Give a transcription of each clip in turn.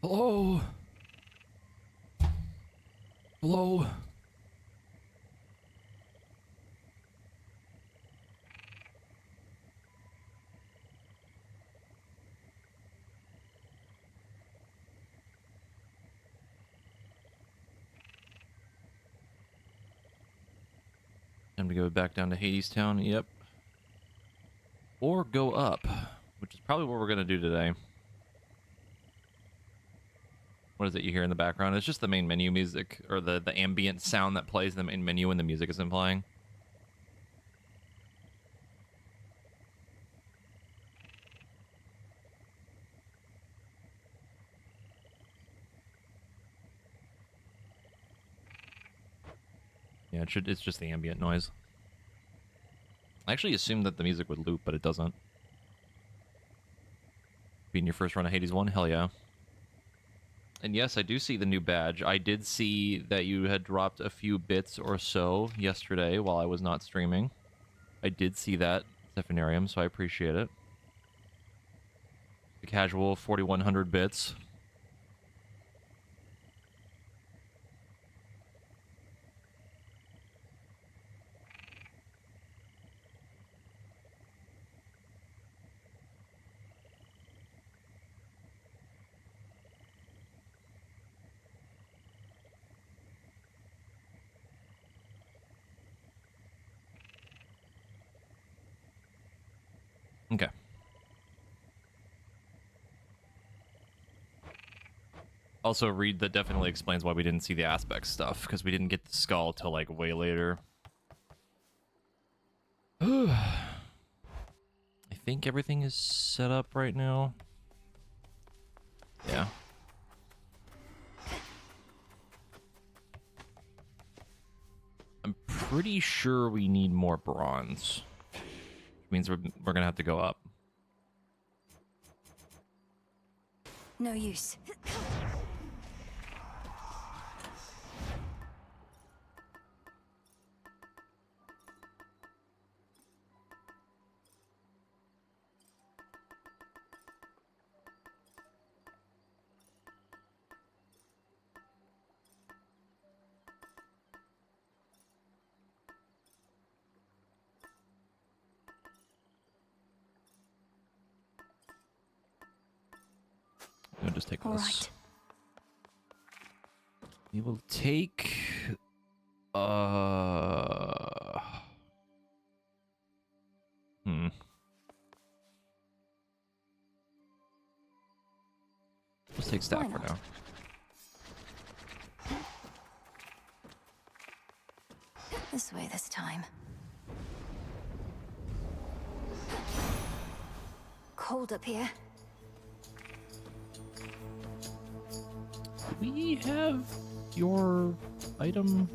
Hello? Hello? Time to go back down to Hades Town, yep. Or go up, which is probably what we're going to do today. What is it you hear in the background? It's just the main menu music, or the ambient sound that plays in the main menu when the music isn't playing. Yeah, it's just the ambient noise. I actually assumed that the music would loop, but it doesn't. Being your first run of Hades 1? Hell yeah. And yes, I do see the new badge. I did see that you had dropped a few bits or so yesterday while I was not streaming. I did see that, Zephanarium, so I appreciate it. The casual 4,100 bits. Okay. Also, read that definitely explains why we didn't see the aspect stuff, because we didn't get the skull till like way later. I think everything is set up right now. Yeah. I'm pretty sure we need more bronze. Which means we're gonna have to go up. No use. We'll just take All this. right. We will take Let's take staff for now. This way this time. Cold up here. Do we have your item?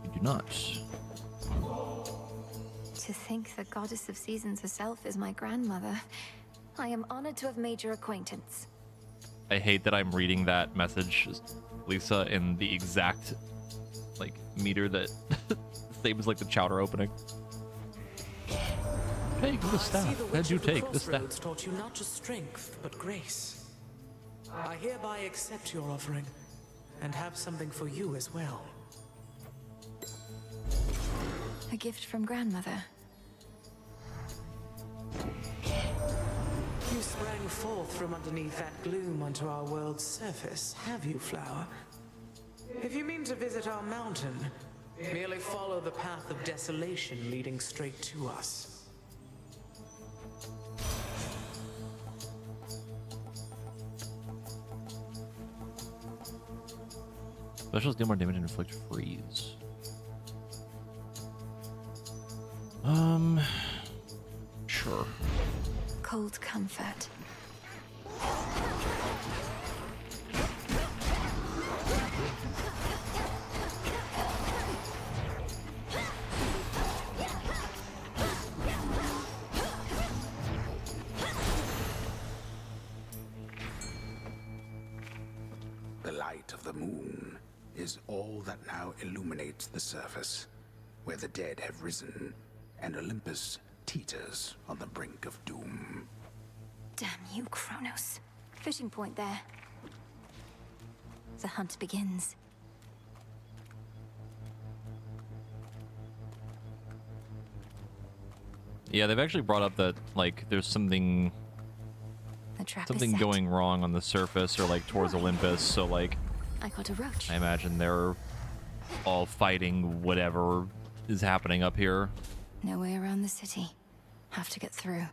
We do not. To think the goddess of seasons herself is my grandmother. I am honored to have made your acquaintance. I hate that I'm reading that message, Lisa, in the exact like meter that same as like the chowder opening. Take the staff. As you take the staff. Taught you not just strength, but grace. I hereby accept your offering, and have something for you as well. A gift from grandmother. You sprang forth from underneath that gloom onto our world's surface, have you, Flower? If you mean to visit our mountain, merely follow the path of desolation leading straight to us. Specials deal more damage and inflict freeze. Sure. Cold comfort. The light of the moon is all that now illuminates the surface, where the dead have risen, and Olympus teeters on the brink of doom. Damn you, Kronos. Fishing point there. The hunt begins. Yeah, they've actually brought up that like there's something The trap is something set. going wrong on the surface or like towards Olympus. So like I got a roach. I imagine they're all fighting whatever is happening up here. No way around the city. Have to get through.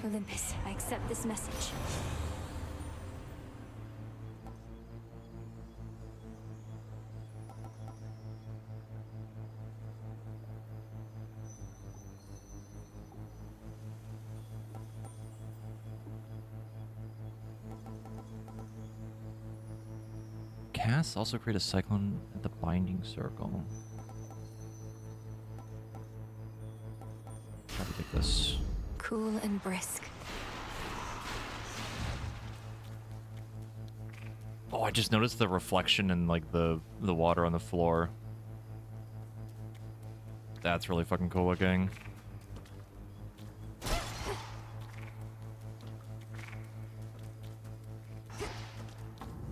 Olympus, I accept this message. Cast also create a cyclone at the binding circle. Try to take this. Cool and brisk. Oh, I just noticed the reflection in like the water on the floor. That's really fucking cool looking.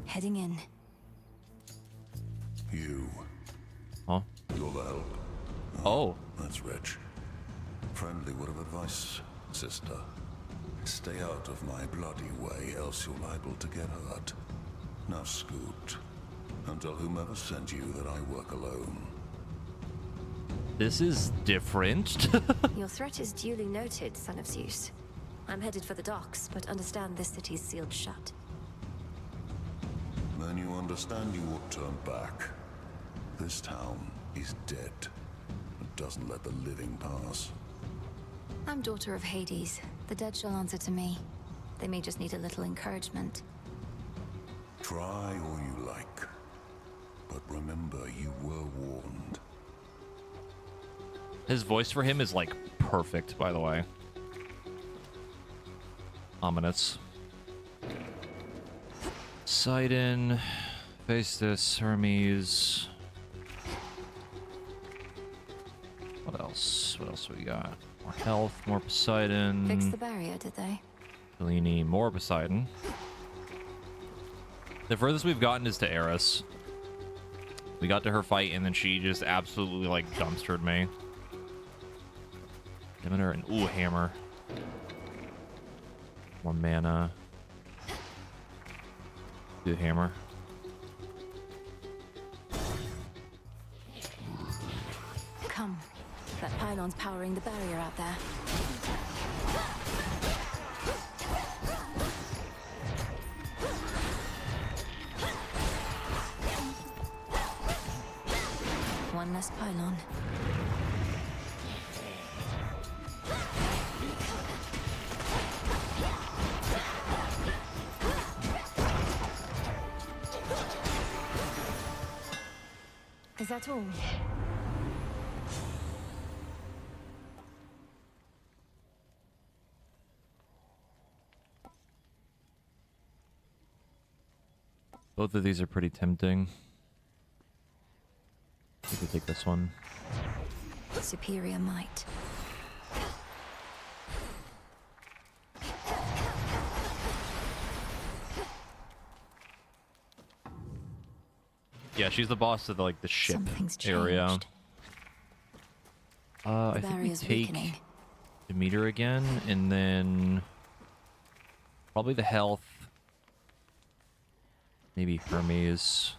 Heading in. You. Huh? You're the help. Oh. That's rich. Friendly word of advice, sister. Stay out of my bloody way, else you're liable to get hurt. Now scoot. And tell whomever sent you that I work alone. This is different. Your threat is duly noted, son of Zeus. I'm headed for the docks, but understand this city's sealed shut. Then you understand you would turn back. This town is dead. It doesn't let the living pass. I'm daughter of Hades. The dead shall answer to me. They may just need a little encouragement. Try all you like. But remember, you were warned. His voice for him is like perfect, by the way. Ominous. Poseidon, Phaestus, Hermes. What else? What else we got? More health, more Poseidon. Fix the barrier, did they? Selene, more Poseidon. The furthest we've gotten is to Eris. We got to her fight, and then she just absolutely like dumpstered me. Demeter and ooh, hammer. More mana. Do the hammer. Come. That pylon's powering the barrier out there. One less pylon. Is that all? Both of these are pretty tempting. We could take this one. Superior might. Yeah, she's the boss of the, like the ship Something's area. changed. I The think we barrier's take weakening. Demeter again, and then probably the health. Maybe Hermes.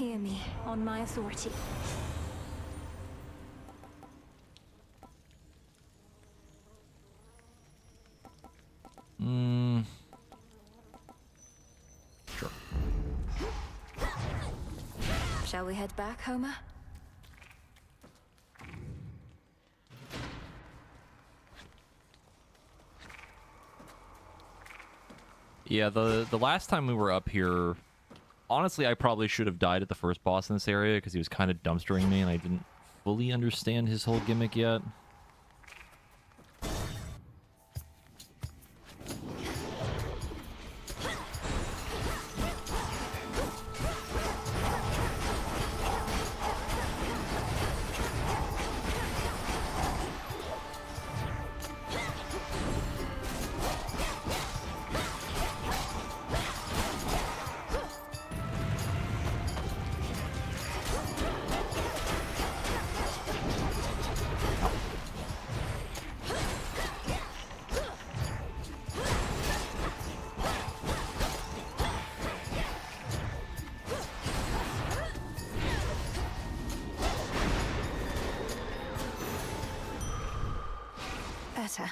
Hear me, on my authority. Sure. Shall we head back, Homer? Yeah, the last time we were up here, honestly, I probably should have died at the first boss in this area because he was kind of dumpstering me and I didn't fully understand his whole gimmick yet. Better.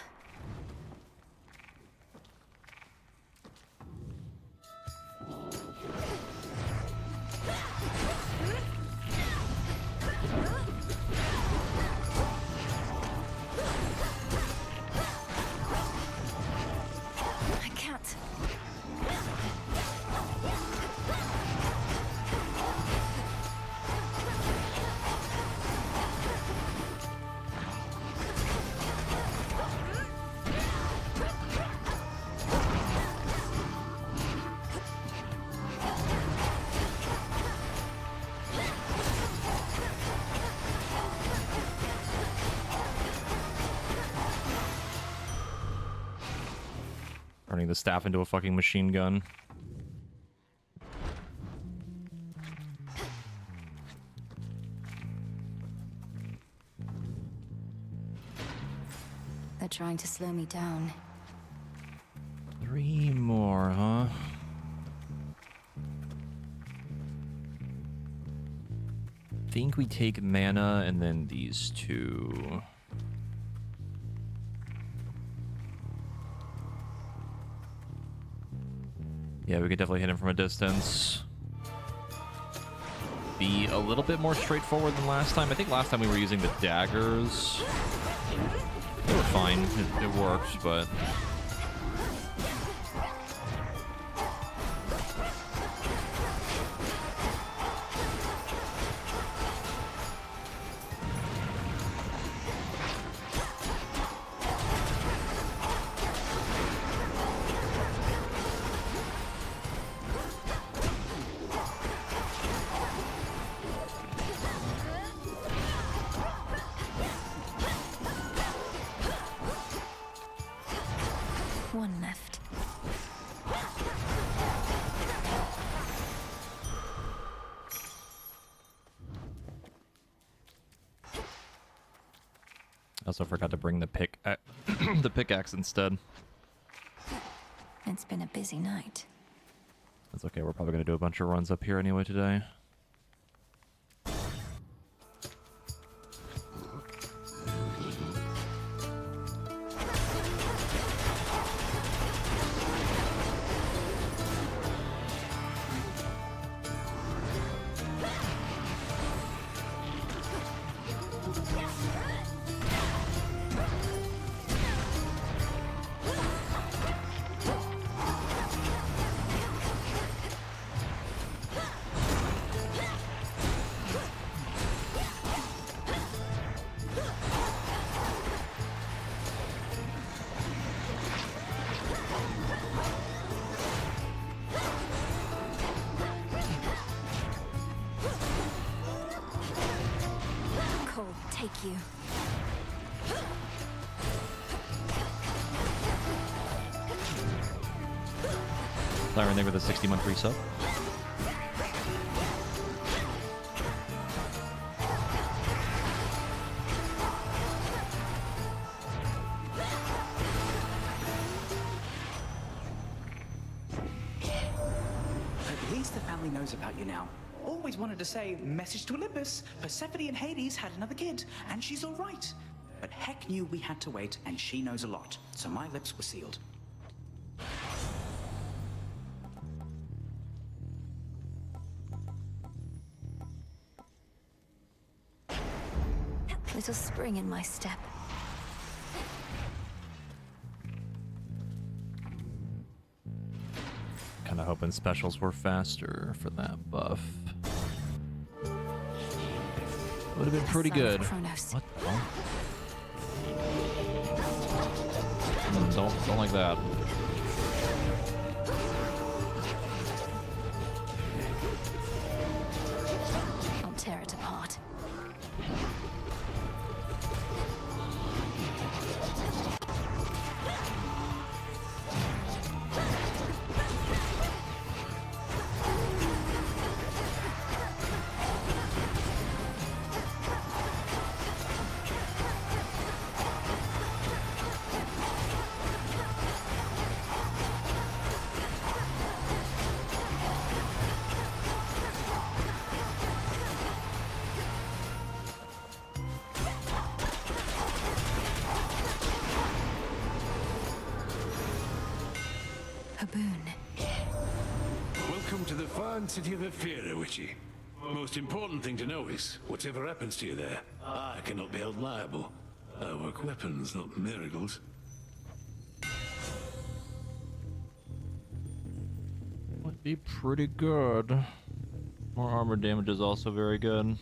I can't. Turning the staff into a fucking machine gun. They're trying to slow me down. 3 more, huh? Think we take mana and then these 2. Yeah, we could definitely hit him from a distance. Be a little bit more straightforward than last time. I think last time we were using the daggers. They were fine. It worked, but... One left. I also forgot to bring the the pickaxe instead. It's been a busy night. That's okay, we're probably gonna do a bunch of runs up here anyway today. Cold, take you. Siren there with a 60-month resub. At least the family knows about you now. Always wanted to say, message to Olympus, Persephone and Hades had another kid, and she's all right. But Heck knew we had to wait, and she knows a lot, so my lips were sealed. Little spring in my step. Kinda hoping specials were faster for that buff. Would have been pretty Son of good. Kronos. What? Oh. Don't like that. I'll tear it apart. A boon. Welcome to the fine city of Ephira, Witchy. Most important thing to know is, whatever happens to you there, I cannot be held liable. I work weapons, not miracles. Would be pretty good. More armor damage is also very good.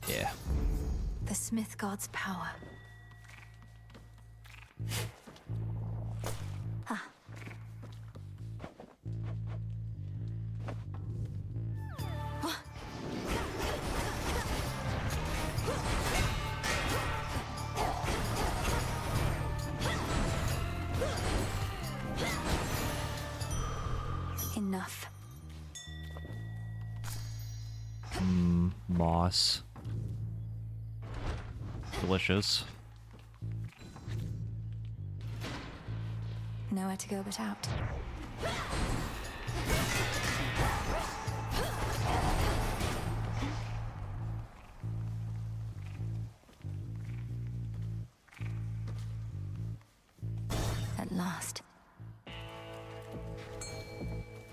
Yeah. The Smith God's power. Ah. Enough. Moss. Delicious. Nowhere to go but out. At last.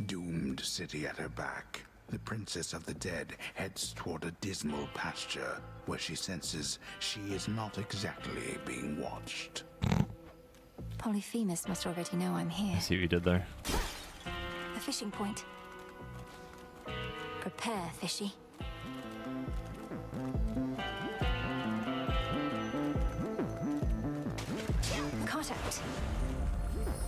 Doomed city at her back, the Princess of the Dead heads toward a dismal pasture where she senses she is not exactly being watched. Polyphemus must already know I'm here. See what you did there. A fishing point. Prepare, fishy. Caught out.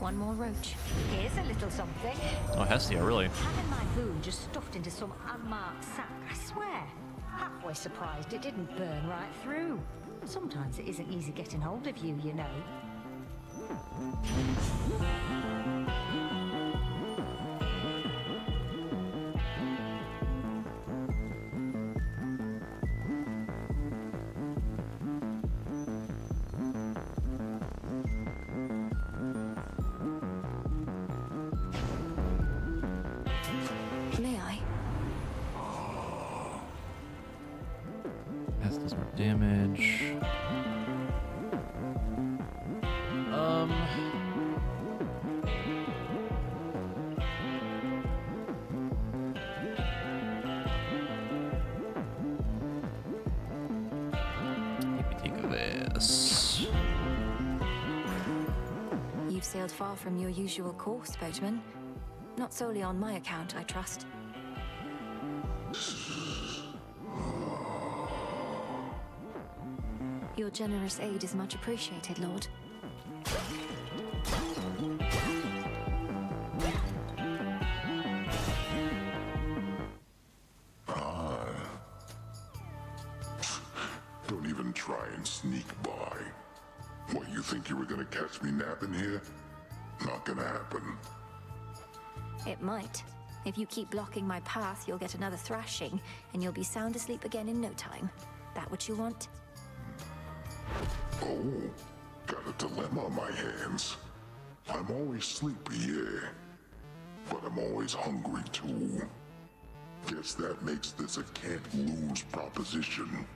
One more roach. Here's a little something. Oh, Hestia, really? Having my boon just stuffed into some unmarked sack, I swear. Halfway surprised it didn't burn right through. Sometimes it isn't easy getting hold of you, you know. May I? That does more damage. Let me take this. You've sailed far from your usual course, boatman. Not solely on my account, I trust. Your generous aid is much appreciated, Lord. Don't even try and sneak by. What, you think you were gonna catch me napping here? Not gonna happen. It might. If you keep blocking my path, you'll get another thrashing, and you'll be sound asleep again in no time. That what you want? Oh, got a dilemma on my hands. I'm always sleepy, yeah. but I'm always hungry too. Guess that makes this a can't-lose proposition.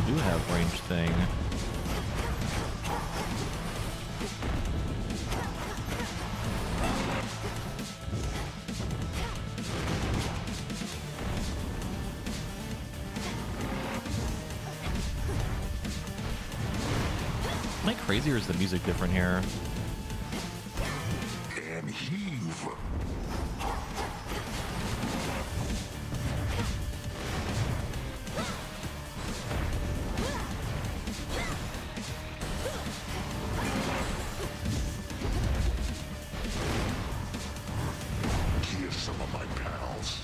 You do have range thing. Am I crazy or is the music different here? And heave. Here's some of my pals.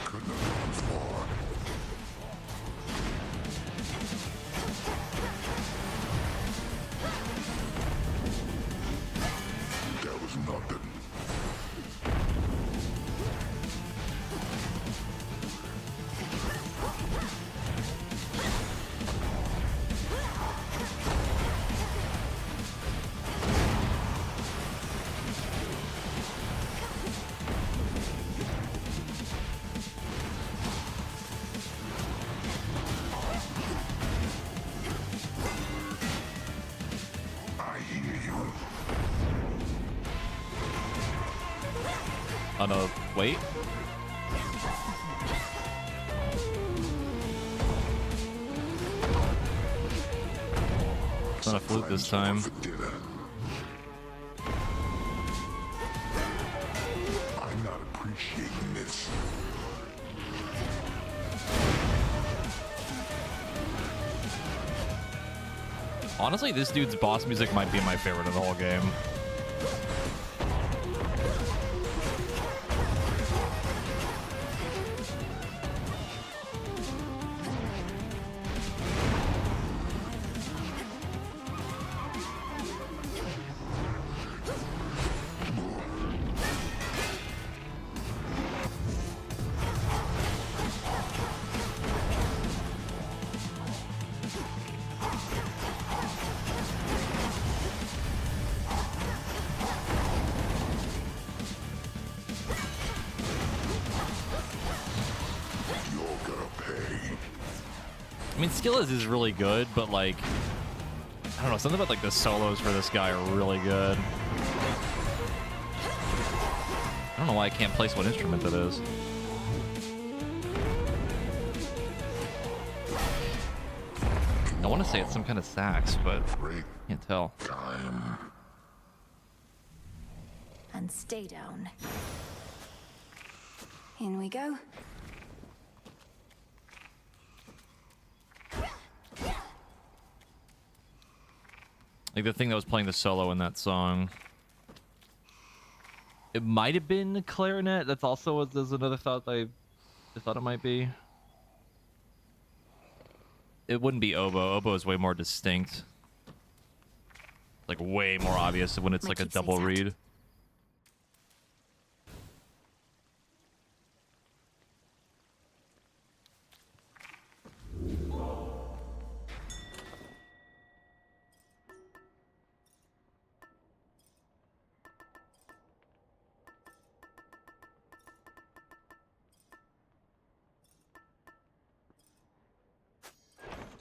Couldn't have gone far. That was nothing. I hear you. Oh no, wait. It's not a flute this time. For dinner. I'm not appreciating this. Honestly, this dude's boss music might be my favorite of the whole game. You're gonna pay. I mean, Skillet is really good, but like, I don't know, something about like the solos for this guy are really good. I don't know why I can't place what instrument that is. I want to say it's some kind of sax, but Break can't tell. time. And stay down. In we go. Like the thing that was playing the solo in that song. It might have been the clarinet. That's also there's another thought I thought it might be. It wouldn't be oboe. Oboe is way more distinct. Like way more obvious when it's My like a keepsake's double hat. read.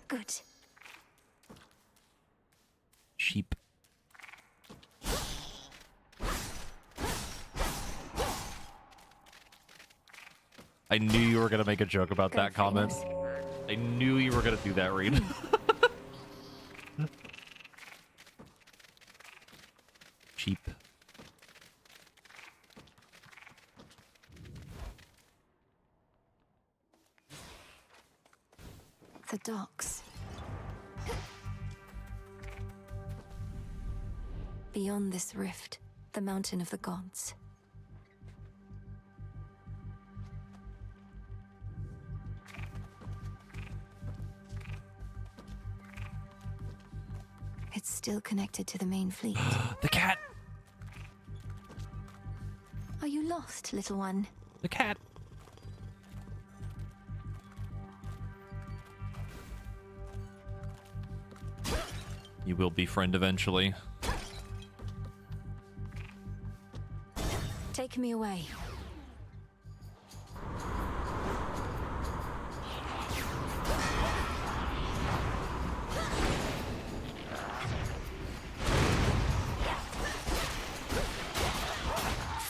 Good. Sheep. I knew you were gonna make a joke about Go that comment. Phoenix. I knew you were gonna do that, Reed. Cheap. The docks. Beyond this rift, the mountain of the gods. It's still connected to the main fleet. The cat! Are you lost, little one? The cat! You will befriend eventually. Take me away.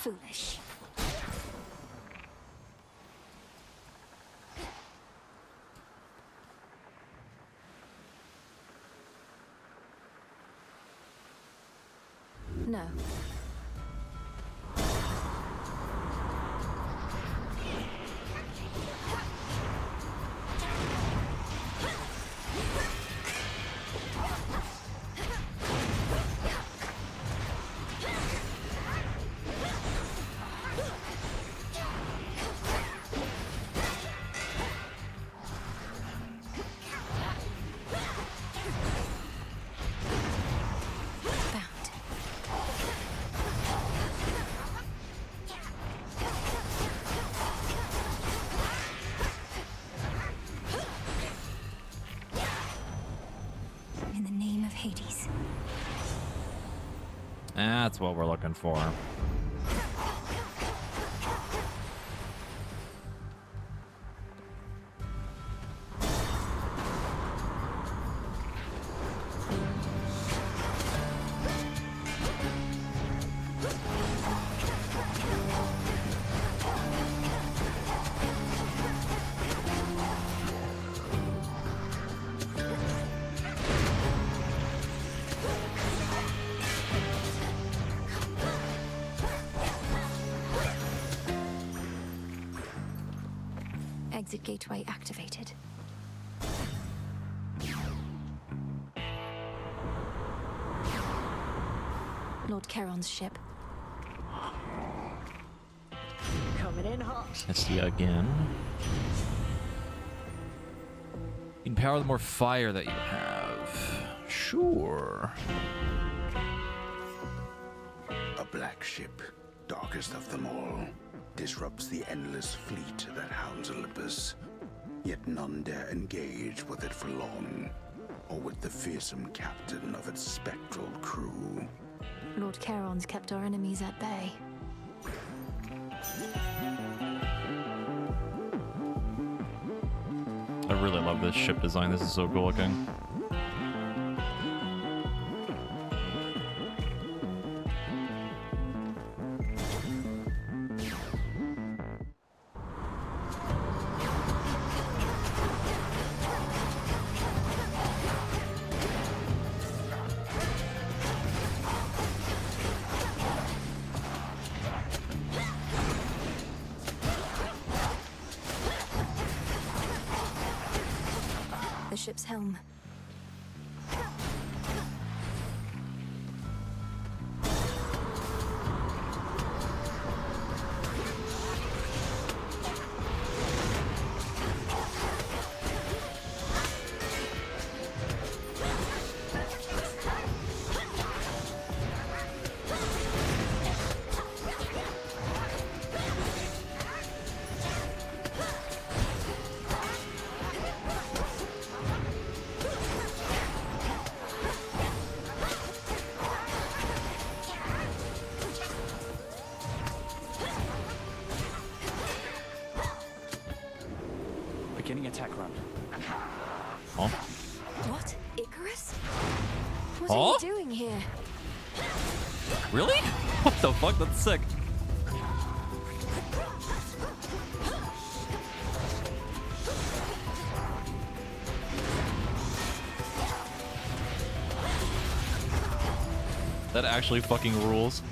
Foolish. No. Bound. In the name of Hades. That's what we're looking for. Exit gateway activated. Lord Charon's ship. Coming in hot. Let's see again. You can power the more fire that you have. Sure. A black ship, darkest of them all, disrupts the endless fleet that hounds Olympus. Yet none dare engage with it for long, or with the fearsome captain of its spectral crew. Lord Charon's kept our enemies at bay. I really love this ship design. This is so cool looking. The ship's helm. Beginning attack run. Oh. What? Icarus? What Huh? are you doing here? Really? What the fuck? That's sick. That actually fucking rules.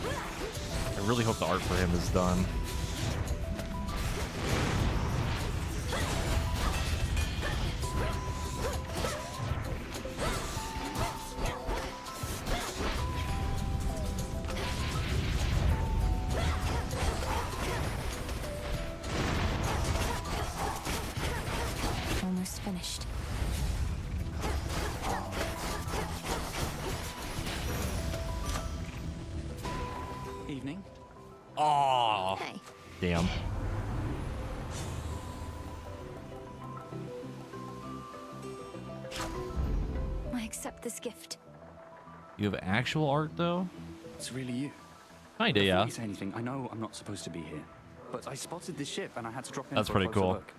I really hope the art for him is done. Almost finished. Oh, Hey, damn. I accept this gift. You have actual art though? It's really you. Kinda, Before yeah. you say anything, I know I'm not supposed to be here, but I spotted this ship and I had to drop in That's for pretty a closer cool. look.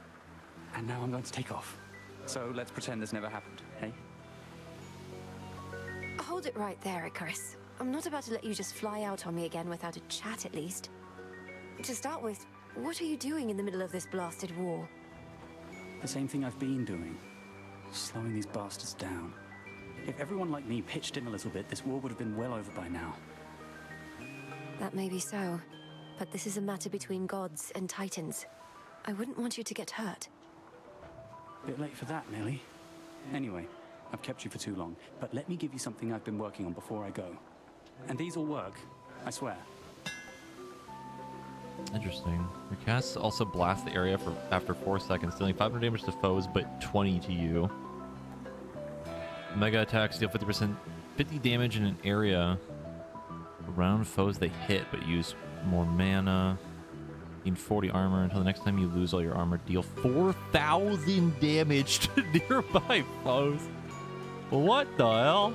And now I'm going to take off. So let's pretend this never happened, hey? Hold it right there, Icarus. I'm not about to let you just fly out on me again without a chat at least. To start with, what are you doing in the middle of this blasted war? The same thing I've been doing. Slowing these bastards down. If everyone like me pitched in a little bit, this war would have been well over by now. That may be so, but this is a matter between gods and titans. I wouldn't want you to get hurt. Bit late for that, Millie. Anyway, I've kept you for too long, but let me give you something I've been working on before I go. And these will work, I swear. Interesting. Your casts also blast the area for after 4 seconds, dealing 500 damage to foes, but 20 to you. Mega attacks deal 50 damage in an area around foes they hit, but use more mana. Gain 40 armor until the next time you lose all your armor. Deal 4,000 damage to nearby foes. What the hell?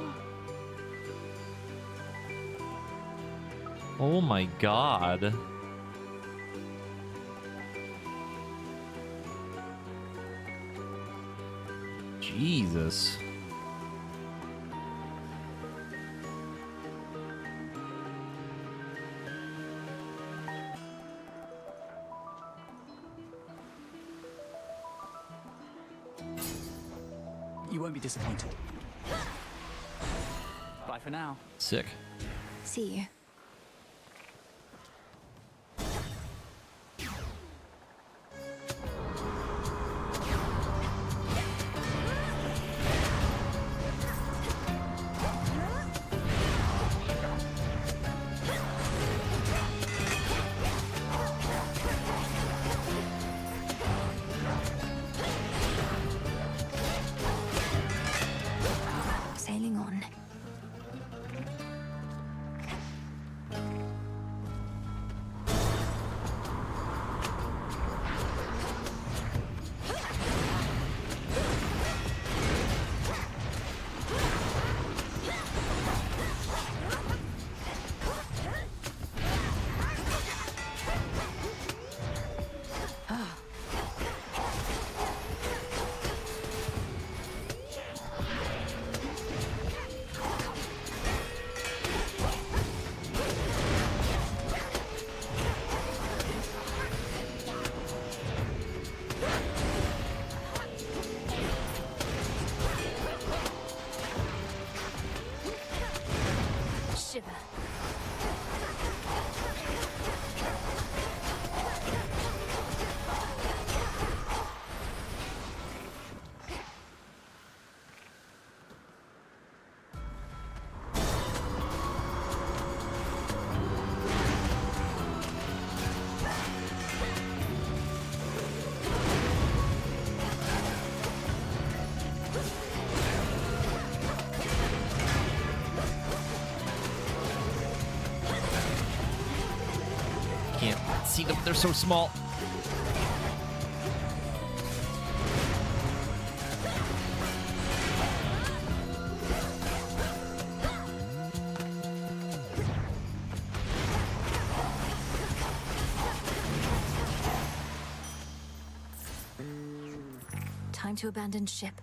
Oh my god. Jesus. You won't be disappointed. Bye for now. Sick. See you. Sailing on. Shiver. Can't see them, they're so small. Time to abandon ship.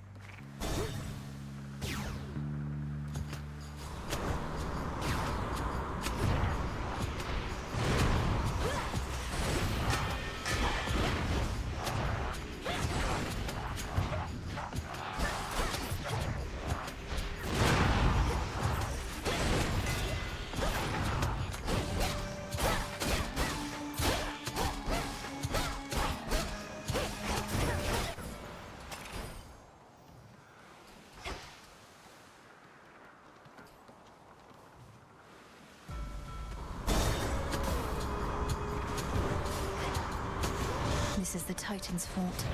This is the Titan's fault.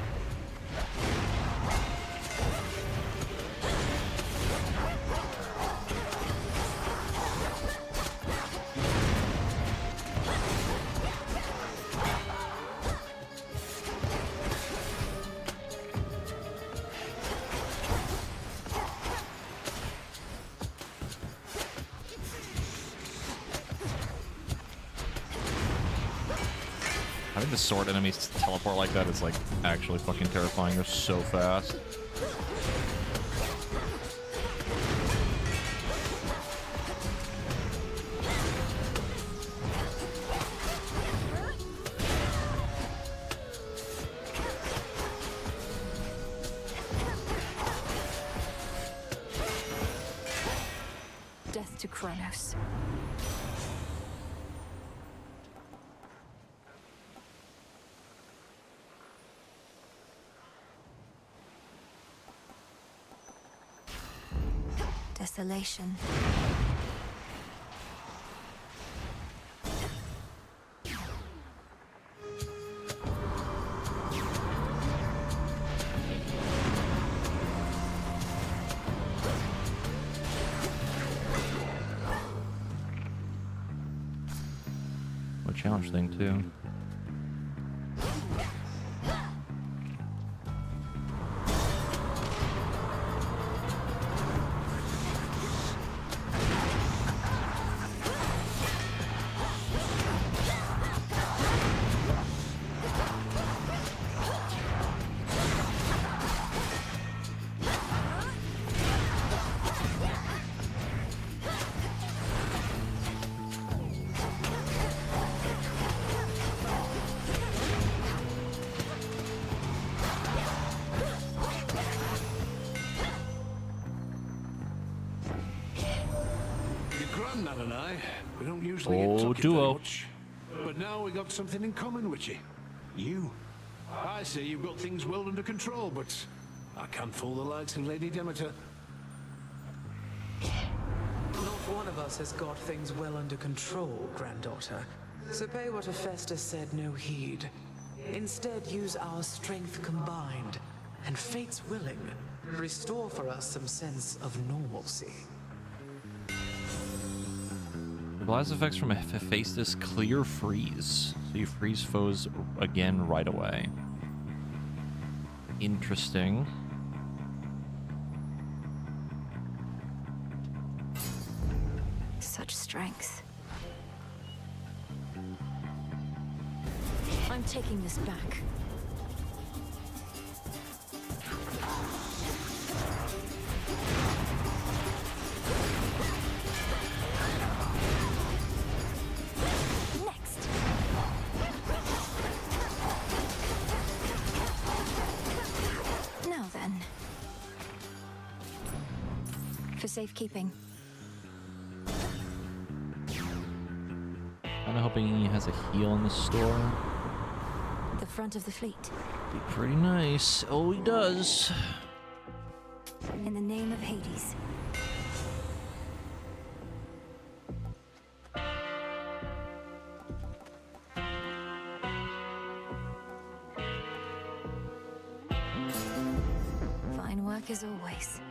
Watching the sword enemies teleport like that is like actually fucking terrifying. They're so fast. Death to Kronos. Desolation. A challenge thing too. Grandad and I, we don't usually get Oh, talking duo. very much. But now we got something in common, Witchy. You. I say you've got things well under control, but I can't fool the likes of Lady Demeter. Not one of us has got things well under control, granddaughter. So pay what Hephaestus said no heed. Instead, use our strength combined, and fate's willing, restore for us some sense of normalcy. Blast effects from Hephaestus clear freeze. So you freeze foes again right away. Interesting. Such strength. I'm taking this back. Next. Now then. For safekeeping. Kinda hoping he has a heal in the store. The front of the fleet. Be pretty nice. Oh, he does. In the name of Hades. Fine work as always.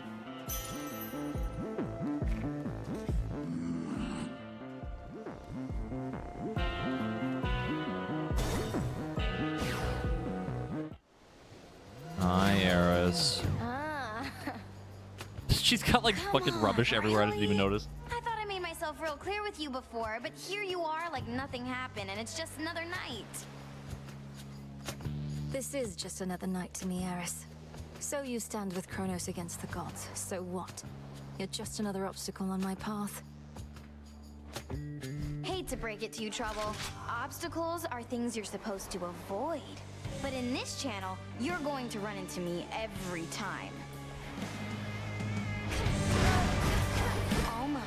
Hi, Eris. Ah. She's got like fucking rubbish everywhere. I didn't even notice. I thought I made myself real clear with you before, but here you are like nothing happened and it's just another night. This is just another night to me, Eris. So you stand with Kronos against the gods. So what? You're just another obstacle on my path. Hate to break it to you, Trouble. Obstacles are things you're supposed to avoid. But in this channel, you're going to run into me every time. All mine.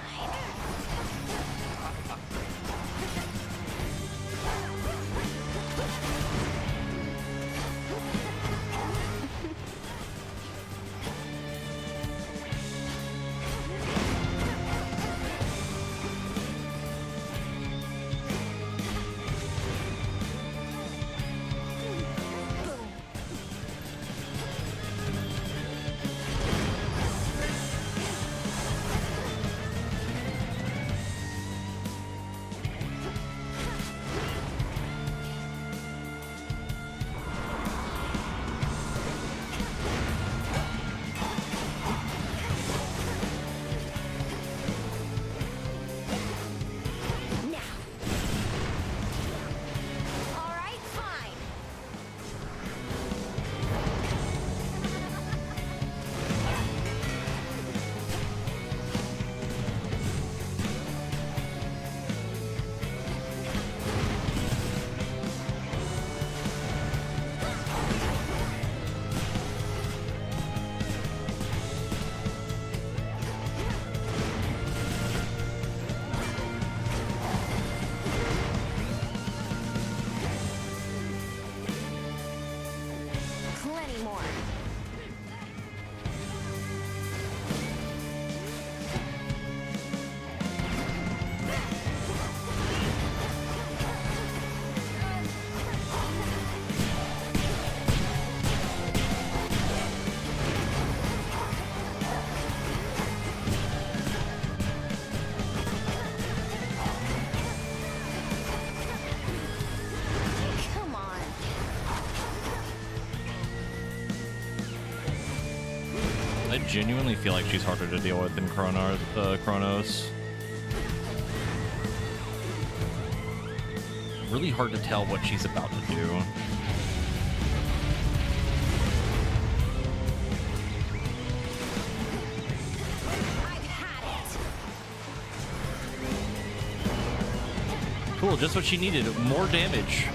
I genuinely feel like she's harder to deal with than Kronos. Really hard to tell what she's about to do. I've had it. Cool, just what she needed. More damage.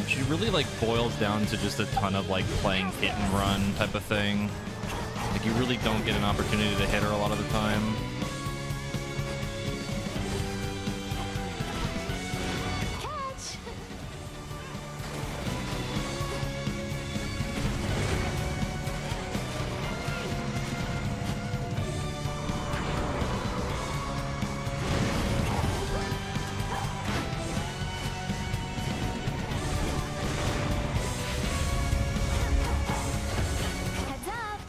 She really like boils down to just a ton of like playing hit and run type of thing. Like you really don't get an opportunity to hit her a lot of the time. Catch! Heads up!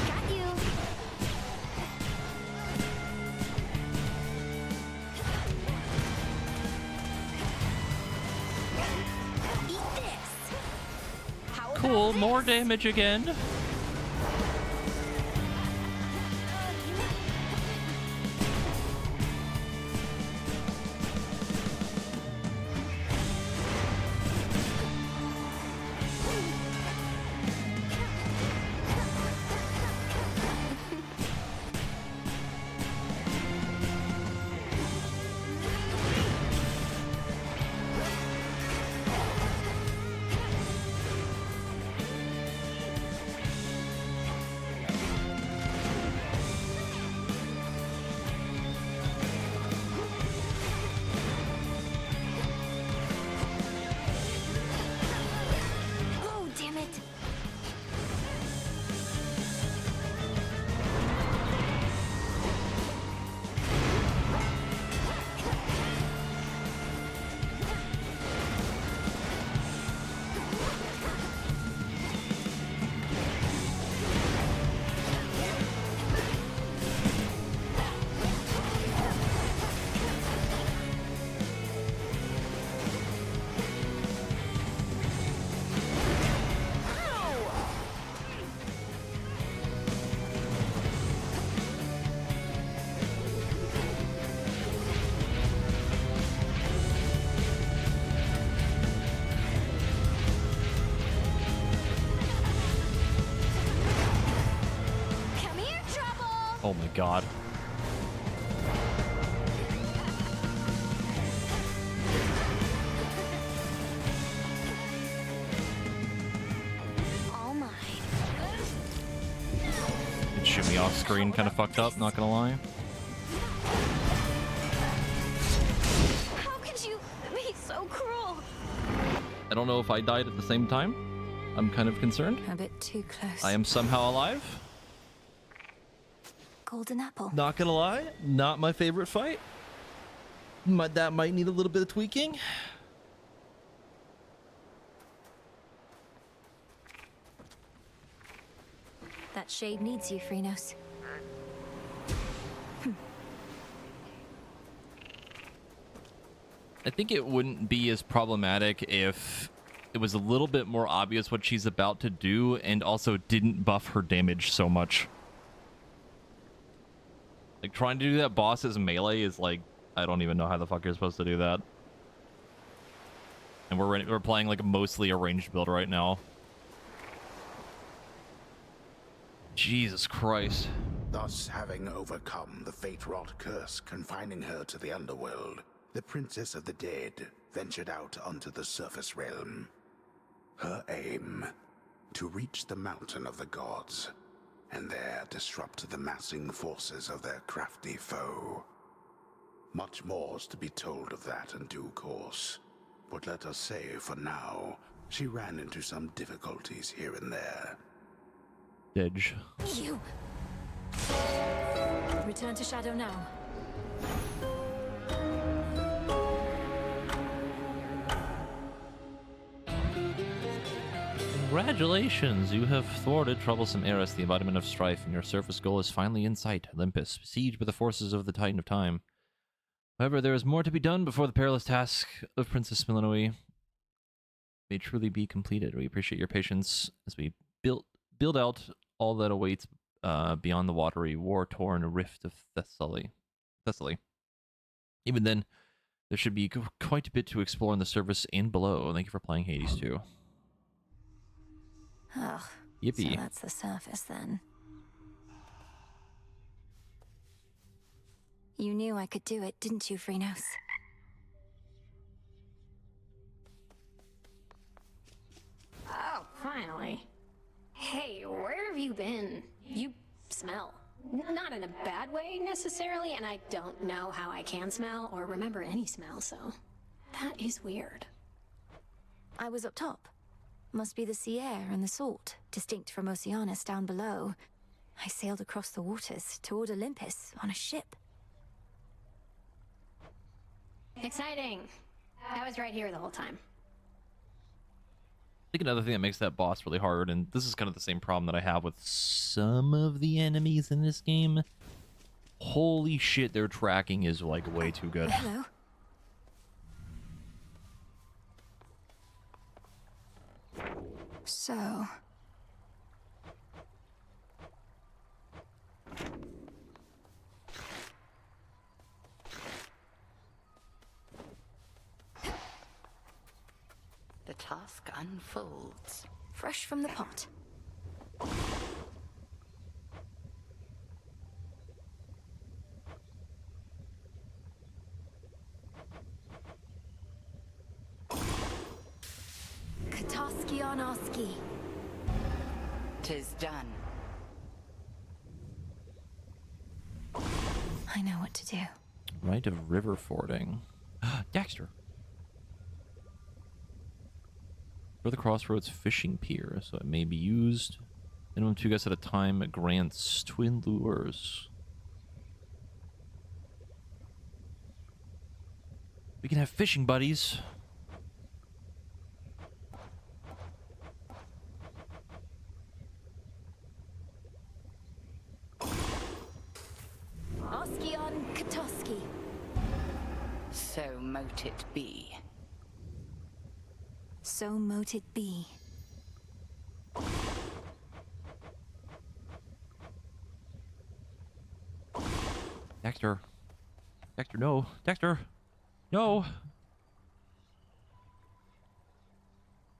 Got you! Eat this! How about Cool, more this? damage again. Oh, damn it! Come here, Trouble! Oh my god. All mine. Shimmy off screen kind of fucked up, not gonna lie. How could you be so cruel? I don't know if I died at the same time. I'm kind of concerned. A bit too close. I am somehow alive. Golden apple. Not gonna lie, not my favorite fight. That might need a little bit of tweaking. That shade needs you, Phrenos. I think it wouldn't be as problematic if it was a little bit more obvious what she's about to do and also didn't buff her damage so much. Like, trying to do that boss as melee is like, I don't even know how the fuck you're supposed to do that. And we're playing like mostly a ranged build right now. Jesus Christ. Thus, having overcome the fate-wrought curse confining her to the underworld, the Princess of the Dead ventured out onto the surface realm. Her aim, to reach the Mountain of the Gods, and there disrupt the massing forces of their crafty foe. Much more's to be told of that in due course, but let us say for now, she ran into some difficulties here and there. Edge. You Return to Shadow now. Congratulations! You have thwarted troublesome Eris, the embodiment of strife, and your surface goal is finally in sight, Olympus, besieged by the forces of the Titan of Time. However, there is more to be done before the perilous task of Princess Milanoe may truly be completed. We appreciate your patience as we build out all that awaits beyond the watery, war-torn rift of Thessaly. Even then, there should be quite a bit to explore on the surface and below. Thank you for playing Hades 2. Oh, Yippee. so that's the surface then. You knew I could do it, didn't you, Phrynos? Oh, finally. Hey, where have you been? You smell. Not in a bad way, necessarily, and I don't know how I can smell or remember any smell, so... That is weird. I was up top. Must be the sea air and the salt, distinct from Oceanus down below. I sailed across the waters toward Olympus on a ship. Exciting. I was right here the whole time. I think another thing that makes that boss really hard, and this is kind of the same problem that I have with some of the enemies in this game. Holy shit, their tracking is like way too good. Hello. So... the task unfolds. fresh from the pot. Kataski on Oski. 'Tis done. I know what to do. Rite of river fording. Dexter. For the Crossroads fishing pier, so it may be used. Minimum 2 guests at a time. It grants twin lures. We can have fishing buddies. Oski on Katoski. So mote it be. So mote it be. Dexter. Dexter, no. Dexter. No.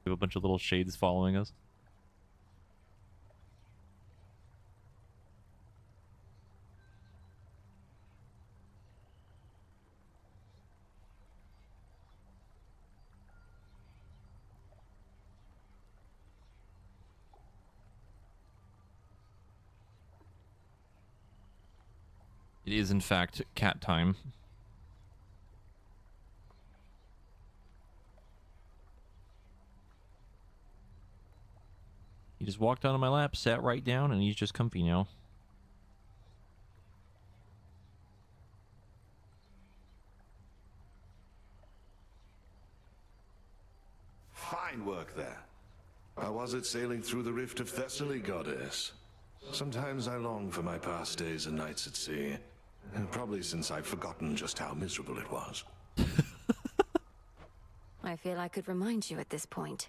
We have a bunch of little shades following us. It is, in fact, cat time. He just walked onto my lap, sat right down, and he's just comfy now. Fine work there. How was it sailing through the rift of Thessaly, goddess? Sometimes I long for my past days and nights at sea. Probably since I've forgotten just how miserable it was. I feel I could remind you at this point.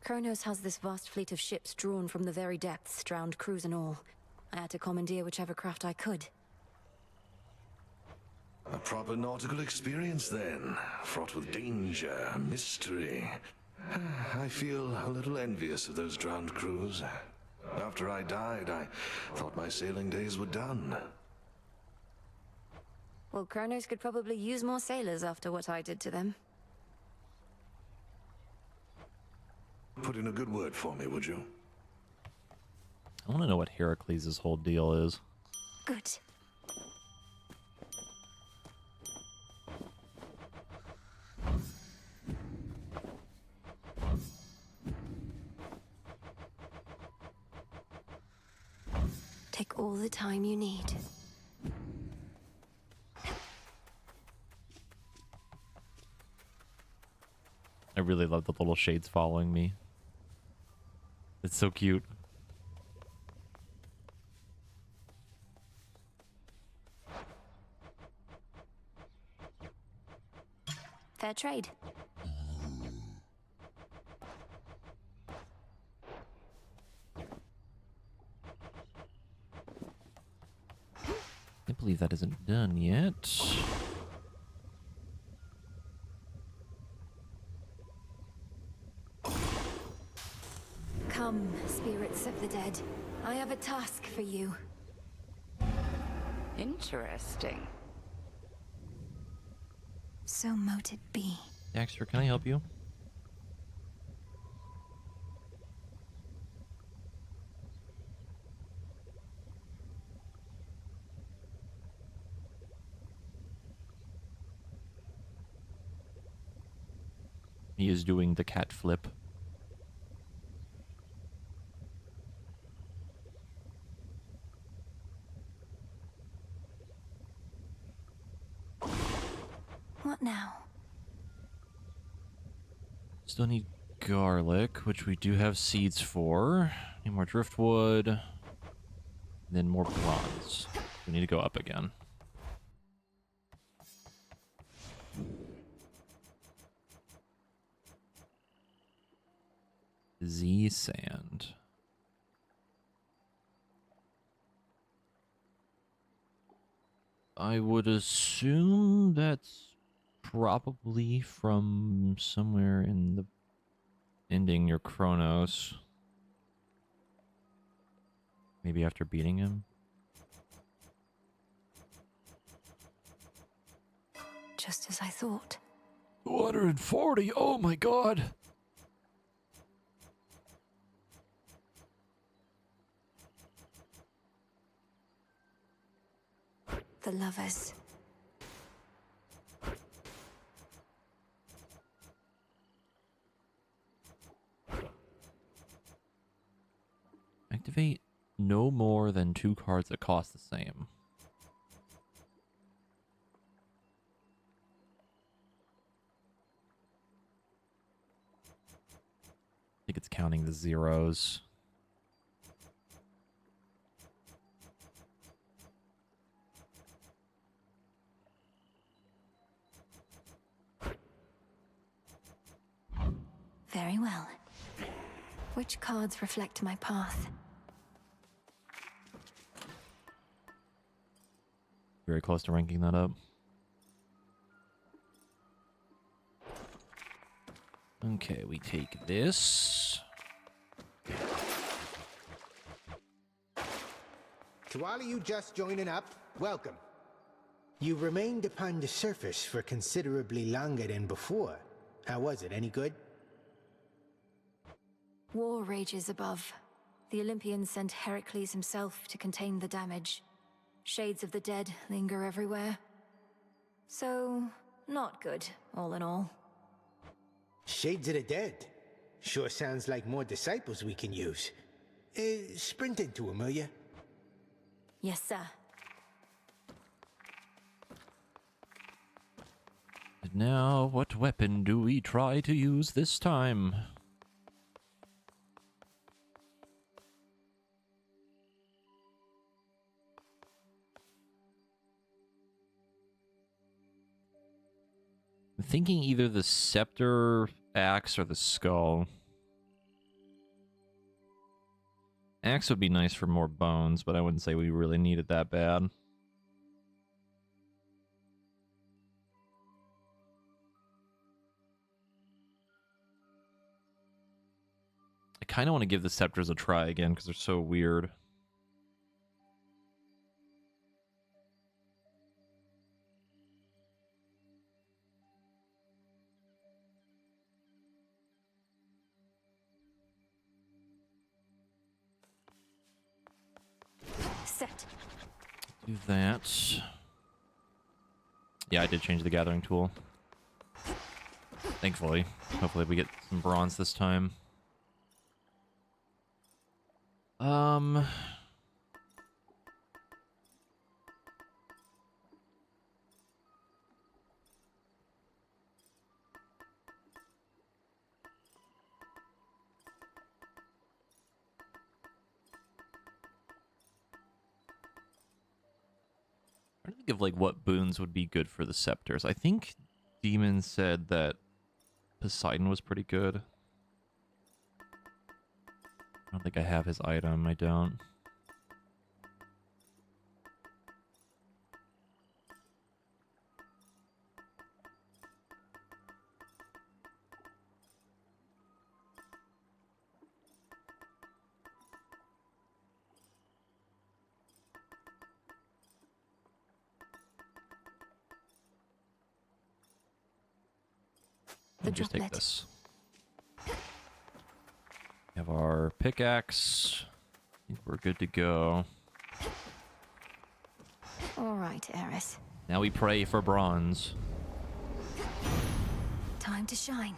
Kronos has this vast fleet of ships drawn from the very depths, drowned crews and all. I had to commandeer whichever craft I could. A proper nautical experience then, fraught with danger, mystery. I feel a little envious of those drowned crews. After I died, I thought my sailing days were done. Well, Kronos could probably use more sailors after what I did to them. Put in a good word for me, would you? I want to know what Heracles' whole deal is. Good. Take all the time you need. I really love the little shades following me. It's so cute. Fair trade. I believe that isn't done yet. Come, spirits of the dead. I have a task for you. Interesting. So mote it be. Dexter, can I help you? He is doing the cat flip. What now? Still need garlic, which we do have seeds for. Need more driftwood. Then more bronze. We need to go up again. Z sand. I would assume that's probably from somewhere in the ending your Chronos. Maybe after beating him. Just as I thought. 240, oh my god! The lovers. Activate no more than 2 cards that cost the same. I think it's counting the zeros. Very well. Which cards reflect my path? Very close to ranking that up. Okay, we take this. To all of you just joining up, welcome. You remained upon the surface for considerably longer than before. How was it? Any good? War rages above. The Olympians sent Heracles himself to contain the damage. Shades of the dead linger everywhere. So, not good, all in all. Shades of the dead? Sure sounds like more disciples we can use. Sprint into them, will ya? Yes, sir. And now, what weapon do we try to use this time? I'm thinking either the scepter, axe, or the skull. Axe would be nice for more bones, but I wouldn't say we really need it that bad. I kind of want to give the scepters a try again because they're so weird. Set. Do that. Yeah, I did change the gathering tool. Thankfully. Hopefully we get some bronze this time. trying to think of like what boons would be good for the scepters. I think Demon said that Poseidon was pretty good. I don't think I have his item. I don't. The Just take droplet. this. We have our pickaxe. I think we're good to go. All right, Eris. Now we pray for bronze. Time to shine.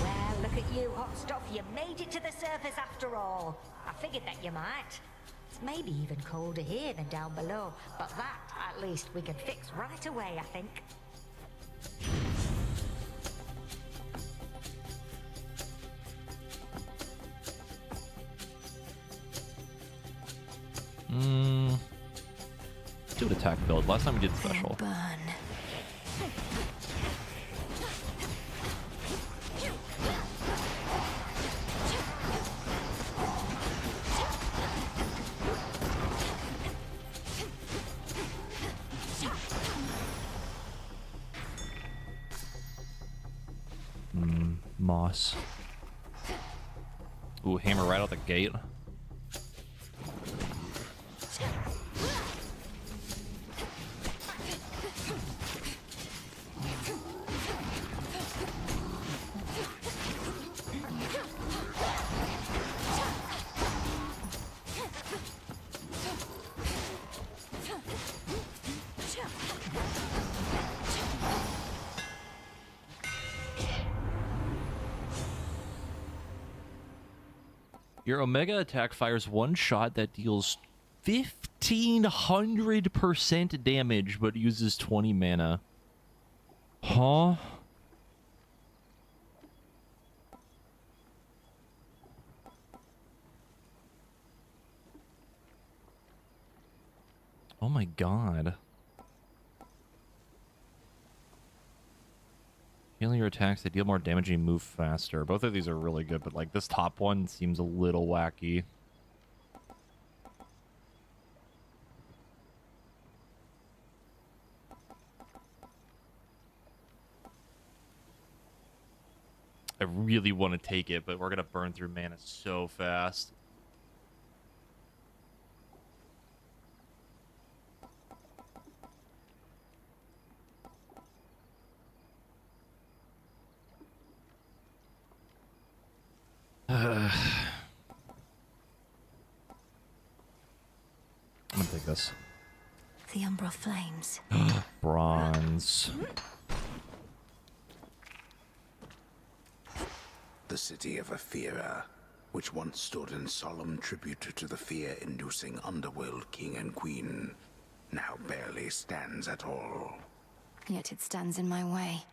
Well, look at you, hot stuff. You made it to the surface after all. I figured that you might. It's maybe even colder here than down below, but that, at least, we can fix right away, I think. Let's do an attack build. Last time we did special. Burn. Moss. Ooh, hammer right out the gate. Your Omega attack fires one shot that deals 1500% damage but uses 20 mana. Huh? Oh my god. Healing your attacks, they deal more damage and you move faster. Both of these are really good, but like this top one seems a little wacky. I really want to take it, but we're going to burn through mana so fast. I'm gonna take this. The Umbra flames. Bronze. The city of Aethera, which once stood in solemn tribute to the fear-inducing underworld king and queen, now barely stands at all. Yet it stands in my way.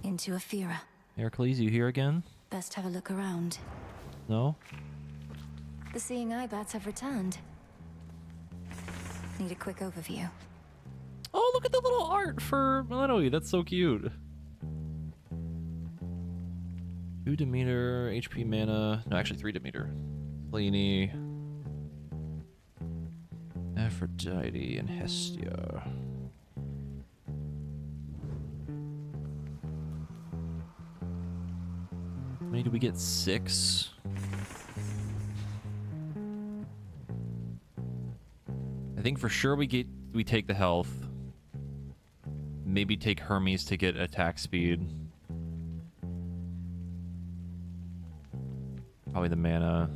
Into Aethera. Heracles, you here again? Best have a look around. No? The Seeing Eye bats have returned. Need a quick overview. Oh, look at the little art for Melanoe. That's so cute. 2 Demeter, HP mana. No, actually 3 Demeter. Selene, Aphrodite, and Hestia. How many did we get? 6? I think for sure we take the health. Maybe take Hermes to get attack speed. Probably the mana.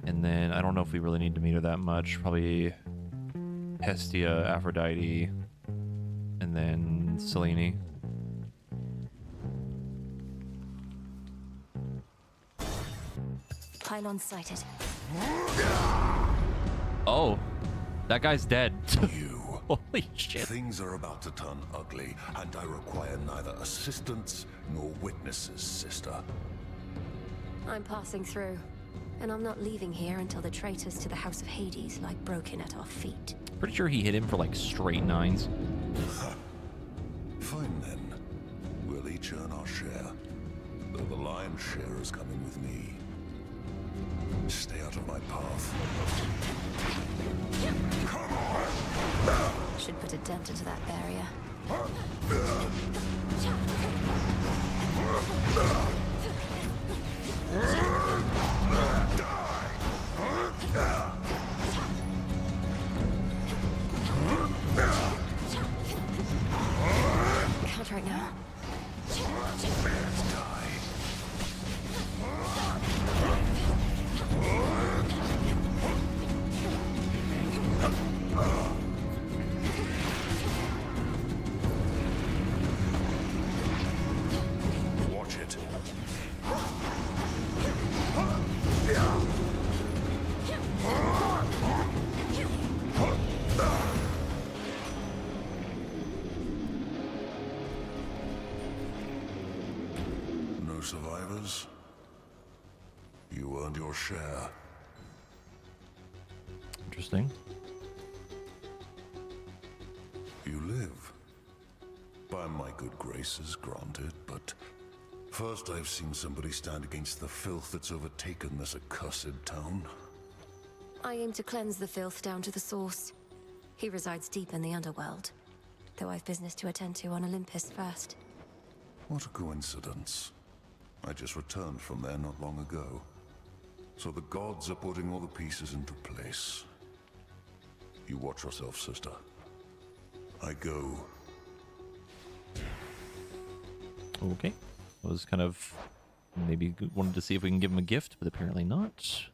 And then I don't know if we really need to meter that much. Probably Hestia, Aphrodite, and then Selene. Pylon sighted. Oh, that guy's dead. You. Holy shit. Things are about to turn ugly, and I require neither assistance nor witnesses, sister. I'm passing through. And I'm not leaving here until the traitors to the House of Hades lie broken at our feet. Pretty sure he hit him for like straight 9s. Fine then. We'll each earn our share. Though the lion's share is coming with me. Stay out of my path. Come on! Should put a dent into that barrier. Can't right now. Watch it. No survivors? You earned your share. Interesting. You live. By my good graces, granted, but first I've seen somebody stand against the filth that's overtaken this accursed town. I aim to cleanse the filth down to the source. He resides deep in the underworld, though I've business to attend to on Olympus first. What a coincidence. I just returned from there not long ago. So the gods are putting all the pieces into place. You watch yourself, sister. I go. Okay. I was kind of maybe wanted to see if we can give him a gift, but apparently not.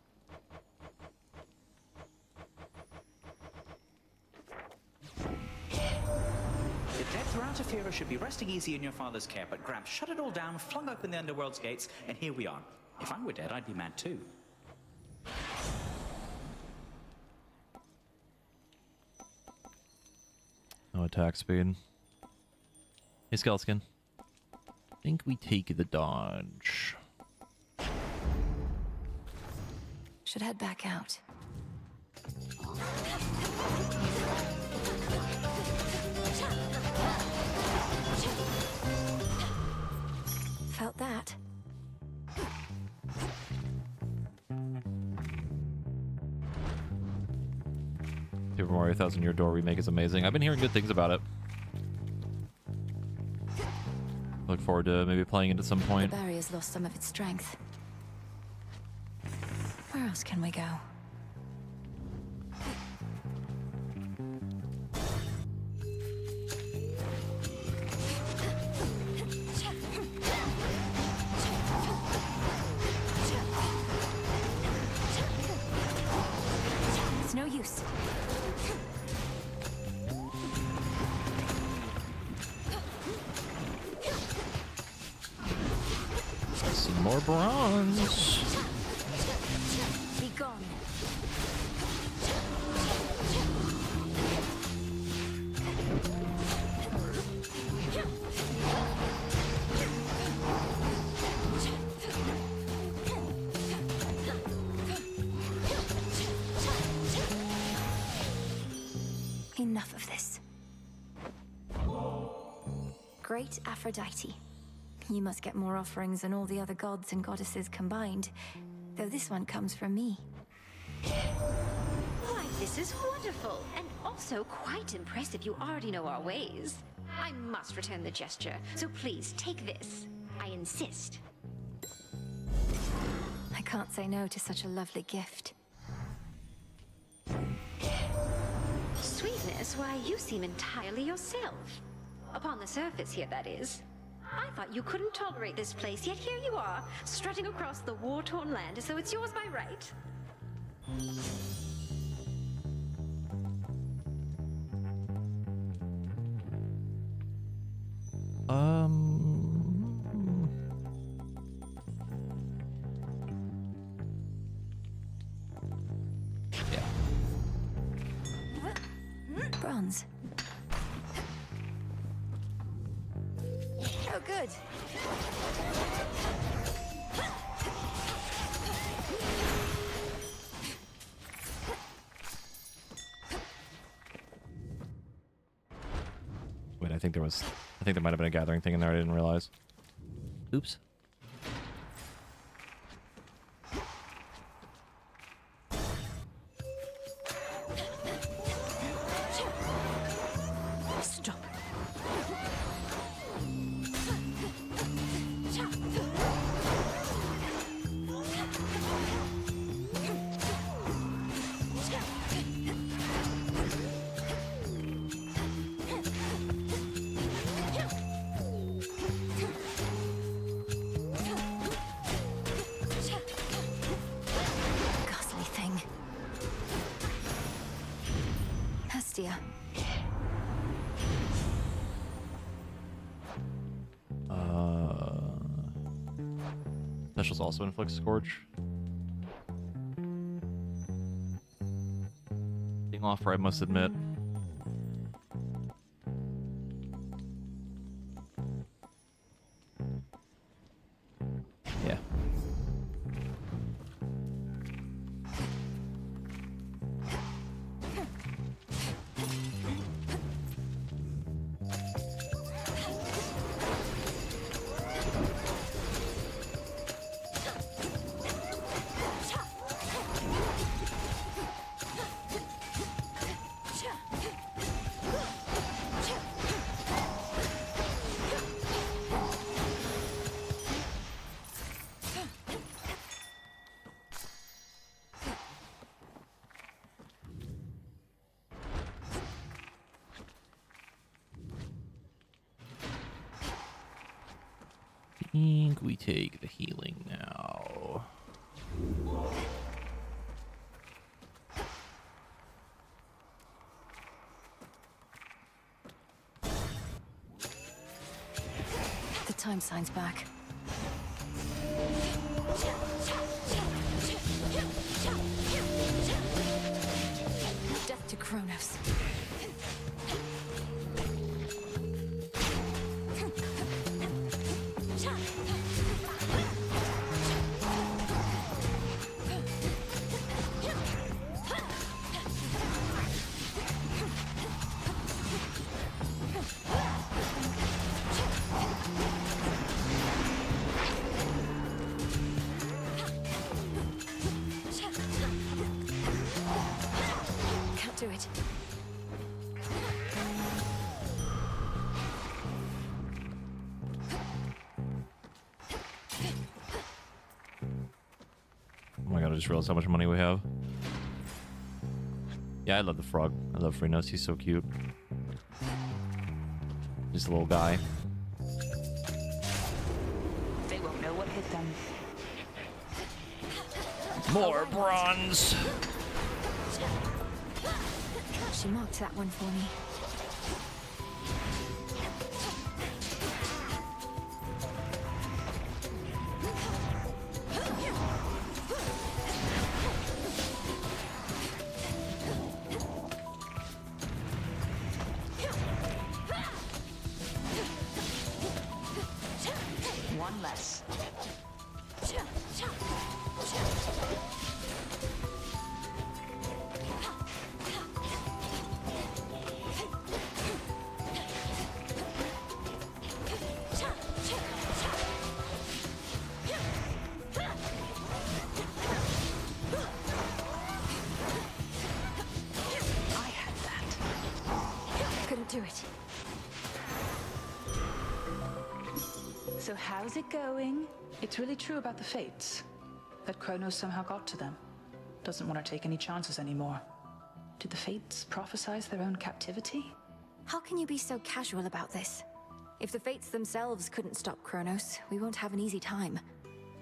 The dead throughout Aphira should be resting easy in your father's care, but Gramps shut it all down, flung open the underworld's gates, and here we are. If I were dead, I'd be mad too. No attack speed. Hey, Skullskin. I think we take the dodge. Should head back out. Felt that. Super Mario 1000 Year Door remake is amazing. I've been hearing good things about it. Look forward to maybe playing it at some point. The barrier's lost some of its strength. Where else can we go? It's no use. Some more bronze. Be gone. Enough of this. Great Aphrodite. You must get more offerings than all the other gods and goddesses combined, though this one comes from me. Why, this is wonderful, and also quite impressive you already know our ways. I must return the gesture, so please take this. I insist. I can't say no to such a lovely gift. Sweetness, why, you seem entirely yourself. Upon the surface here, that is. I thought you couldn't tolerate this place, yet here you are, strutting across the war-torn land as though it's yours by right. Bronze. Oh, good. I think there might have been a gathering thing in there I didn't realize. Oops. Stop. Ghastly thing. Hestia. Specials also inflict Scorch. Being offer, I must admit. Yeah. I think we take the healing now. The time sign's back. Death to Kronos. Can't do it. Oh my god, I just realized how much money we have. Yeah, I love the frog. I love Phrynos. He's so cute. Just a little guy. They won't know what hit them. More bronze! She marked that one for me. One less. I had that. Couldn't do it. So how's it going? It's really true about the Fates. That Kronos somehow got to them. Doesn't want to take any chances anymore. Did the Fates prophesize their own captivity? How can you be so casual about this? If the Fates themselves couldn't stop Kronos, we won't have an easy time.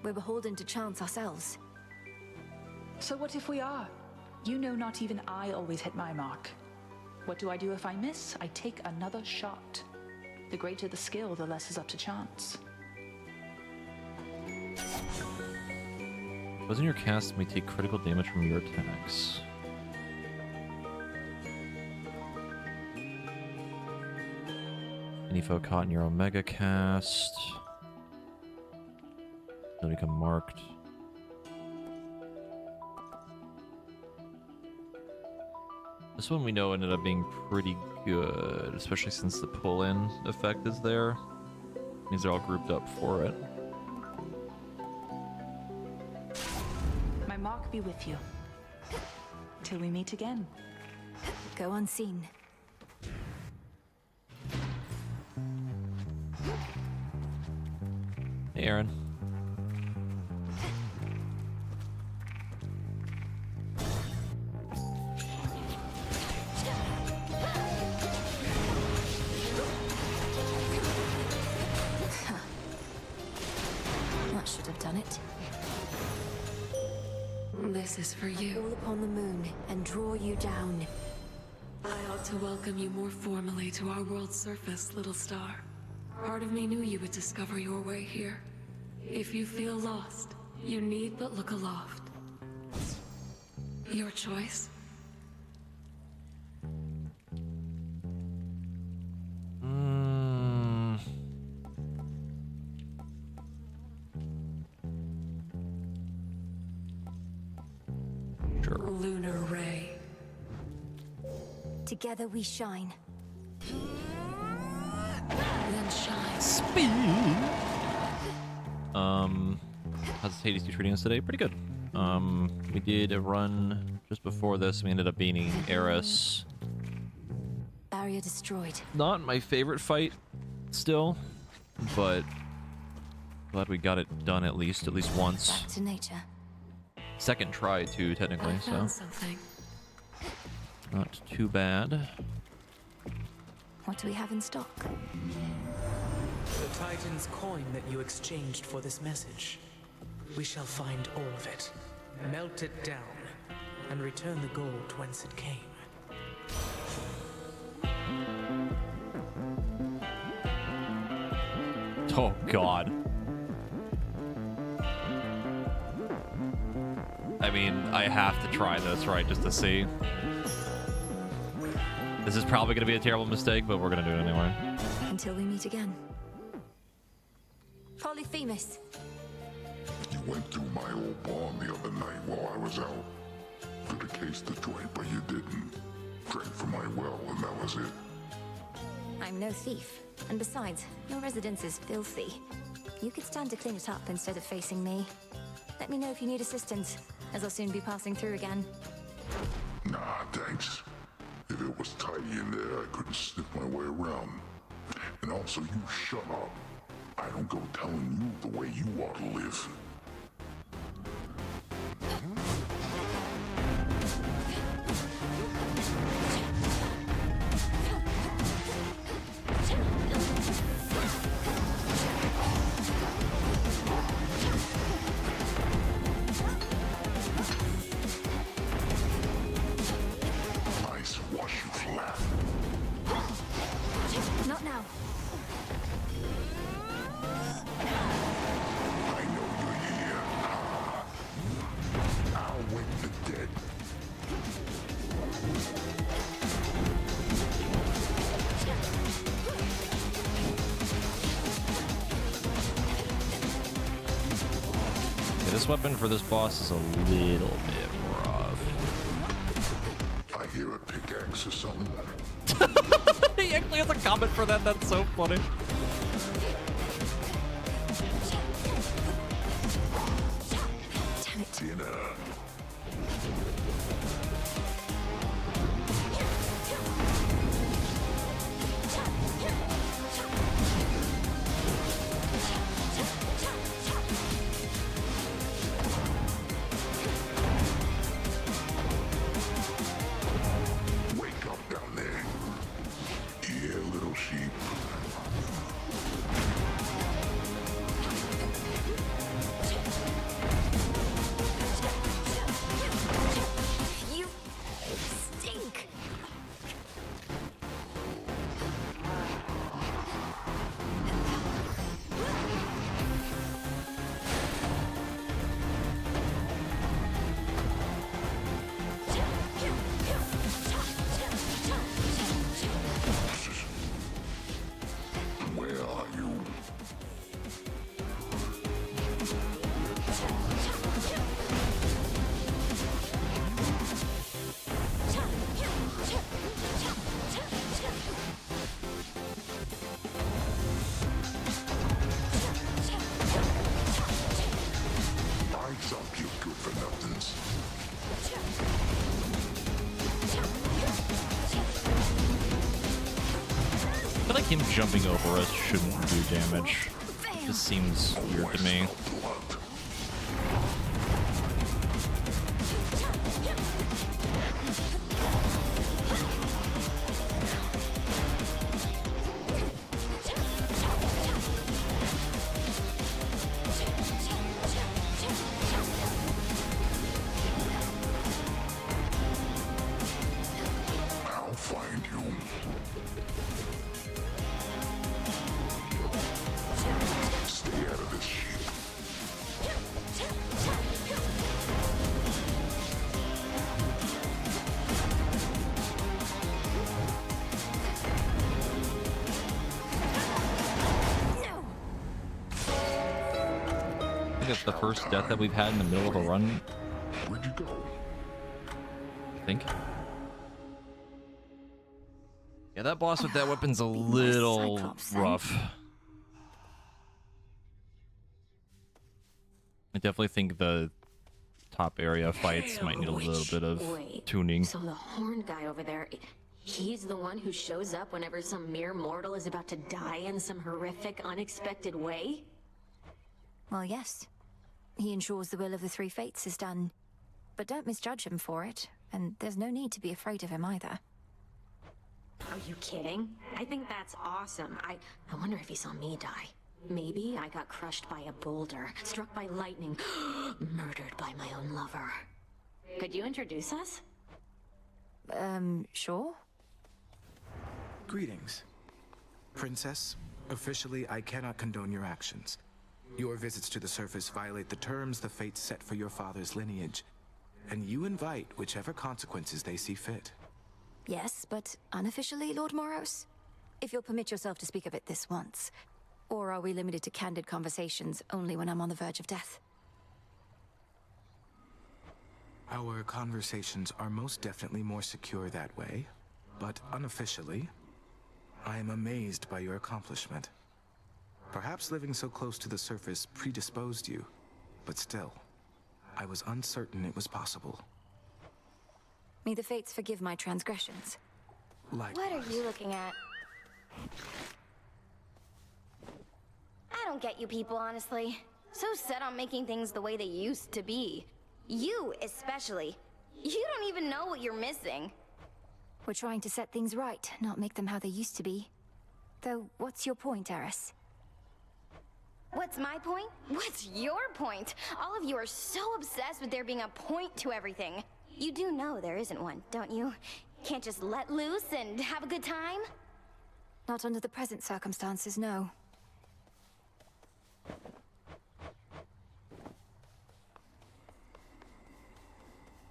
We're beholden to chance ourselves. So what if we are? You know not even I always hit my mark. What do I do if I miss? I take another shot. The greater the skill, the less is up to chance. Those in your cast may take critical damage from your attacks. Any foe caught in your Omega cast will become marked. This one we know ended up being pretty good, especially since the pull-in effect is there. Means they're all grouped up for it. My mark be with you. Till we meet again. Go unseen. Hey, Aaron. That should have done it. This is for you. Fall upon the moon and draw you down. I ought to welcome you more formally to our world's surface, little star. Part of me knew you would discover your way here. If you feel lost, you need but look aloft. Your choice. Sure. Lunar Ray. Together we shine. Then shine. Speed. How's Hades 2 treating us today? Pretty good. We did a run just before this. We ended up beating Eris. Barrier destroyed. Not my favorite fight still, but glad we got it done at least once. Back to nature. Second try too, technically, I so found something. not too bad. What do we have in stock? The Titan's coin that you exchanged for this message. We shall find all of it, melt it down, and return the gold whence it came. Oh God. I mean, I have to try this, right, just to see. This is probably going to be a terrible mistake, but we're going to do it anyway. Until we meet again. Polyphemus. You went through my old barn the other night while I was out. Could have cased the joint, but you didn't. Drank from my well, and that was it. I'm no thief. And besides, your residence is filthy. You could stand to clean it up instead of facing me. Let me know if you need assistance, as I'll soon be passing through again. Nah, thanks. If it was tidy in there, I couldn't sniff my way around. And also, you shut up. I don't go telling you the way you ought to live. I swash you flat. Not now. I know you're here. I'll wake the dead. Okay, this weapon for this boss is a little bit rough. I hear a pickaxe or something. He actually has a comment for that. That's so funny. Damn it. Dinner. Wake up down there. Yeah, little sheep. You him jumping over us shouldn't do damage. Just seems weird to me. I'll find you. Stay out of this shit. I think it's the first death that we've had in the middle of a run. Where'd you go? I think. Yeah, that boss with that weapon's a little rough. I definitely think the top area fights might need a little bit of tuning. So the horned guy over there, he's the one who shows up whenever some mere mortal is about to die in some horrific, unexpected way? Well, yes. He ensures the will of the three fates is done. But don't misjudge him for it, and there's no need to be afraid of him either. Are you kidding? I think that's awesome. I wonder if he saw me die. Maybe I got crushed by a boulder, struck by lightning, murdered by my own lover. Could you introduce us? Sure? Greetings. Princess, officially I cannot condone your actions. Your visits to the surface violate the terms the fates set for your father's lineage, and you invite whichever consequences they see fit. Yes, but unofficially, Lord Moros? If you'll permit yourself to speak of it this once. Or are we limited to candid conversations only when I'm on the verge of death? Our conversations are most definitely more secure that way, but unofficially, I am amazed by your accomplishment. Perhaps living so close to the surface predisposed you, but still, I was uncertain it was possible. May the fates forgive my transgressions. What are you looking at? I don't get you people, honestly. So set on making things the way they used to be. You, especially. You don't even know what you're missing. We're trying to set things right, not make them how they used to be. Though, what's your point, Eris? What's my point? What's your point? All of you are so obsessed with there being a point to everything. You do know there isn't one, don't you? Can't just let loose and have a good time? Not under the present circumstances, no.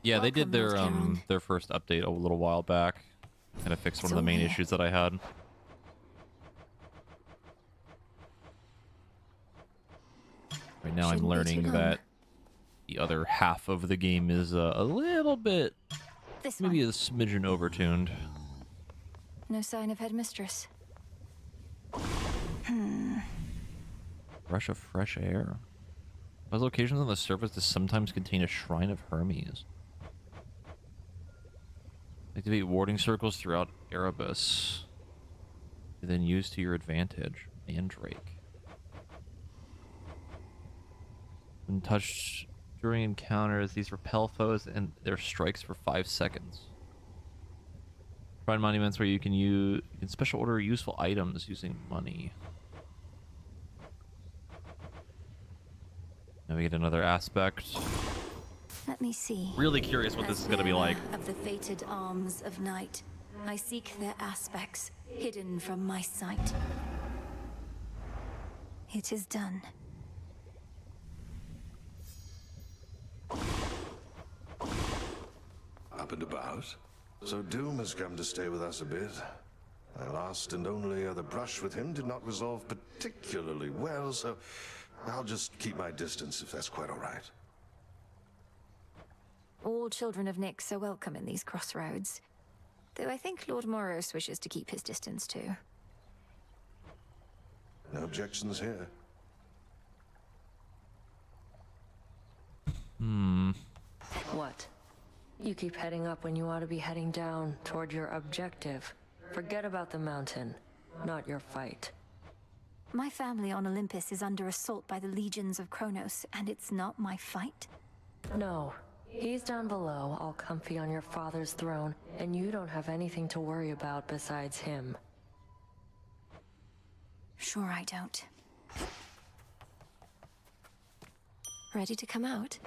Yeah, they did their first update a little while back. Kind of fixed one of the main issues that I had. Right now I'm learning that the other half of the game is a little bit, maybe a smidgen overtuned. No sign of Headmistress. Rush of fresh air. Those locations on the surface to sometimes contain a shrine of Hermes. Activate warding circles throughout Erebus. Then use to your advantage. Mandrake. When touched during encounters, these repel foes and their strikes for 5 seconds. Find monuments where you can special order useful items using money. Now we get another aspect. Let me see. Really curious what this is going to be like. Of the fated arms of night, I seek their aspects, hidden from my sight. It is done. Up and about. So Doom has come to stay with us a bit. My last and only other brush with him did not resolve particularly well, so I'll just keep my distance if that's quite all right. All children of Nyx are welcome in these crossroads. Though I think Lord Moros wishes to keep his distance too. No objections here. What? You keep heading up when you ought to be heading down toward your objective. Forget about the mountain. not your fight. My family on Olympus is under assault by the legions of Kronos, and it's not my fight? No. He's down below, all comfy on your father's throne, and you don't have anything to worry about besides him. Sure I don't. Ready to come out?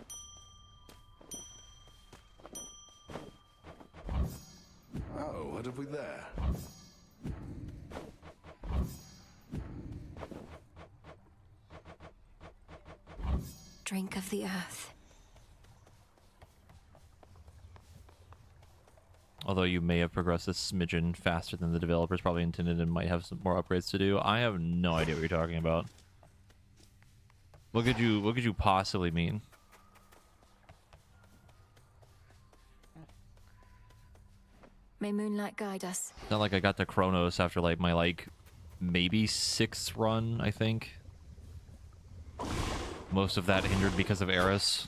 Oh, what have we there? Drink of the earth. Although you may have progressed a smidgen faster than the developers probably intended and might have some more upgrades to do. I have no idea what you're talking about. What could you possibly mean? May moonlight guide us. It's not like I got to Kronos after like my maybe 6th run, I think. Most of that hindered because of Eris.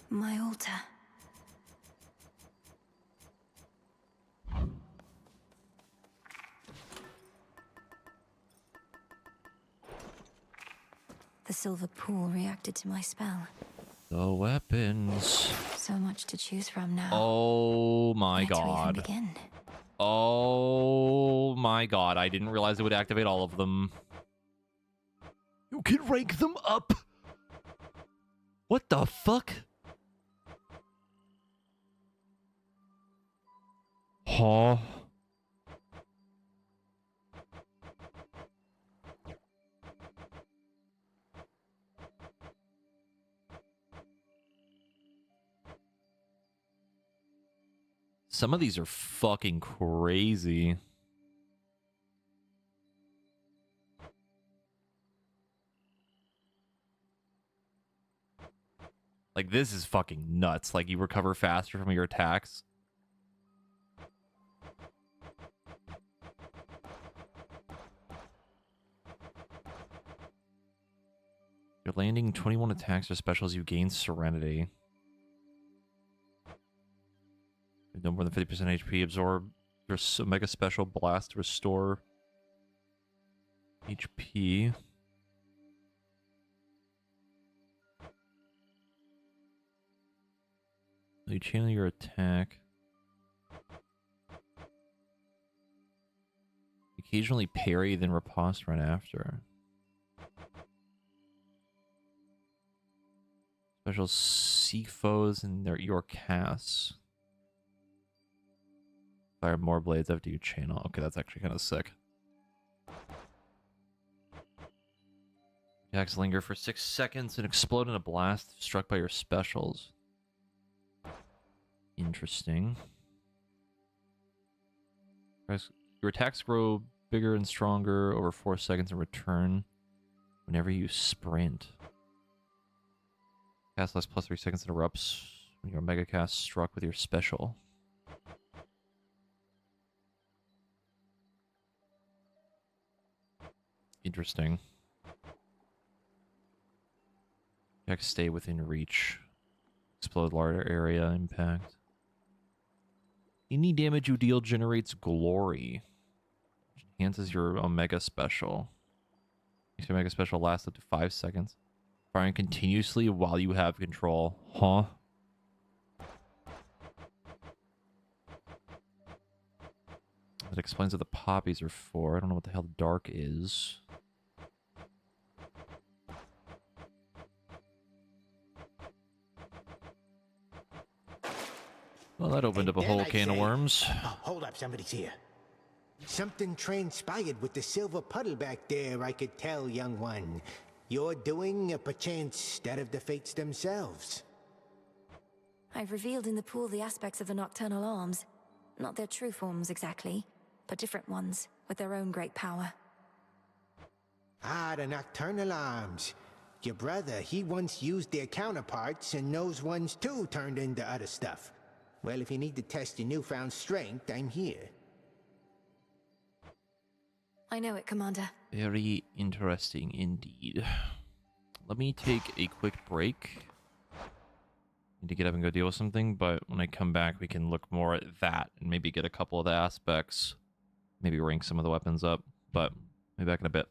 My altar. The silver pool reacted to my spell. The weapons. So much to choose from now. Oh my Where to even god. begin? Oh my god, I didn't realize it would activate all of them. You can rank them up! What the fuck? Huh? Some of these are fucking crazy. Like, this is fucking nuts. Like, you recover faster from your attacks. You're landing 21 attacks or specials, you gain Serenity. No more than 50% HP. Absorb your Mega Special Blast to restore HP. You channel your attack. Occasionally parry, then riposte right after. Special seek foes in your casts. Fire more blades after you channel. Okay, that's actually kind of sick. Attacks linger for 6 seconds and explode in a blast struck by your specials. Interesting. Your attacks grow bigger and stronger over 4 seconds in return whenever you sprint. Cast less plus 3 seconds and erupts when your mega cast struck with your special. Interesting. Attacks stay within reach. Explode larger area impact. Any damage you deal generates glory. Which enhances your Omega special. Makes your Omega special last up to 5 seconds. Firing continuously while you have control. Huh? That explains what the poppies are for. I don't know what the hell dark is. Well, that opened up a whole can of worms. Oh, hold up, somebody's here. Something transpired with the silver puddle back there, I could tell, young one. You're doing, perchance, that of the fates themselves. I've revealed in the pool the aspects of the nocturnal arms. Not their true forms exactly, but different ones, with their own great power. Ah, the nocturnal arms. Your brother, he once used their counterparts, and those ones too turned into other stuff. Well, if you need to test your newfound strength, I'm here. I know it, Commander. Very interesting indeed. Let me take a quick break. Need to get up and go deal with something, but when I come back, we can look more at that and maybe get a couple of the aspects. Maybe rank some of the weapons up, but I'll be back in a bit.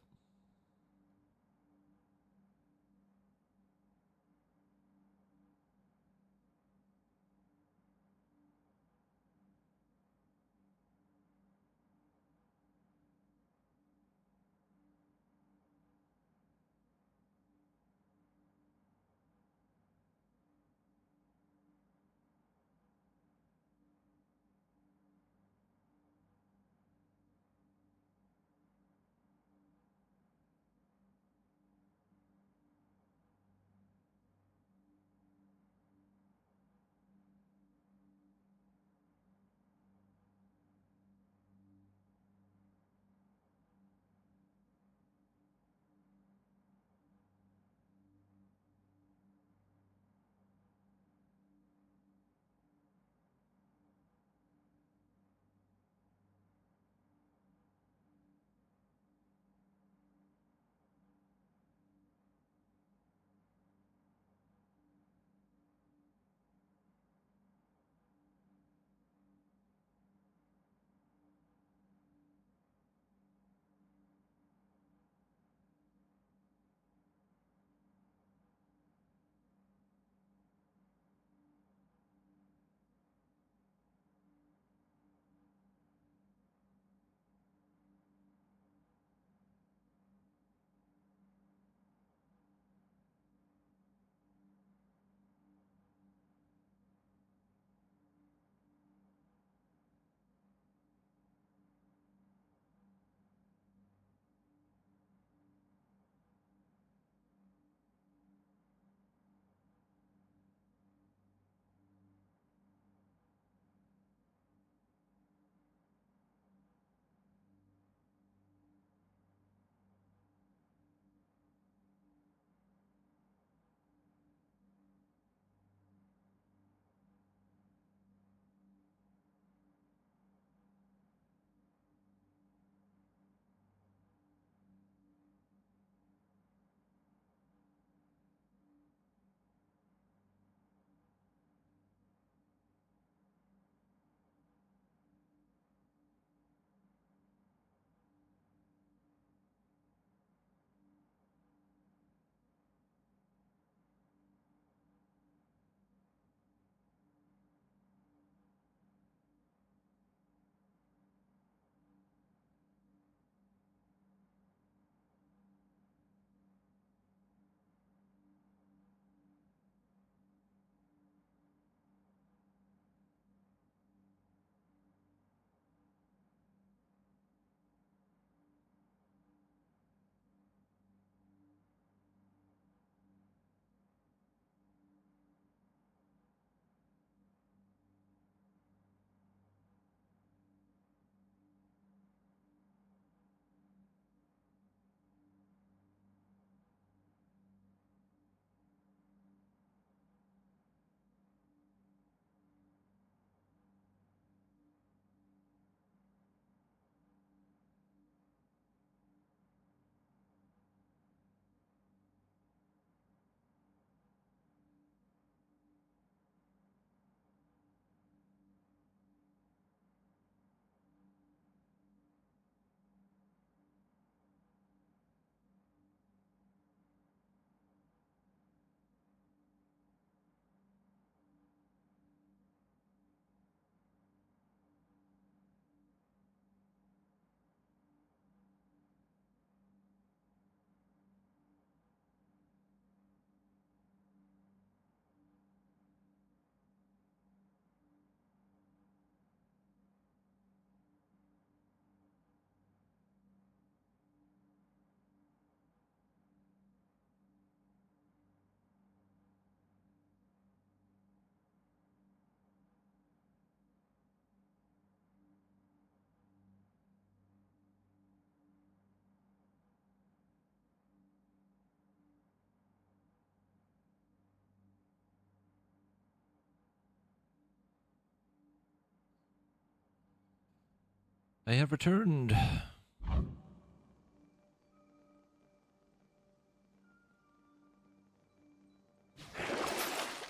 I have returned.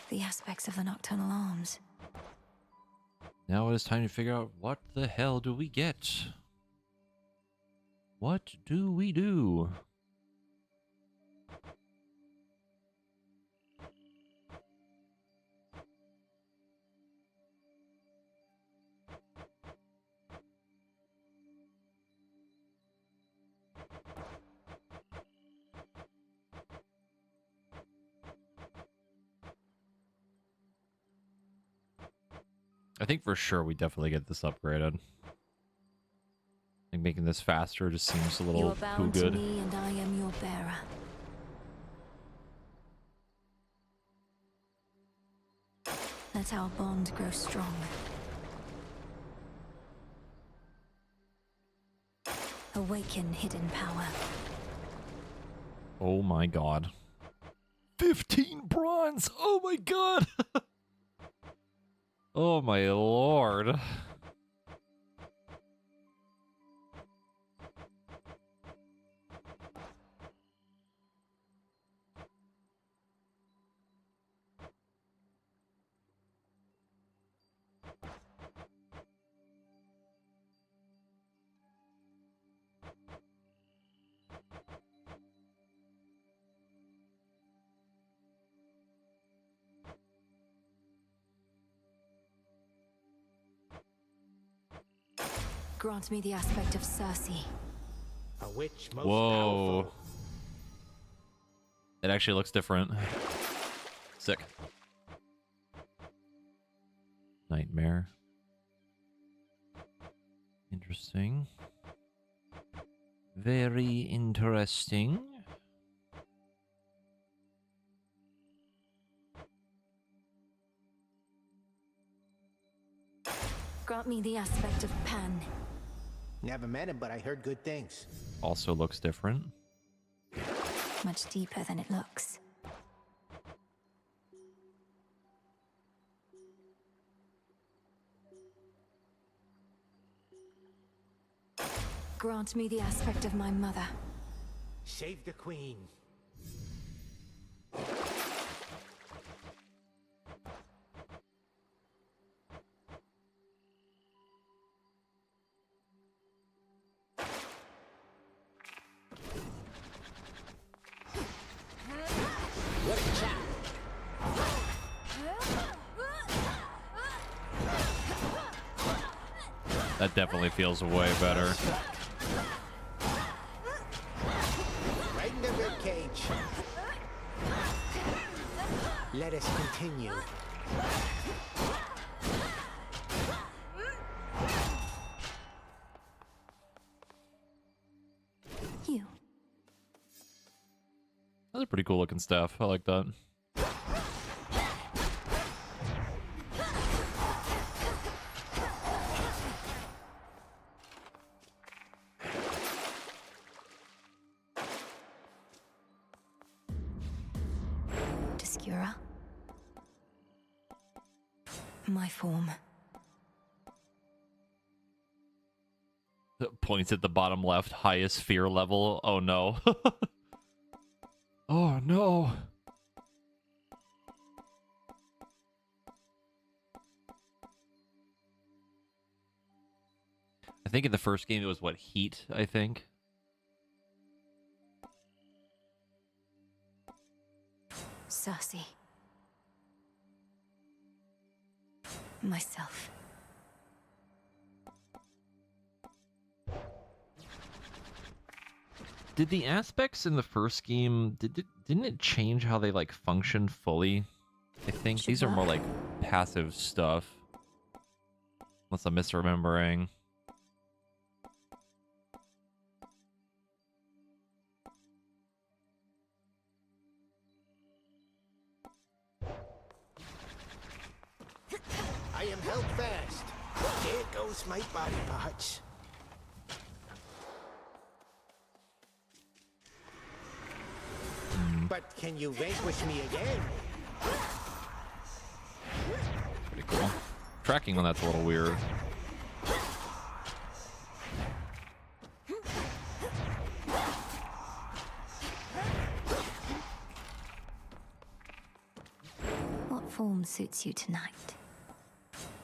the aspects of the nocturnal arms. Now it is time to figure out what the hell do we get? What do we do? I think for sure we definitely get this upgraded. I think making this faster just seems a You little are too bound to good. me, and I am your bearer. Let our bond grow strong. Awaken hidden power. Oh my god. 15 bronze! Oh my god! Oh my lord. Grant me the aspect of Circe. A witch most Whoa. powerful. It actually looks different. Sick. Nightmare. Interesting. Very interesting. Grant me the aspect of Pan. Never met him, but I heard good things. Also looks different. Much deeper than it looks. Grant me the aspect of my mother. Save the queen. What a chap. That definitely feels way better. Right in the ribcage. Let us continue. You. That's a pretty cool looking staff. I like that. Descura. My form. Points at the bottom left, highest fear level. Oh no. Oh no. I think in the first game it was what, Heat, I think. Circe. Myself. Did the aspects in the first game, didn't it change how they like function fully? I think these are more like passive stuff. Unless I'm misremembering. I am held fast. There goes my body parts. But can you vanquish me again? Pretty cool. Tracking on that's a little weird. What form suits you tonight.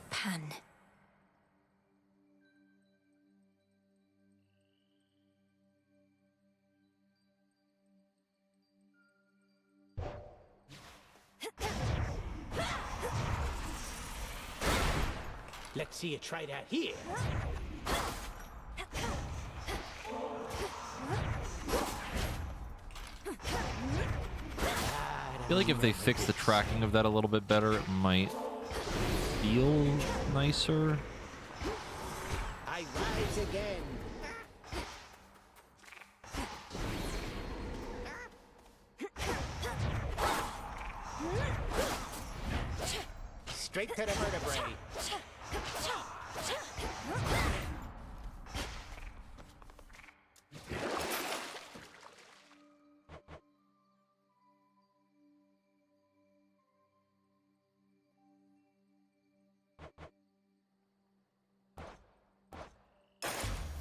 Pan. Let's see you try that here. I feel like if they fix the tracking of that a little bit better, it might feel nicer. I rise again. Straight to the vertebrae.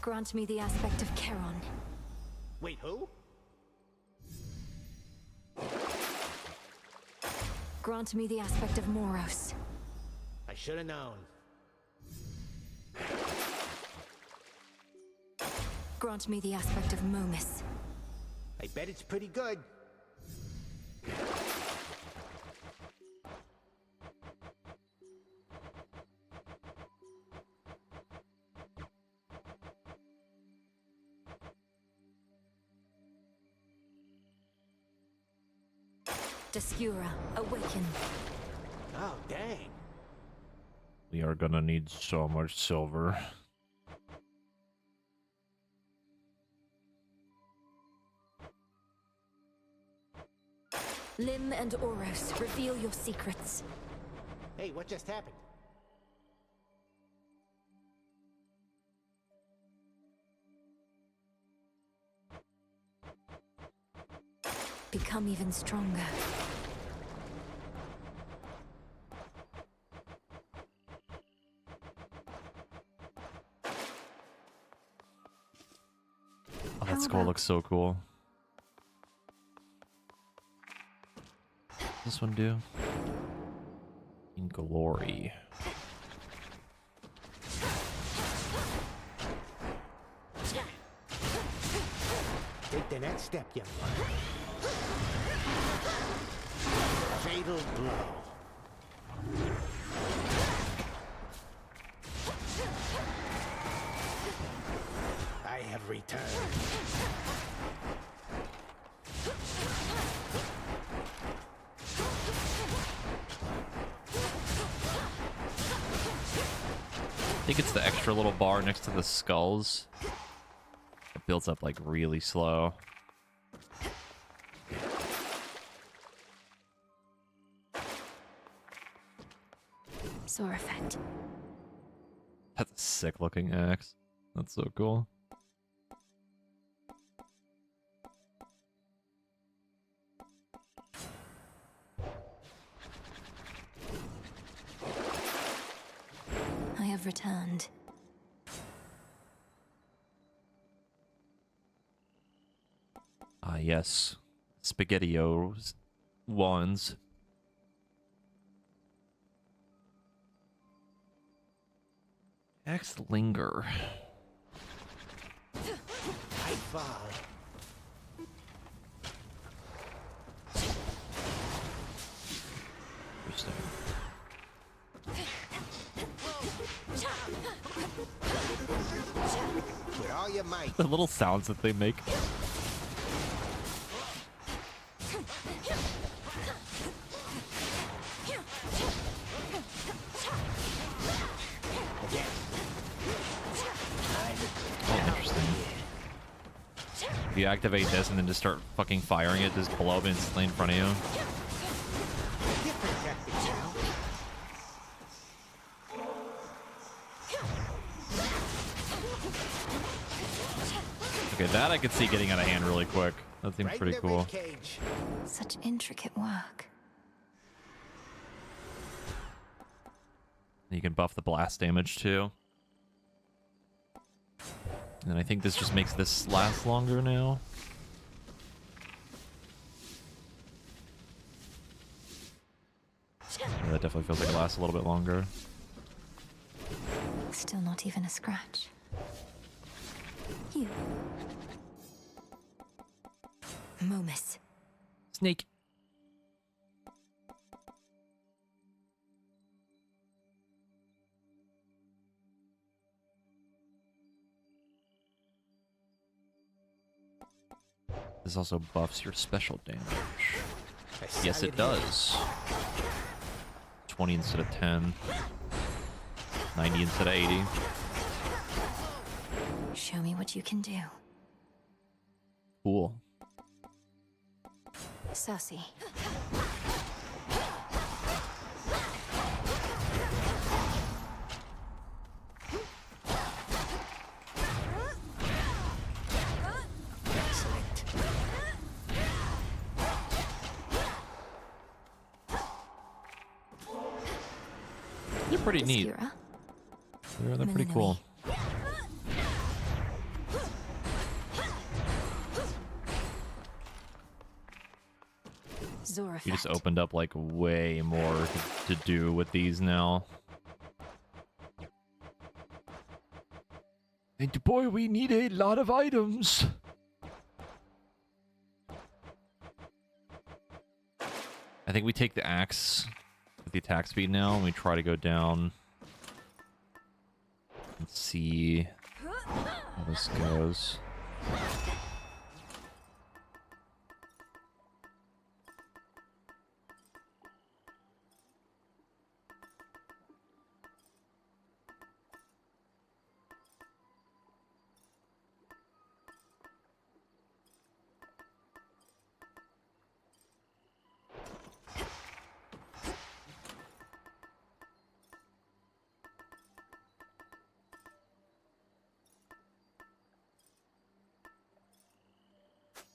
Grant me the aspect of Charon. Wait, who? Grant me the aspect of Moros. I should have known. Grant me the aspect of Momus. I bet it's pretty good. Descura, awaken. Oh, dang. We are gonna need so much silver. Lim and Oros, reveal your secrets. Hey, what just happened? Become even stronger. Oh, that skull looks so cool. What's this one do? In glory. Take the next step, young one. Fatal blow. I have returned. I think it's the extra little bar next to the skulls. It builds up like really slow. Sore effect. That's a sick looking axe. That's so cool. I have returned. Ah, yes. SpaghettiOs wands. Axe linger. I fall. Interesting. With all your might. The little sounds that they make. If you activate this and then just start fucking firing it, just blow up instantly in front of you. Okay, that I could see getting out of hand really quick. That seems pretty cool. Such intricate work. You can buff the blast damage too. And I think this just makes this last longer now. definitely feels like it lasts a little bit longer. Still not even a scratch. You. Momus. Snake. This also buffs your special damage. Yes, it does. 20 instead of 10. 90 instead of 80. Show me what you can do. Cool. Sassy. They're pretty neat. Obscura. They're pretty cool. Zorafat. You just opened up like way more to do with these now. And boy, we need a lot of items. I think we take the axe with the attack speed now and we try to go down and see how this goes.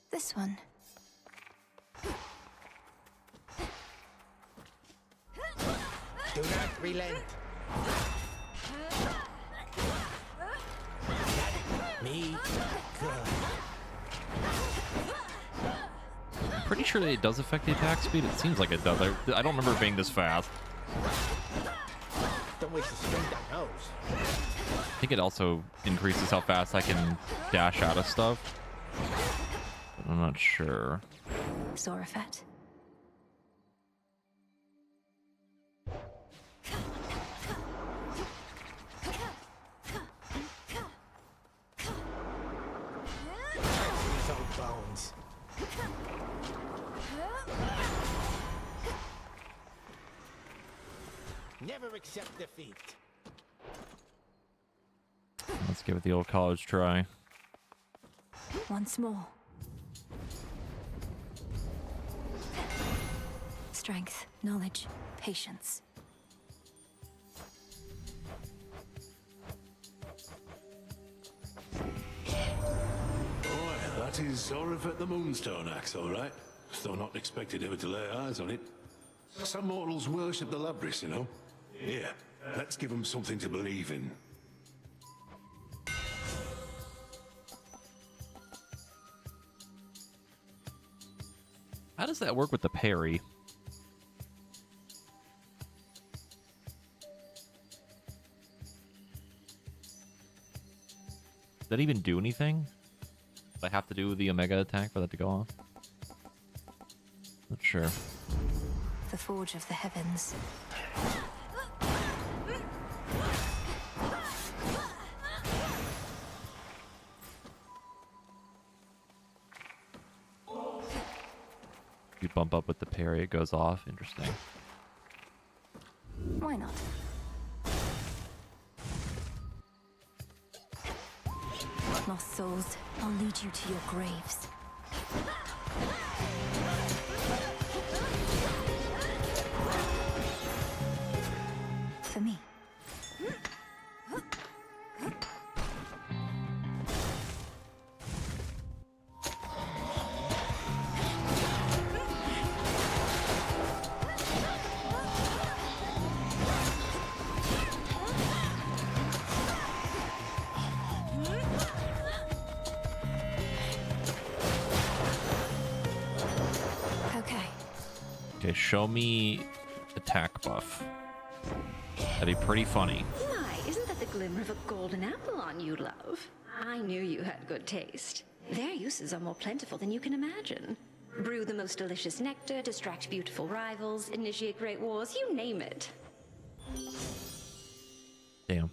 This one. Do not relent. Me. I'm pretty sure that it does affect the attack speed. It seems like it does. I don't remember it being this fast. Don't waste the strength on those. I think it also increases how fast I can dash out of stuff. But I'm not sure. Zorafat. These old bones. Never accept defeat. Let's give it the old college try. Once more. Strength, knowledge, patience. Boy, that is Zorafat the Moonstone axe, all right. Though not expected ever to lay eyes on it. Some mortals worship the Labrys, you know. Here, let's give them something to believe in. How does that work with the parry? Does that even do anything? Do I have to do the Omega attack for that to go off? Not sure. The Forge of the Heavens. You bump up with the parry, it goes off. Interesting. Why not? Lost souls, I'll lead you to your graves. For me. Okay, show me attack buff. That'd be pretty funny. My, isn't that the glimmer of a golden apple on you, love? I knew you had good taste. Their uses are more plentiful than you can imagine. Brew the most delicious nectar, distract beautiful rivals, initiate great wars, you name it. Damn.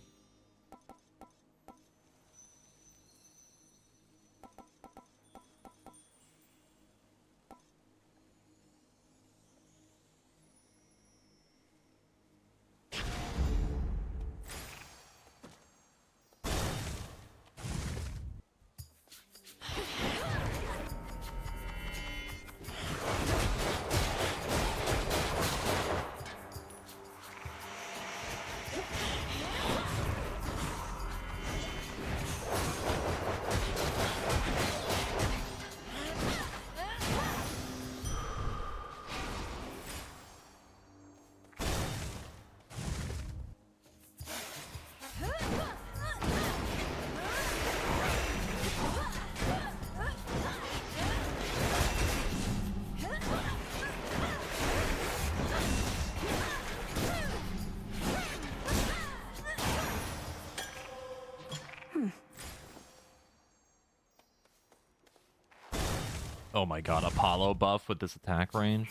Oh my god, Apollo buff with this attack range.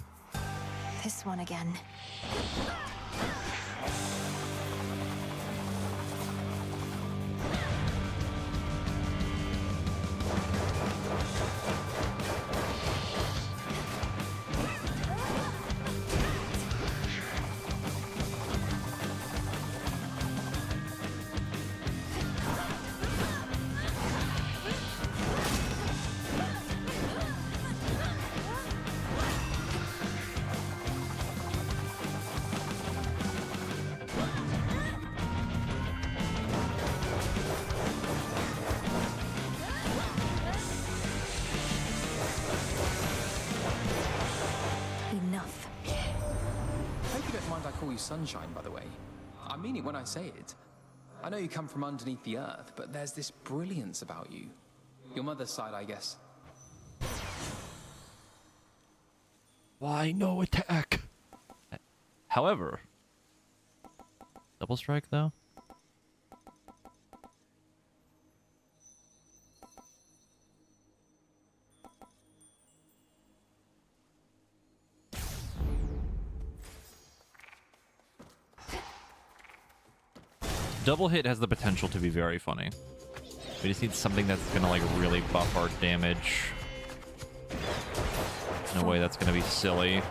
This one again. Sunshine, by the way. I mean it when I say it. I know you come from underneath the earth, but there's this brilliance about you. Your mother's side, I guess. Why no attack? However, double strike though? Double hit has the potential to be very funny. We just need something that's gonna like really buff our damage in a way that's gonna be silly.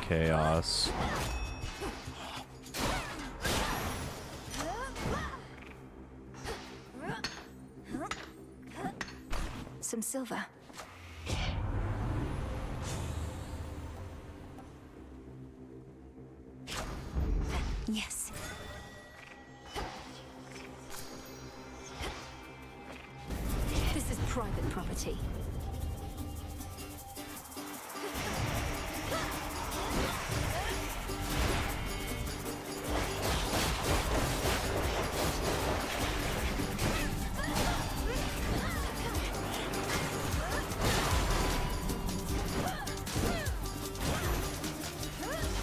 Chaos. Some silver. Yes. This is private property.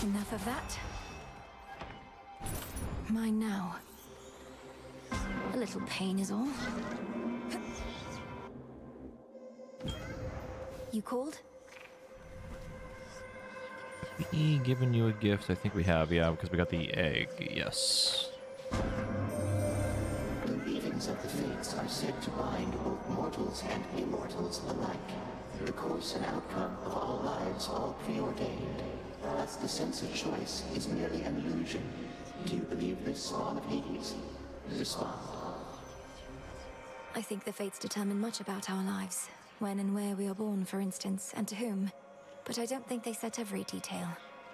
Enough of that. Mine now. A little pain is all. You called? We given you a gift? I think we have, yeah, because we got the egg. Yes. The weavings of the fates are said to bind both mortals and immortals alike. The course and outcome of all lives, all preordained. Thus the sense of choice is merely an illusion. Do you believe this, Spawn of Hades? Respond. I think the fates determine much about our lives. When and where we are born, for instance, and to whom. But I don't think they set every detail.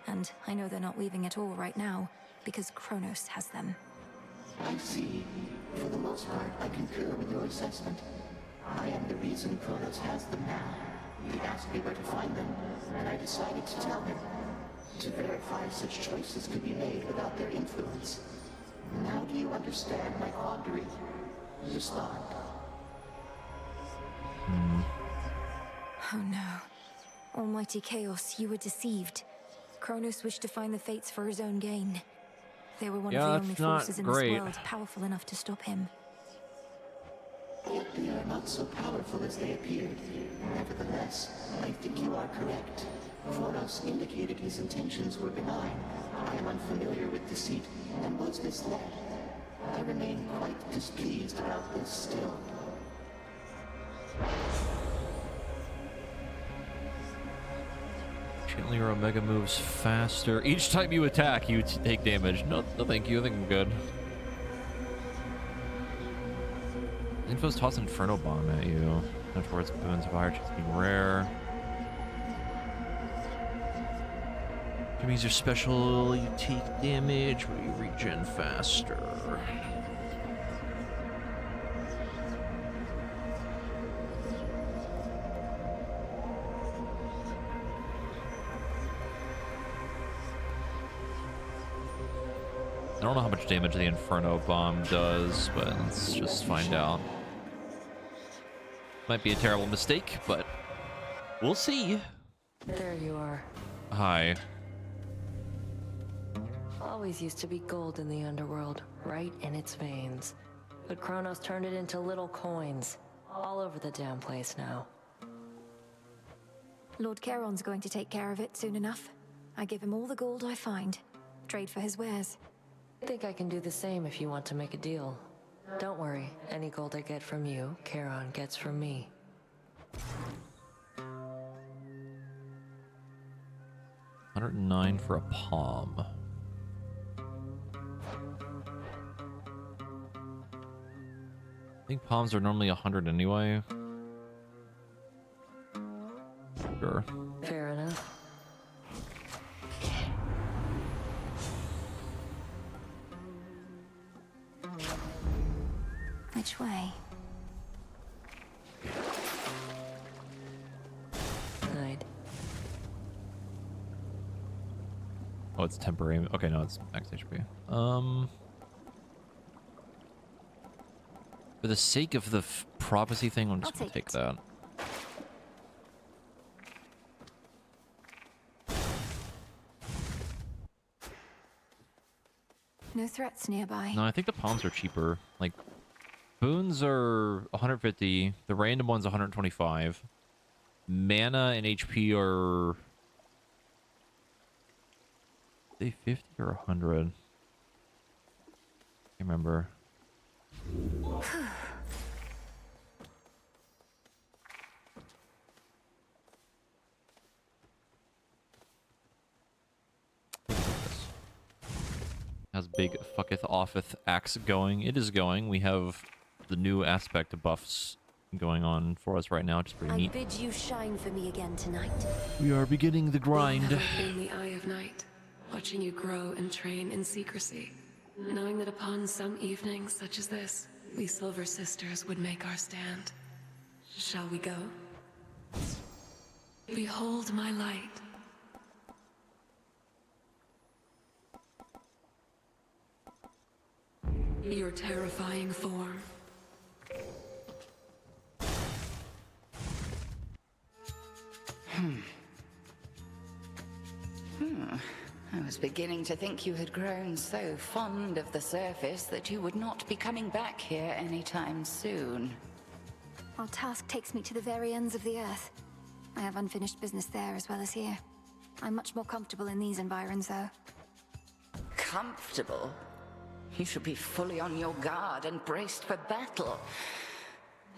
And I know they're not weaving it all right now, because Kronos has them. I see. For the most part, I concur with your assessment. I am the reason Kronos has them now. He asked me where to find them, and I decided to tell him. To verify such choices could be made without their influence. Now do you understand my quandary? Respond. Oh no. Almighty Chaos, you were deceived. Kronos wished to find the fates for his own gain. They were one of the only forces in this world powerful enough to stop him. Yet they are not so powerful as they appeared. Nevertheless, I think you are correct. Kronos indicated his intentions were benign. I am unfamiliar with deceit and was misled. I remain quite displeased about this still. Gently, your Omega moves faster. Each time you attack, you take damage. No, thank you. I think I'm good. Info's toss Inferno Bomb at you. Not towards Boons of Fire, just being rare. Which means your special, you take damage, but you regen faster. I don't know how much damage the Inferno Bomb does, but let's just find out. Might be a terrible mistake, but we'll see. There you are. Hi. Always used to be gold in the underworld, right in its veins. But Kronos turned it into little coins. All over the damn place now. Lord Charon's going to take care of it soon enough. I give him all the gold I find. Trade for his wares. Think I can do the same if you want to make a deal. Don't worry, any gold I get from you, Charon gets from me. $109 for a palm. I think palms are normally 100 anyway. Sure. Fair enough. Which way? Night. Oh, it's temporary. Okay, no, it's max HP. For the sake of the prophecy thing, I'm just gonna take that. No threats nearby. No, I think the palms are cheaper. Like, boons are 150. The random one's 125. Mana and HP are... they 50 or 100? I can't remember. How's big fucketh offeth axe going? It is going. We have the new aspect buffs going on for us right now, which is pretty neat. I bid you shine for me again tonight. We are beginning the grind. Never been the Eye of Night, watching you grow and train in secrecy, knowing that upon some evenings such as this, we Silver Sisters would make our stand. Shall we go? Behold my light. Your terrifying form. I was beginning to think you had grown so fond of the surface that you would not be coming back here anytime soon. Our task takes me to the very ends of the earth. I have unfinished business there as well as here. I'm much more comfortable in these environs, though. Comfortable? You should be fully on your guard and braced for battle.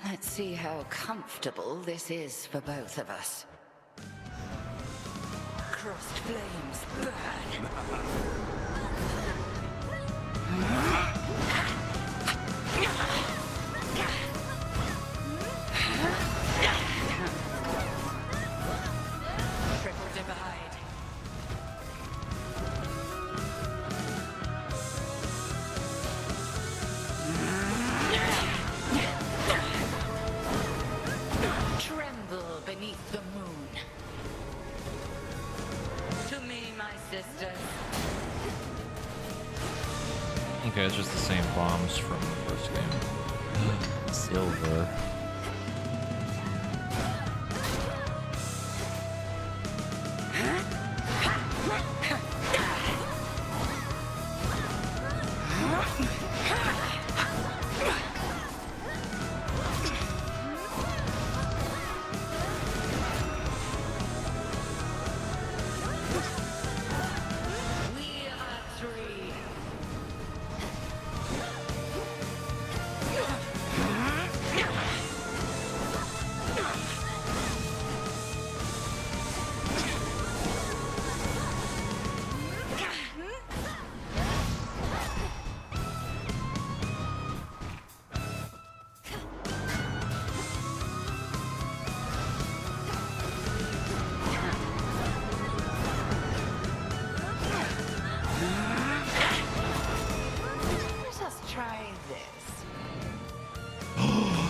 Let's see how comfortable this is for both of us. Crossed flames burn. same bombs from the first game. Silver.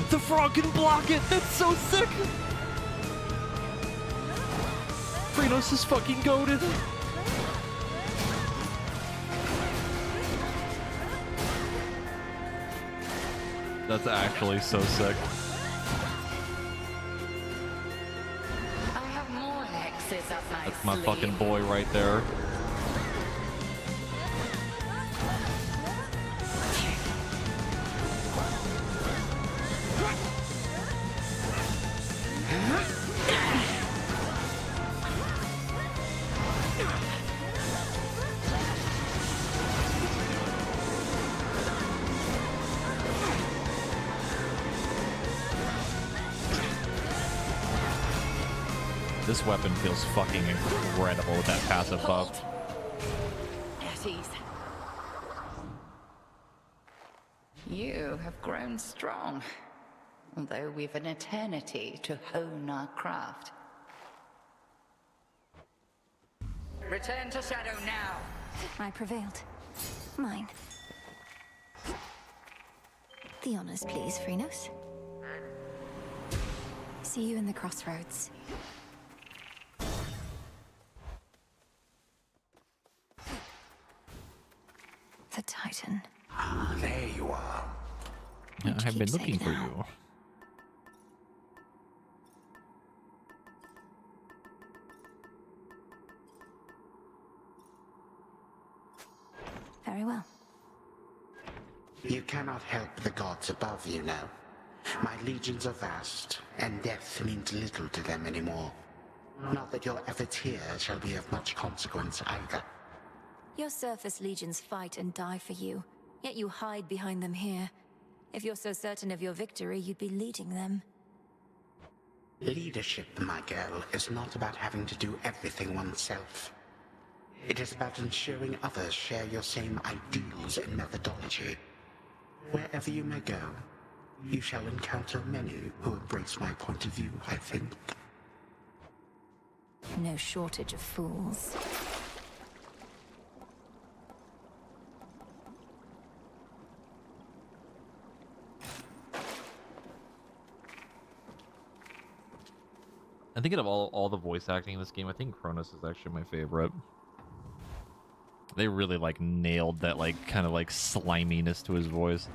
The frog can block it! That's so sick! Kratos is fucking goated! That's actually so sick. I have more hexes up my That's my sleeve. fucking boy right there. This weapon feels fucking incredible with that passive buff. At ease. You have grown strong, although we've an eternity to hone our craft. Return to Shadow now. I prevailed. Mine. The honors, please, Phrenos. See you in the crossroads. The Titan. Ah, there you are. Yeah, I've been looking for now. you. Very well. You cannot help the gods above you now. My legions are vast, and death means little to them anymore. Not that your efforts here shall be of much consequence either. Your surface legions fight and die for you, yet you hide behind them here. If you're so certain of your victory, you'd be leading them. Leadership, my girl, is not about having to do everything oneself. It is about ensuring others share your same ideals and methodology. Wherever you may go, you shall encounter many who embrace my point of view, I think. No shortage of fools. I'm thinking of all the voice acting in this game. I think Kronos is actually my favorite. They really like nailed that like kind of like sliminess to his voice.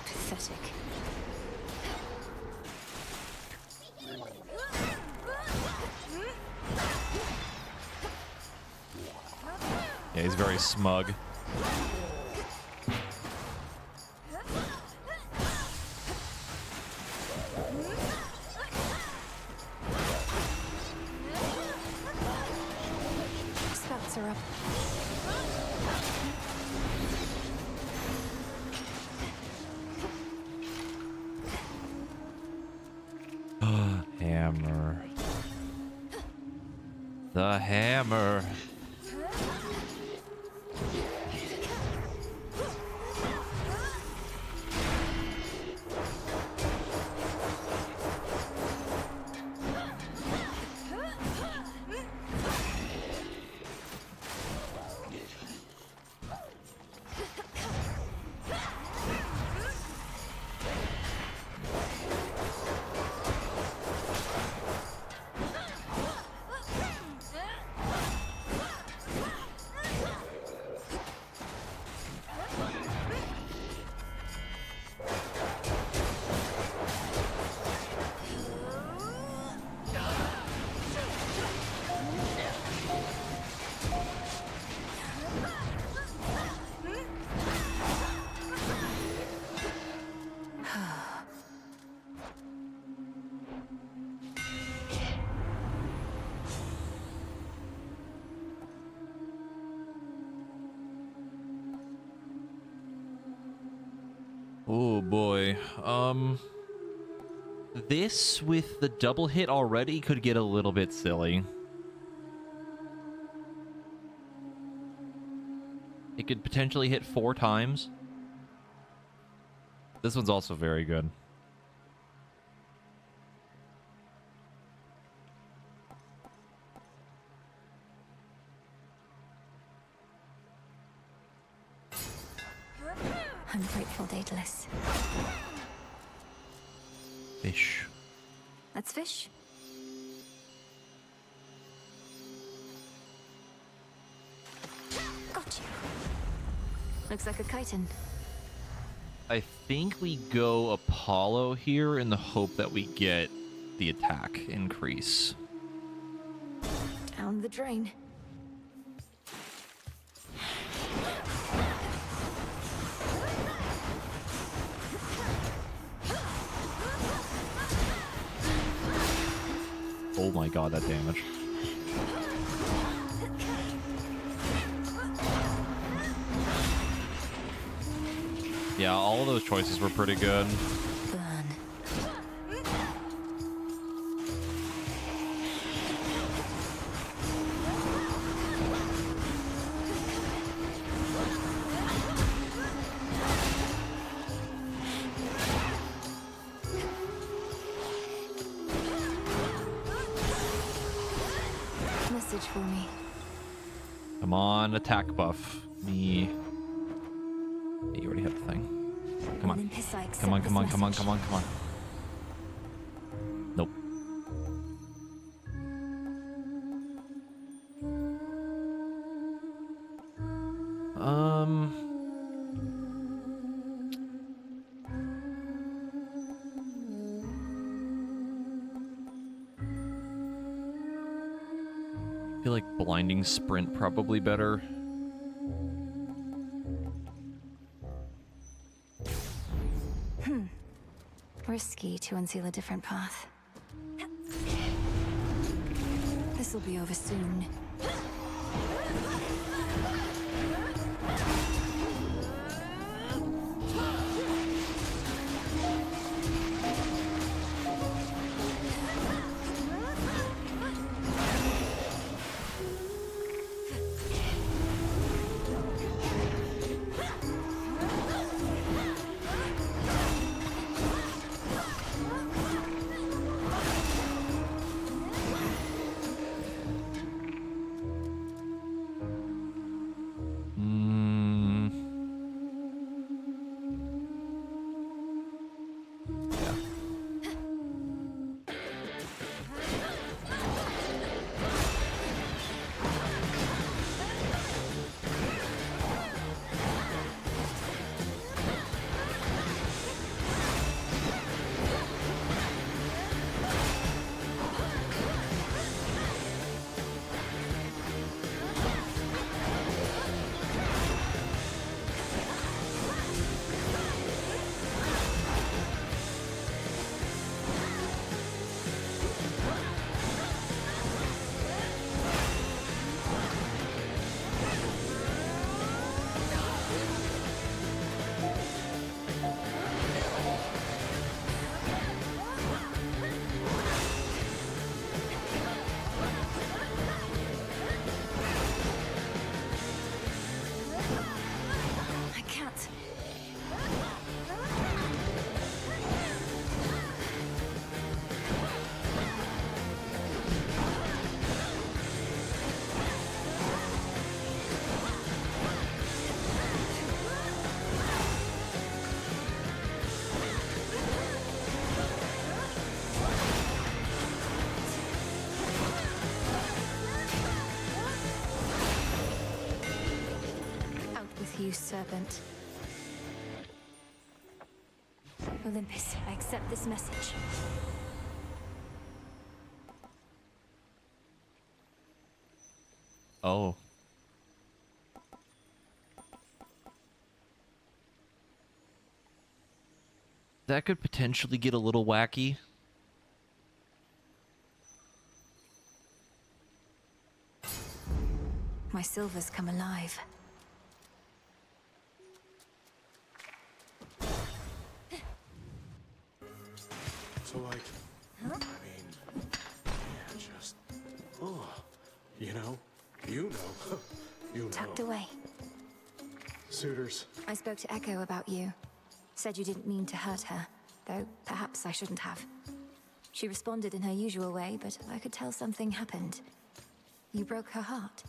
Pathetic. Yeah, he's very smug. Spouts are up. Hammer. The hammer. boy. This with the double hit already could get a little bit silly. It could potentially hit 4 times. This one's also very good. Ungrateful Daedalus. Fish. Let's fish. Got you. Looks like a chitin. I think we go Apollo here in the hope that we get the attack increase. Down the drain. Oh my god, that damage. Yeah, all of those choices were pretty good. Message for me. Come on, attack buff. Me. You already have the thing. Come on. Olympus, I accept Come on, this come on, come on, message. come on, come on. Nope. I feel like blinding sprint probably better. Risky to unseal a different path. This'll be over soon. I can't. Out with you, serpent. Olympus, I accept this message. Oh. That could potentially get a little wacky. My silver's come alive. So, like, I mean, yeah, just, oh, you know, you know. Tucked away. Suitors. I spoke to Echo about you. Said you didn't mean to hurt her, though perhaps I shouldn't have. She responded in her usual way, but I could tell something happened. You broke her heart.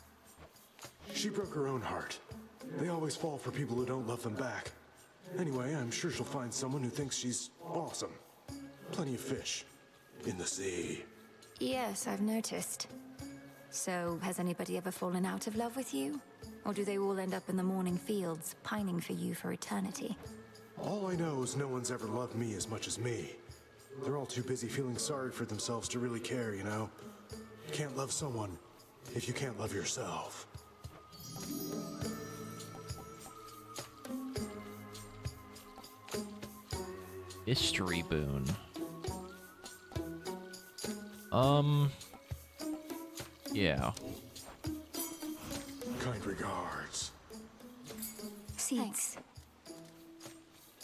She broke her own heart. They always fall for people who don't love them back. Anyway, I'm sure she'll find someone who thinks she's awesome. Plenty of fish in the sea. Yes, I've noticed. So, has anybody ever fallen out of love with you? Or do they all end up in the morning fields, pining for you for eternity? All I know is no one's ever loved me as much as me. They're all too busy feeling sorry for themselves to really care, you know? You can't love someone if you can't love yourself. History boon. Yeah. Kind regards. Seeds.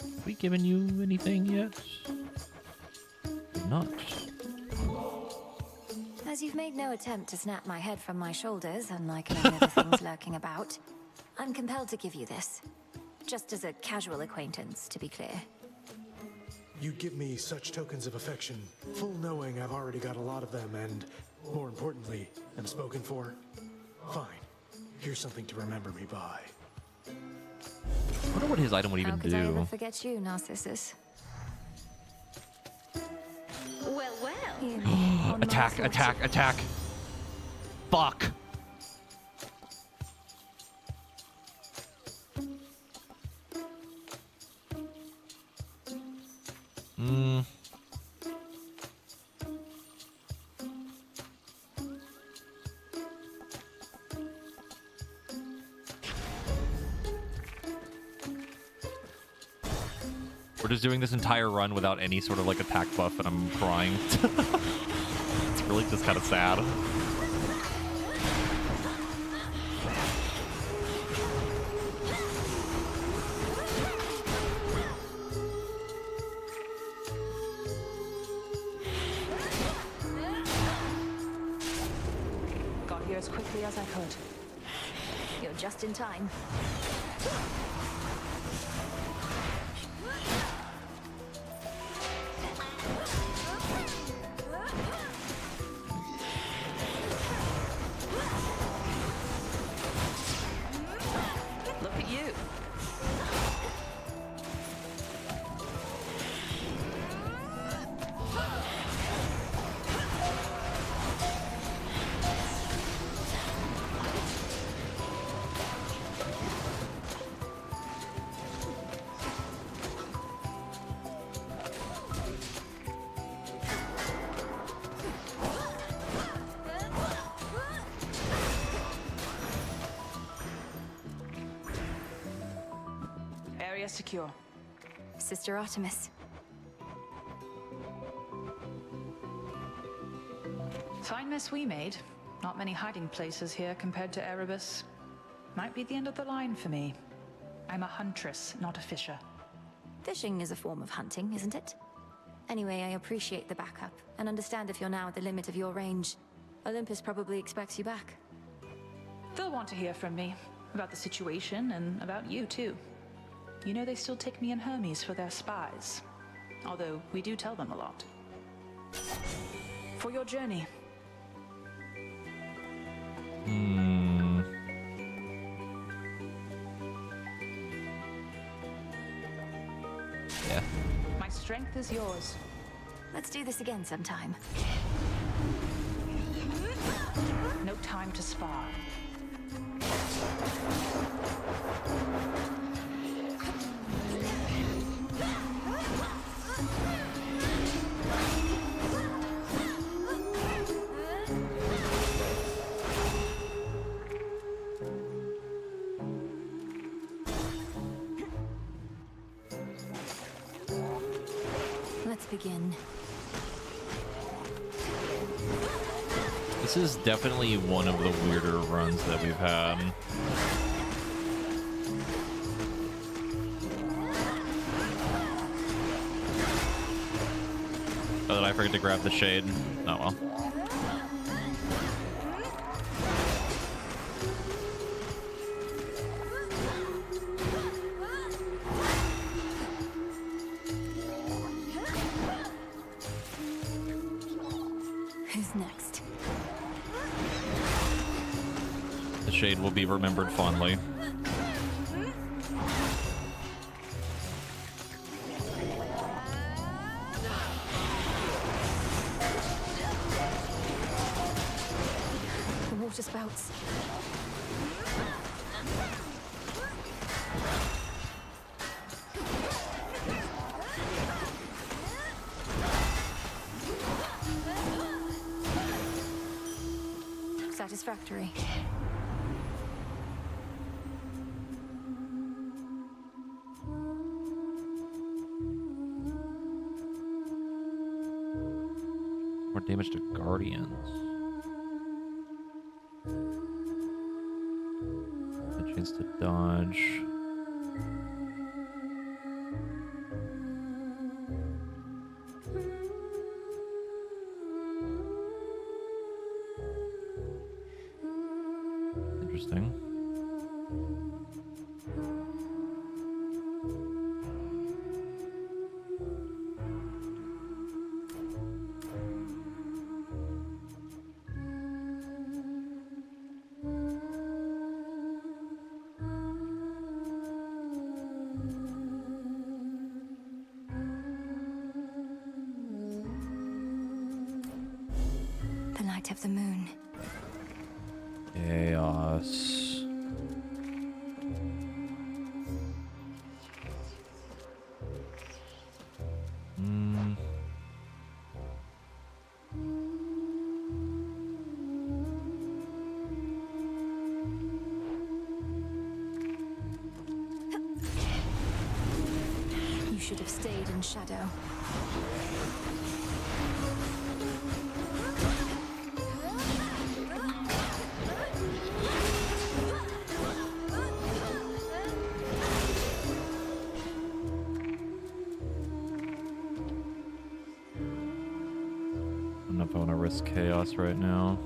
Have we given you anything yet? Not. As you've made no attempt to snap my head from my shoulders, unlike any other things lurking about, I'm compelled to give you this. Just as a casual acquaintance, to be clear. You give me such tokens of affection, full knowing I've already got a lot of them and, more importantly, am spoken for. Fine. Here's something to remember me by. I wonder what his item would even How could I ever do. forget you, Narcissus? Well, well. Attack, attack, attack. Fuck. We're just doing this entire run without any sort of like attack buff, and I'm crying. It's really just kind of sad. Got here as quickly as I could. You're just in time. Look at you. Area secure. Sister Artemis. Fine mess we made. Not many hiding places here compared to Erebus. Might be the end of the line for me. I'm a huntress, not a fisher. Fishing is a form of hunting, isn't it? Anyway, I appreciate the backup, and understand if you're now at the limit of your range. Olympus probably expects you back. They'll want to hear from me. About the situation, and about you, too. You know they still take me and Hermes for their spies. Although, we do tell them a lot. For your journey. Yeah. My strength is yours. Let's do this again sometime. No time to spar. Let's begin. This is definitely one of the weirder runs that we've had. I forget to grab the shade. Oh well. Who's next? The shade will be remembered fondly. The water spouts. Satisfactory. More damage to guardians. A chance to dodge. Interesting. The light of the moon. Chaos. You should have stayed in shadow. I don't know if I want to risk chaos right now.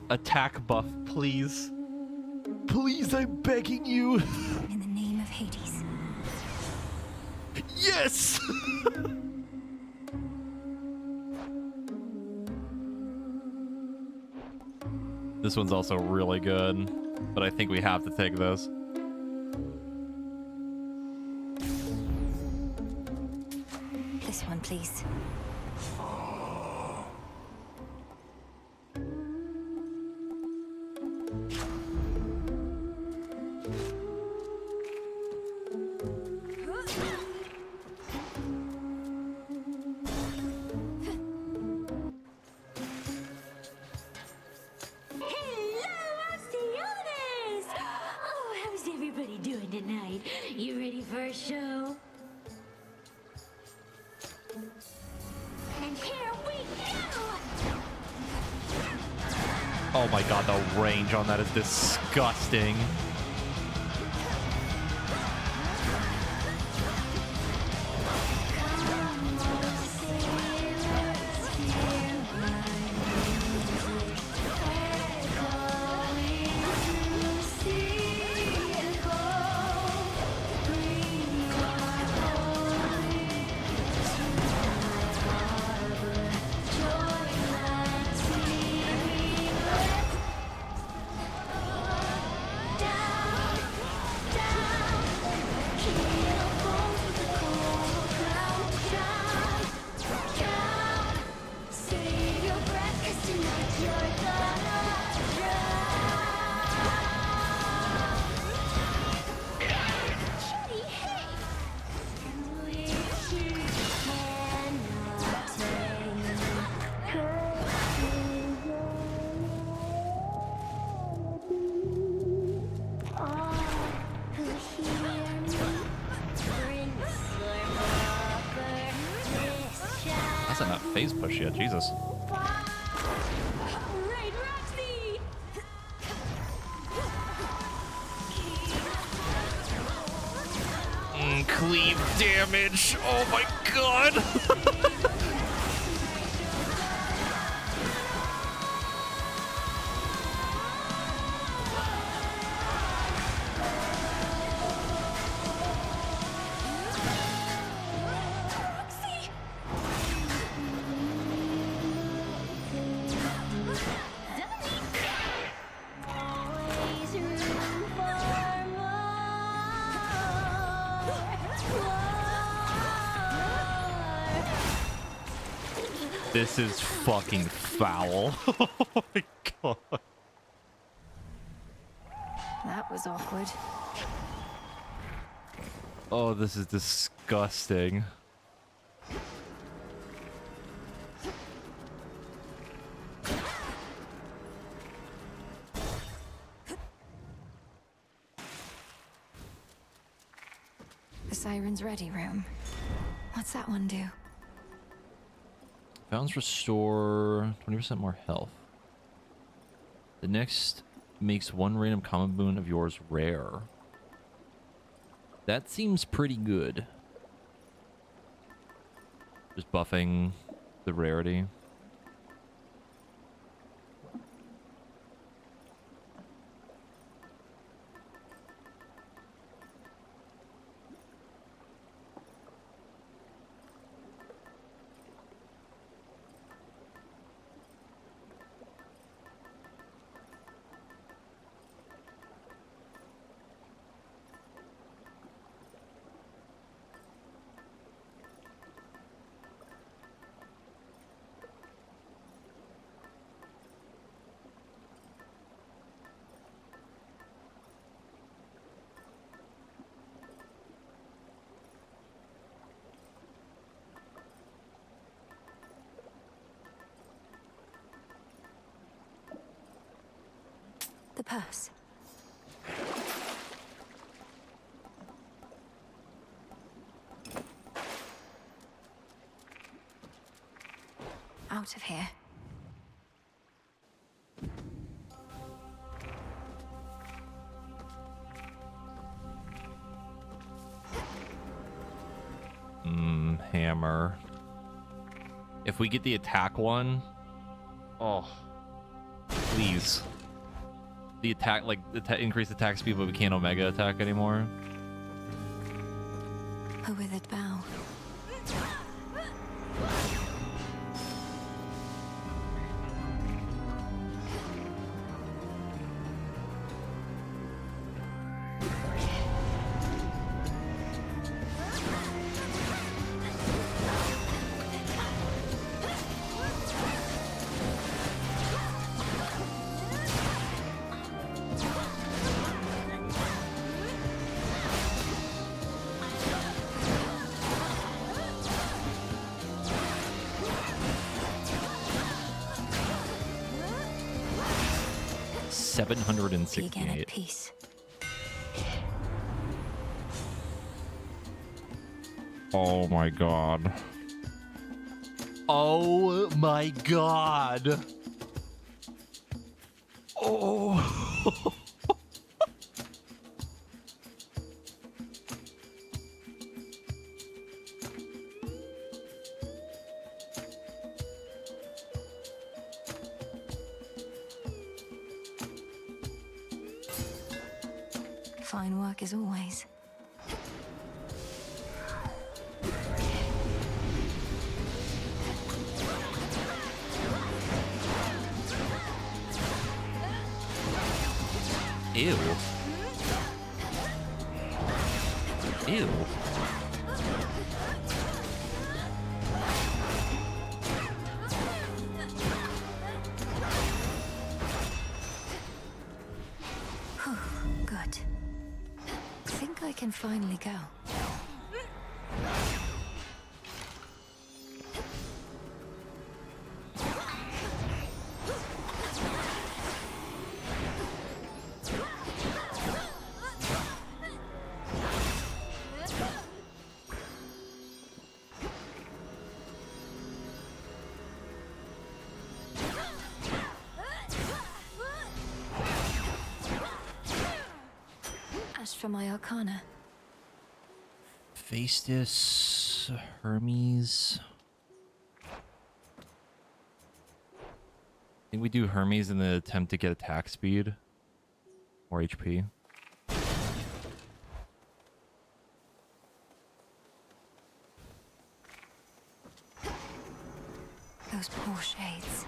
Attack buff, please. Please, I'm begging you. In the name of Hades. Yes! This one's also really good, but I think we have to take this. This one, please. Oh, how's everybody doing tonight? You ready for a show? And here we go! Oh my god, the range on that is disgusting. That's not phase push yet, Jesus. Alright, Roxy! cleave damage. Oh my god. This is fucking foul. Oh my god. That was awkward. Oh, this is disgusting. The Siren's Ready room. What's that one do? Fountains restore 20% more health. The next makes one random common boon of yours rare. That seems pretty good. Just buffing the rarity. The purse. Out of here. Hammer. If we get the attack one, oh, please. The attack, like, increase attack speed, but we can't Omega attack anymore. A withered bough. Begin at peace. Oh my god. Oh my god. Oh. Fine work as always. Ew. Ew. Good. Think I can finally go. As for my Arcana, Hephaestus, Hermes. I think we do Hermes in the attempt to get attack speed or HP. Those poor shades.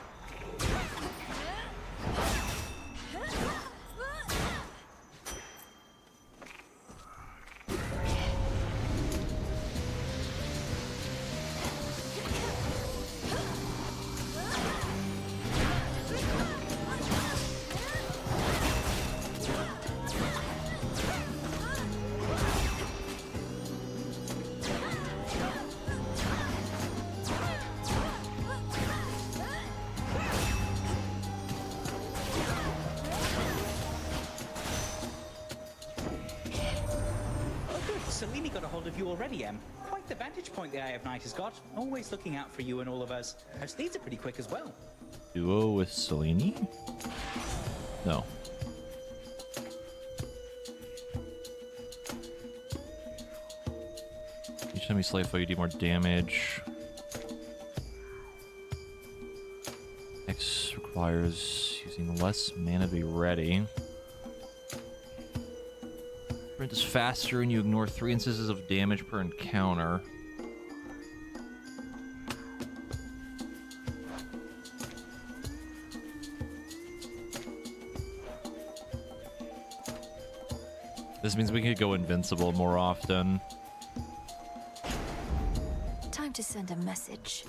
Selene got a hold of you already, Em. Quite the vantage point the Eye of Night has got. Always looking out for you and all of us. Her steeds are pretty quick as well. Duo with Selene? No. Each time you slay a foe, you do more damage. X requires using less mana to be ready. Sprint is faster and you ignore 3 instances of damage per encounter. This means we could go invincible more often. Time to send a message.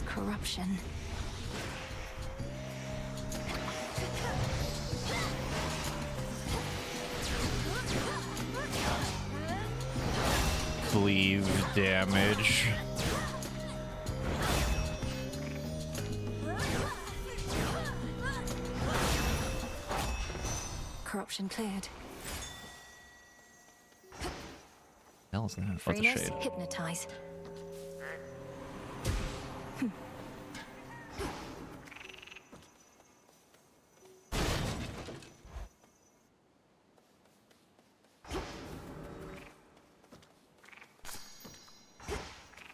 Corruption. Cleave damage. Corruption cleared. Hell is that? What's a Freenos, shade? hypnotize.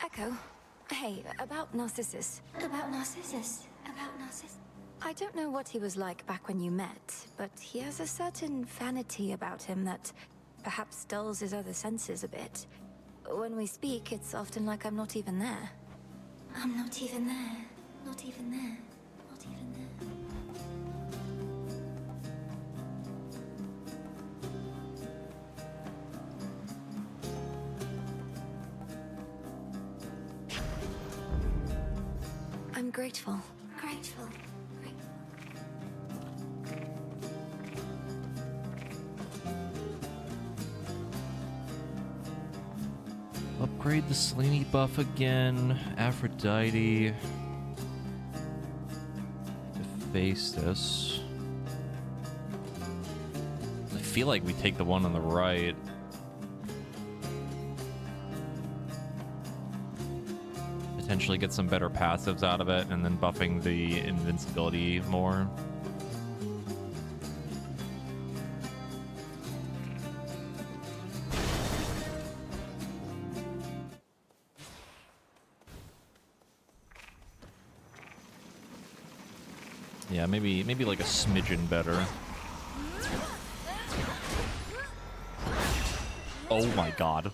Echo, hey, about Narcissus. About Narcissus. About Narcissus. I don't know what he was like back when you met, but he has a certain vanity about him that perhaps dulls his other senses a bit. When we speak, it's often like I'm not even there. I'm not even there. Not even there. Not even there. I'm grateful. Grateful. Upgrade the Selene buff again. Aphrodite. Hephaestus. I feel like we take the one on the right. Potentially get some better passives out of it, and then buffing the invincibility more. Yeah, maybe like a smidgen better. Oh my god.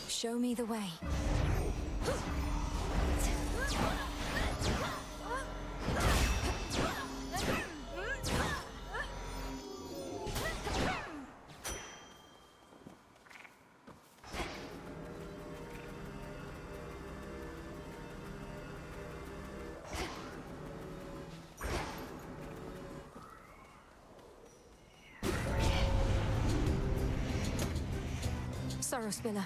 Show me the way. Sorrow Spiller.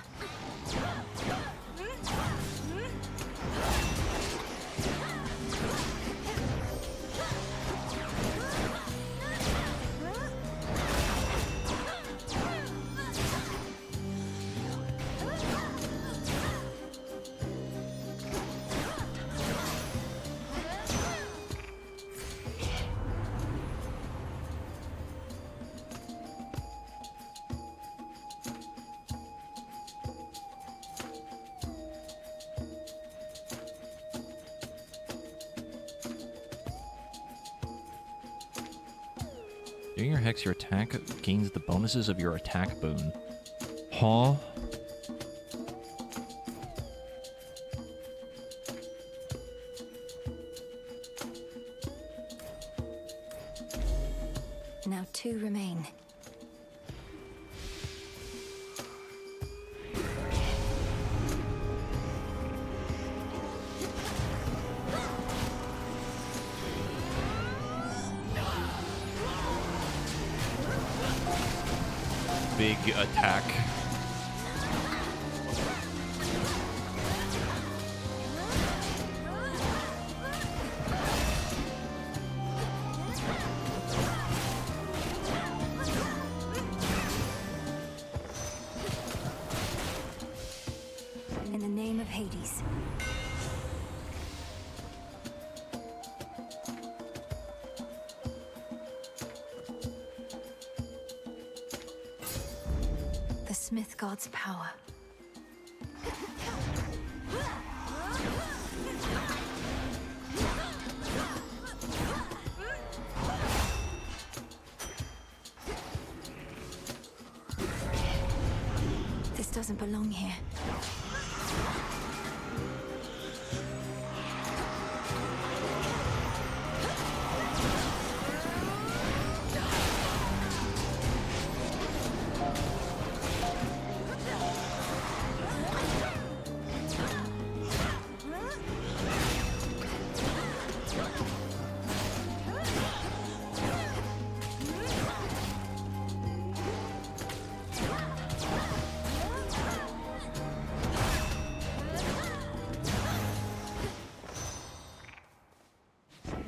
During your hex, your attack gains the bonuses of your attack boon. Huh? Now 2 remain. Big attack. In the name of Hades. The Smith God's power. This doesn't belong here.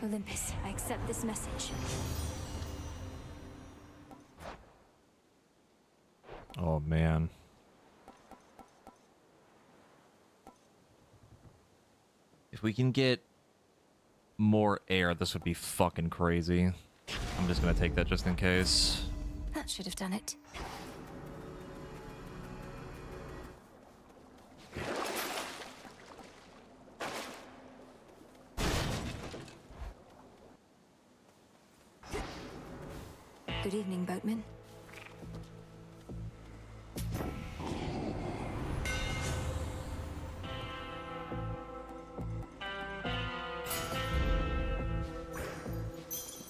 Olympus, I accept this message. Oh man. If we can get more air, this would be fucking crazy. I'm just gonna take that just in case. That should have done it. Good evening, boatman.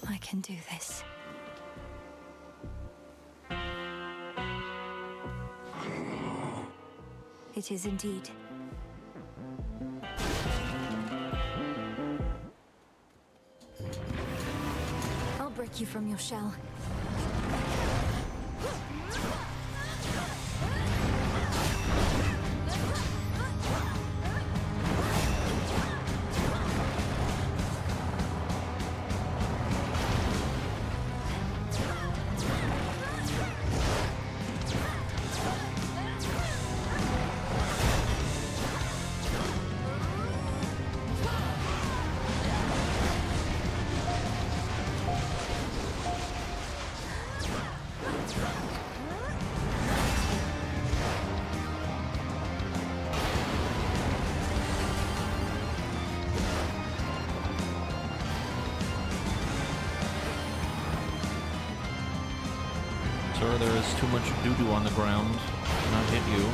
I can do this. It is indeed. I'll break you from your shell. Sir, there is too much doo-doo on the ground. Not hit you.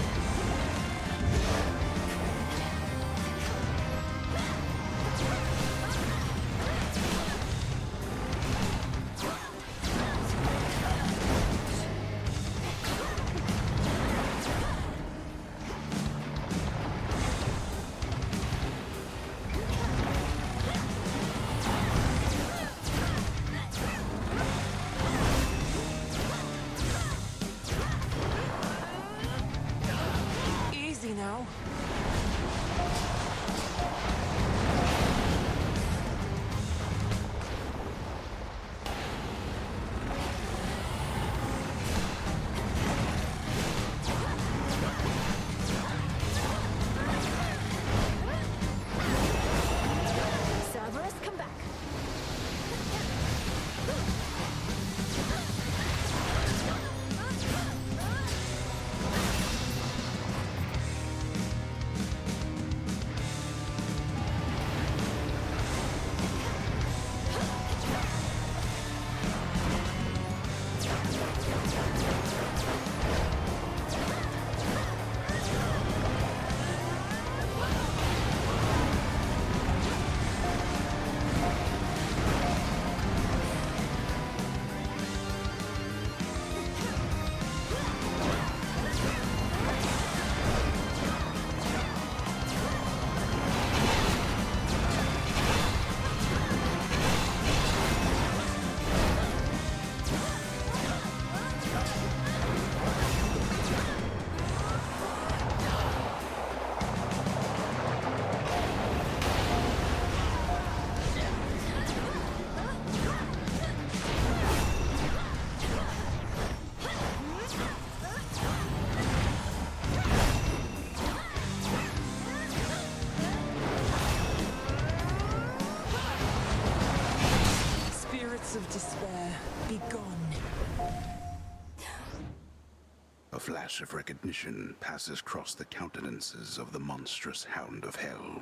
A flash of recognition passes across the countenances of the monstrous Hound of Hell.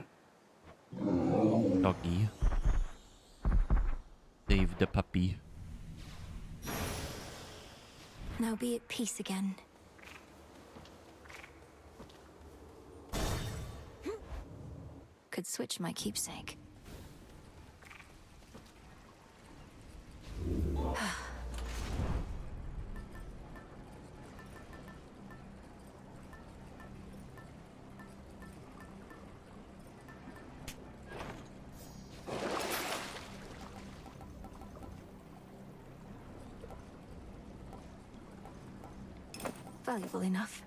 Doggy. Save the puppy. Now be at peace again. Could switch my keepsake. Valuable enough.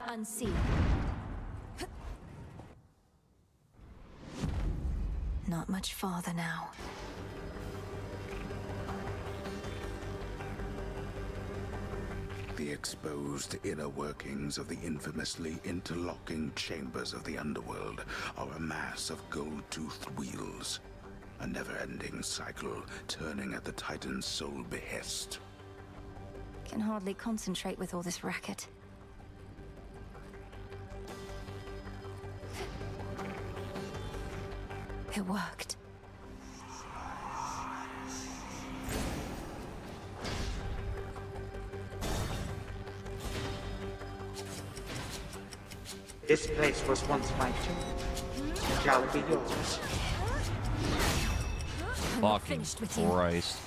Unseen. Not much farther now. The exposed inner workings of the infamously interlocking chambers of the underworld are a mass of gold-toothed wheels. A never-ending cycle turning at the Titan's sole behest. Can hardly concentrate with all this racket. It worked. This place was once my tomb. Shall it be yours? Fucking Christ.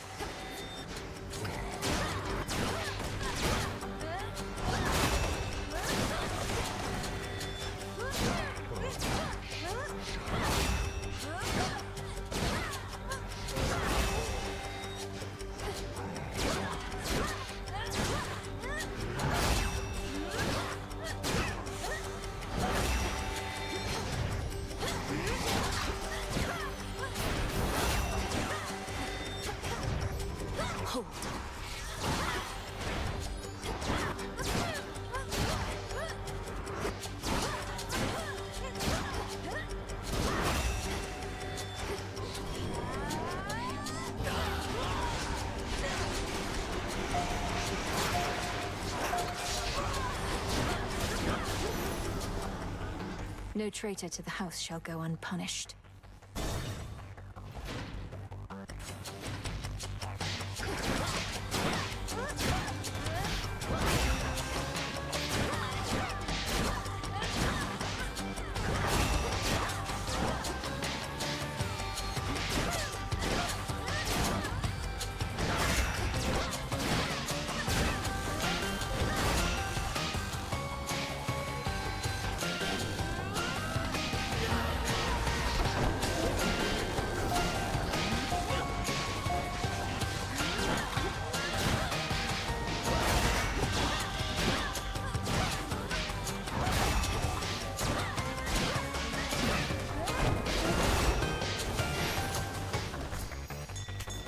No traitor to the house shall go unpunished.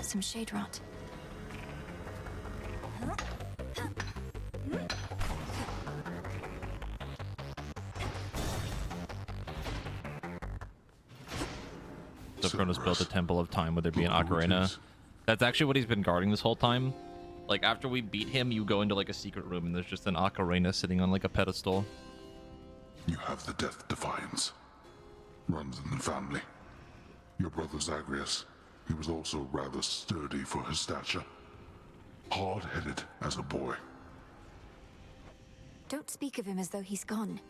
Some shade rot. So Kronos built a Temple of Time. Would there be an ocarina? That's actually what he's been guarding this whole time. Like, after we beat him, you go into, like, a secret room, and there's just an ocarina sitting on, like, a pedestal. You have the Death Defiance. Runs in the family. Your brother Zagreus, he was also rather sturdy for his stature. Hard-headed as a boy. Don't speak of him as though he's gone.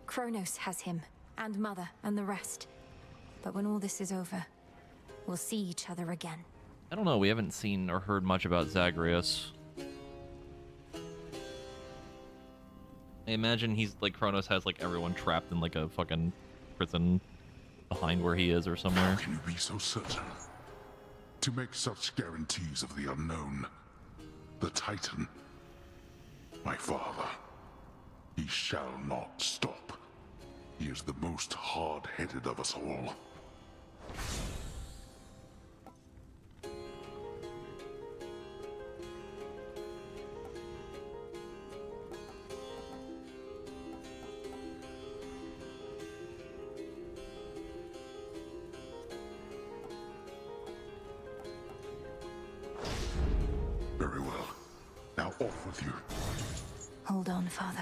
Kronos has him, and Mother, and the rest. But when all this is over, we'll see each other again. I don't know, we haven't seen or heard much about Zagreus. I imagine he's, like, Kronos has, like, everyone trapped in, like, a fucking prison behind where he is or somewhere. How can you be so certain? To make such guarantees of the unknown. The Titan. My father. He shall not stop. He is the most hard-headed of us all. Off with you. Hold on, Father.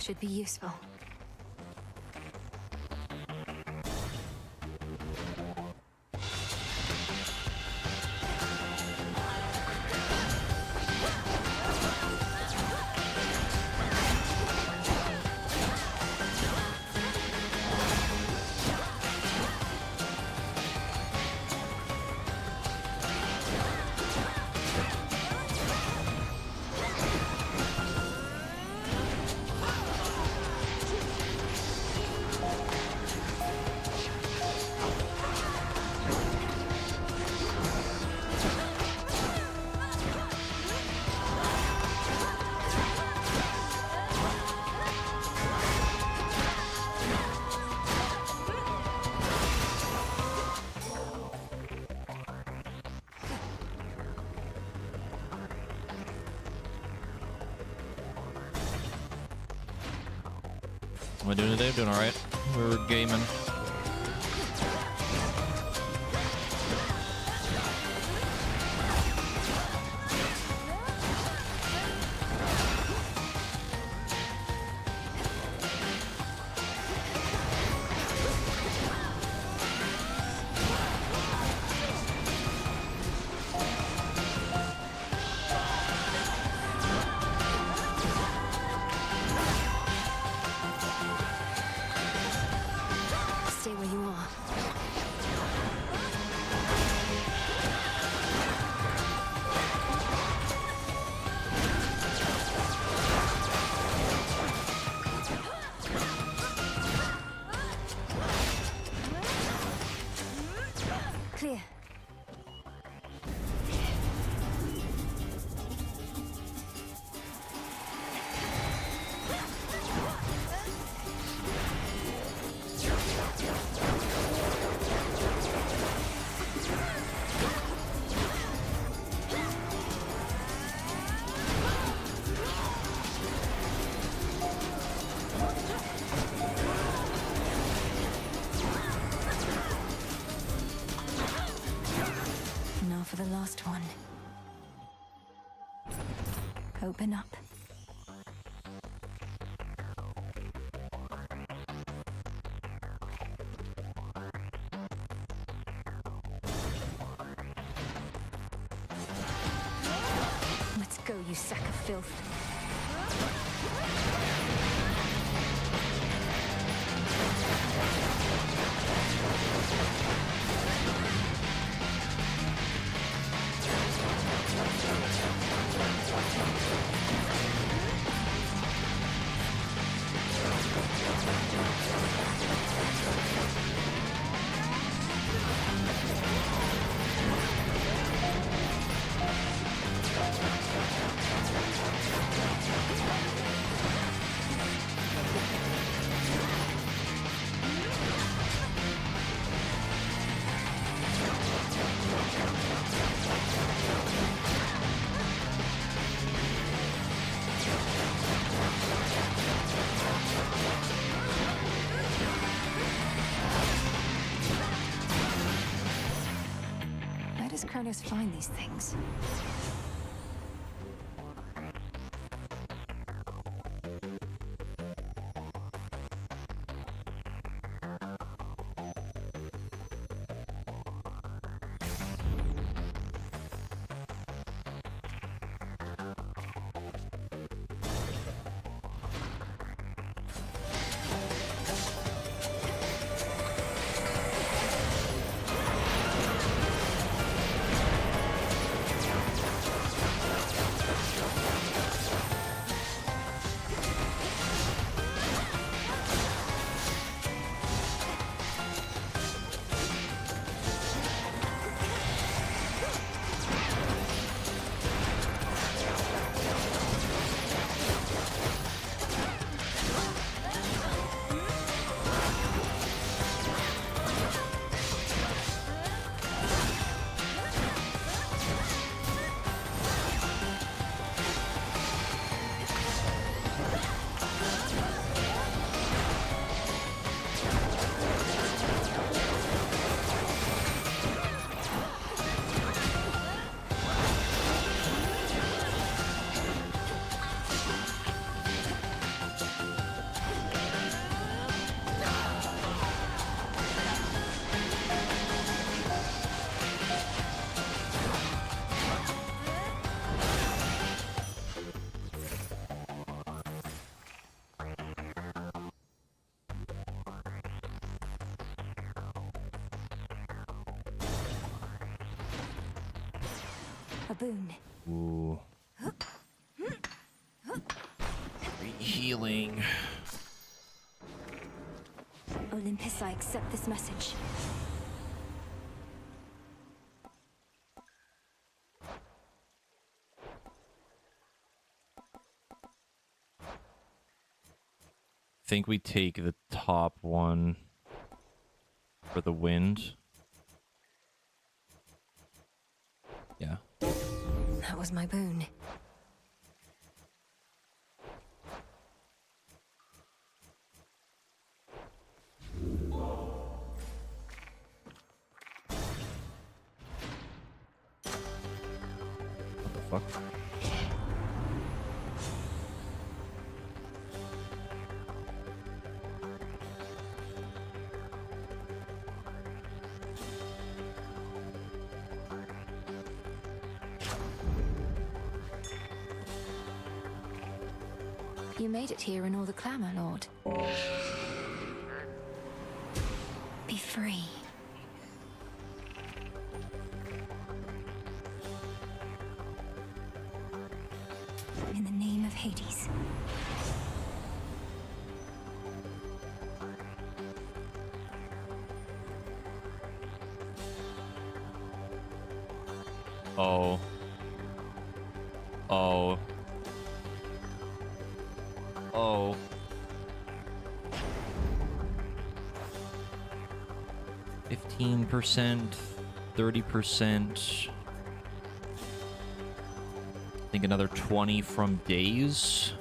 Should be useful. Am I doing today? Doing alright. We're gaming. Stay where you are. Clear. Now for the last one. Open up. Let's go, you sack of filth. Kronos find these things? A boon. Ooh. Healing. Olympus, I accept this message. Think we take the top one for the wind. Yeah. That was my boon. What the fuck? You made it here in all the clamor, Lord. Be free. In the name of Hades. Oh. Oh. Oh. %, 30%. I think another 20 from days.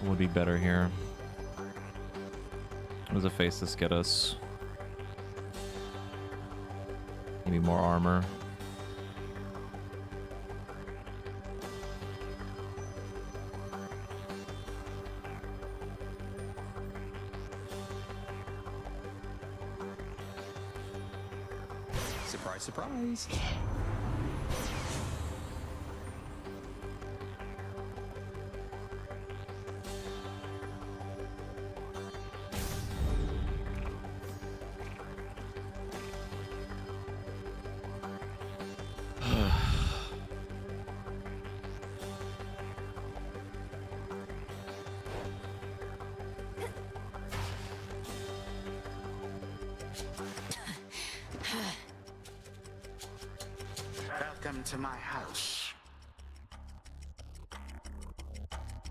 Would be better here. What does a Faceless get us? Maybe more armor. Surprise, surprise. Welcome to my house.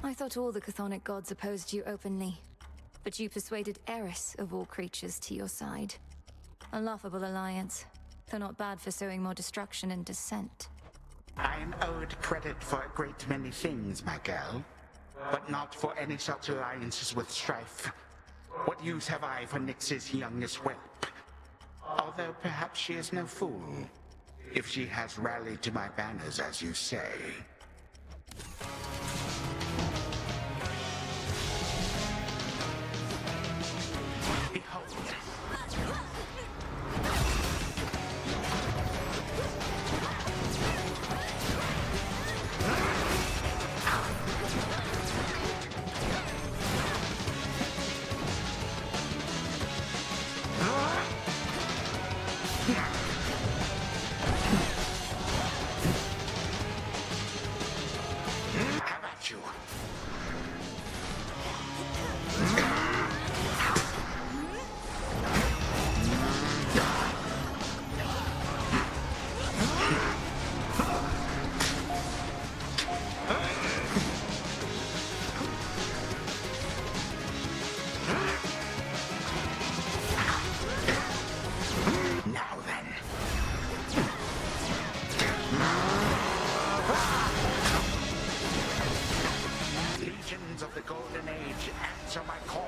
I thought all the Chthonic gods opposed you openly. But you persuaded Eris, of all creatures, to your side. A laughable alliance, though not bad for sowing more destruction and dissent. I am owed credit for a great many things, my girl, but not for any such alliances with strife. What use have I for Nyx's youngest whelp? Although perhaps she is no fool, if she has rallied to my banners, as you say. Behold. How about you? Now then. Legions of the Golden Age, answer my call.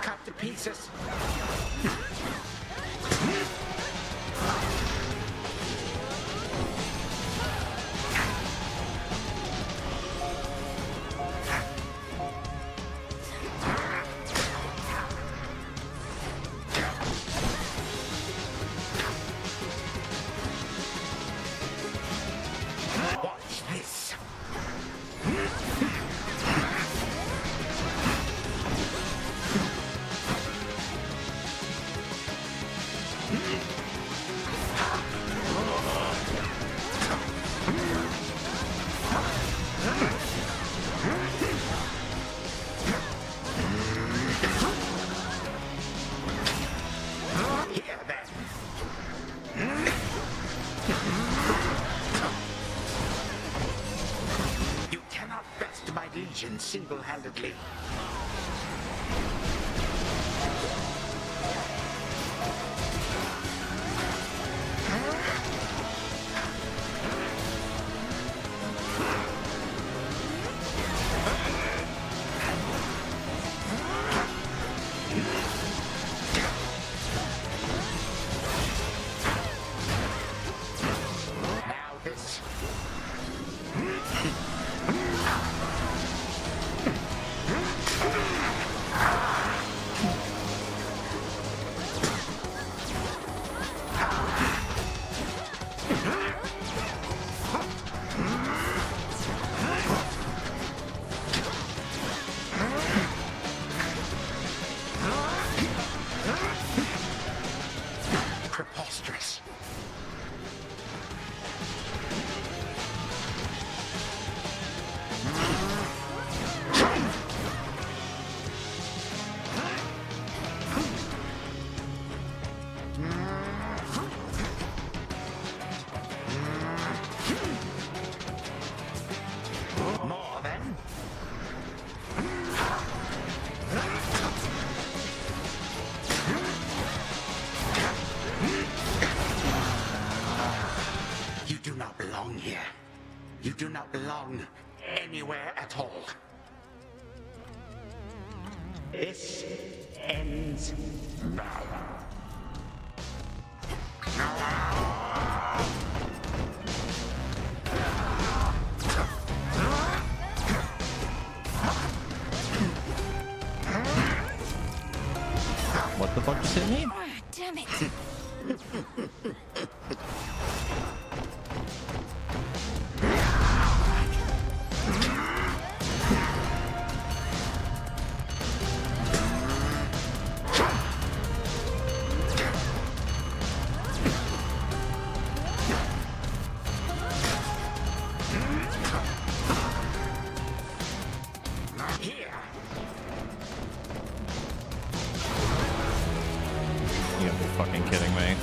Cut to pieces. Watch this. Here then. You cannot best my legion single-handedly. Now this. Preposterous. More then. You do not belong here. You do not belong anywhere at all. This ends now. What the fuck just hit me? Damn it! Here. You gotta be fucking kidding me.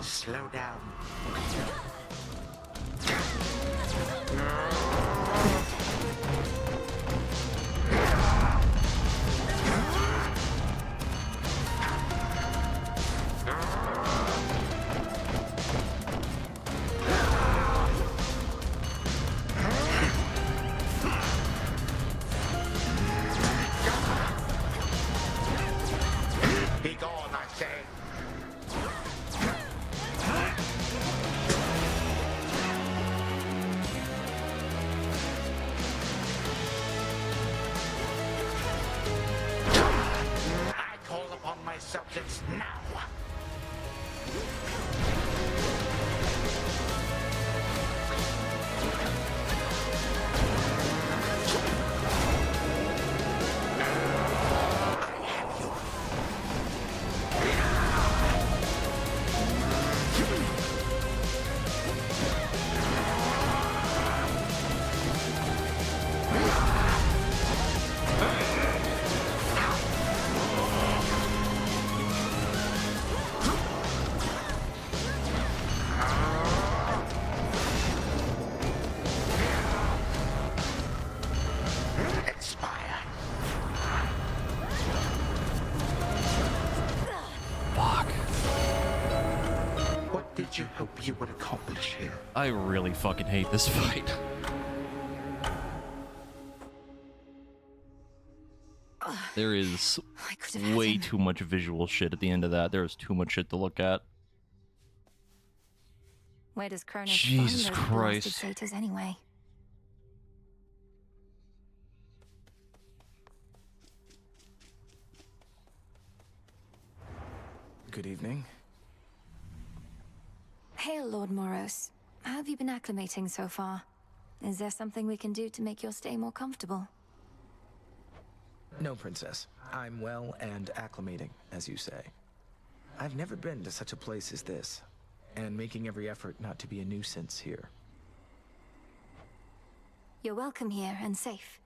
Slow down. Be gone, I say. I call upon my subjects now. Expire. Fuck. What did you hope you would accomplish here? I really fucking hate this fight. There is way too much visual shit at the end of that. There is too much shit to look at. Where does Kronos Jesus find those Christ. blasted satyrs anyway? Good evening. Hail, Lord Moros. How have you been acclimating so far? Is there something we can do to make your stay more comfortable? No, Princess. I'm well and acclimating, as you say. I've never been to such a place as this, and making every effort not to be a nuisance here. You're welcome here and safe.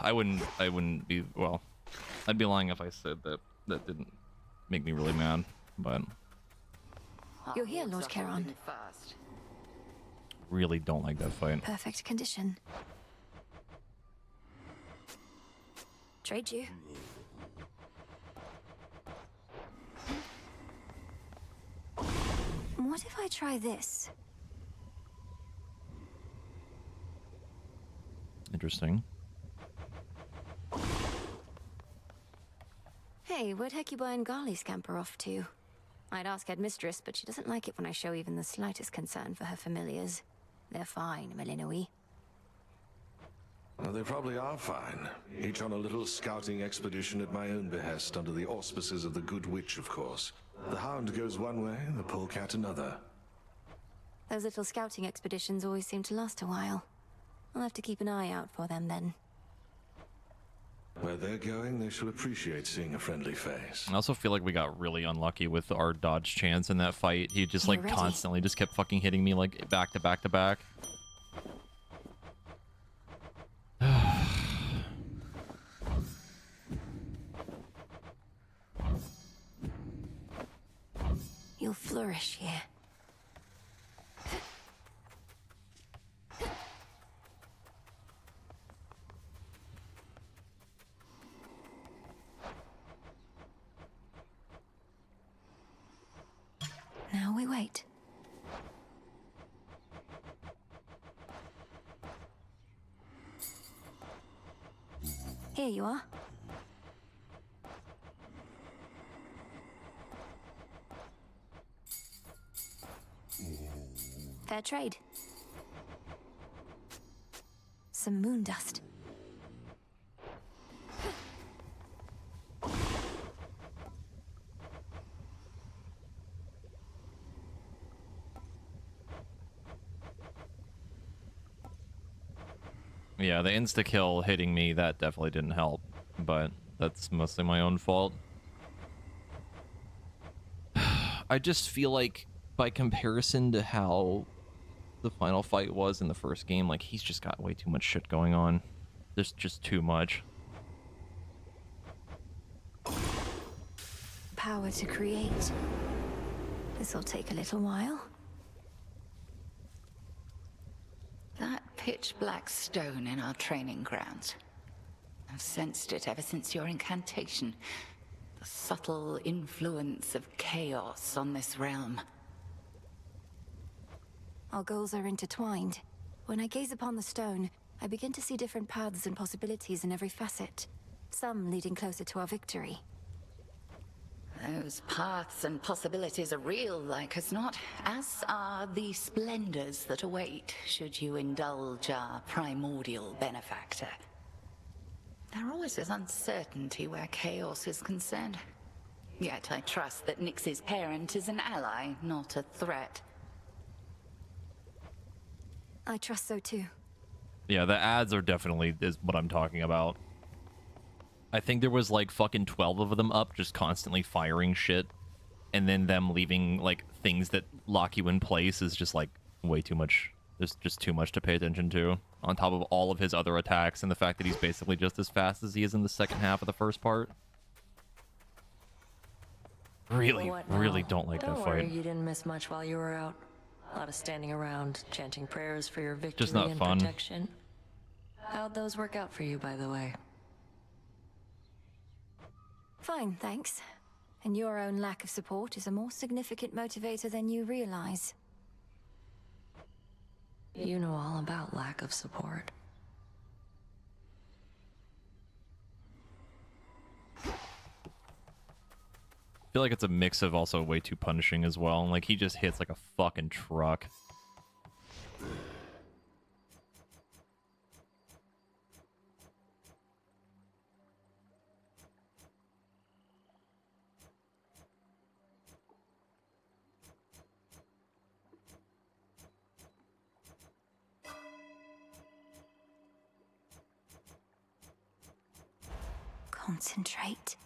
I wouldn't be, well, I'd be lying if I said that that didn't make me really mad, but You're here, Lord Charon. really don't like that fight. Perfect condition. Trade you. What if I try this? Interesting. Hey, where'd Hecuba and Gali scamper off to? I'd ask Headmistress, but she doesn't like it when I show even the slightest concern for her familiars. They're fine, Malinoe. Well, they probably are fine. Each on a little scouting expedition at my own behest, under the auspices of the Good Witch, of course. The Hound goes one way, the Polecat another. Those little scouting expeditions always seem to last a while. I'll have to keep an eye out for them then. Where they're going, they shall appreciate seeing a friendly face. I also feel like we got really unlucky with our dodge chance in that fight. He just like constantly just kept fucking hitting me like back to back to back. You'll flourish here. Now we wait. Here you are. Fair trade. Some moon dust. Yeah, the insta-kill hitting me, that definitely didn't help. But that's mostly my own fault. I just feel like, by comparison to how the final fight was in the first game, like, he's just got way too much shit going on. There's just too much. Power to create. This'll take a little while. That pitch black stone in our training grounds. I've sensed it ever since your incantation. The subtle influence of chaos on this realm. Our goals are intertwined. When I gaze upon the stone, I begin to see different paths and possibilities in every facet. Some leading closer to our victory. Those paths and possibilities are real, like as not, as are the splendors that await should you indulge our primordial benefactor. There always is uncertainty where chaos is concerned. Yet I trust that Nyx's parent is an ally, not a threat. I trust so too. Yeah, the ads are definitely is what I'm talking about. I think there was like fucking 12 of them up just constantly firing shit, and then them leaving like things that lock you in place is just like way too much. There's just too much to pay attention to, on top of all of his other attacks and the fact that he's basically just as fast as he is in the second half of the first part. Really, really don't like that Don't worry, fight. you didn't miss much while you were out. A lot of standing around, chanting prayers for your victory Just not and fun. protection. How'd those work out for you, by the way? Fine, thanks. And your own lack of support is a more significant motivator than you realize. You know all about lack of support. I feel like it's a mix of also way too punishing as well. Like, he just hits like a fucking truck. Concentrate.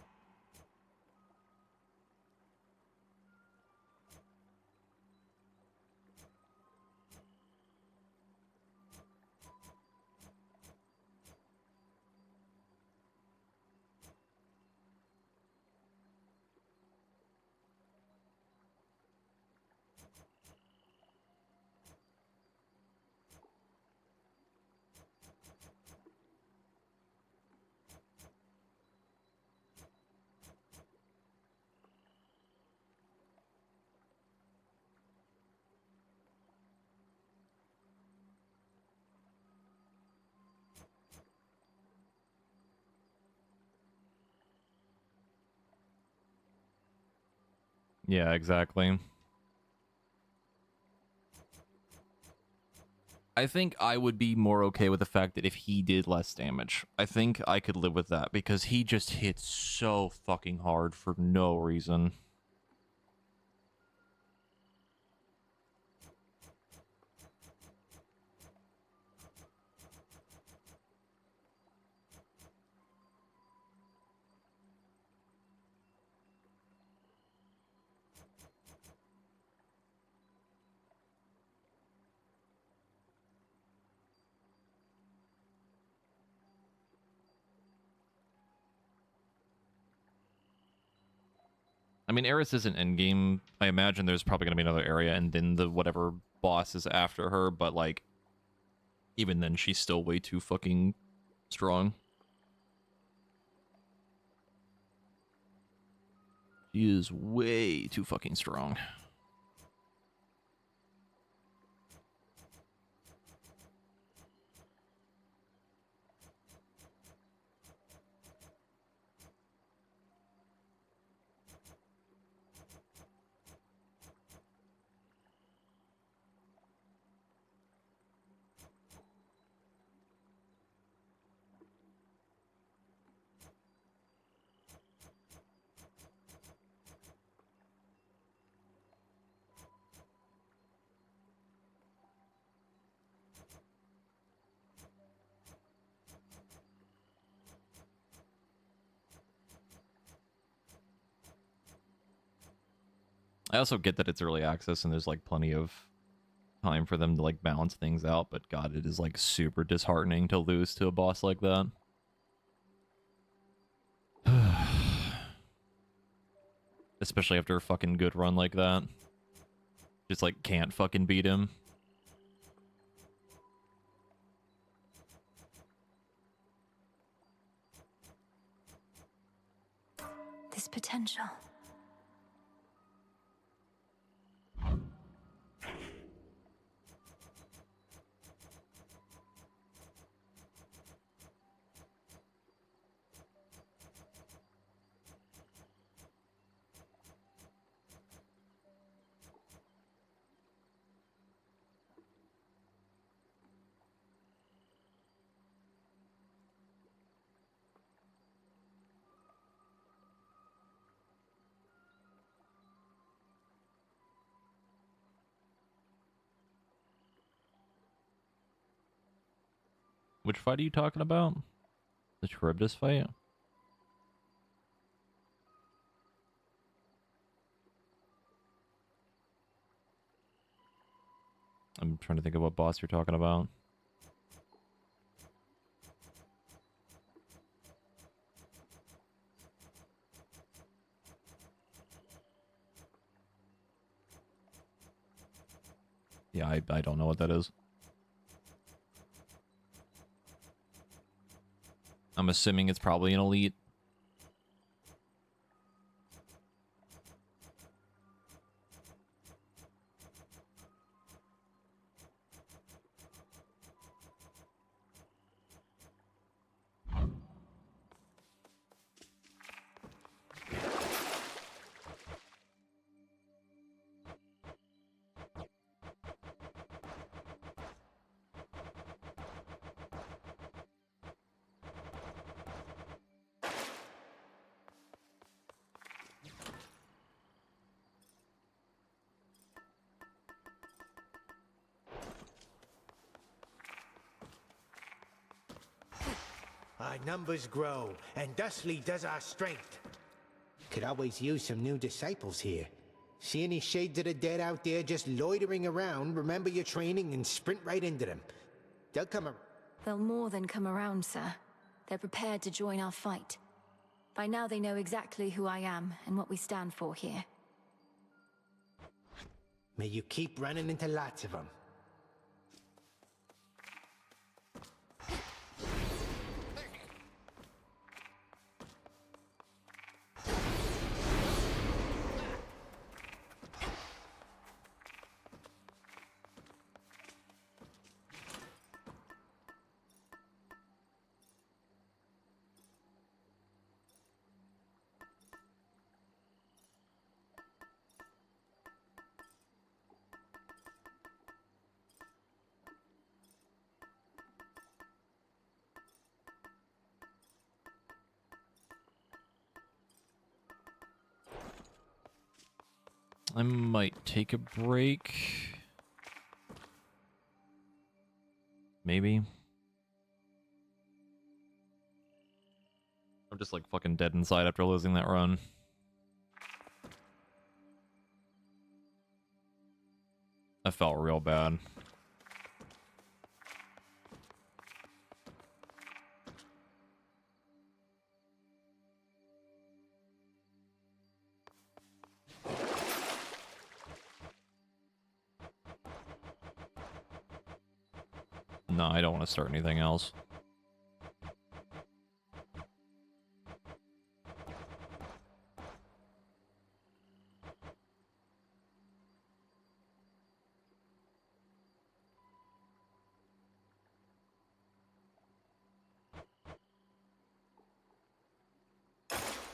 Yeah, exactly. I think I would be more okay with the fact that if he did less damage. I think I could live with that because he just hits so fucking hard for no reason. I mean, Eris isn't endgame. I imagine there's probably going to be another area and then the whatever boss is after her, but like, even then she's still way too fucking strong. She is way too fucking strong. I also get that it's early access and there's like plenty of time for them to like balance things out, but god, it is like super disheartening to lose to a boss like that. Especially after a fucking good run like that. Just like can't fucking beat him. This potential. Which fight are you talking about? The Charybdis fight? I'm trying to think of what boss you're talking about. Yeah, I don't know what that is. I'm assuming it's probably an elite. Our numbers grow, and thusly does our strength. Could always use some new disciples here. See any shades of the dead out there just loitering around, remember your training and sprint right into them. They'll come around. They'll more than come around, sir. They're prepared to join our fight. By now they know exactly who I am and what we stand for here. May you keep running into lots of them. I might take a break. Maybe. I'm just like fucking dead inside after losing that run. I felt real bad. No, I don't want to start anything else.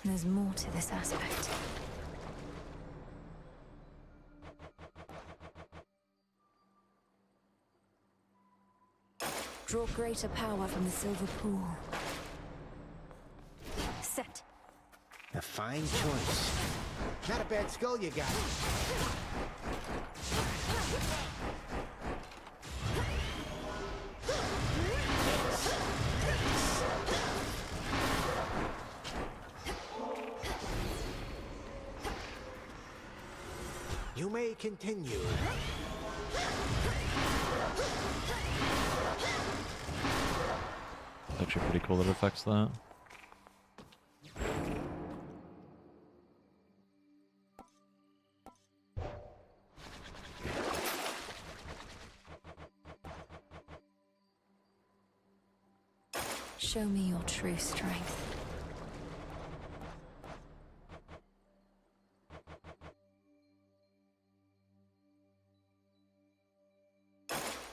There's more to this aspect. Draw greater power from the silver pool. Set. A fine choice. Not a bad skull you got. may continue. It's actually pretty cool that it affects that. Show me your true strength.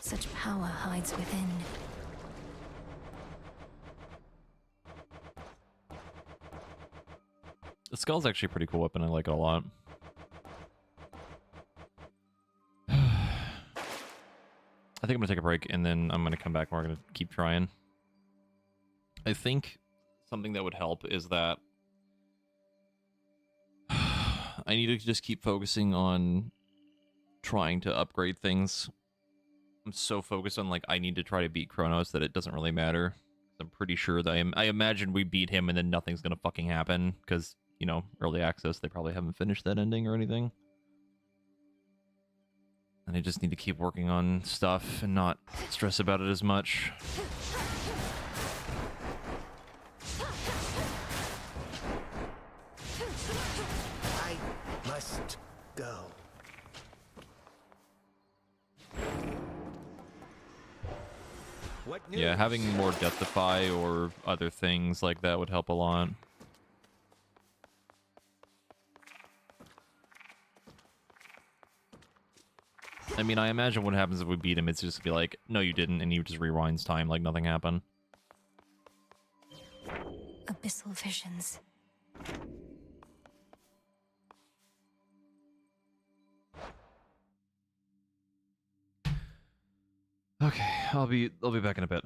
Such power hides within. The skull's actually a pretty cool weapon. I like it a lot. I think I'm gonna take a break and then I'm gonna come back and we're gonna keep trying. I think something that would help is that I need to just keep focusing on trying to upgrade things. I'm so focused on, like, I need to try to beat Kronos that it doesn't really matter. I'm pretty sure that I imagine we beat him and then nothing's gonna fucking happen because, you know, early access, they probably haven't finished that ending or anything. And I just need to keep working on stuff and not stress about it as much. I must go. What news? Yeah, having more Deathify or other things like that would help a lot. I mean, I imagine what happens if we beat him, it's just be like, no you didn't, and he just rewinds time like nothing happened. Abyssal visions. Okay, I'll be back in a bit.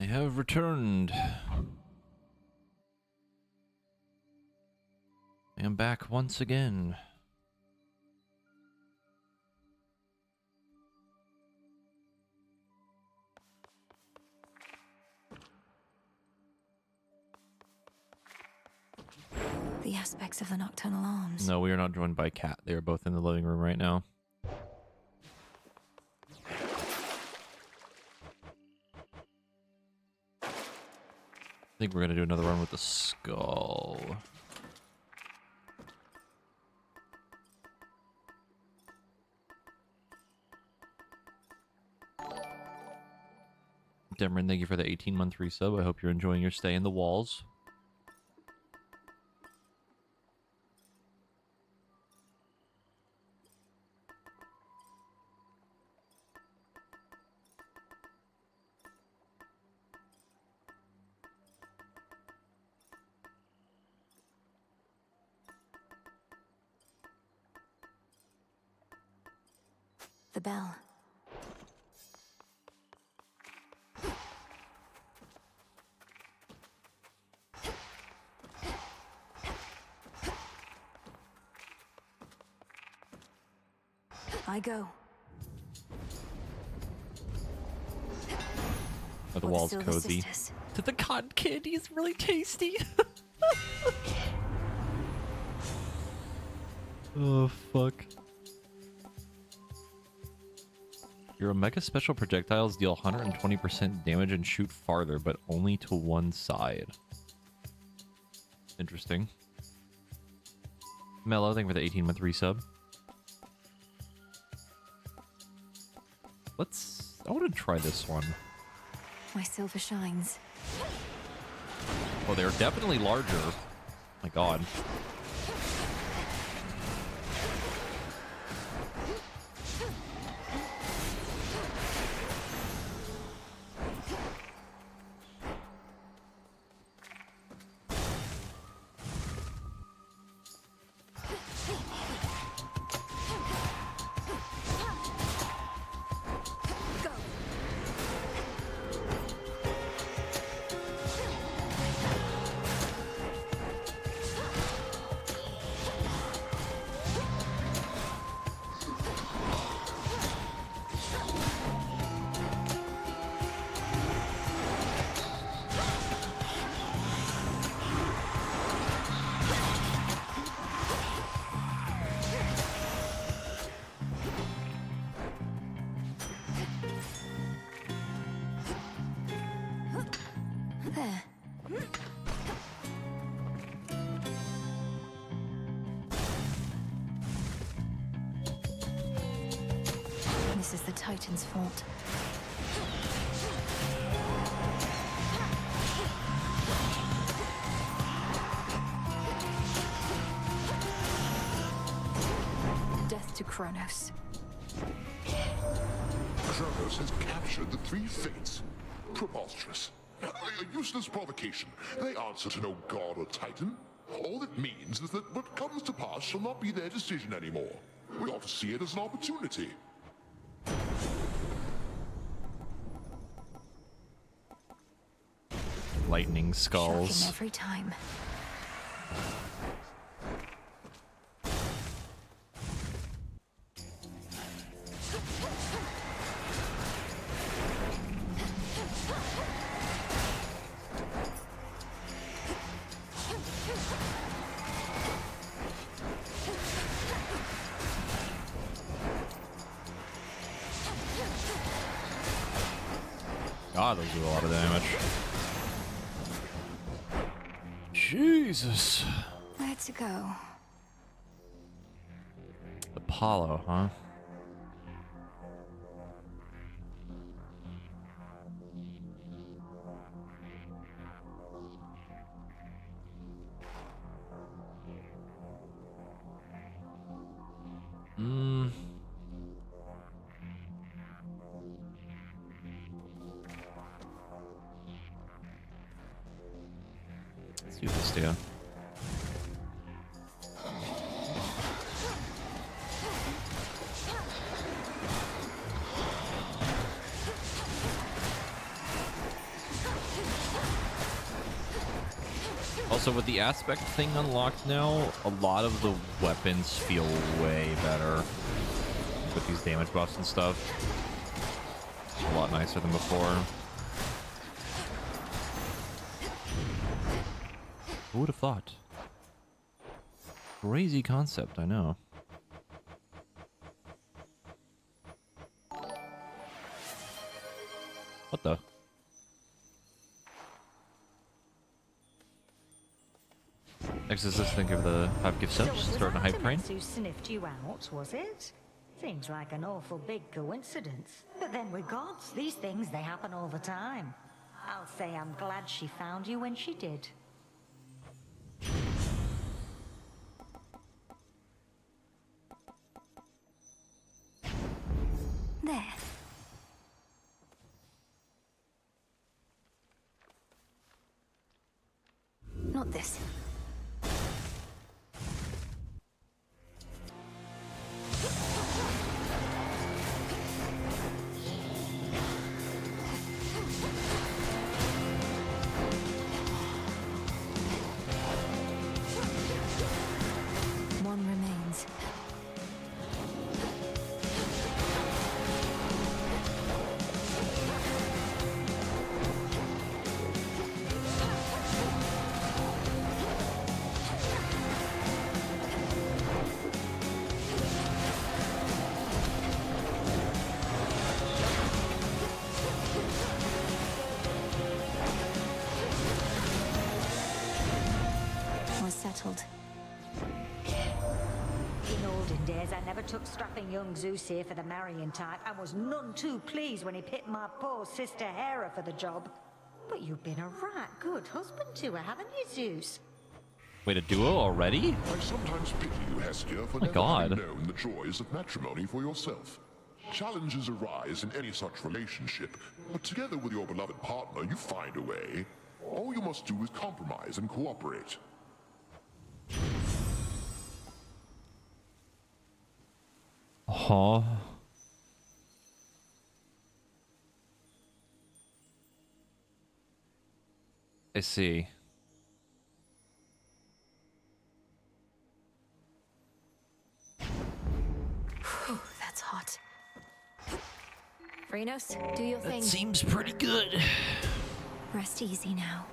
have returned. I am back once again. The aspects of the nocturnal arms. No, we are not joined by Kat. They are both in the living room right now. I think we're going to do another run with the skull. Demerin, thank you for the 18-month resub. I hope you're enjoying your stay in the walls. The bell. I go. Oh, the wall's cozy. To the cotton candy is really tasty. Oh, fuck. Your Omega special projectiles deal 120% damage and shoot farther, but only to one side. Interesting. Mellow, thank you for the 18-month resub. I want to try this one. My silver shines. Oh, they're definitely larger. My god. There. This is the Titan's fault. Death to Kronos. Kronos has captured the three fates. Preposterous. A useless provocation. They answer to no god or titan. All it means is that what comes to pass shall not be their decision anymore. We ought to see it as an opportunity. Lightning skulls. Shocking every time. God, those do a lot of damage. Jesus. Where to go? Apollo, huh? Let's do this, dude. Also, with the aspect thing unlocked now, a lot of the weapons feel way better with these damage buffs and stuff. A lot nicer than before. Who would have thought? Crazy concept, I know. What the? Exorcist, think of the 5 gift subs, starting a hype train. Who sniffed you out, was it? Seems like an awful big coincidence. But then we're gods. These things, they happen all the time. I'll say I'm glad she found you when she did. There. Not this. One remains. Was settled. In olden days, I never took strapping young Zeus here for the marrying type and was none too pleased when he picked my poor sister Hera for the job. But you've been a right good husband to her, haven't you, Zeus? Wait, a duo already? I sometimes pity you, Hestia, for My never God. having known the joys of matrimony for yourself. Challenges arise in any such relationship, but together with your beloved partner, you find a way. All you must do is compromise and cooperate. Huh? I see. Whew, that's hot. Phrenos, do your thing. That seems pretty good. Rest easy now.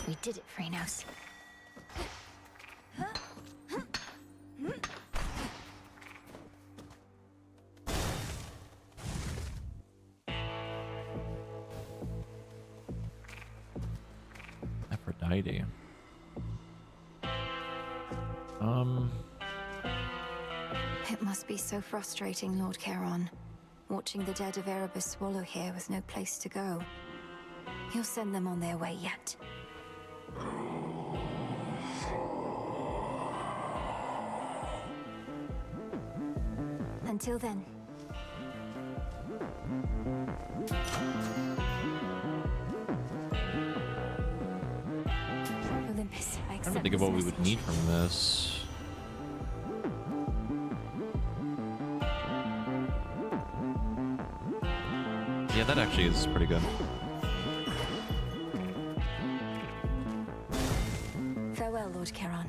We did it, Phrenos. Aphrodite. It must be so frustrating, Lord Charon. Watching the dead of Erebus swallow here with no place to go. He'll send them on their way yet. Until then. Olympus, I I'm accept trying to think of this what we would message. need from this. Yeah, that actually is pretty good. Farewell, Lord Charon.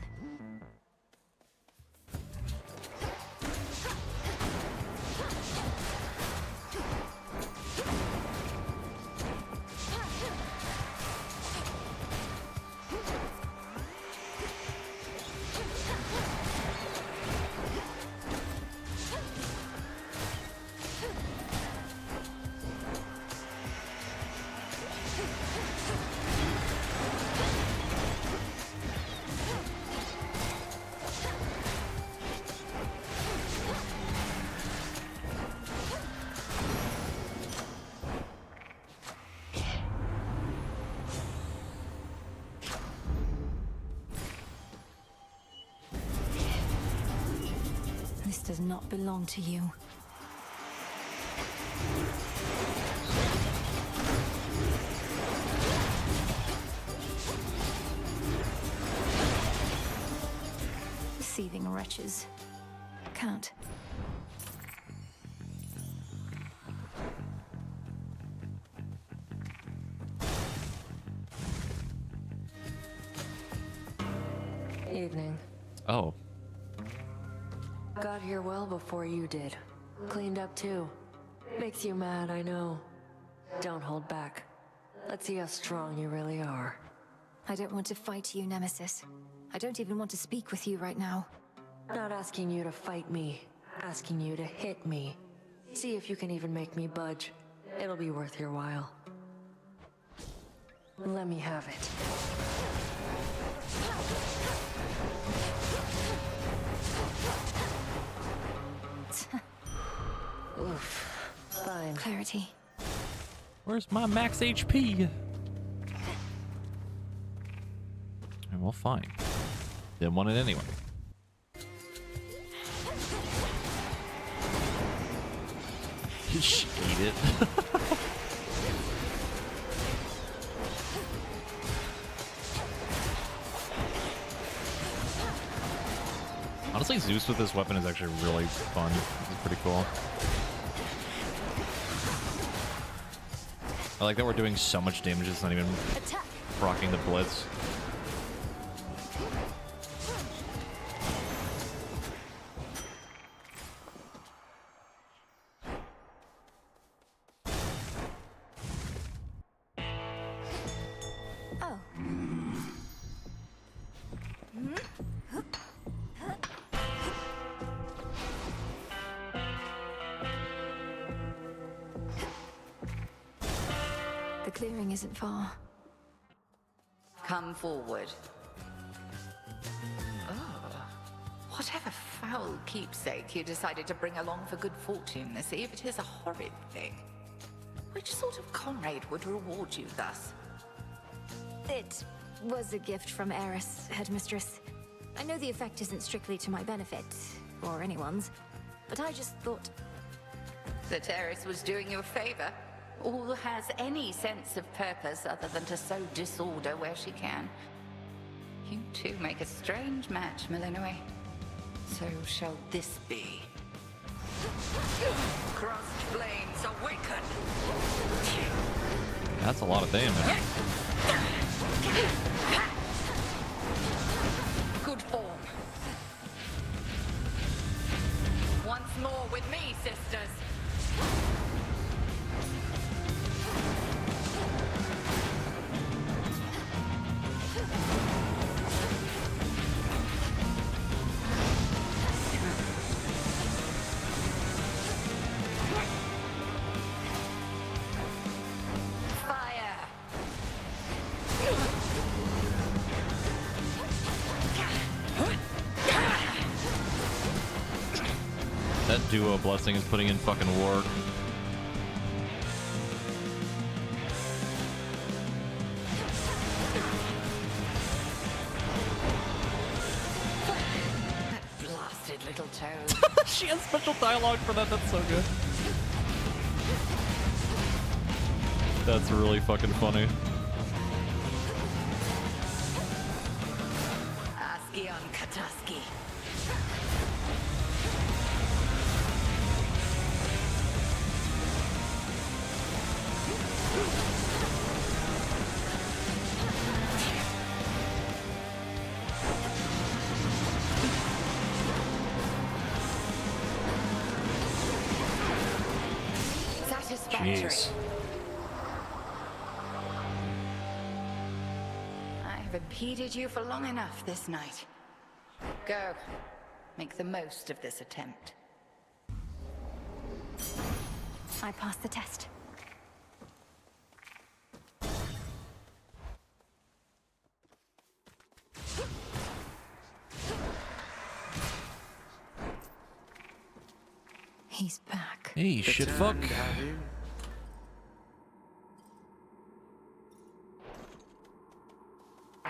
This does not belong to you. Seething wretches. Can't. Evening. Oh. Got here well before you did. Cleaned up too. Makes you mad, I know. Don't hold back. Let's see how strong you really are. I don't want to fight you, Nemesis. I don't even want to speak with you right now. Not asking you to fight me. Asking you to hit me. See if you can even make me budge. It'll be worth your while. Let me have it. Oof. Fine. Clarity. Where's my max HP? And well, fine. Didn't want it anyway. Just eat it. Honestly, Zeus with this weapon is actually really fun. It's pretty cool. I like that we're doing so much damage, it's not even proccing the blitz. The clearing isn't far. Come forward. Oh, whatever foul keepsake you decided to bring along for good fortune this eve, it is a horrid thing. Which sort of comrade would reward you thus? It was a gift from Eris, Headmistress. I know the effect isn't strictly to my benefit, or anyone's, but I just thought... That Eris was doing you a favor? Or has any sense of purpose other than to sow disorder where she can? You two make a strange match, Milinoe. So shall this be. Crossed flames awaken! That's a lot of damage. Good form. Once more with me, sisters. That duo blessing is putting in fucking work. Blasted little toad. She has special dialogue for that, that's so good. That's really fucking funny. Ascion Kataski. Jeez. I have impeded you for long enough this night. Go. Make the most of this attempt. I passed the test. He's back. Hey, shit fuck.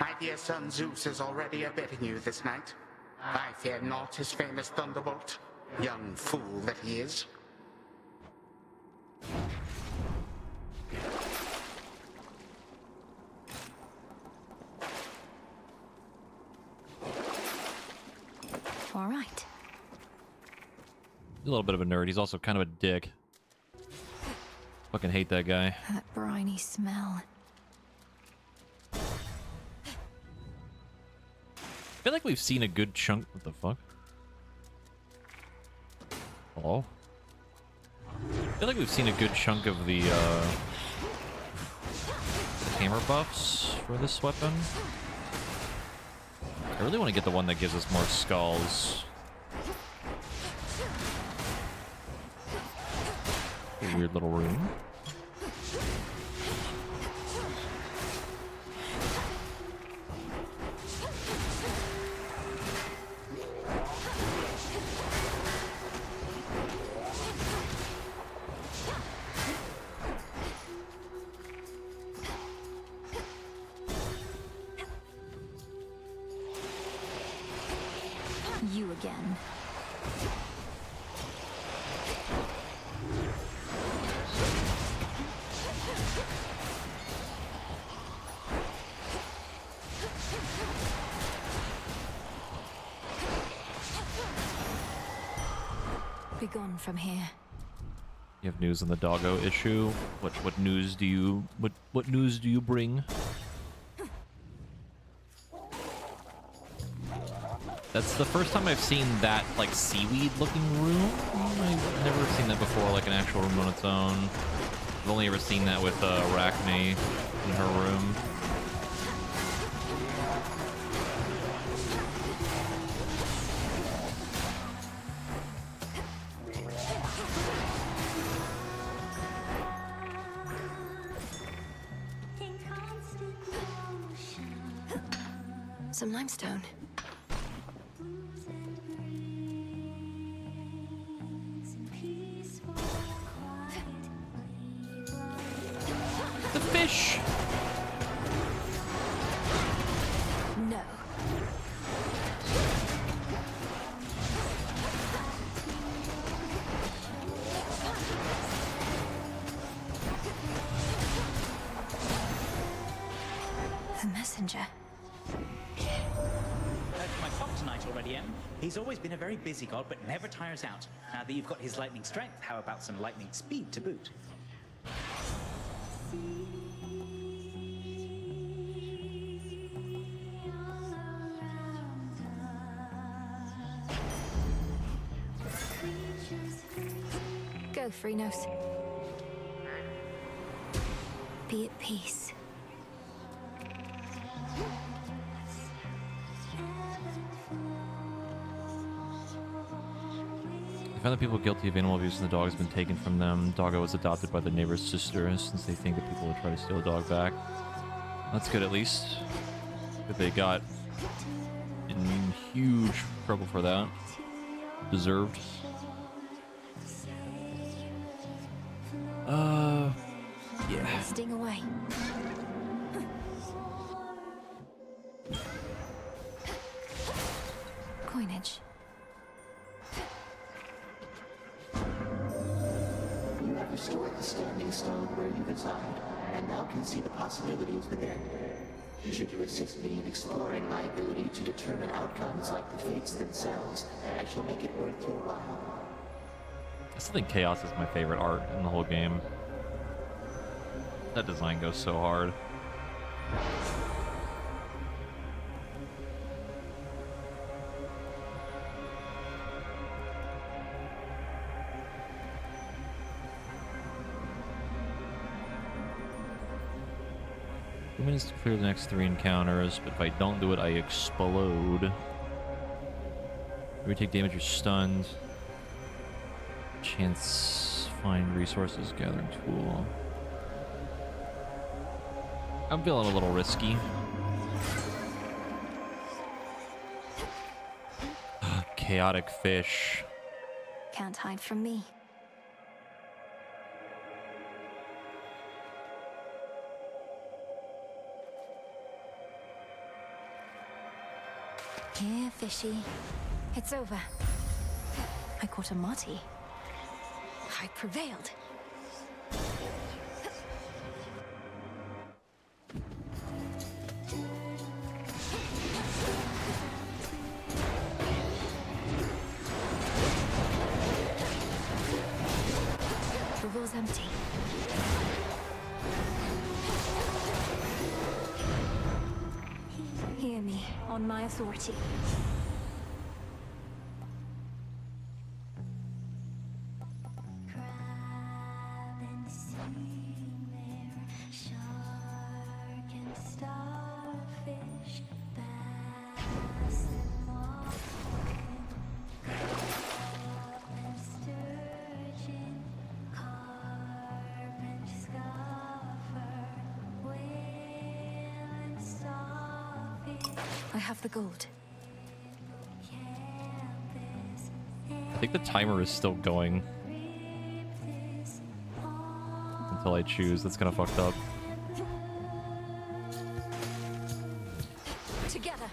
My dear son Zeus is already abetting you this night. I fear not his famous thunderbolt. Young fool that he is. All right. He's a little bit of a nerd. He's also kind of a dick. Fucking hate that guy. That briny smell. I feel like we've seen a good chunk. What the fuck? Hello? I feel like we've seen a good chunk of the hammer buffs for this weapon. I really want to get the one that gives us more skulls. A weird little room. You again. Be gone from here. You have news on the doggo issue. What news do you what news do you bring? That's the first time I've seen that like seaweed looking room. I've never seen that before, like an actual room on its own. I've only ever seen that with Arachne in her room. Some limestone. The fish! No. The messenger. My clock tonight already, Em. He's always been a very busy god, but never tires out. Now that you've got his lightning strength, how about some lightning speed to boot? Go, Freenos. Be at peace. They found the people guilty of animal abuse and the dog has been taken from them. Doggo was adopted by the neighbor's sister since they think that people will try to steal the dog back. That's good at least. But they got in huge trouble for that. Deserved. Yeah. Sting away. Coinage. You have restored the standing stone where you reside, and now can see the possibilities within. Should you assist me in exploring my ability to determine outcomes like the fates themselves, I shall make it worth your while. I still think Chaos is my favorite art in the whole game. That design goes so hard. Two minutes to clear the next 3 encounters, but if I don't do it, I explode. If you take damage, you're stunned. Chance find resources gathering tool. I'm feeling a little risky. Chaotic fish. Can't hide from me. Here, fishy. It's over. I caught a Marty. I prevailed. River's empty. Hear me, on my authority. I have the gold. I think the timer is still going. Until I choose. That's kind of fucked up. Together.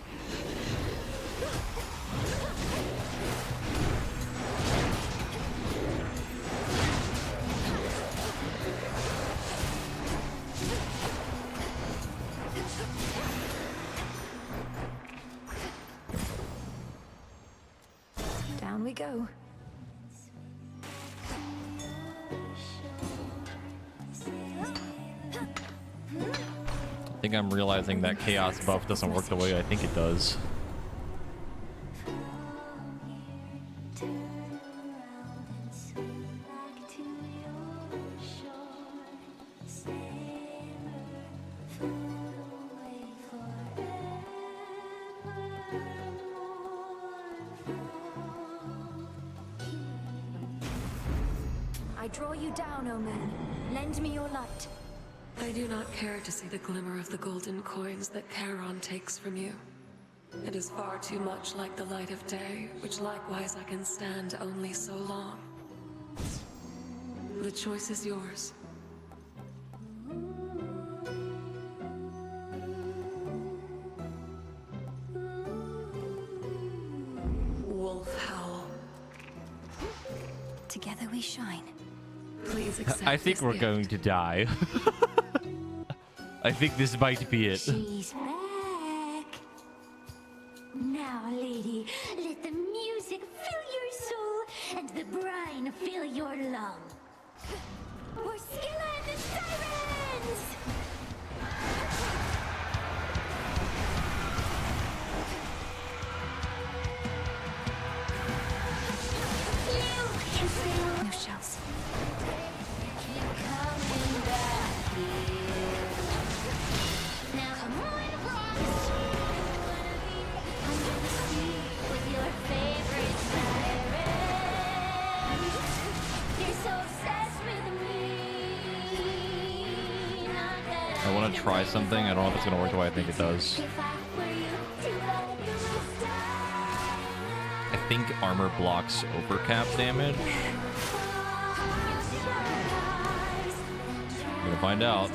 Down we go. I think I'm realizing that chaos buff doesn't work the way I think it does. I draw you down, O moon. Lend me your light. I do not care to see the glimmer of the golden coins that Charon takes from you. It is far too much like the light of day, which likewise I can stand only so long. The choice is yours. Wolf howl. Together we shine. Please accept I think this we're gift. going to die. I think this might be it. She's back. Now, lady, let the music fill your soul and the brine fill your lung. For Scylla and the Sirens! You can sail. No shells. Coming back here. Now come on, rocks. Under the sea with your favorite siren. You're so obsessed with me. Not that I want to try something. I don't know if it's going to work the way I think it does. if I were you, too bad you must die. I think armor blocks overcap damage. We're gonna find out.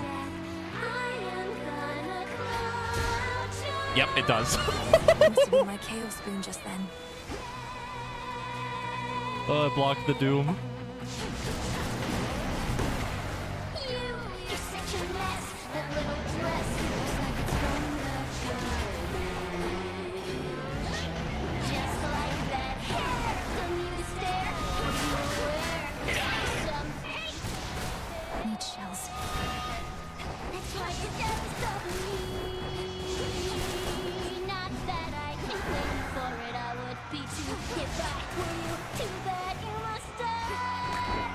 Yep, it does. Must have been my chaos spoon just then. Oh, I blocked the doom. You're such a mess. That little dress looks like it's from the garbage. Just like that hair from you stare when you wear some hate. Need shells. That's why you're jealous of me. Not that I can blame you for it. I would be too if I were you. Too bad you must die.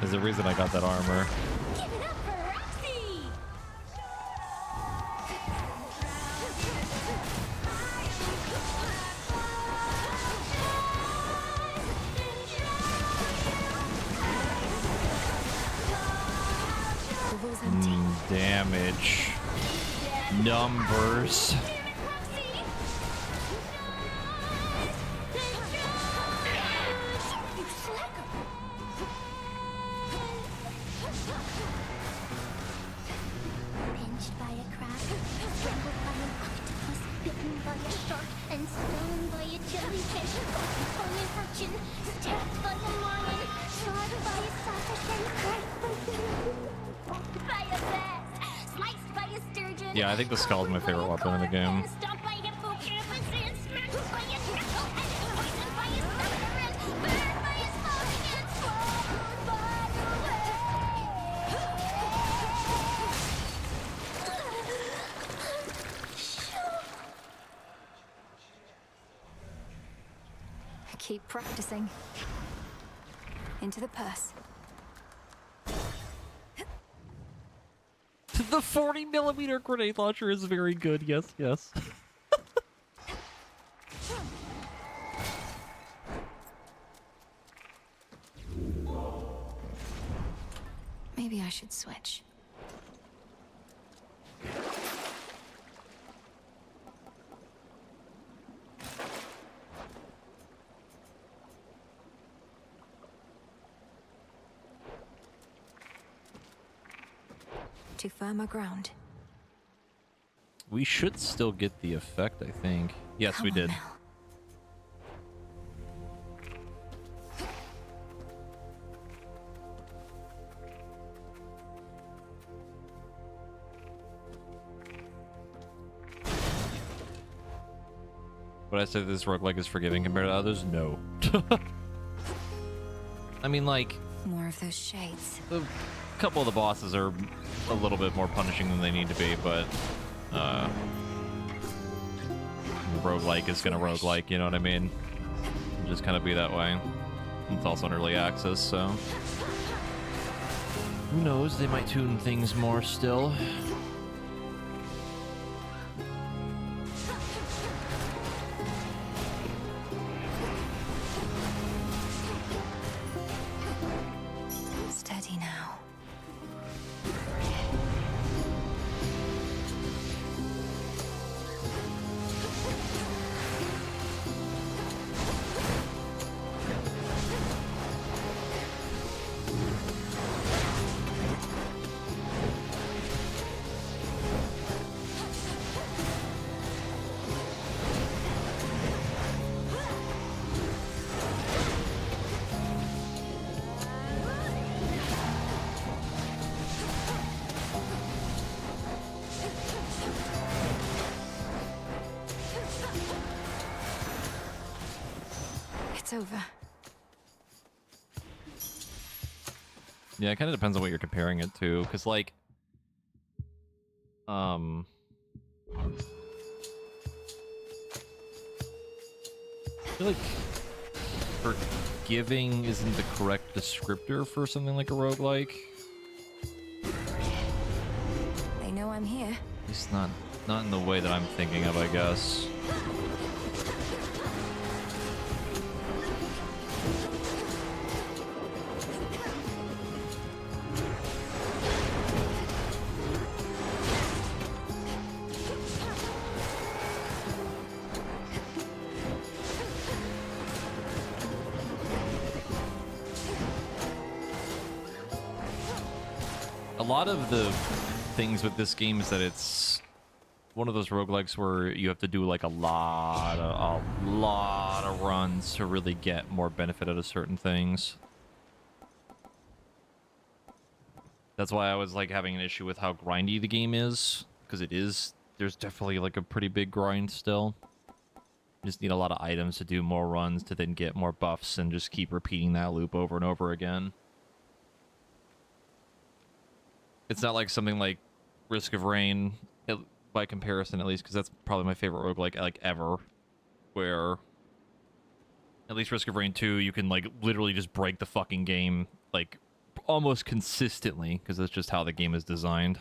There's a reason I got that armor. Give it up for Roxy. River's empty. Damage. Numbers. You slacker. Pinched by a crab, strangled by an octopus, bitten by a shark, and stung by a jellyfish. Only fortune, Yeah, I think the skull is my favorite weapon in the game. Keep practicing. Into the purse. The 40mm grenade launcher is very good. Yes, yes. Maybe I should switch. To firmer ground. We should still get the effect, I think. Yes, Come we on, did. Mel. Would I say this roguelike is forgiving compared to others? No. I mean, like, More of those shades. a couple of the bosses are a little bit more punishing than they need to be, but roguelike is gonna roguelike, you know what I mean? It'll just kind of be that way. It's also on early access, so who knows? They might tune things more still. Steady now. It's over. Yeah, it kind of depends on what you're comparing it to, because, like, I feel like forgiving isn't the correct descriptor for something like a roguelike. They know I'm here. At least not in the way that I'm thinking of, I guess. A lot of the things with this game is that it's one of those roguelikes where you have to do like a lot of runs to really get more benefit out of certain things. That's why I was like having an issue with how grindy the game is, because there's definitely like a pretty big grind still. You just need a lot of items to do more runs to then get more buffs and just keep repeating that loop over and over again. It's not like something like Risk of Rain, by comparison at least, because that's probably my favorite roguelike like ever, where at least Risk of Rain 2, you can like literally just break the fucking game like almost consistently, because that's just how the game is designed.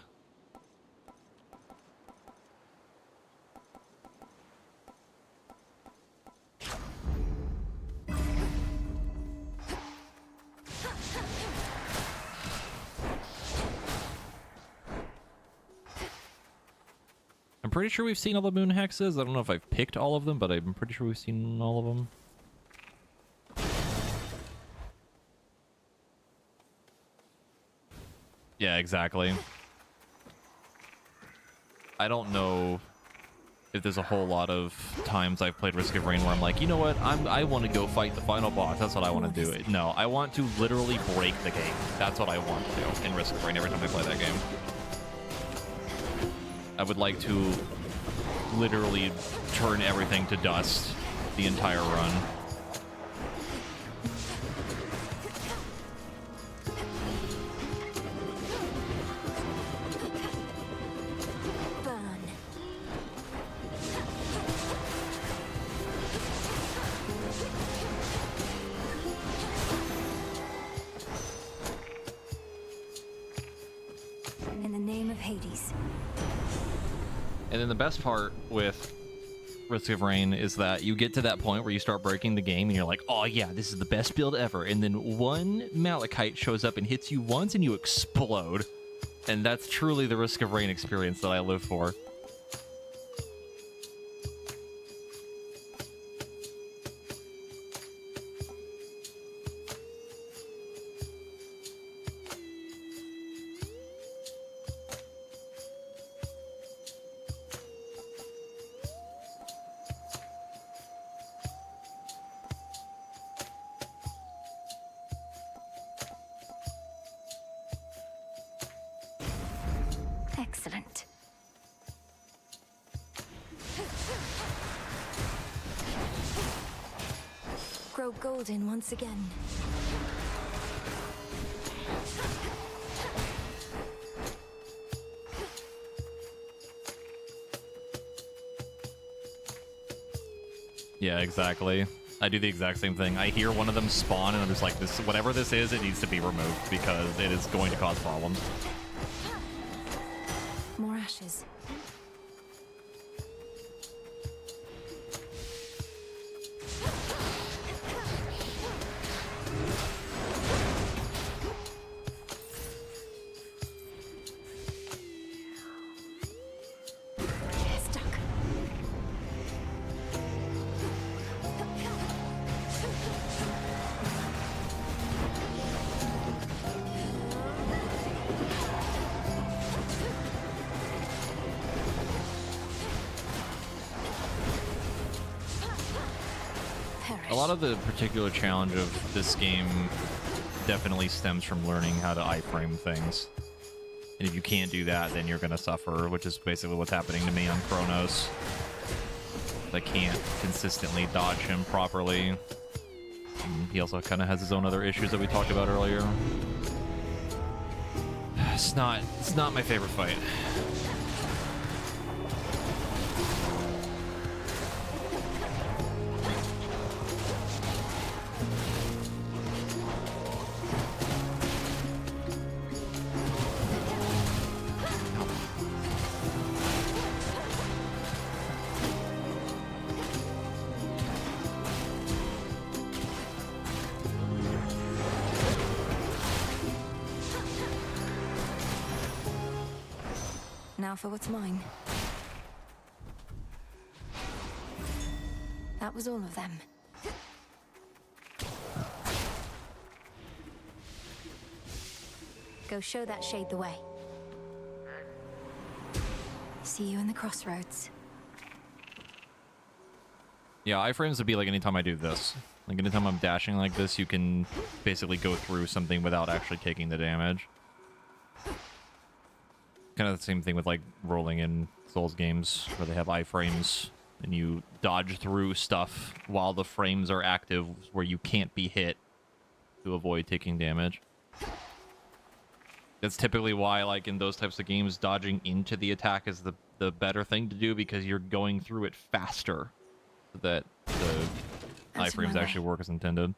I'm pretty sure we've seen all the moon hexes. I don't know if I've picked all of them, but I'm pretty sure we've seen all of them. Yeah, exactly. I don't know if there's a whole lot of times I've played Risk of Rain where I'm like, you know what, I want to go fight the final boss. That's what I want to do. No, I want to literally break the game. That's what I want to do in Risk of Rain every time I play that game. I would like to literally turn everything to dust the entire run. In the name of Hades. And then the best part with Risk of Rain is that you get to that point where you start breaking the game and you're like, oh yeah, this is the best build ever. And then one Malachite shows up and hits you once and you explode. And that's truly the Risk of Rain experience that I live for. Excellent. Grow golden once again. Yeah, exactly. I do the exact same thing. I hear one of them spawn and I'm just like, this, whatever this is, it needs to be removed because it is going to cause problems. More ashes. Stuck. A lot of the particular challenge of this game definitely stems from learning how to iframe things. And if you can't do that, then you're going to suffer, which is basically what's happening to me on Chronos. I can't consistently dodge him properly. And he also kind of has his own other issues that we talked about earlier. It's not my favorite fight. Now for what's mine. That was all of them. Go show that shade the way. See you in the crossroads. Yeah, iframes would be like anytime I do this. Like anytime I'm dashing like this, you can basically go through something without actually taking the damage. Kind of the same thing with like rolling in Souls games where they have iframes and you dodge through stuff while the frames are active where you can't be hit to avoid taking damage. That's typically why, like, in those types of games, dodging into the attack is the better thing to do because you're going through it faster so that the iframes actually work as intended.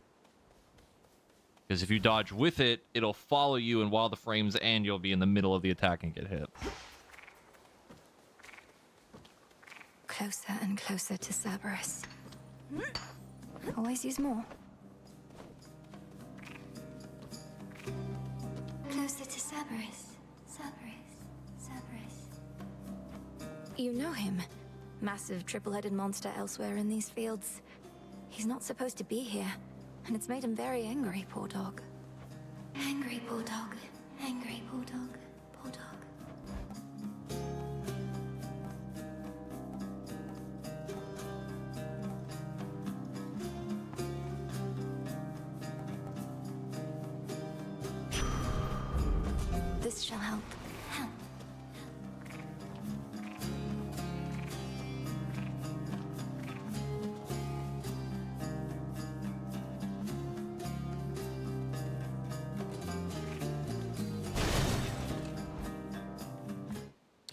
Because if you dodge with it, it'll follow you, and while the frames end, you'll be in the middle of the attack and get hit. Closer and closer to Cerberus. Always use more. Closer to Cerberus. Cerberus. You know him. Massive triple-headed monster elsewhere in these fields. He's not supposed to be here, and it's made him very angry, poor dog. Angry, poor dog. Angry, poor dog. Poor dog. This shall help. Help.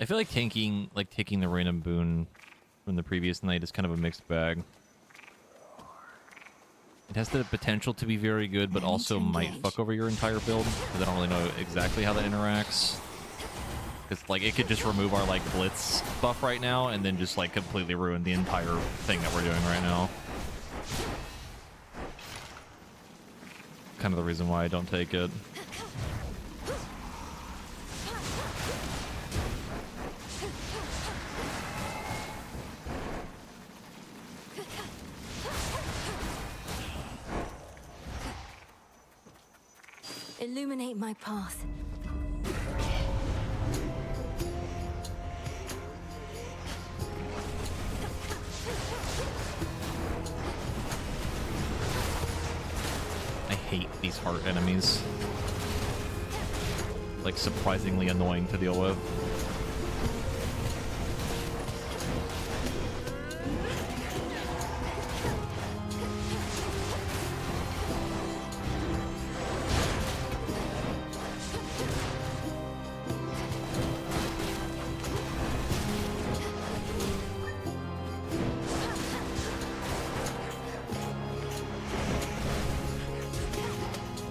I feel like taking the random boon from the previous night is kind of a mixed bag. It has the potential to be very good, but also might fuck over your entire build, because I don't really know exactly how that interacts. Because, like, it could just remove our, like, blitz buff right now, and then just, like, completely ruin the entire thing that we're doing right now. Kind of the reason why I don't take it. Illuminate my path. I hate these heart enemies. Like, surprisingly annoying to deal with.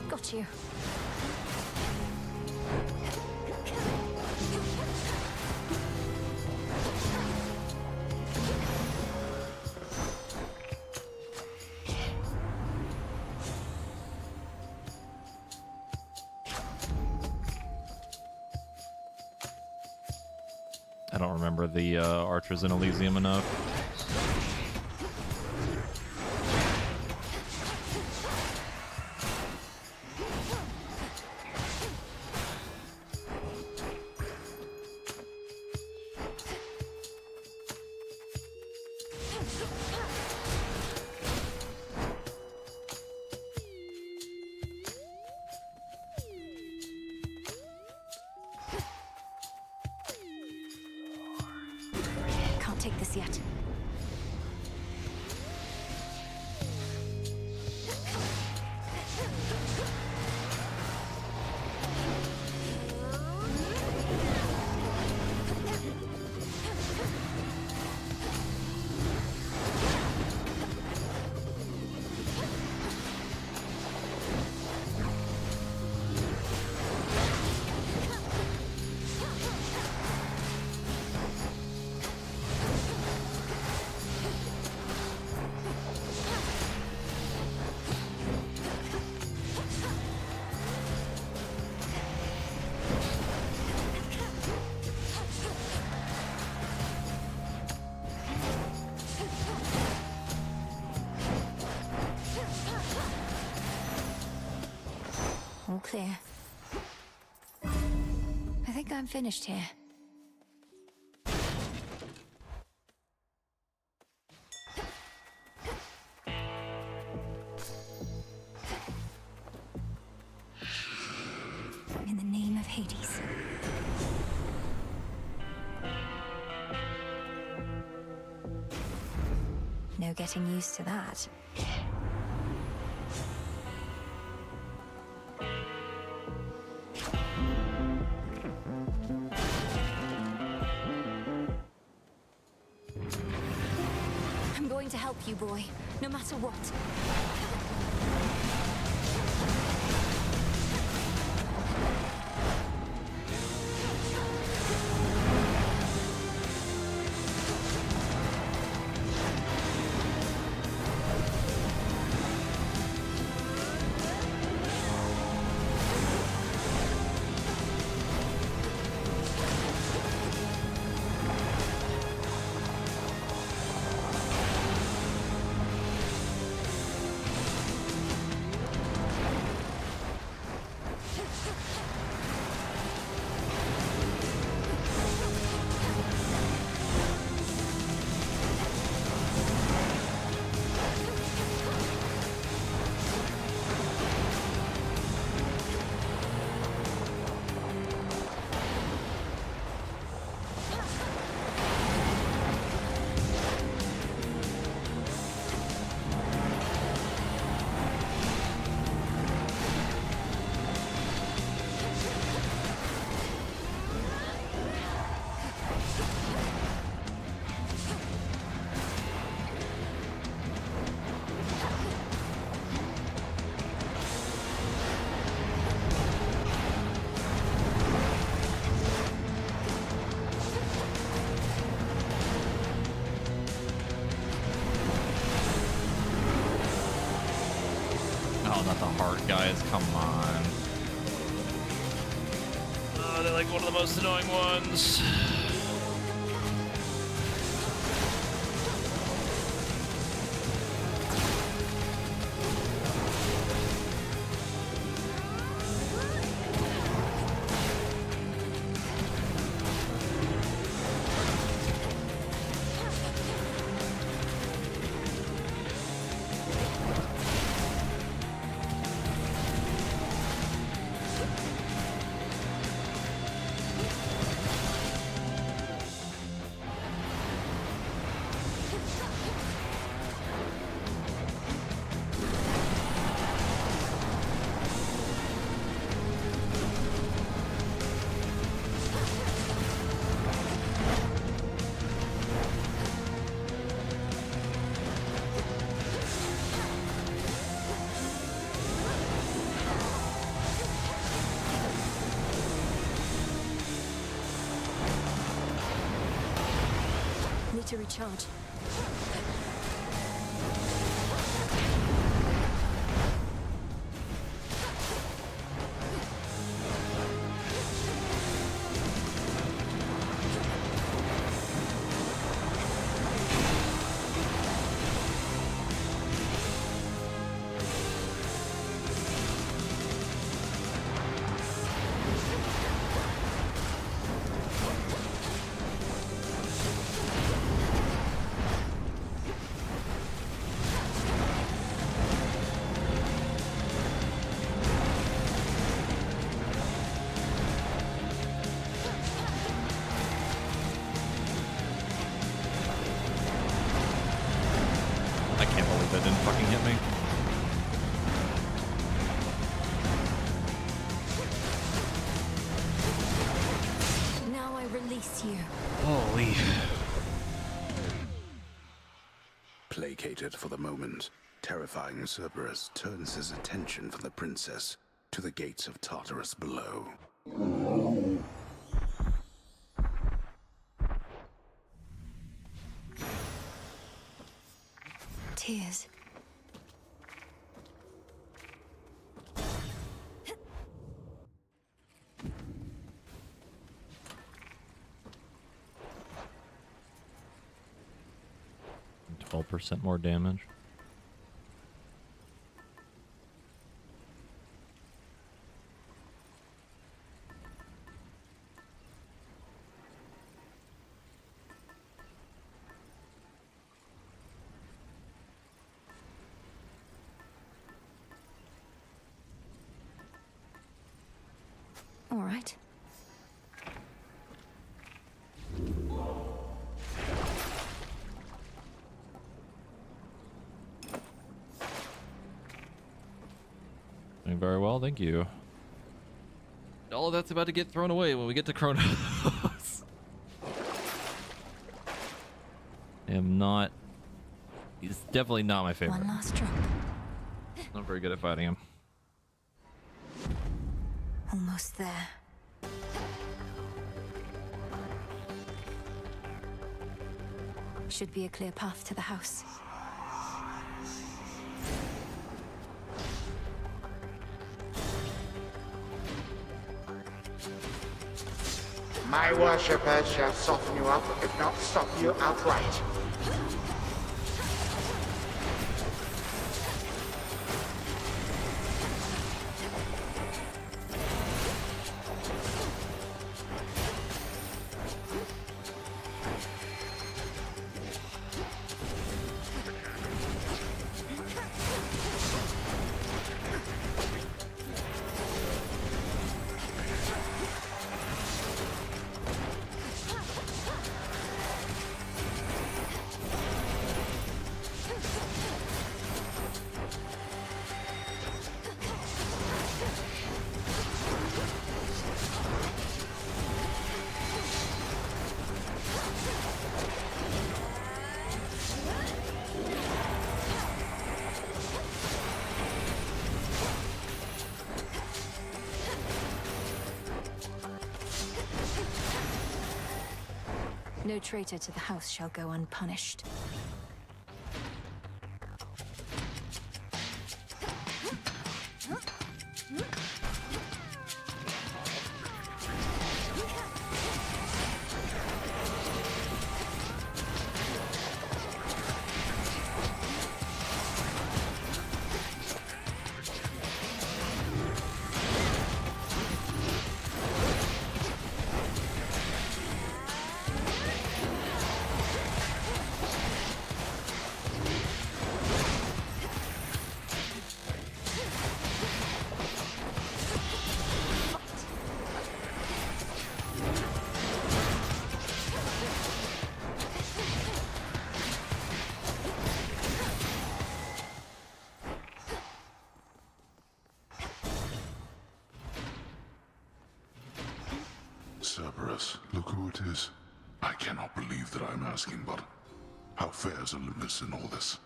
Got you. I don't remember the Archers in Elysium enough. Can't take this yet. All clear. I think I'm finished here. In the name of Hades. No getting used to that. I'm going to help you, boy, no matter what. Oh, not the heart guys. Come on. Oh, they're like one of the most annoying ones. Need to recharge. I can't believe that didn't fucking hit me. Now I release you. Holy. Placated for the moment, terrifying Cerberus turns his attention from the princess to the gates of Tartarus below. Tears. 12% more damage. All right. Doing very well, thank you. All of that's about to get thrown away when we get to Kronos. I am not... He's definitely not my favorite. One last drop. Not very good at fighting him. Almost there. Should be a clear path to the house. My worshippers shall soften you up, if not stop you outright. No traitor to the house shall go unpunished. Cerberus, look who it is. I cannot believe that I'm asking, but how fares Olympus in all this?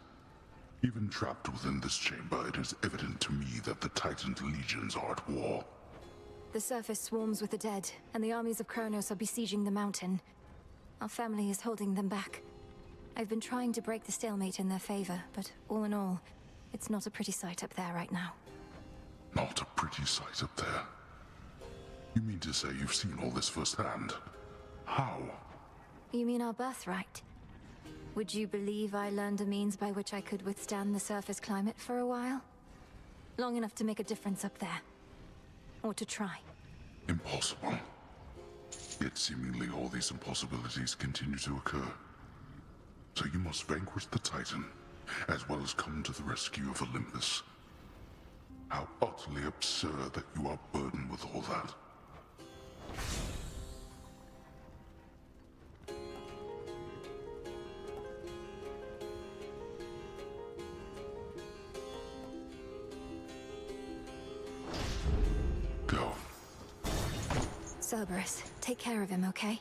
Even trapped within this chamber, it is evident to me that the Titan's legions are at war. The surface swarms with the dead, and the armies of Kronos are besieging the mountain. Our family is holding them back. I've been trying to break the stalemate in their favor, but all in all, it's not a pretty sight up there right now. Not a pretty sight up there. You mean to say you've seen all this firsthand? How? You mean our birthright? Would you believe I learned a means by which I could withstand the surface climate for a while? Long enough to make a difference up there. Or to try. Impossible. Yet seemingly all these impossibilities continue to occur. So you must vanquish the Titan, as well as come to the rescue of Olympus. How utterly absurd that you are burdened with all that. Go. Cerberus, take care of him, okay?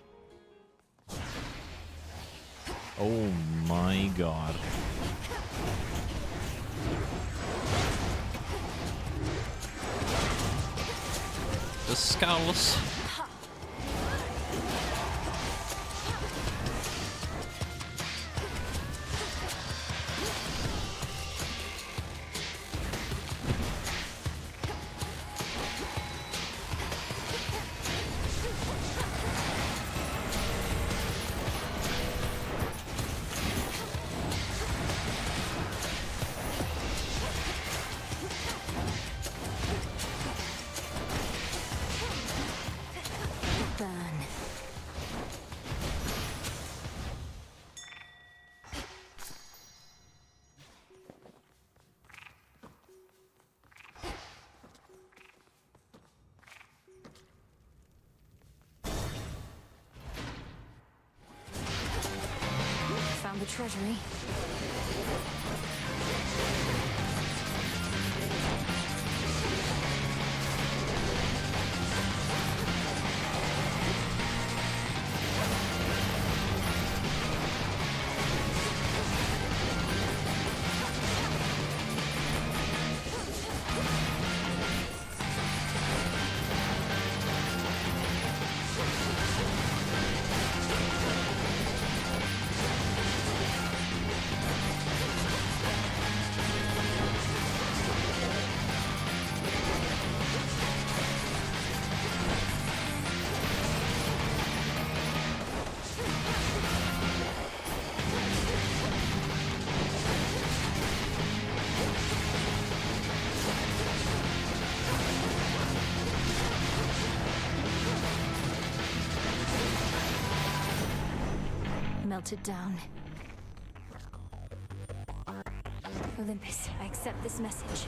Oh my god. The skulls. Found the treasury. Melted down. Olympus, I accept this message.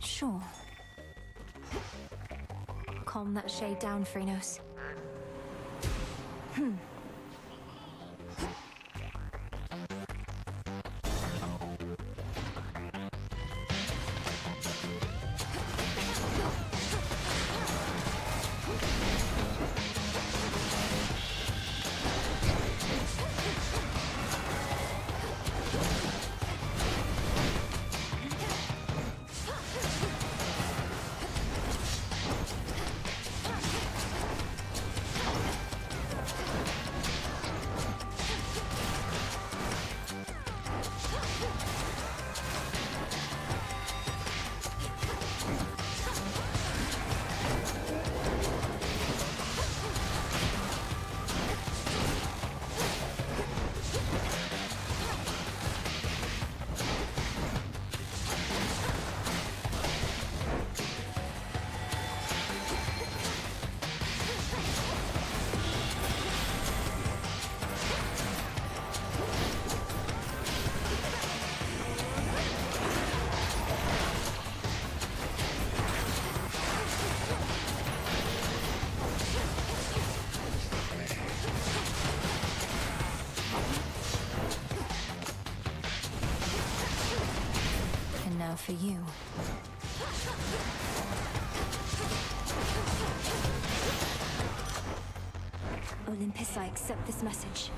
Sure. Calm that shade down, Phrenos. have for you. Olympus, I accept this message.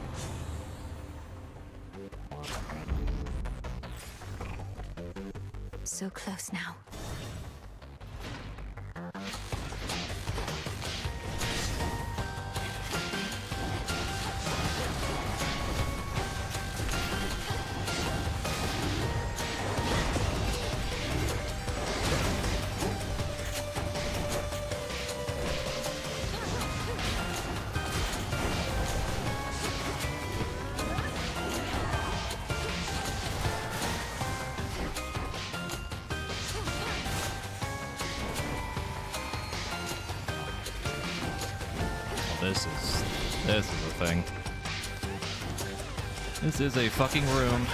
So close now. This is a thing. This is a fucking room.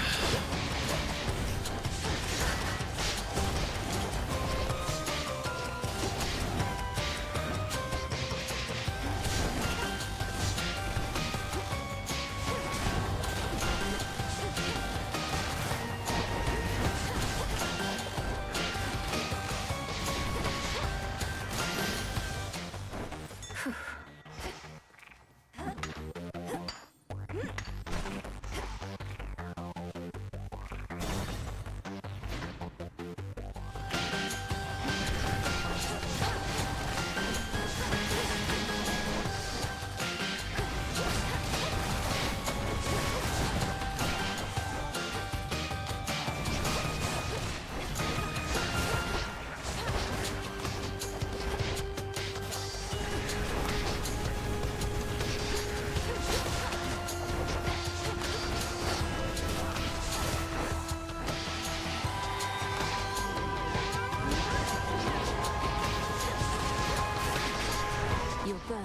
You'll burn.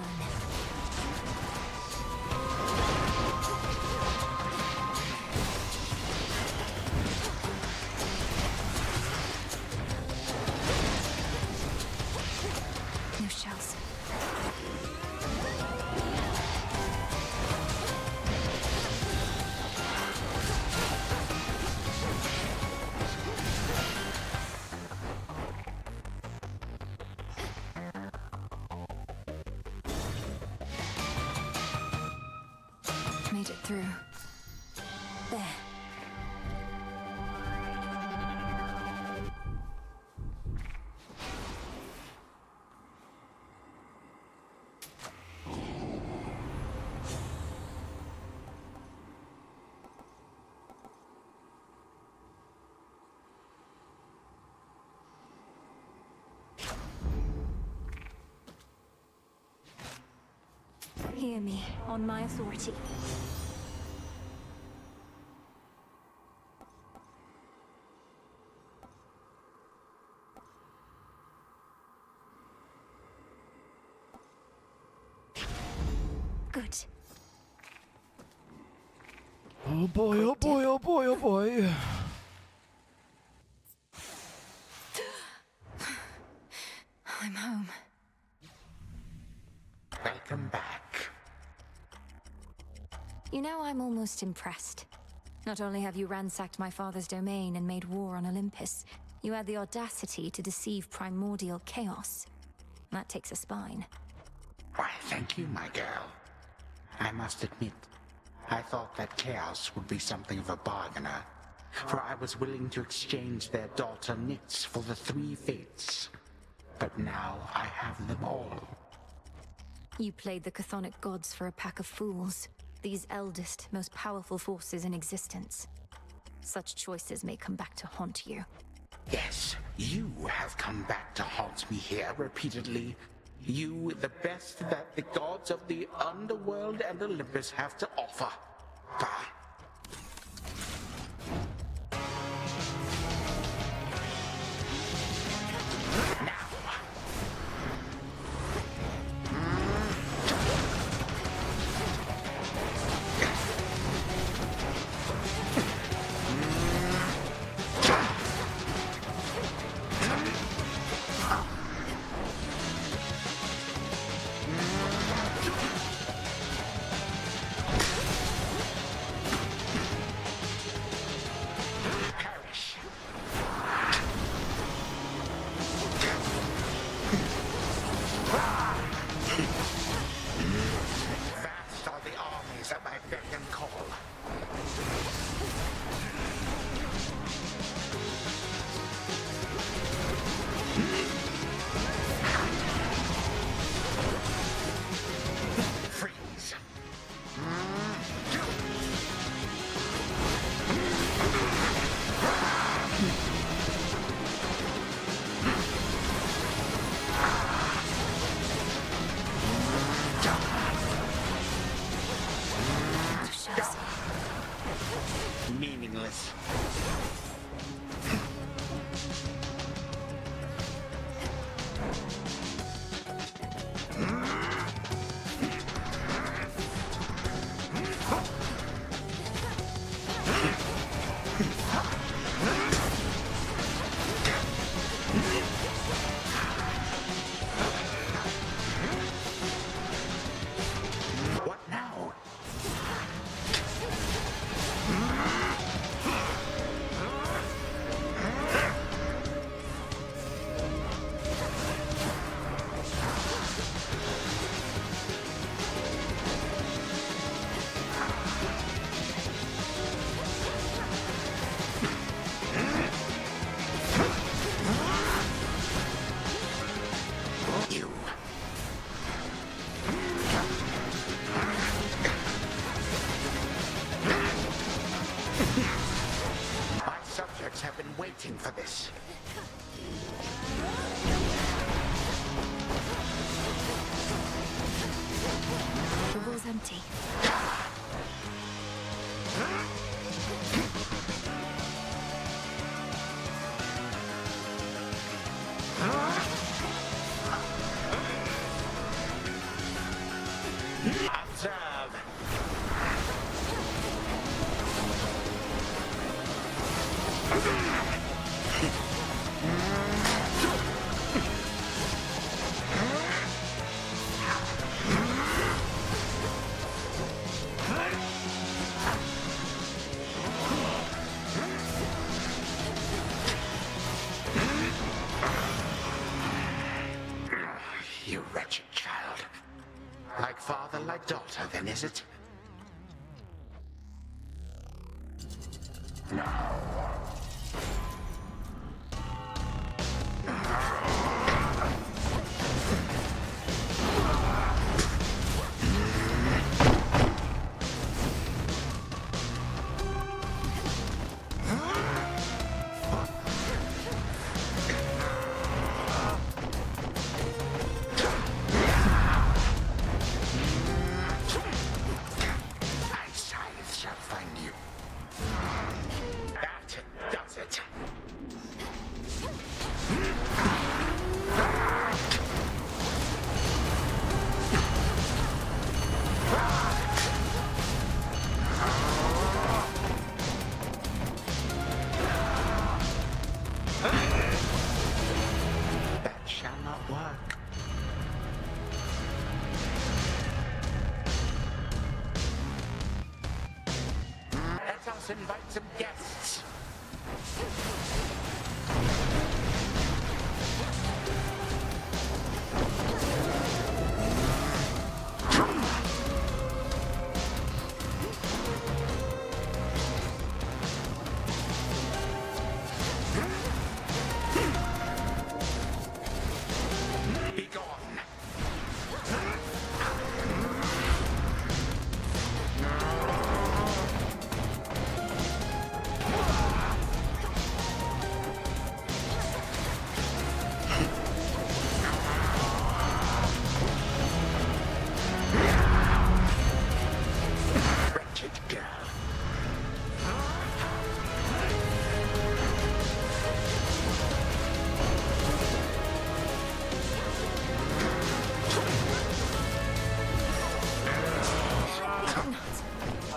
No shells. Made it through. There. Hear me, on my authority. Good. Oh boy, oh boy, oh boy, oh boy. I'm home. Welcome back. You know, I'm almost impressed. Not only have you ransacked my father's domain and made war on Olympus, you had the audacity to deceive primordial chaos. That takes a spine. Why, thank you, my girl. I must admit, I thought that Chaos would be something of a bargainer, for I was willing to exchange their daughter Nyx for the three fates. But now I have them all. You played the chthonic gods for a pack of fools. These eldest, most powerful forces in existence. Such choices may come back to haunt you. Yes, you have come back to haunt me here repeatedly. You, the best that the gods of the underworld and Olympus have to offer. Bah. Meaningless. What now? You. My subjects have been waiting for this. The wall's empty. Observe. You wretched child. Like father, like daughter, then, is it? My scythe shall find you. That does it. That shall not work. Let us invite some guests. Be gone. Wretched girl.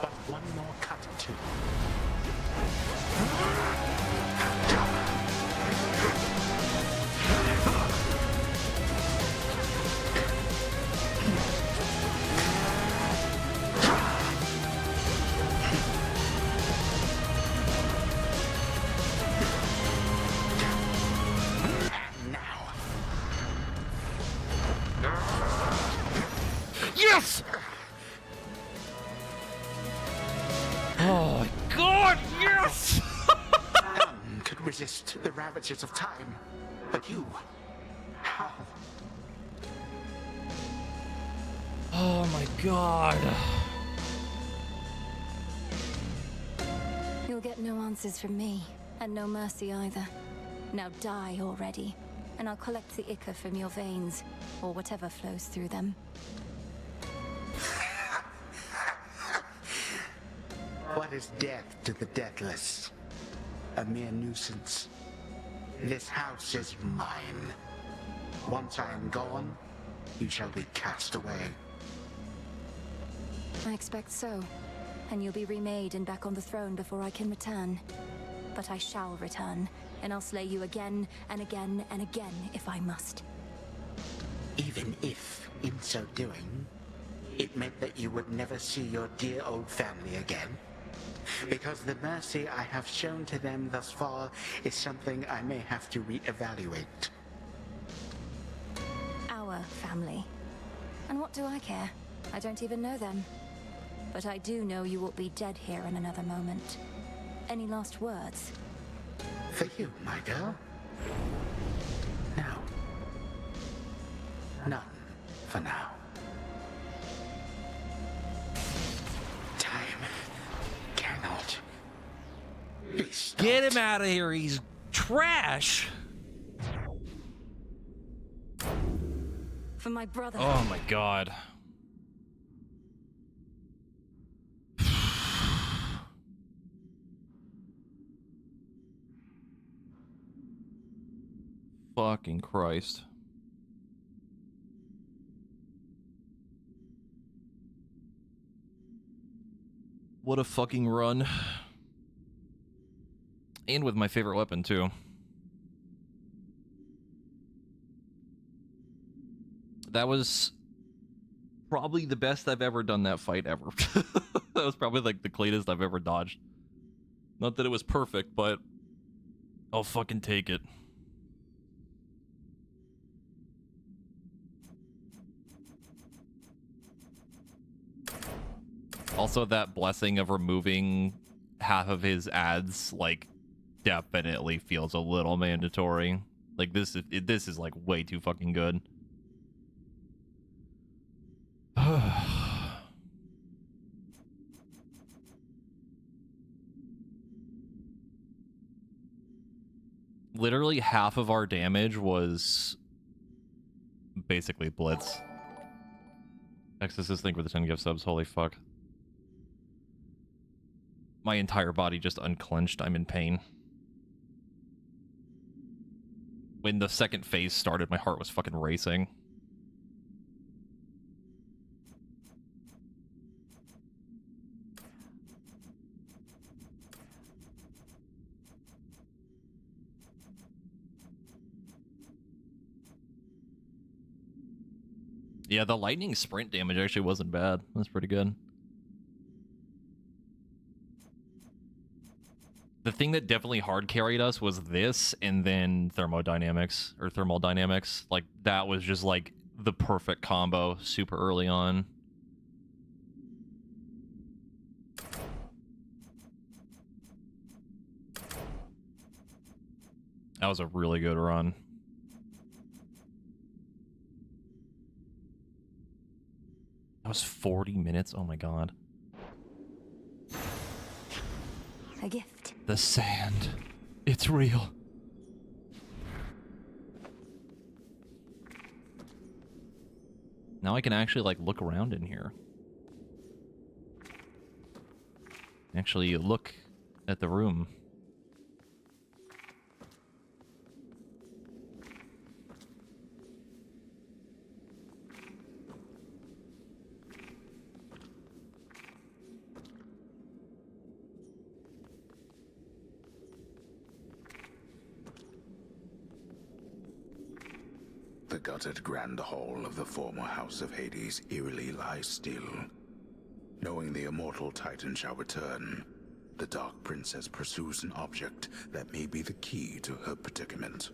But one more cut too. And now. Yes! Oh my god, yes! None could resist the ravages of time. But you. How? Oh my god. You'll get no answers from me. And no mercy either. Now die already, and I'll collect the ichor from your veins, or whatever flows through them. What is death to the deathless? A mere nuisance. This house is mine. Once I am gone, you shall be cast away. I expect so. And you'll be remade and back on the throne before I can return. But I shall return, and I'll slay you again and again and again if I must. Even if, in so doing, it meant that you would never see your dear old family again. Because the mercy I have shown to them thus far is something I may have to reevaluate. Our family. And what do I care? I don't even know them. But I do know you will be dead here in another moment. Any last words? For you, my girl? No. None for now. Time cannot be stopped. Get him out of here. He's trash. For my brother. Oh my god. Fucking Christ. What a fucking run. And with my favorite weapon, too. That was probably the best I've ever done that fight ever. That was probably like the cleanest I've ever dodged. Not that it was perfect, but I'll fucking take it. Also, that blessing of removing half of his ads, like, definitely feels a little mandatory. Like, this is like way too fucking good. Literally half of our damage was basically blitz. Exorcist Link with the 10 gift subs, holy fuck. My entire body just unclenched. I'm in pain. When the second phase started, my heart was fucking racing. Yeah, the lightning sprint damage actually wasn't bad. That's pretty good. The thing that definitely hard carried us was this, and then thermodynamics, or thermal dynamics. Like, that was just, like, the perfect combo super early on. That was a really good run. That was 40 minutes? Oh my god. A gift. The sand. It's real. Now I can actually, like, look around in here. Actually look at the room. The gutted grand hall of the former House of Hades eerily lies still. Knowing the immortal Titan shall return, the Dark Princess pursues an object that may be the key to her predicament.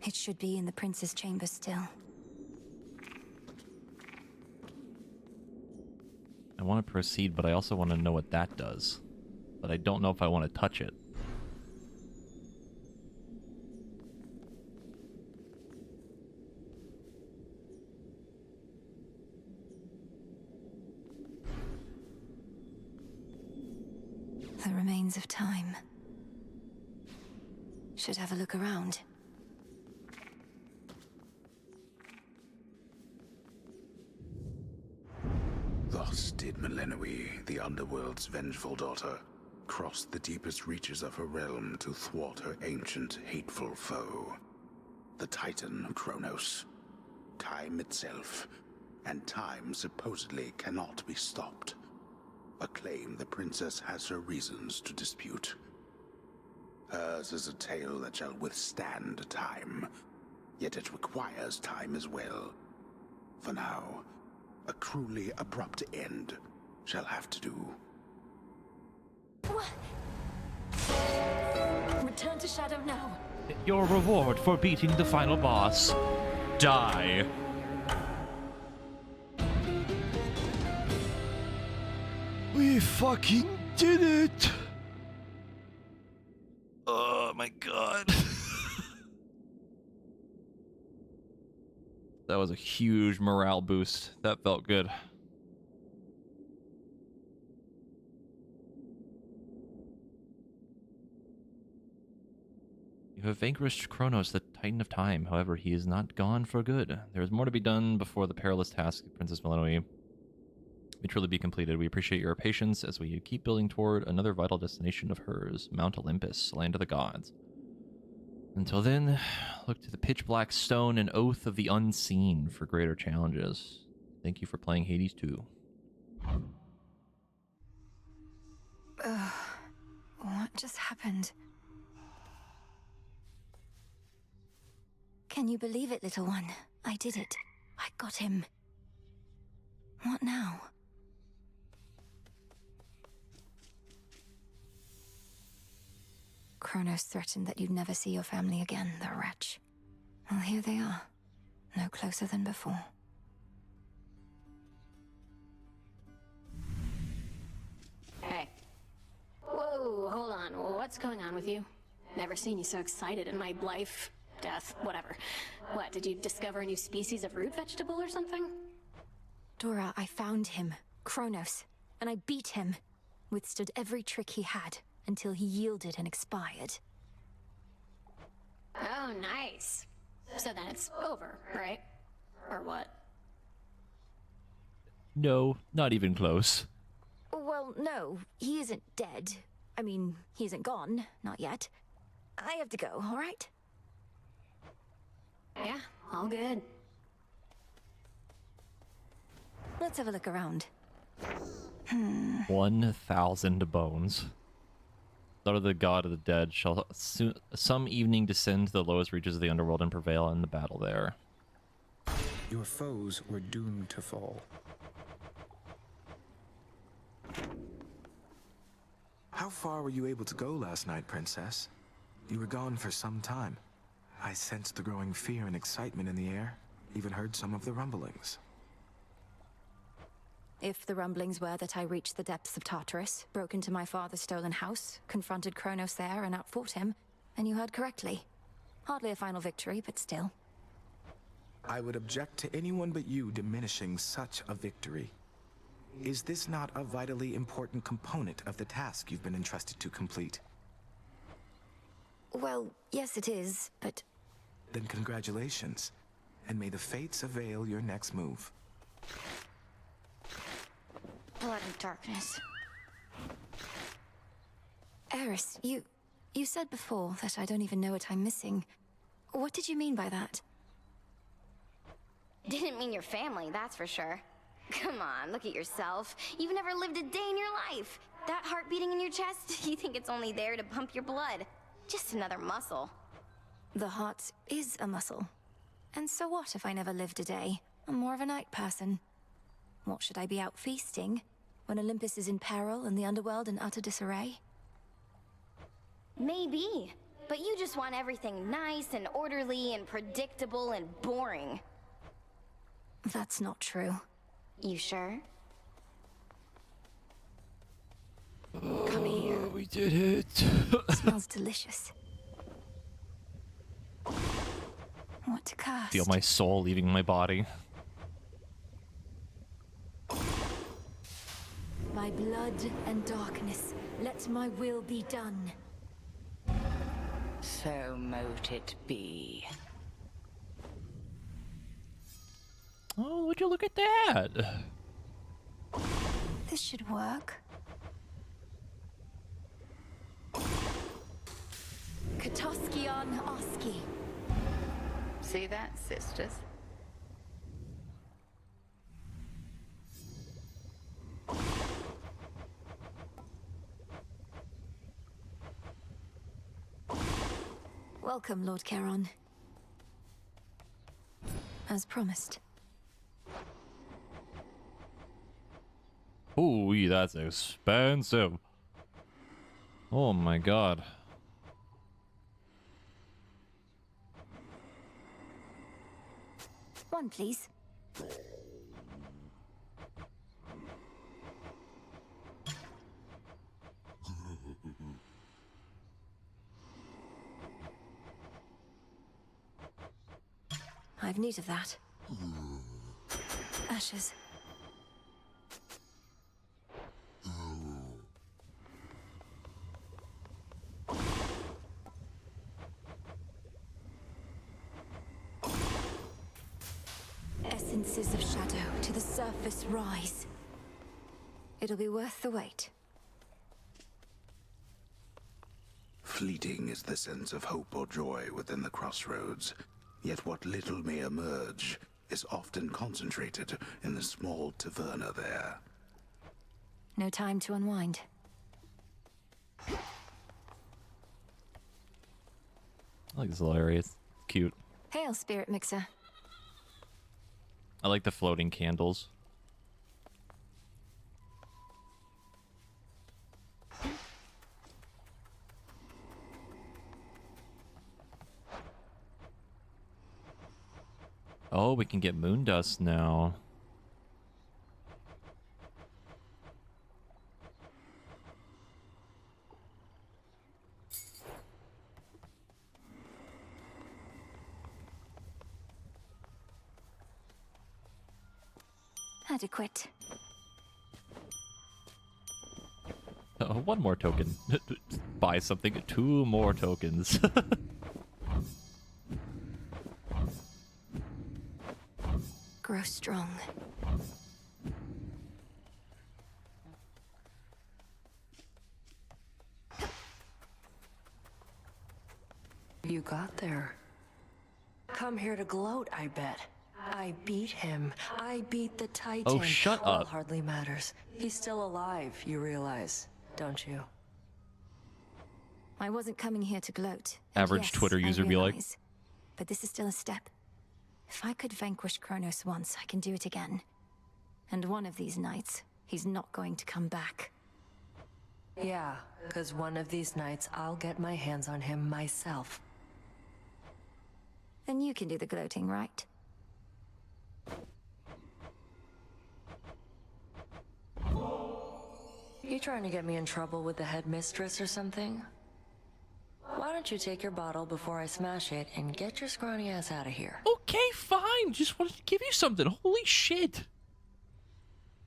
It should be in the prince's chamber still. I want to proceed, but I also want to know what that does. But I don't know if I want to touch it. The remains of time. Should have a look around. Thus did Melenoi, the Underworld's vengeful daughter, cross the deepest reaches of her realm to thwart her ancient, hateful foe. The Titan Kronos. Time itself, and time supposedly cannot be stopped. A claim the princess has her reasons to dispute. Hers is a tale that shall withstand time, yet it requires time as well. For now, a cruelly abrupt end shall have to do. What? Return to Shadow now. Your reward for beating the final boss. Die. We fucking did it! Oh my god. That was a huge morale boost. That felt good. You have vanquished Kronos, the Titan of Time. However, he is not gone for good. There is more to be done before the perilous task of Princess Melenoi may truly be completed. We appreciate your patience as we keep building toward another vital destination of hers, Mount Olympus, land of the gods. Until then, look to the pitch black stone and oath of the unseen for greater challenges. Thank you for playing Hades 2. What just happened? Can you believe it, little one? I did it. I got him. What now? Kronos threatened that you'd never see your family again, the wretch. Well, here they are. No closer than before. Hey. Whoa, hold on. What's going on with you? Never seen you so excited in my life. Death, whatever. What, did you discover a new species of root vegetable or something? Dora, I found him. Kronos. And I beat him. Withstood every trick he had, until he yielded and expired. Oh, nice. So then it's over, right? Or what? No, not even close. Well, no, he isn't dead. I mean, he isn't gone, not yet. I have to go, all right? Yeah, all good. Let's have a look around. 1,000 bones. Daughter of the god of the dead shall some evening descend to the lowest reaches of the underworld and prevail in the battle there. Your foes were doomed to fall. How far were you able to go last night, Princess? You were gone for some time. I sensed the growing fear and excitement in the air, even heard some of the rumblings. If the rumblings were that I reached the depths of Tartarus, broke into my father's stolen house, confronted Kronos there and outfought him, then you heard correctly. Hardly a final victory, but still. I would object to anyone but you diminishing such a victory. Is this not a vitally important component of the task you've been entrusted to complete? Well, yes it is, but... Then congratulations, and may the fates avail your next move. Blood and darkness. Eris, you said before that I don't even know what I'm missing. What did you mean by that? Didn't mean your family, that's for sure. Come on, look at yourself. You've never lived a day in your life. That heart beating in your chest, you think it's only there to pump your blood. Just another muscle. The heart is a muscle. And so what if I never lived a day? I'm more of a night person. What, should I be out feasting when Olympus is in peril and the underworld in utter disarray? Maybe, but you just want everything nice and orderly and predictable and boring. That's not true. You sure? Come here. We did it. Smells delicious. What to cast? Feel my soul leaving my body. My blood and darkness, Let my will be done. So mote it be. Oh, would you look at that? This should work. Katoskian Oski. See that, sisters? Welcome, Lord Charon. As promised. Ooh, that's expensive. Oh my god. One, please. I've need of that. Ashes. Essences of shadow to the surface rise. It'll be worth the wait. Fleeting is the sense of hope or joy within the crossroads. Yet what little may emerge is often concentrated in the small taverna there. No time to unwind. I like this little area. It's cute. Hail, Spirit Mixer. I like the floating candles. Oh, we can get moon dust now. Adequate. One more token. Buy something. 2 more tokens. Grow strong. You got there. Come here to gloat, I bet. I beat him. I beat the Titan. Oh, shut Well, up. hardly matters. He's still alive, you realize, don't you? I wasn't coming here to gloat. and Average yes, Twitter I user be like, realize, but this is still a step. If I could vanquish Kronos once, I can do it again. And one of these nights, he's not going to come back. Yeah, because one of these nights I'll get my hands on him myself. Then you can do the gloating, right? You trying to get me in trouble with the headmistress or something? Why don't you take your bottle before I smash it and get your scrawny ass out of here? okay, fine. Just wanted to give you something. Holy shit.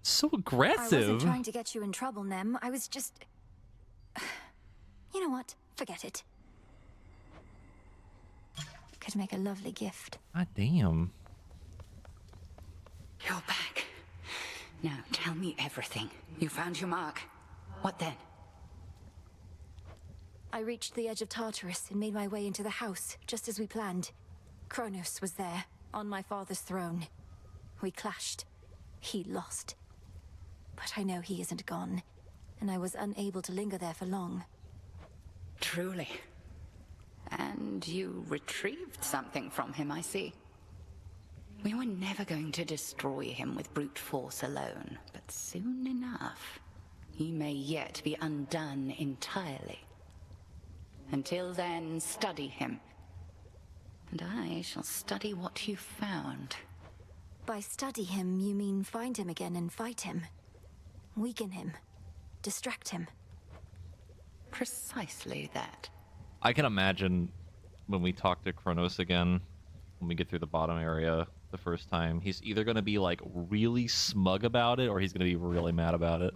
So I wasn't aggressive. trying to get you in trouble, Nem. I was just... You know what? Forget it. Could make a lovely gift. God damn. You're back. Now tell me everything. You found your mark. What then? I reached the edge of Tartarus and made my way into the house, just as we planned. Kronos was there, on my father's throne. We clashed. He lost. But I know he isn't gone, and I was unable to linger there for long. Truly. And you retrieved something from him, I see. We were never going to destroy him with brute force alone, but soon enough, he may yet be undone entirely. Until then, study him. And I shall study what you found. By study him, you mean find him again and fight him? Weaken him? Distract him? Precisely that. I can imagine when we talk to Kronos again, when we get through the bottom area the first time, he's either going to be like really smug about it or he's going to be really mad about it.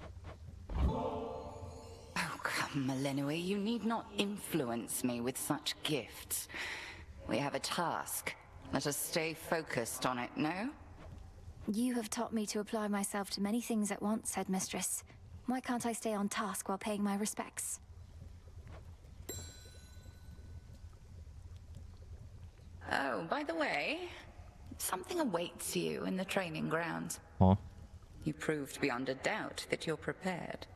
Oh, Melenui, you need not influence me with such gifts. We have a task. Let us stay focused on it, no? You have taught me to apply myself to many things at once, Headmistress. Why can't I stay on task while paying my respects? Oh, by the way, something awaits you in the training grounds. Huh? You proved beyond a doubt that you're prepared.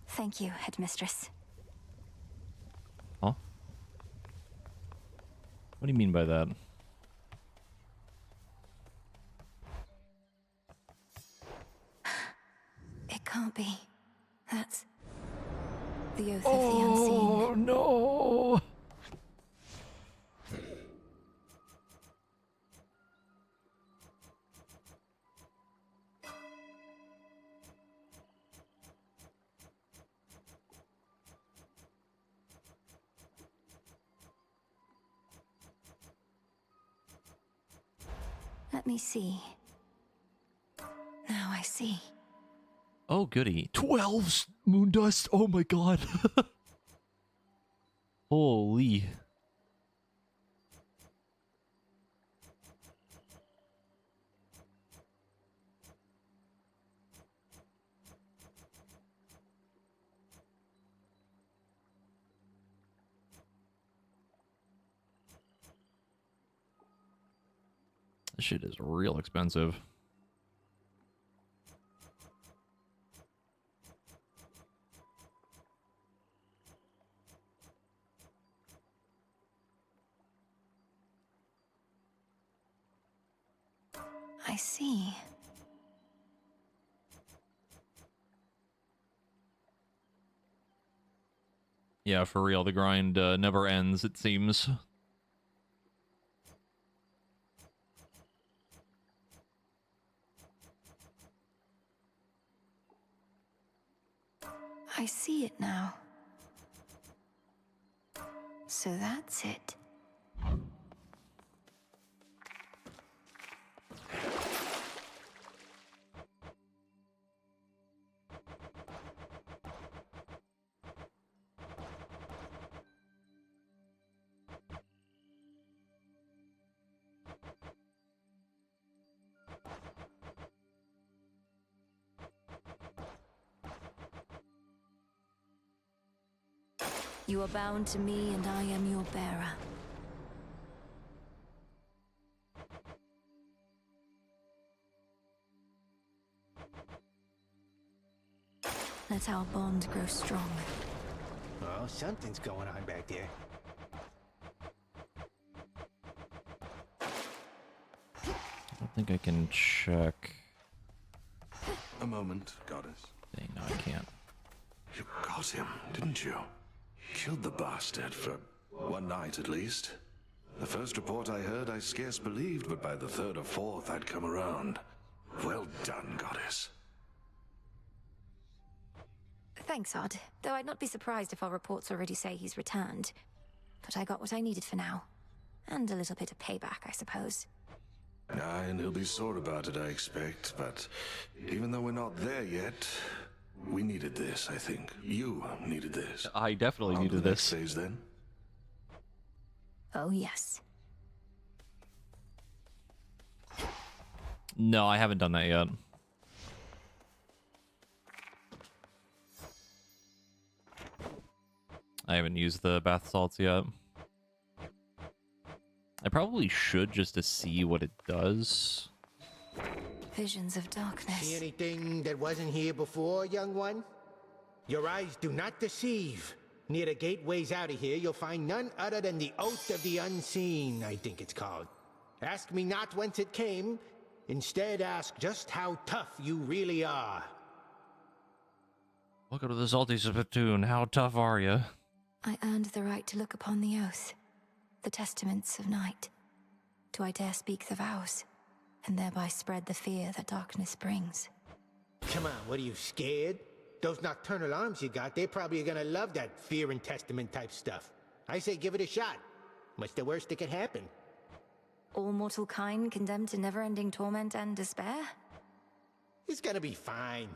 Thank you, Headmistress. Huh? What do you mean by that? It can't be. That's the Oath of the Unseen. Oh no! Let me see. Now I see. Oh, goody. 12 moon dust. Oh my god. Holy. This shit is real expensive. I see. Yeah, for real, the grind never ends, it seems. I see it now. So that's it. You are bound to me, and I am your bearer. Let our bond grow strong. Oh, something's going on back there. I don't think I can check. A moment, Goddess. Dang, no, I can't. You got him, didn't you? Killed the bastard for one night at least. The first report I heard I scarce believed, but by the third or fourth I'd come around. Well done, Goddess. Thanks, Odd. Though I'd not be surprised if our reports already say he's returned. But I got what I needed for now. And a little bit of payback, I suppose. Aye, and he'll be sore about it, I expect. But even though we're not there yet, we needed this, I think. You needed this. I definitely On to needed the next this. phase, then? Oh, yes. No, I haven't done that yet. I haven't used the bath salts yet. I probably should just to see what it does. Visions of darkness. See anything that wasn't here before, young one? Your eyes do not deceive. Near the gateways out of here, you'll find none other than the Oath of the Unseen, I think it's called. Ask me not whence it came. Instead, ask just how tough you really are. Welcome to the Salty Spittoon. How tough are you? I earned the right to look upon the oath, the testaments of night. Do I dare speak the vows, and thereby spread the fear that darkness brings? Come on, what are you, scared? Those nocturnal arms you got, they're probably gonna love that fear and testament type stuff. I say give it a shot. What's the worst that could happen? All mortal kind condemned to never-ending torment and despair? It's gonna be fine.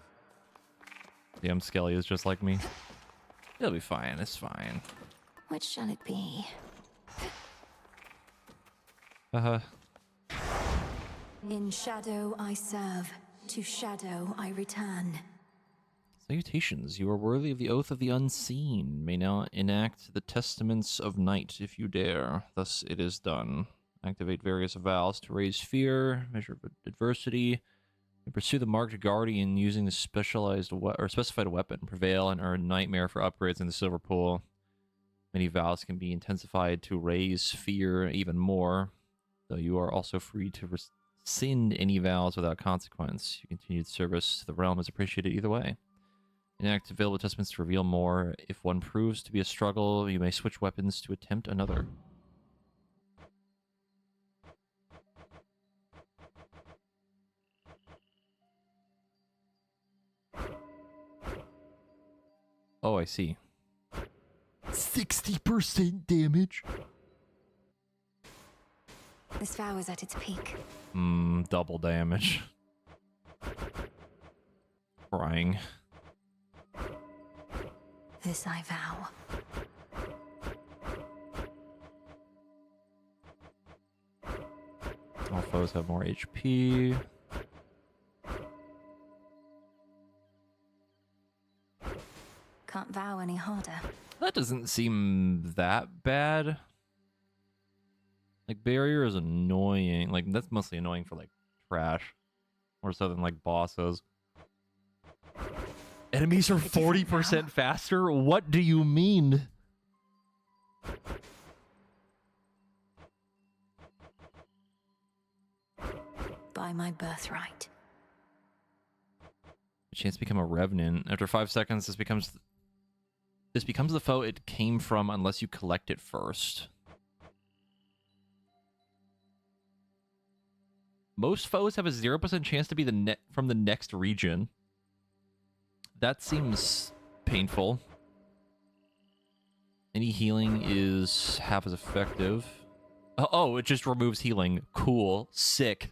Damn, Skelly is just like me. It'll be fine. It's fine. Which shall it be? In shadow I serve, to shadow I return. Salutations. You are worthy of the oath of the unseen. May now enact the testaments of night if you dare. Thus it is done. Activate various vows to raise fear, measure adversity, and pursue the marked guardian using the specialized or specified weapon. Prevail and earn nightmare for upgrades in the silver pool. Many vows can be intensified to raise fear even more, though you are also free to rescind any vows without consequence. Your continued service to the realm is appreciated either way. Enact available testaments to reveal more. If one proves to be a struggle, you may switch weapons to attempt another. Oh, I see. 60% damage. This vow is at its peak. Double damage. Crying. This I vow. All foes have more HP. Can't vow any harder. That doesn't seem that bad. Like, barrier is annoying. Like, that's mostly annoying for, like, trash. More so than, like, bosses. Enemies are 40% faster? What do you mean? By my birthright. Chance to become a revenant. After 5 seconds, this becomes the foe it came from unless you collect it first. Most foes have a 0% chance to be from the next region. That seems painful. Any healing is half as effective. Oh, it just removes healing. Cool. Sick.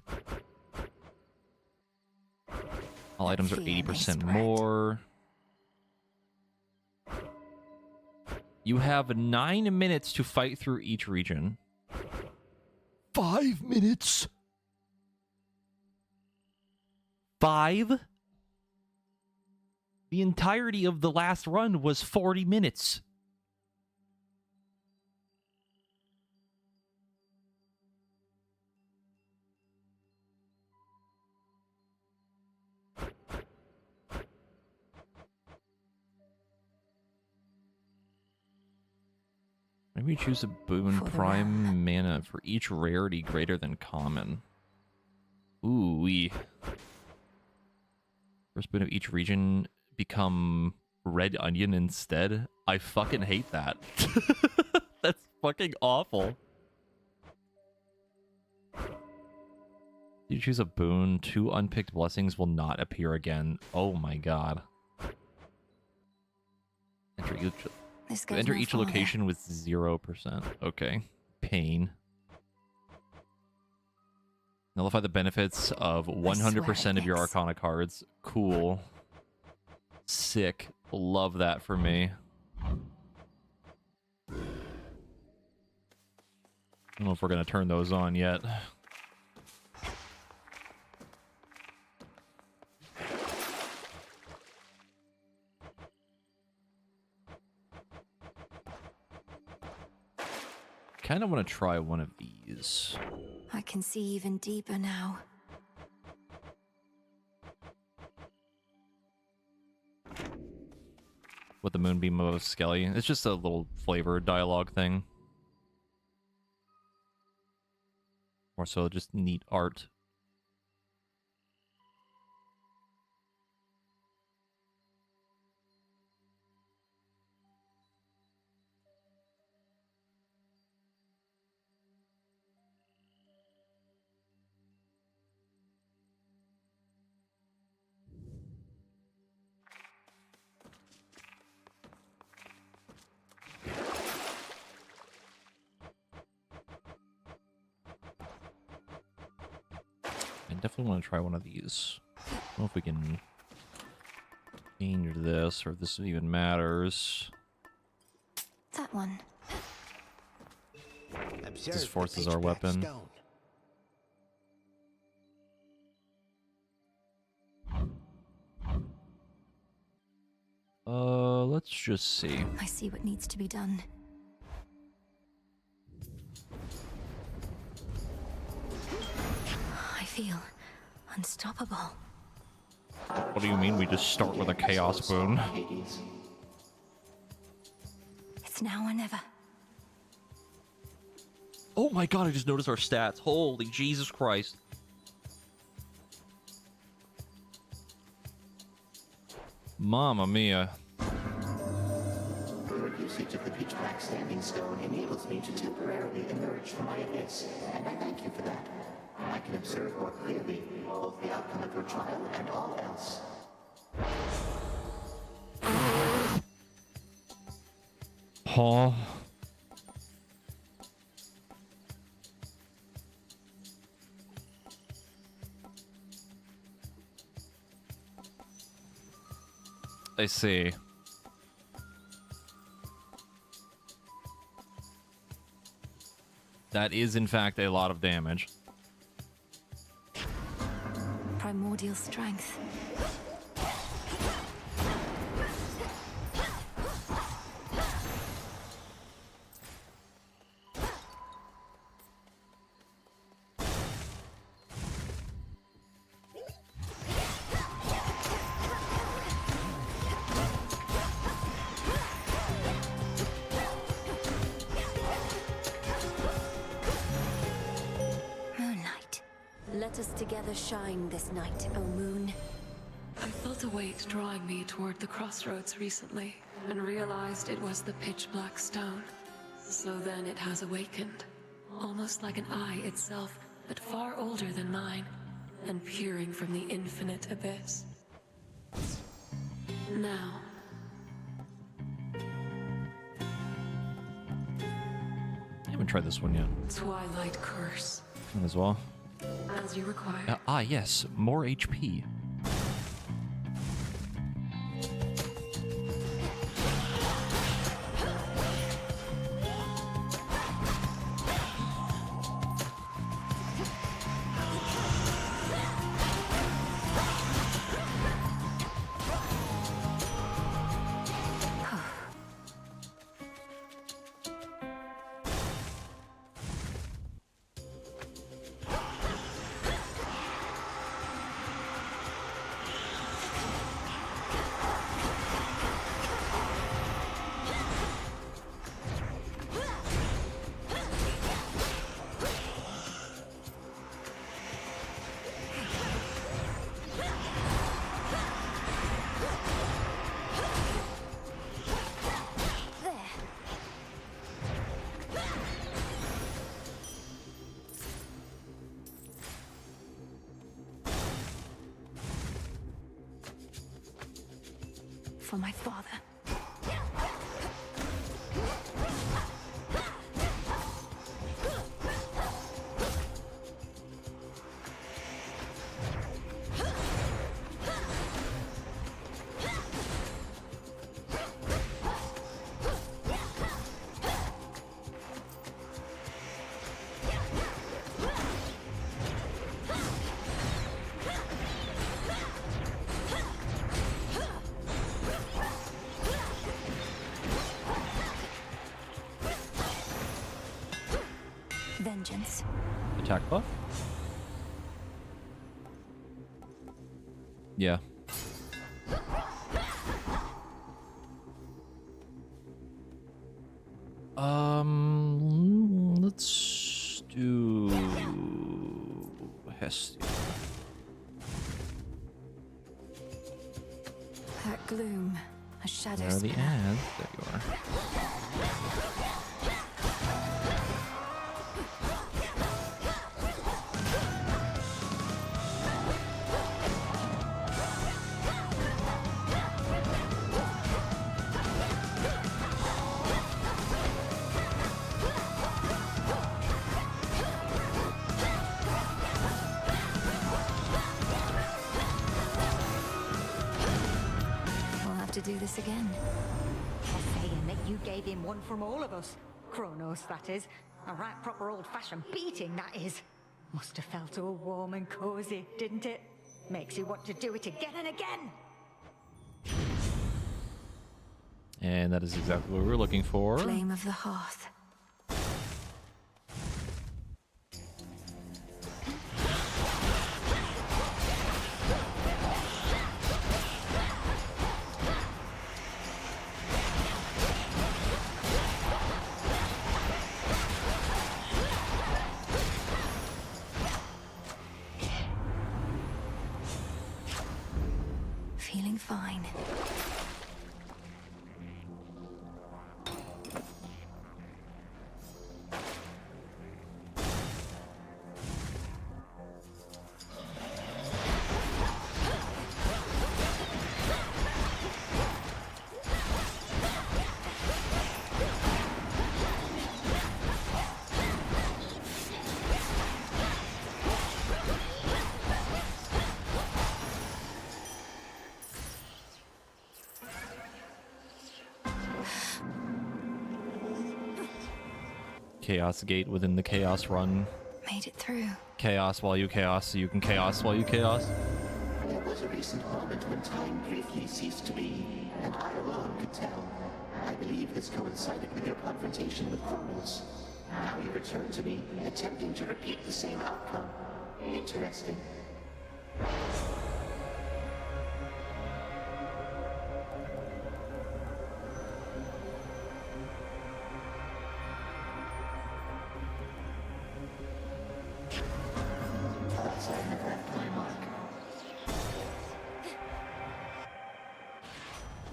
All items are 80% more. You have 9 minutes to fight through each region. 5 minutes? 5? The entirety of the last run was 40 minutes. Maybe choose a boon prime mana for each rarity greater than common. Ooh-wee. First boon of each region become red onion instead. I fucking hate that. That's fucking awful. You choose a boon, 2 unpicked blessings will not appear again. Oh my god. Enter each location with 0%. Okay. Pain. Nullify the benefits of 100% of your Arcana cards. Cool. Sick. Love that for me. I don't know if we're going to turn those on yet. Kind of want to try one of these. I can see even deeper now. With the Moonbeam of Skelly. It's just a little flavor dialogue thing. More so just neat art. Definitely want to try one of these. I don't know if we can change this or if this even matters. that one. This forces our weapon. Let's just see. I see what needs to be done. I feel unstoppable. What do you mean we just start with a chaos boon? It's now or never. Oh my god, I just noticed our stats. Holy Jesus Christ. Mamma mia. Your usage of the pitch black standing stone enables me to temporarily emerge from my abyss, and I thank you for that. I can observe more clearly both the outcome of your trial and all else. Huh? I see. That is, in fact, a lot of damage. Primordial strength. Let us together shine this night, O moon. I felt a weight drawing me toward the crossroads recently, and realized it was the pitch black stone. So then it has awakened, almost like an eye itself, but far older than mine, and peering from the infinite abyss. Now, I haven't tried this one yet. Twilight Curse. Might as well. As you require. Yes, more HP. For my father. Vengeance. Attack buff? Yeah. Let's do Hestia. That gloom, a shadow. Where are the ads? There you are. We'll have to do this again. Saying that you gave gave him one from all of us. Kronos, that is. A right proper old-fashioned beating, that is. Must have felt all warm and cozy, didn't it? Makes you want to do it again and again. And that is exactly what we were looking for. Flame of the hearth. Feeling fine. Chaos gate within the chaos run. Made it through. Chaos while you chaos, so you can chaos while you chaos. There was a recent moment when time briefly ceased to be, and I alone could tell. I believe this coincided with your confrontation with Kronos. Now you return to me, attempting to repeat the same outcome. Interesting.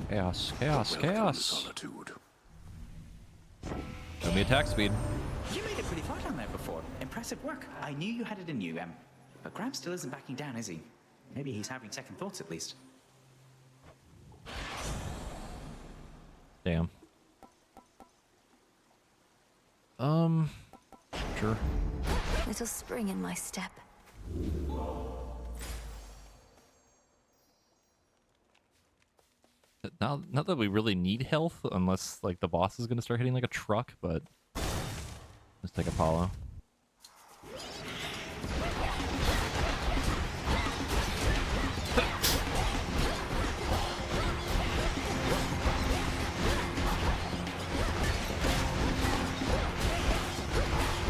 Chaos, chaos, chaos. Show me attack speed. You made it pretty far down there before. Impressive work. I knew you had it in you, but Graham still isn't backing down, is he? Maybe he's having second thoughts at least. Damn. Sure. Little spring in my step. Not that we really need health, unless like the boss is gonna start hitting like a truck, but let's take Apollo.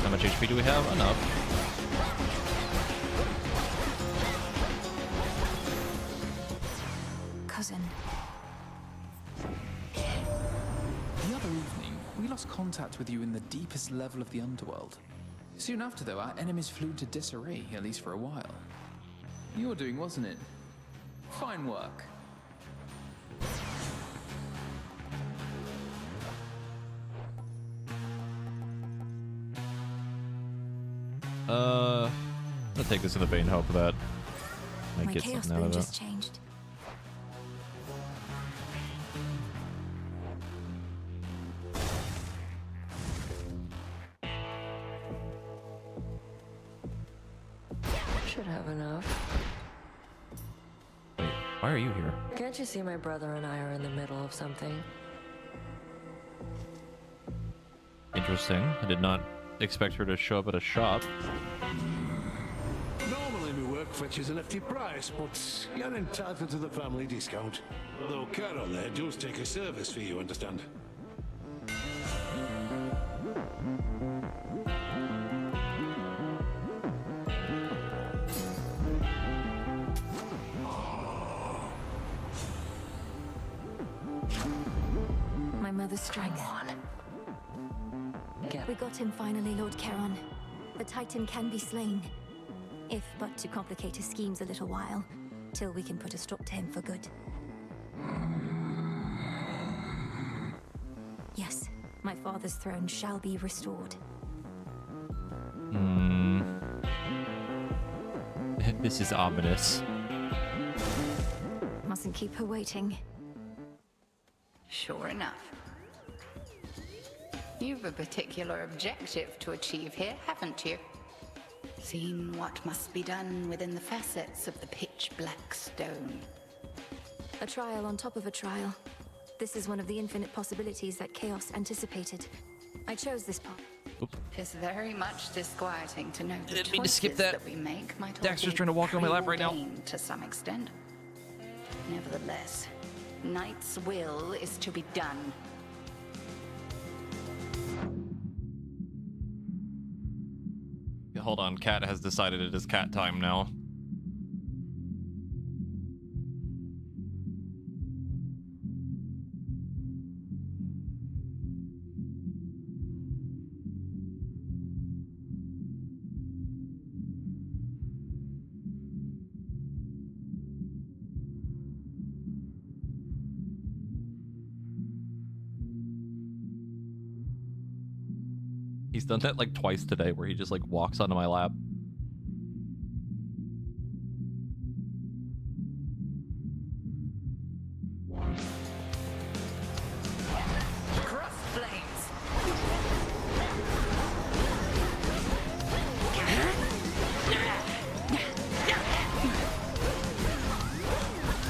How much HP do we have? Enough. Cousin. The other evening, we lost contact with you in the deepest level of the underworld. Soon after, though, our enemies flew into disarray, at least for a while. Your doing, wasn't it? Fine work. I'll take this in the vain hope that I My get chaos something out boon of it. just changed. Should have enough. Wait, why are you here? Can't you see my brother and I are in the middle of something? Interesting. I did not expect her to show up at a shop. Normally my work fetches an hefty price, but you're entitled to the family discount. Though Charon there does take a service fee, you understand. My mother's strength. We got him finally, Lord Charon. The Titan can be slain. If but to complicate his schemes a little while, till we can put a stop to him for good. Yes, my father's throne shall be restored. This is ominous. Mustn't keep her waiting. Sure enough. You've a particular objective to achieve here, haven't you? Seen what must be done within the facets of the pitch black stone. A trial on top of a trial. This is one of the infinite possibilities that Chaos anticipated. I chose this path. It's very much disquieting to know the Didn't mean to skip choices that. we make might all Daxter's be trying to walk on my lap right now. preordained to some extent. Nevertheless, Knight's will is to be done. Hold on, Cat has decided it is cat time now. He's done that like twice today where he just like walks onto my lap.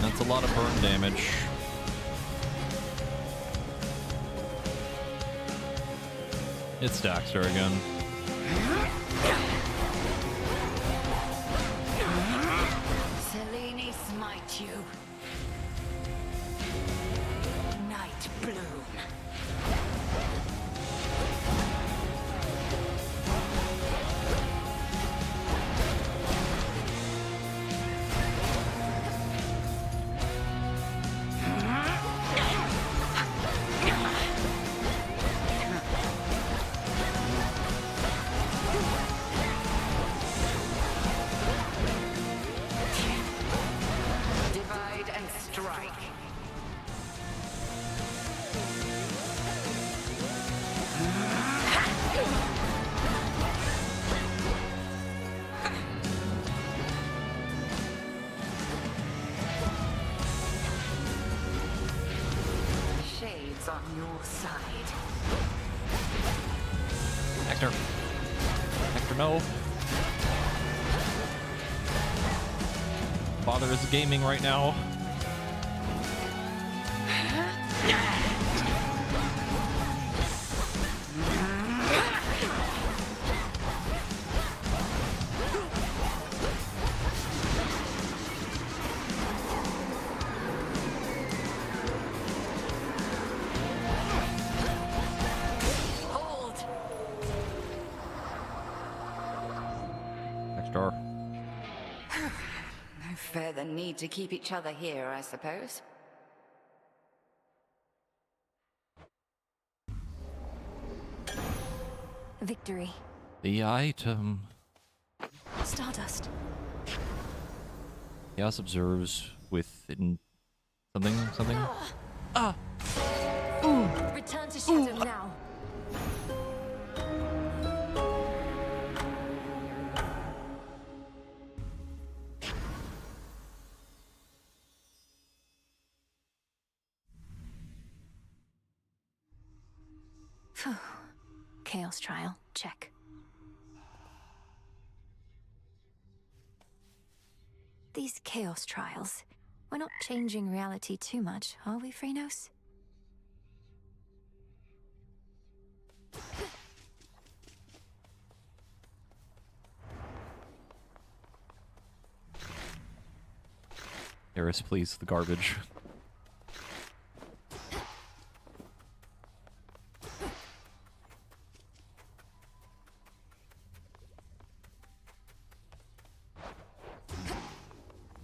That's a lot of burn damage. It's Daxter again. Selene smite you. Night Bloom. Divide and strike. Shades on your side. Hector. Hector, no. Father is gaming right now. Hold. Next door. No further need to keep each other here, I suppose. Victory. The item. Stardust. Chaos observes within something. Ah! Return to Shadow now. Phew. Chaos trial, check. These chaos trials, we're not changing reality too much, are we, Phrenos? Eris, please, the garbage.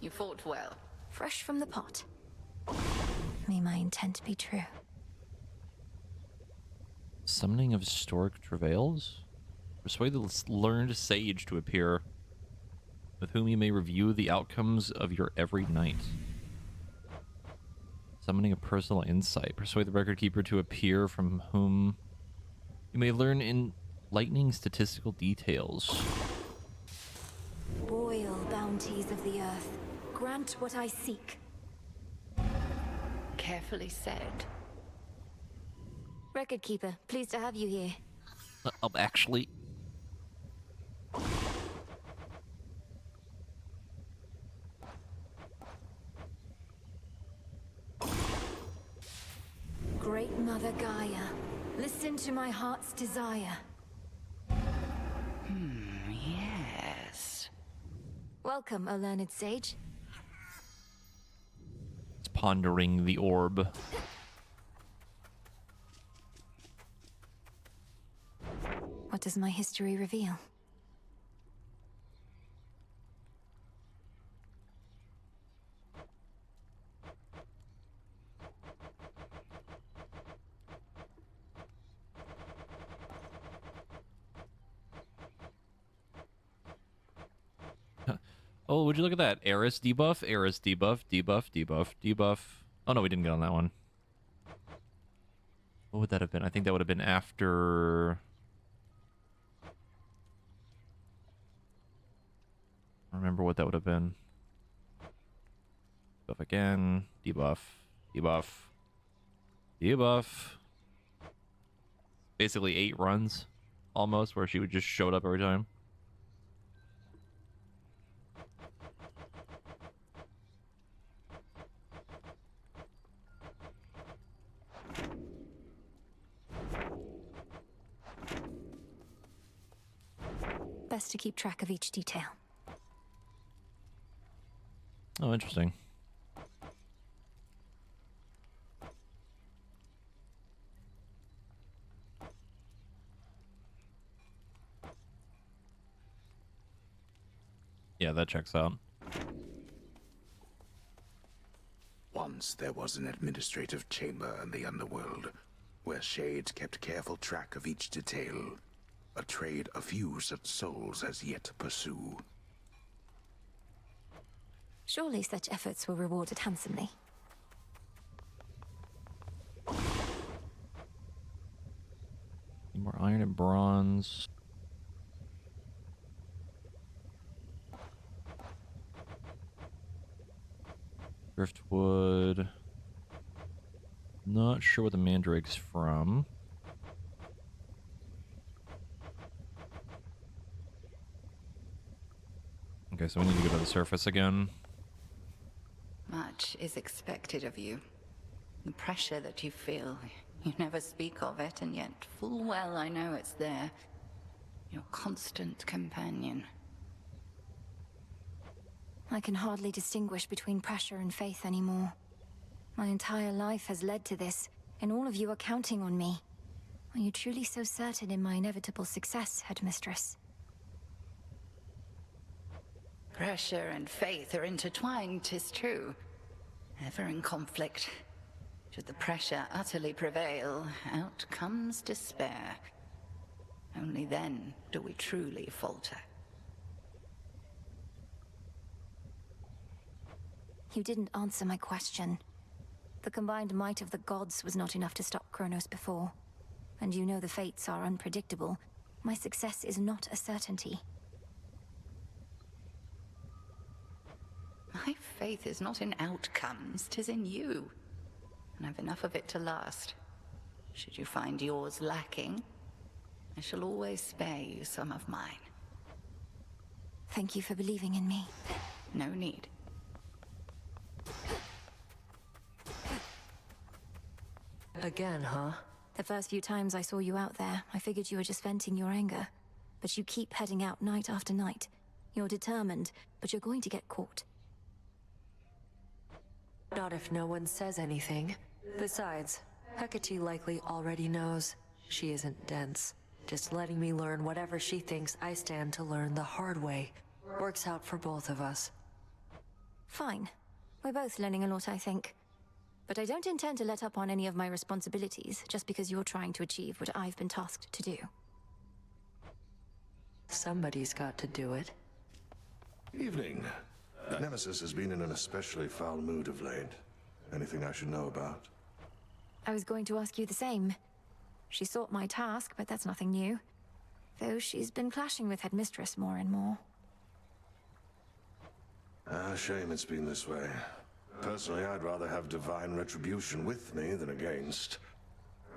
You fought well. Fresh from the pot. May my intent be true. Summoning of historic travails? Persuade the learned sage to appear, with whom you may review the outcomes of your every night. Summoning a personal insight. Persuade the record keeper to appear, from whom you may learn enlightening statistical details. Boil bounties of the earth. Grant what I seek. Carefully said. Record keeper, pleased to have you here. Actually... my heart's desire. Yes. Welcome, O learned sage. It's pondering the orb. What does my history reveal? Oh, would you look at that? Eris debuff, Eris debuff, debuff, debuff, debuff. Oh no, we didn't get on that one. What would that have been? I think that would have been after... I don't remember what that would have been. Debuff again, debuff, debuff, debuff. Basically 8 runs, almost, where she would just show up every time. Best to keep track of each detail. Oh, interesting. Yeah, that checks out. Once there was an administrative chamber in the underworld, where shades kept careful track of each detail. A trade a few such souls has yet to pursue. Surely such efforts were rewarded handsomely. Need more iron and bronze. Driftwood. Not sure what the mandrake's from. Okay, so we need to go to the surface again. Much is expected of you. The pressure that you feel, you never speak of it, and yet full well I know it's there. Your constant companion. I can hardly distinguish between pressure and faith anymore. My entire life has led to this, and all of you are counting on me. Are you truly so certain in my inevitable success, Headmistress? Pressure and faith are intertwined, 'tis true. Ever in conflict. Should the pressure utterly prevail, out comes despair. Only then do we truly falter. You didn't answer my question. The combined might of the gods was not enough to stop Kronos before. And you know the fates are unpredictable. My success is not a certainty. My faith is not in outcomes, 'tis in you. And I've enough of it to last. Should you find yours lacking, I shall always spare you some of mine. Thank you for believing in me. No need. Again, huh? The first few times I saw you out there, I figured you were just venting your anger. But you keep heading out night after night. You're determined, but you're going to get caught. Not if no one says anything. Besides, Hecate likely already knows. She isn't dense. Just letting me learn whatever she thinks I stand to learn the hard way. Works out for both of us. Fine. We're both learning a lot, I think. But I don't intend to let up on any of my responsibilities just because you're trying to achieve what I've been tasked to do. Somebody's got to do it. Evening. Nemesis has been in an especially foul mood of late. Anything I should know about? I was going to ask you the same. She sought my task, but that's nothing new. Though she's been clashing with Headmistress more and more. Shame it's been this way. Personally, I'd rather have divine retribution with me than against.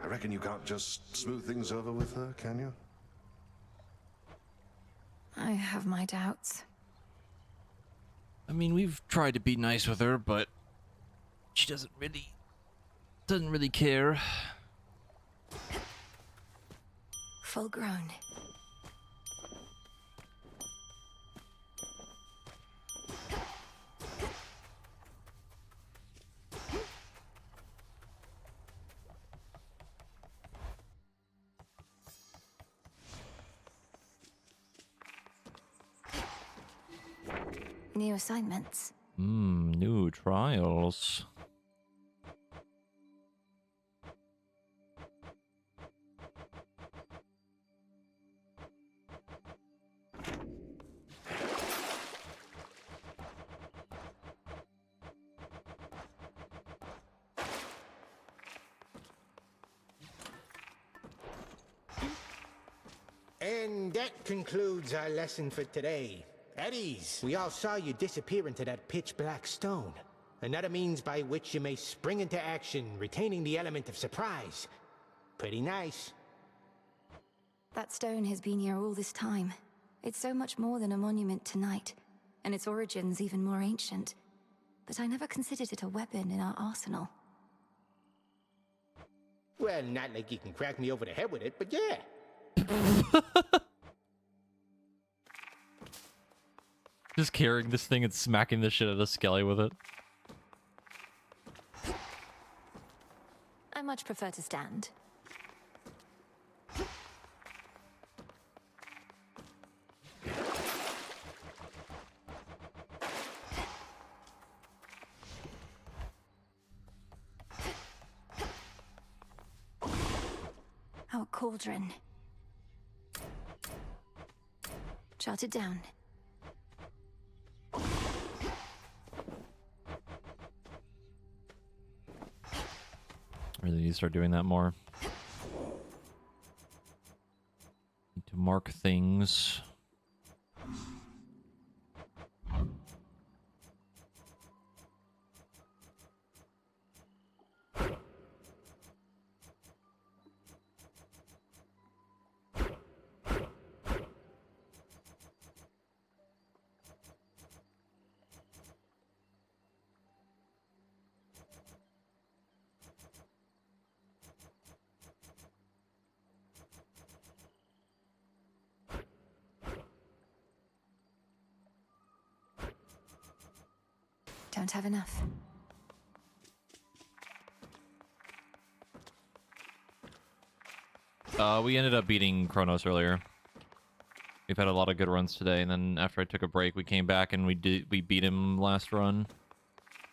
I reckon you can't just smooth things over with her, can you? I have my doubts. I mean, we've tried to be nice with her, but she doesn't really care. full grown. New assignments. New trials. And that concludes our lesson for today. Eddies, we all saw you disappear into that pitch-black stone. Another means by which you may spring into action, retaining the element of surprise. Pretty nice. That stone has been here all this time. It's so much more than a monument to night, and its origins even more ancient. But I never considered it a weapon in our arsenal. Well, not like you can crack me over the head with it, but yeah. Just carrying this thing and smacking the shit out of Skelly with it. I much prefer to stand. Our cauldron. Jot it down. Really need to start doing that more. Need to mark things. Don't have enough. We ended up beating Kronos earlier. We've had a lot of good runs today, and then after I took a break, we came back and we beat him last run.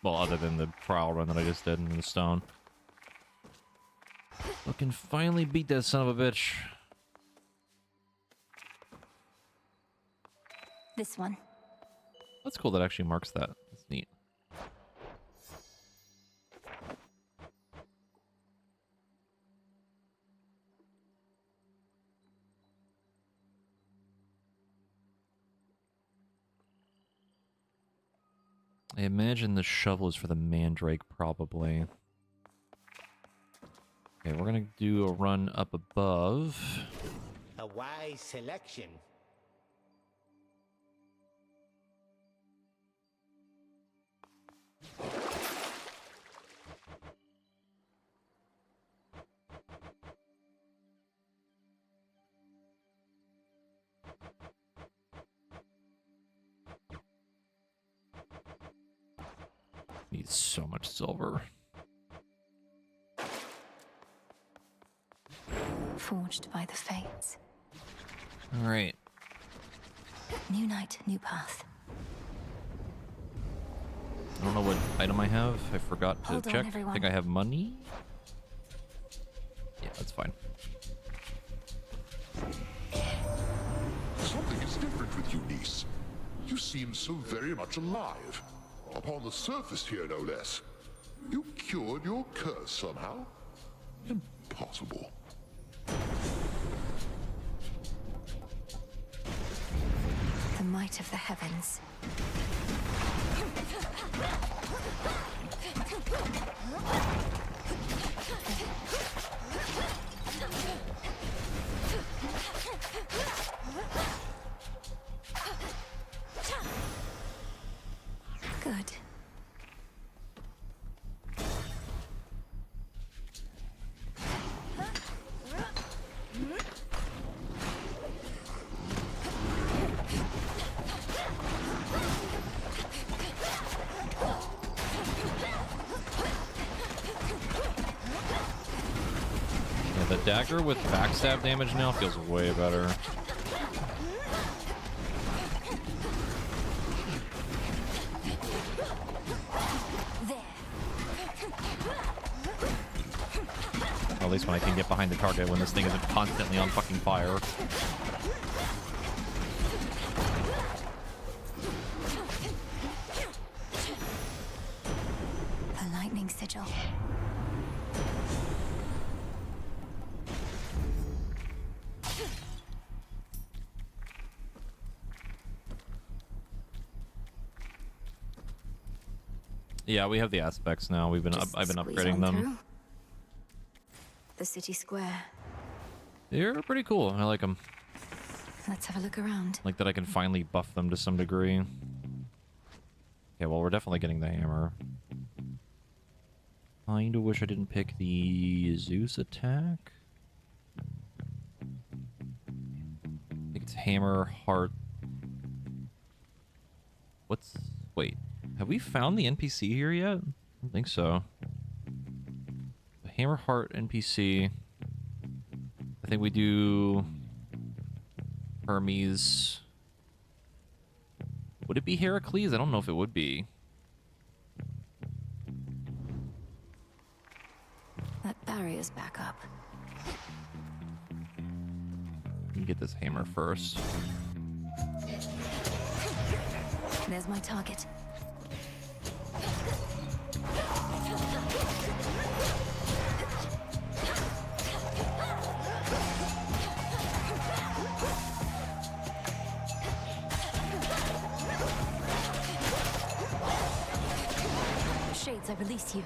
Well, other than the trial run that I just did in the stone. We can finally beat that son of a bitch. This one. That's cool. That actually marks that. That's neat. I imagine the shovel is for the Mandrake, probably. Okay, we're gonna do a run up above. A wise selection. Needs so much silver. Forged by the fates. All right. New night, new path. I don't know what item I have. I forgot to Hold on, check. I everyone. think I have money. Yeah, that's fine. Something is different with you, niece. You seem so very much alive. Upon the surface here, no less. You cured your curse somehow? Impossible. The might of the heavens. Good. dagger with backstab damage now feels way better. At least when I can get behind the target when this thing isn't constantly on fucking fire. A lightning sigil. Yeah, we have the aspects now. I've been Just upgrading squeeze on them. through. The city square. They're pretty cool. I like them. Let's have a look around. Like that I can finally buff them to some degree. Okay, well, we're definitely getting the hammer. Kinda wish I didn't pick the Zeus attack. I think it's hammer, heart. Wait, have we found the NPC here yet? I don't think so. The hammer, heart, NPC. I think we do Hermes. Would it be Heracles? I don't know if it would be. That barrier's back up. Let me get this hammer first. There's my target. Shades, I release you.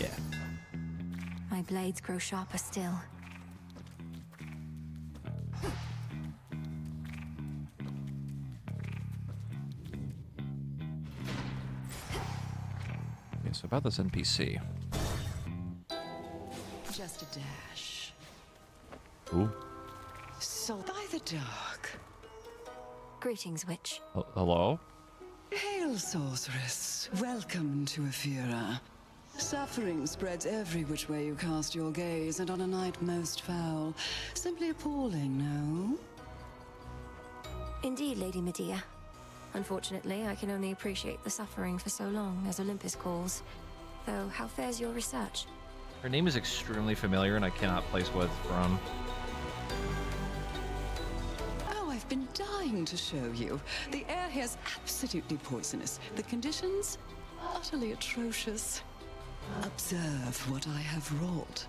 Yeah. My blades grow sharper still. Okay, so about this NPC. Just a dash. Ooh. So by the dark. Greetings, witch. Hello? Hail, sorceress. Welcome to Ephira. Suffering spreads every which way you cast your gaze, and on a night most foul. Simply appalling, no? Indeed, Lady Medea. Unfortunately, I can only appreciate the suffering for so long as Olympus calls. Though, how fares your research? Her name is extremely familiar, and I cannot place what it's from. Oh, I've been dying to show you. The air here's absolutely poisonous. The conditions? Utterly atrocious. Observe what I have wrought.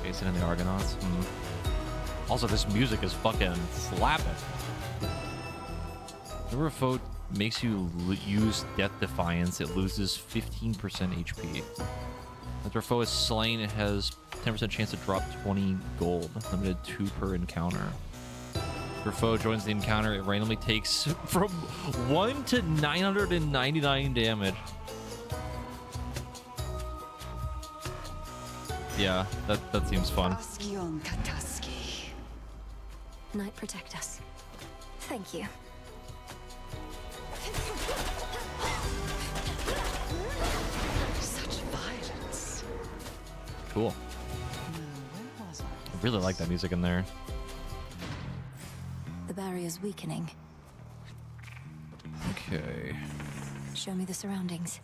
Jason and the Argonauts. Also, this music is fucking slapping. Whenever a foe makes you use Death Defiance, it loses 15% HP. After a foe is slain, it has 10% chance to drop 20 gold, limited 2 per encounter. If your foe joins the encounter, it randomly takes from 1 to 999 damage. Yeah, that seems fun. Askion Kataski. Night protect us. Thank you. Such violence. Cool. I really like that music in there. The barrier's weakening. Okay. Show me the surroundings.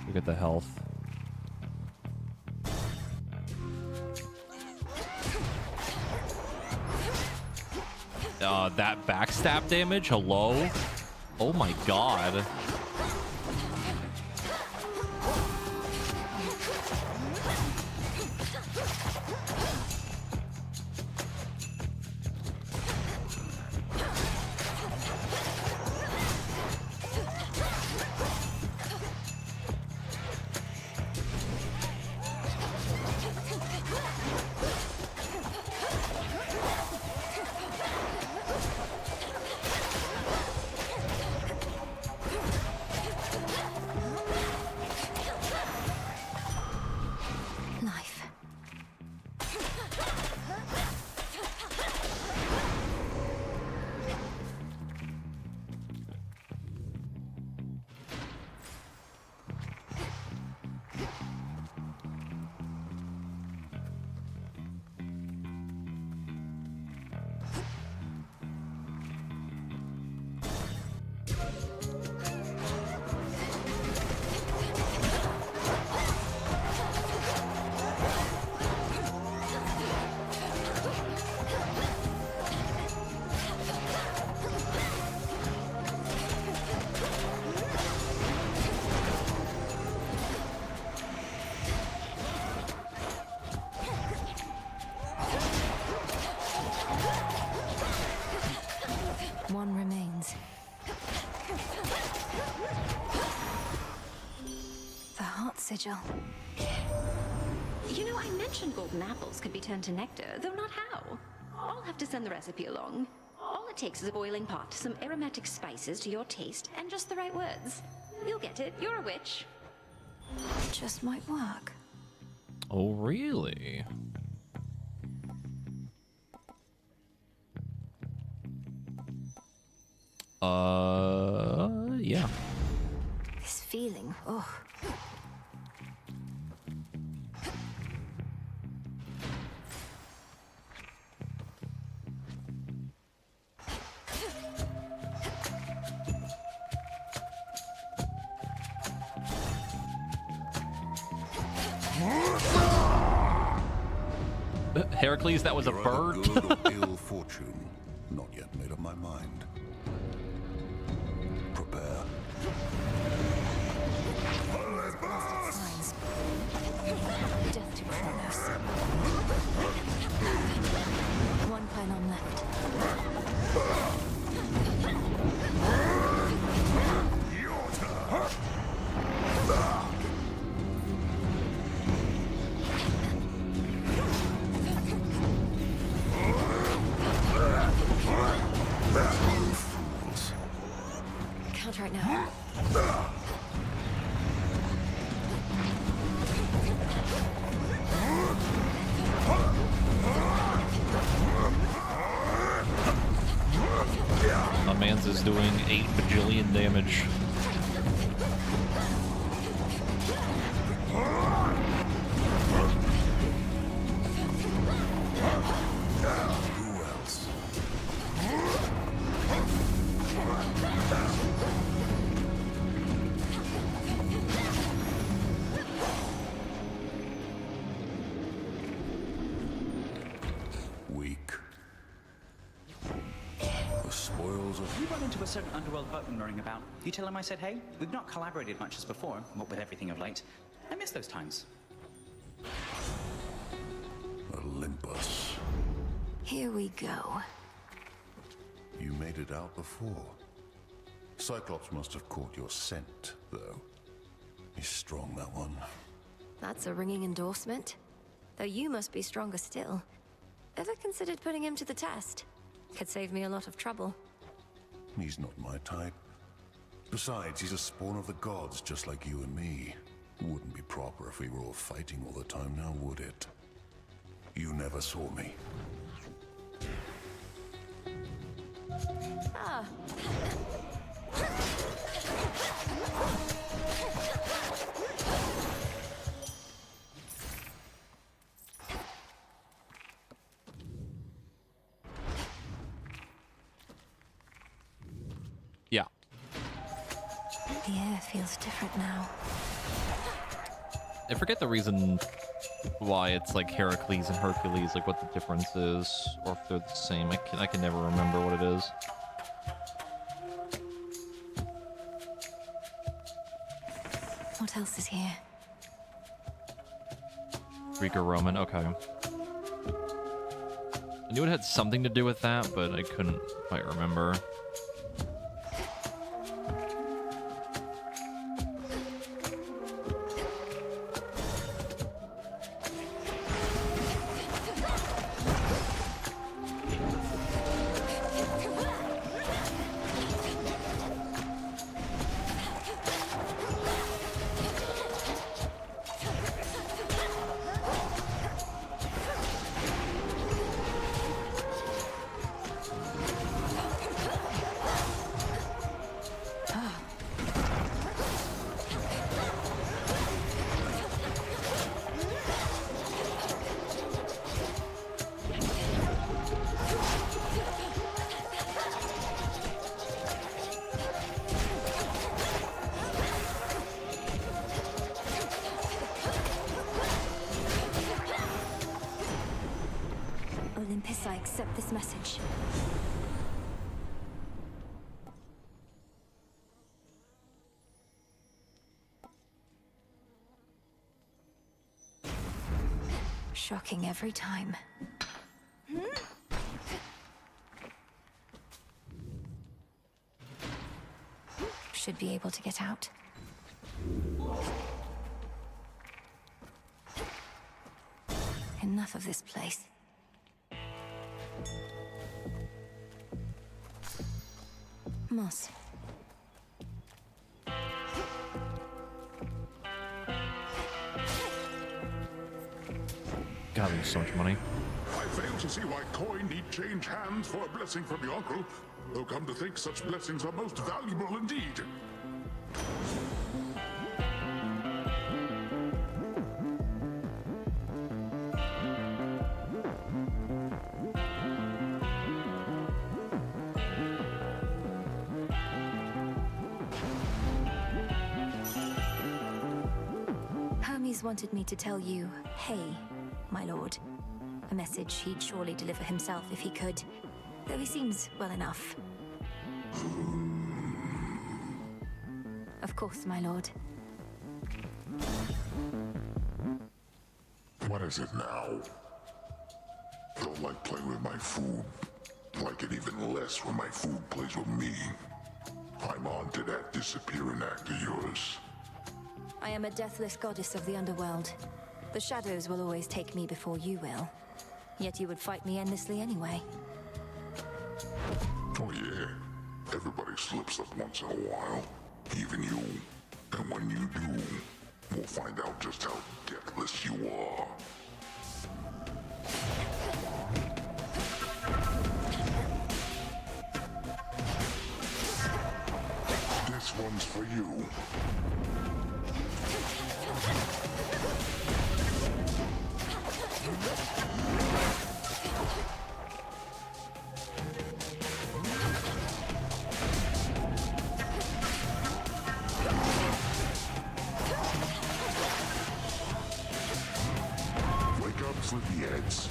Look at the health. That backstab damage? Hello? Oh my god. Vigil. You know, I mentioned golden apples could be turned to nectar, though not how. I'll have to send the recipe along. All it takes is a boiling pot, some aromatic spices to your taste, and just the right words. You'll get it. You're a witch. Just might work. Oh, really? Yeah. This feeling, oh. Heracles, that was a bird? Good or ill fortune. Not yet made up my mind. Prepare. Death to Kronos. One pylon left. Count right now. My man's is doing 8 bajillion damage. Who else? Weak. The spoils of... You run into a certain underworld button running about. You tell him I said hey? We've not collaborated much as before, what with everything of late. I miss those times. Olympus. Here we go. You made it out before. Cyclops must have caught your scent, though. He's strong, that one. That's a ringing endorsement. Though you must be stronger still. Ever considered putting him to the test? Could save me a lot of trouble. He's not my type. Besides, he's a spawn of the gods, just like you and me. Wouldn't be proper if we were all fighting all the time now, would it? You never saw me. Ah. Yeah. The air feels different now. I forget the reason why it's like Heracles and Hercules, like what the difference is, or if they're the same. I can never remember what it is. What else is here? Greek or Roman, okay. I knew it had something to do with that, but I couldn't quite remember. Olympus, I accept this message. Shocking every time. Should be able to get out. Enough of this place. Moss. God, there's so much money. I fail to see why coin need change hands for a blessing from your uncle. Though come to think, such blessings are most valuable indeed. Hermes wanted me to tell you, hey, my lord. A message he'd surely deliver himself if he could, though he seems well enough. Of course, my lord. What is it now? Don't like playing with my food. Like it even less when my food plays with me. I'm on to that disappearing act of yours. I am a deathless goddess of the underworld. The shadows will always take me before you will. Yet you would fight me endlessly anyway. Oh yeah, everybody slips up once in a while. Even you. And when you do, we'll find out just how deathless you are. This one's for you. Wake up, sleepyheads.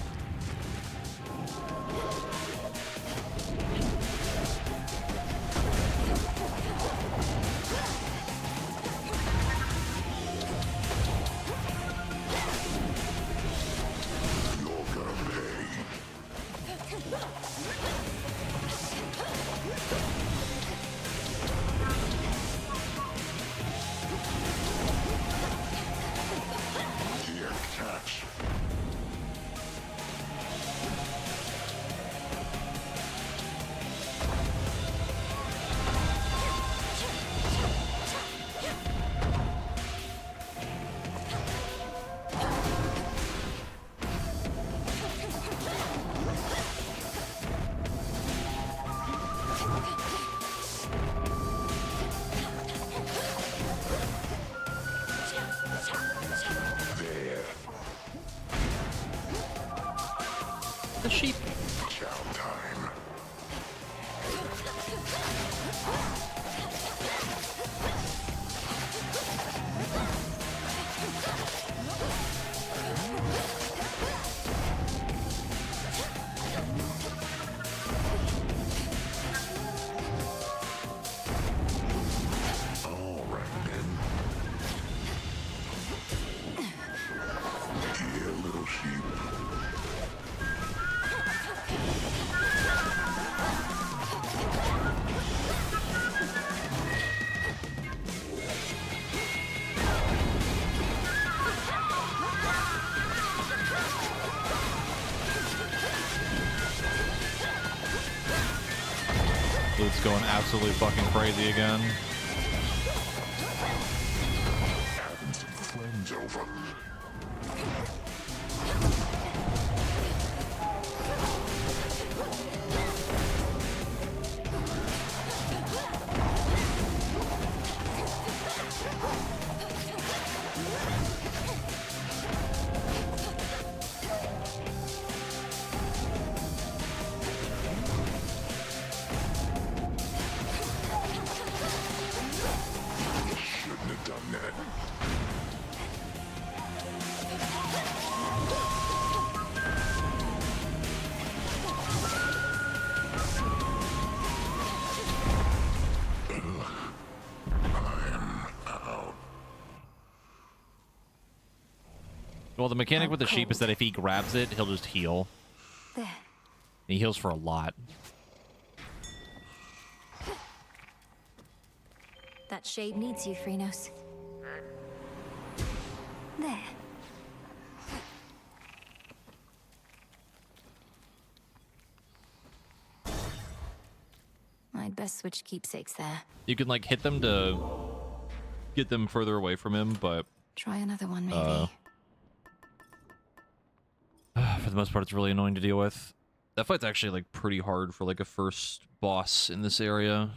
The sheep. Chow time. All right then. Yeah, little sheep. Luke's going absolutely fucking crazy again. Having some friends over. Shouldn't have done that. Well, the mechanic with the sheep is that if he grabs it, he'll just heal. There. He heals for a lot. That shade needs you, Phrenos. There. I'd best switch keepsakes there. You can like hit them to get them further away from him, but Try another one, maybe. For the most part, it's really annoying to deal with. That fight's actually like pretty hard for like a first boss in this area.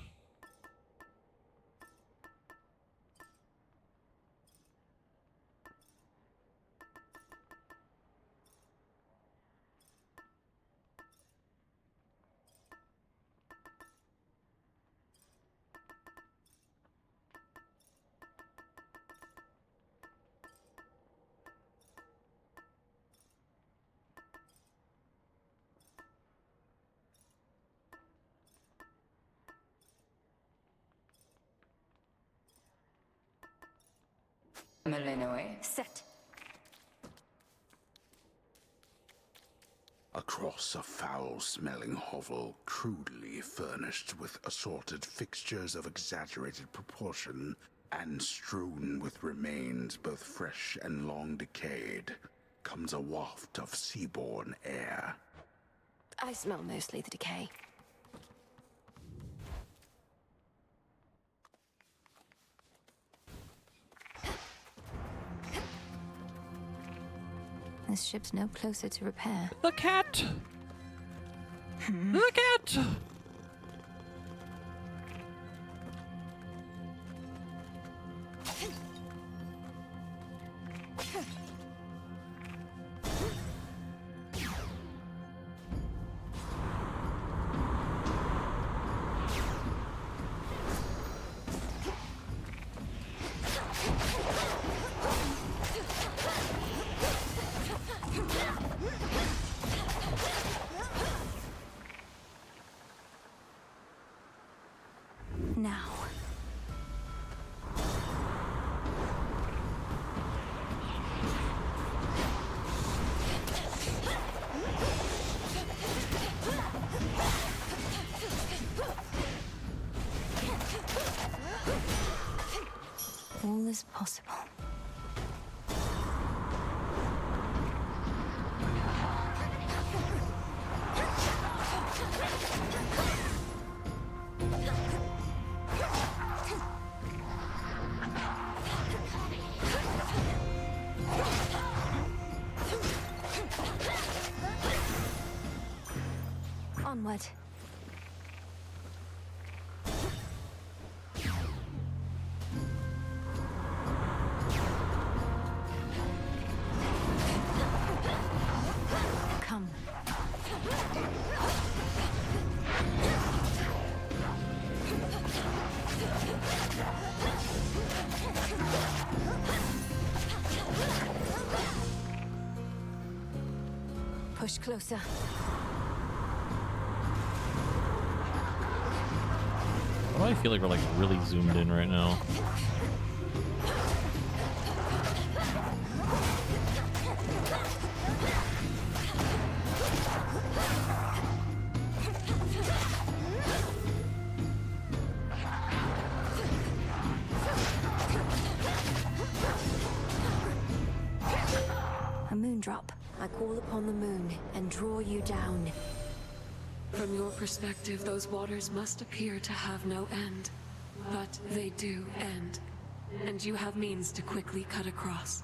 Malinois. Set. Across a foul-smelling hovel, crudely furnished with assorted fixtures of exaggerated proportion, and strewn with remains both fresh and long decayed, comes a waft of seaborne air. I smell mostly the decay. This ship's no closer to repair. The cat! The cat! Now. All is possible. Onward. Come. Push closer. Why do I feel like we're like really zoomed in right now? A moon drop. I call upon the moon and draw you down. From your perspective, those waters must appear to have no end. But they do end. And you have means to quickly cut across.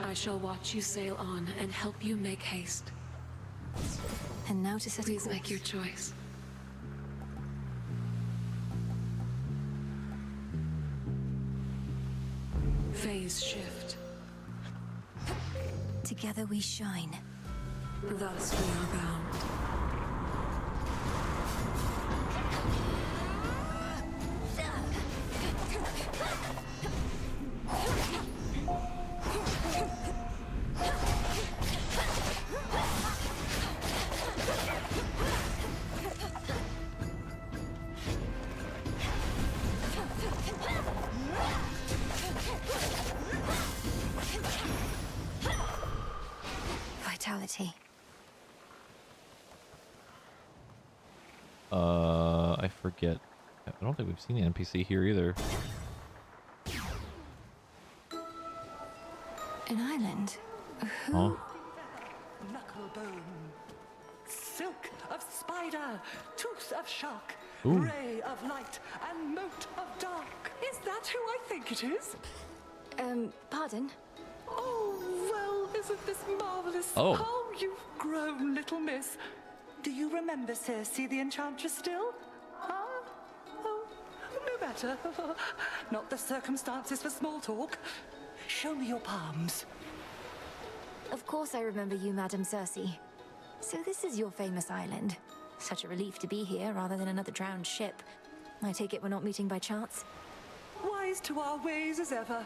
I shall watch you sail on and help you make haste. And now to set Please make your choice. Phase shift. Together we shine. Thus we are bound. Vitality. I forget. I don't think we've seen the NPC here either. An island? Who? Huh? Knucklebone, silk of spider, tooth of shark, Ooh. ray of light and mote of dark. Is that who I think it is? Pardon? Oh, well, isn't this marvelous? Oh. How you've grown, little miss. Do you remember Circe the Enchantress still? Huh? Oh, no matter. Not the circumstances for small talk. Show me your palms. Of course I remember you, Madam Circe. So this is your famous island. Such a relief to be here rather than another drowned ship. I take it we're not meeting by chance? Wise to our ways as ever.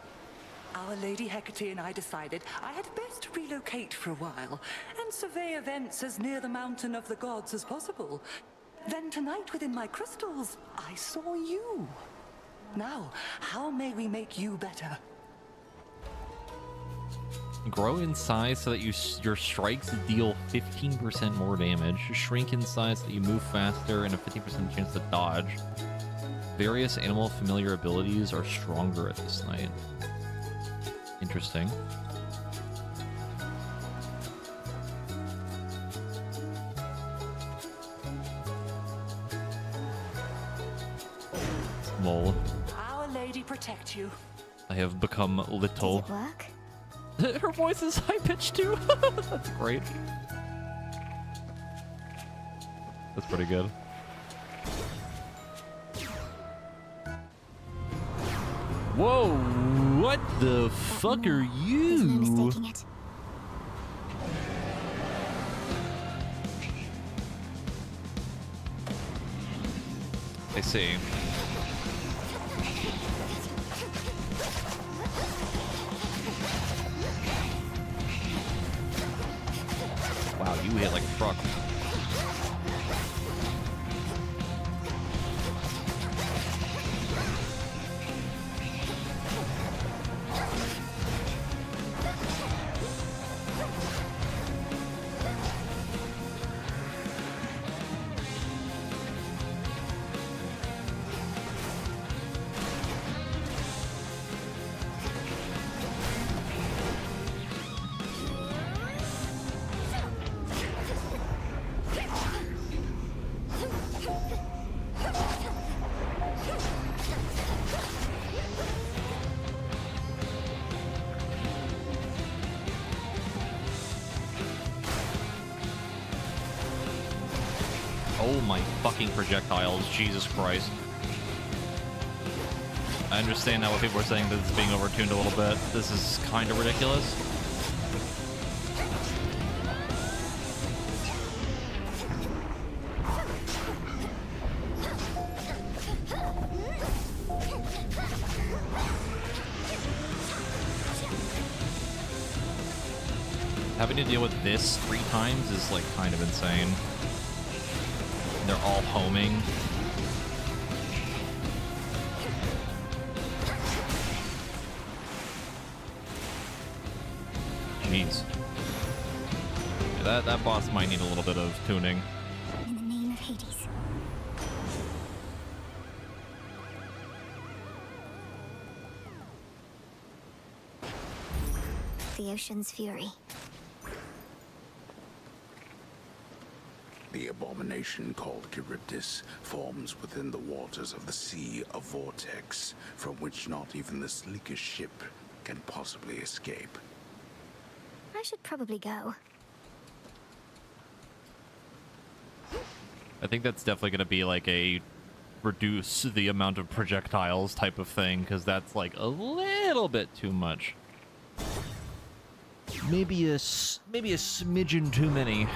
Our Lady Hecate and I decided I had best relocate for a while and survey events as near the mountain of the gods as possible. Then tonight within my crystals, I saw you. Now, how may we make you better? Grow in size so that your strikes deal 15% more damage. Shrink in size so that you move faster and a 50% chance to dodge. Various animal familiar abilities are stronger at this night. Interesting. Lol. Our Lady protect you. I have become little. Does it work? Her voice is high pitched too. That's great. That's pretty good. Whoa! What the fuck are you? There's no mistaking it. I see. Wow, you hit like a truck. Oh my fucking projectiles, Jesus Christ. I understand now what people are saying that it's being overtuned a little bit. This is kind of ridiculous. Having to deal with this 3 times is like kind of insane. They're all homing. Jeez. Yeah, that boss might need a little bit of tuning. In the name of Hades. The ocean's fury. The abomination called Charybdis forms within the waters of the sea a vortex from which not even the sleekest ship can possibly escape. I should probably go. I think that's definitely going to be like a reduce the amount of projectiles type of thing, because that's like a little bit too much. Maybe a smidgen too many.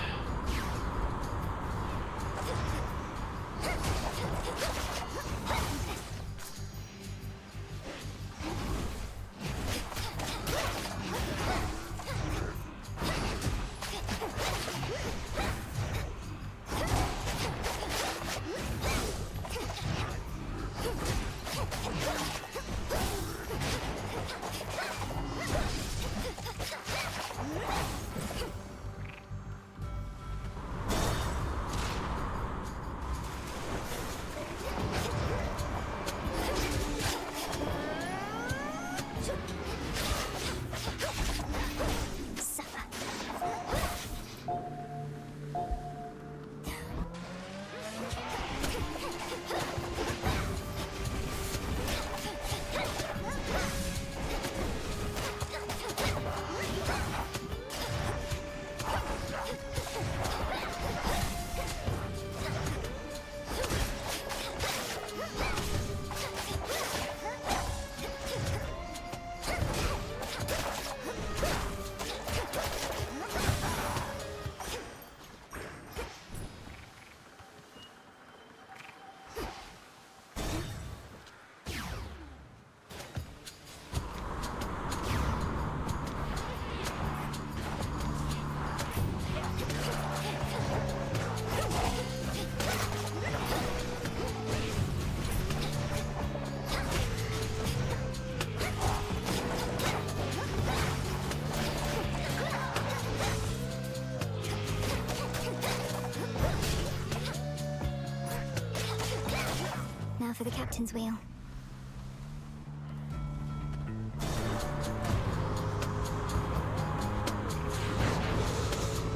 the captain's wheel.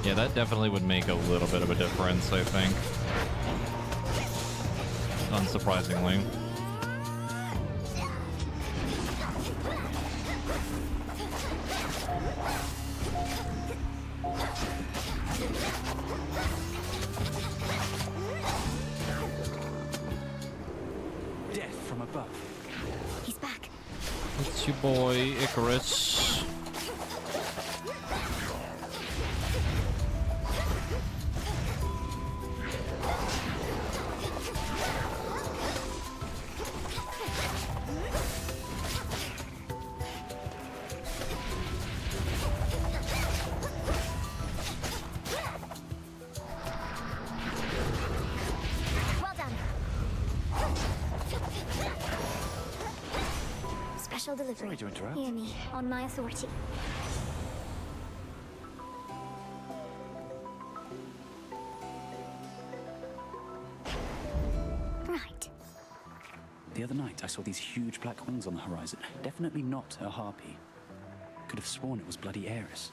Yeah, that definitely would make a little bit of a difference, I think. Unsurprisingly. Death from above. He's back. It's your boy, Icarus. Well done. Special delivery. Sorry to interrupt. Hear me, on my authority. Right. The other night, I saw these huge black wings on the horizon. Definitely not a harpy. Could have sworn it was bloody Eris.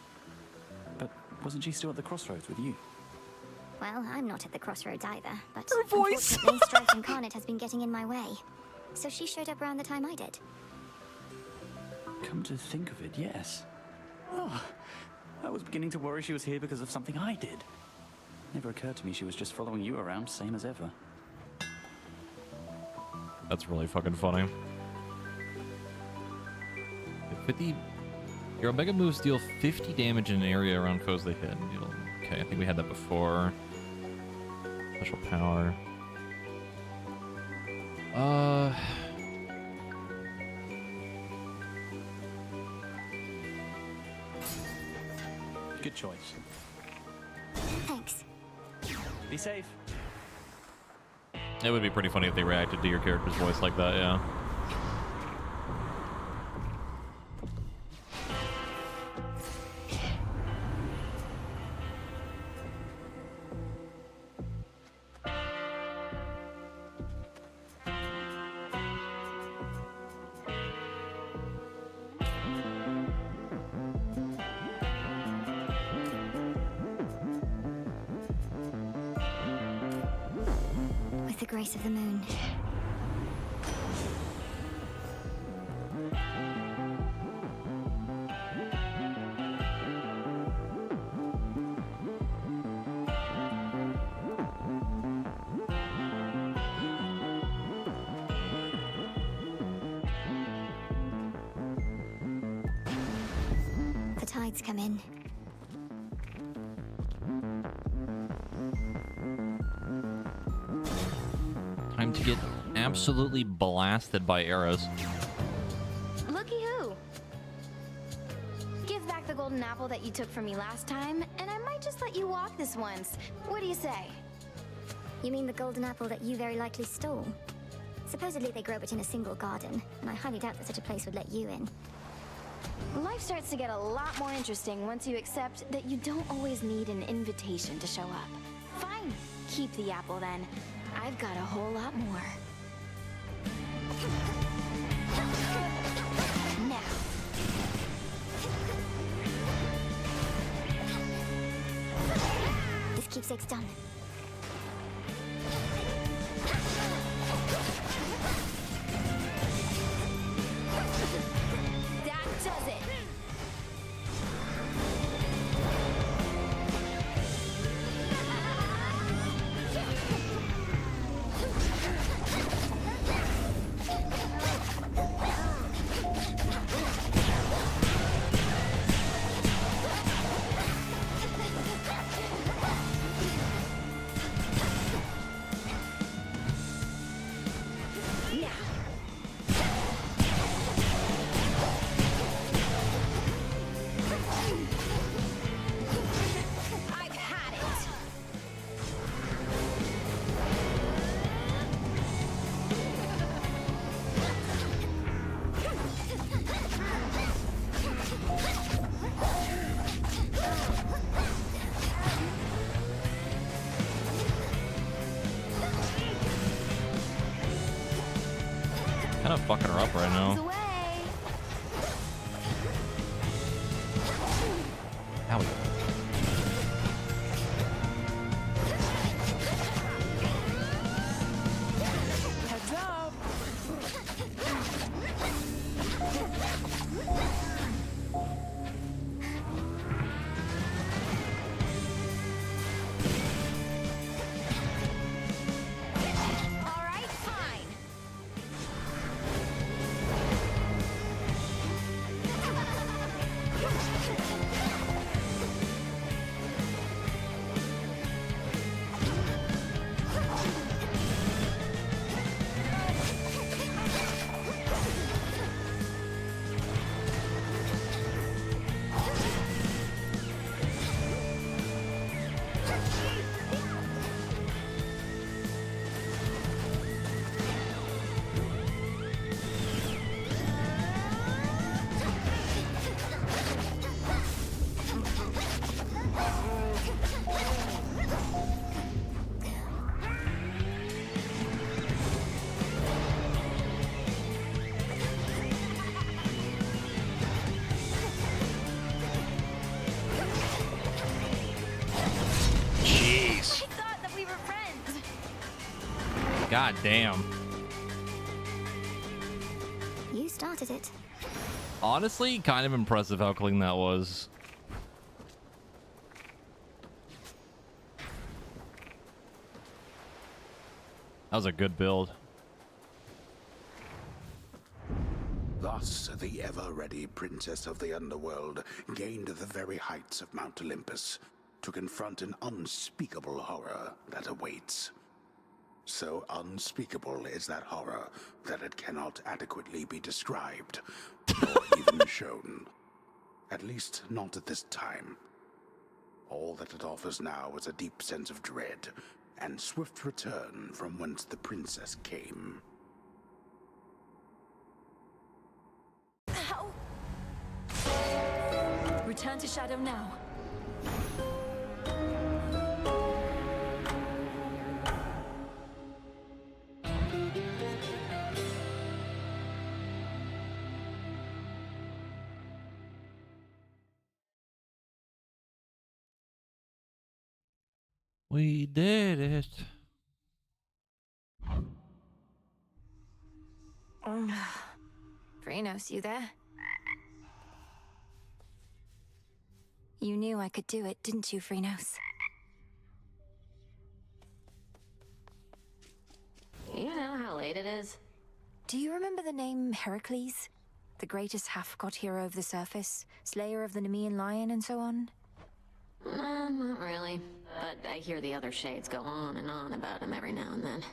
But wasn't she still at the crossroads with you? Well, I'm not at the crossroads either, but Her voice. unfortunately, Strife Incarnate has been getting in my way. So she showed up around the time I did. Come to think of it, yes. Oh, I was beginning to worry she was here because of something I did. Never occurred to me she was just following you around, same as ever. That's really fucking funny. 50. Your Omega moves deal 50 damage in an area around foes they hit. Okay, I think we had that before. Special power. Good choice. Thanks. Be safe. It would be pretty funny if they reacted to your character's voice like that, yeah. With the grace of the moon. The tides come in. Time to get absolutely blasted by arrows. Looky who. Give back the golden apple that you took from me last time, and I might just let you walk this once. What do you say? You mean the golden apple that you very likely stole? Supposedly they grow it in a single garden, and I highly doubt that such a place would let you in. Life starts to get a lot more interesting once you accept that you don't always need an invitation to show up. Fine, keep the apple then. I've got a whole lot more. Now. This keepsake's done. That does it. Kind of fucking her up right now. Owie. Heads up! All right, fine. Jeez. I thought that we were friends. God damn. You started it. Honestly, kind of impressive how clean that was. That was a good build. Thus, the ever-ready Princess of the Underworld gained the very heights of Mount Olympus to confront an unspeakable horror that awaits. So unspeakable is that horror that it cannot adequately be described, nor even shown. At least not at this time. All that it offers now is a deep sense of dread, and swift return from whence the princess came. Return to Shadow now. We did it. Phrynos, you there? You knew I could do it, didn't you, Phrynos? You know how late it is? Do you remember the name Heracles? The greatest half-god hero of the surface, slayer of the Nemean lion and so on? Not really. But I hear the other shades go on and on about him every now and then.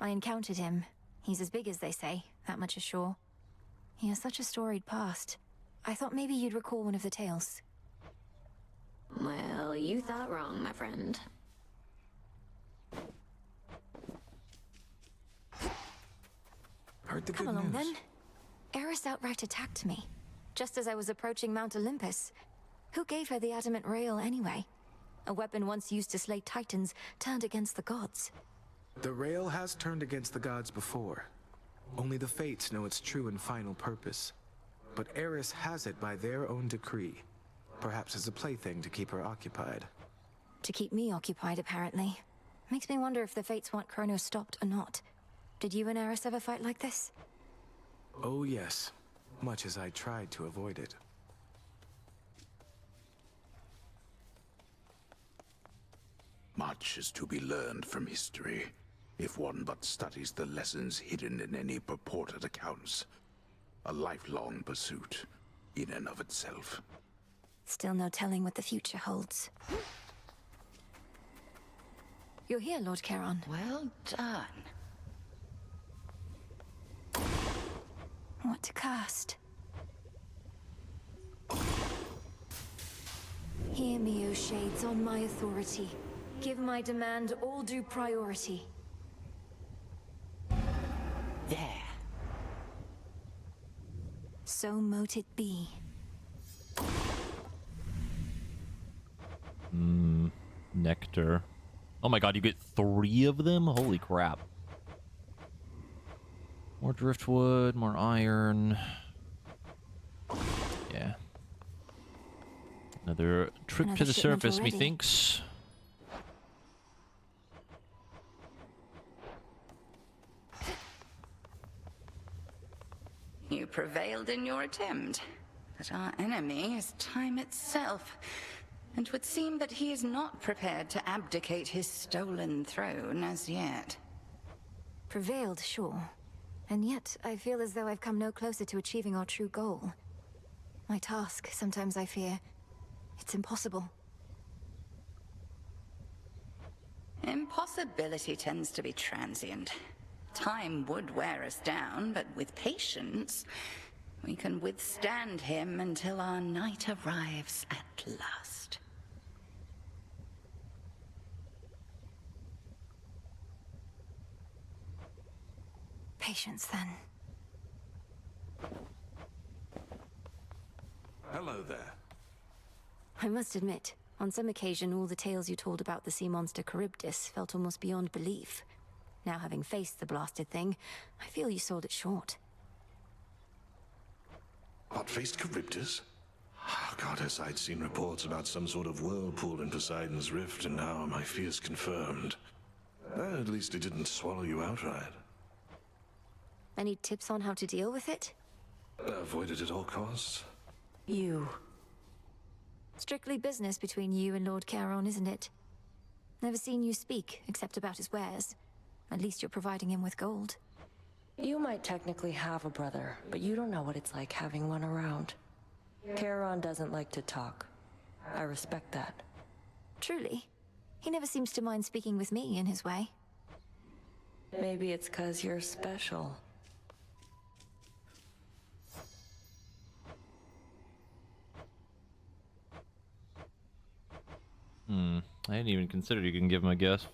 I encountered him. He's as big as they say, that much is sure. He has such a storied past. I thought maybe you'd recall one of the tales. Well, you thought wrong, my friend. Heard the Come good along news. then. Eris outright attacked me, just as I was approaching Mount Olympus. Who gave her the adamant rail anyway? A weapon once used to slay titans, turned against the gods. The rail has turned against the gods before. Only the fates know its true and final purpose. But Eris has it by their own decree. Perhaps as a plaything to keep her occupied. To keep me occupied, apparently. Makes me wonder if the fates want Kronos stopped or not. Did you and Eris ever fight like this? Oh yes, much as I tried to avoid it. Much is to be learned from history, if one but studies the lessons hidden in any purported accounts. A lifelong pursuit, in and of itself. Still no telling what the future holds. You're here, Lord Charon. Well done. What to cast? Hear me, O Shades, on my authority. Give my demand all due priority. There. So mote it be. Nectar. Oh my god, you get 3 of them? Holy crap. More driftwood, more iron. Yeah. Another trip to Another the shipment surface, already. methinks. You prevailed in your attempt, but our enemy is time itself. And it would seem that he is not prepared to abdicate his stolen throne as yet. Prevailed, sure. And yet, I feel as though I've come no closer to achieving our true goal. My task, sometimes I fear, it's impossible. Impossibility tends to be transient. Time would wear us down, but with patience, we can withstand him until our night arrives at last. Patience, then. Hello there. I must admit, on some occasion, all the tales you told about the sea monster Charybdis felt almost beyond belief. Now, having faced the blasted thing, I feel you sold it short. What faced Charybdis? Oh, Goddess, I'd seen reports about some sort of whirlpool in Poseidon's Rift, and now my fears confirmed. At least it didn't swallow you outright. Any tips on how to deal with it? Avoid it at all costs? You. Strictly business between you and Lord Charon, isn't it? Never seen you speak, except about his wares. At least you're providing him with gold. You might technically have a brother, but you don't know what it's like having one around. Charon doesn't like to talk. I respect that. Truly? He never seems to mind speaking with me in his way. Maybe it's 'cause you're special. I hadn't even considered you can give him a gift.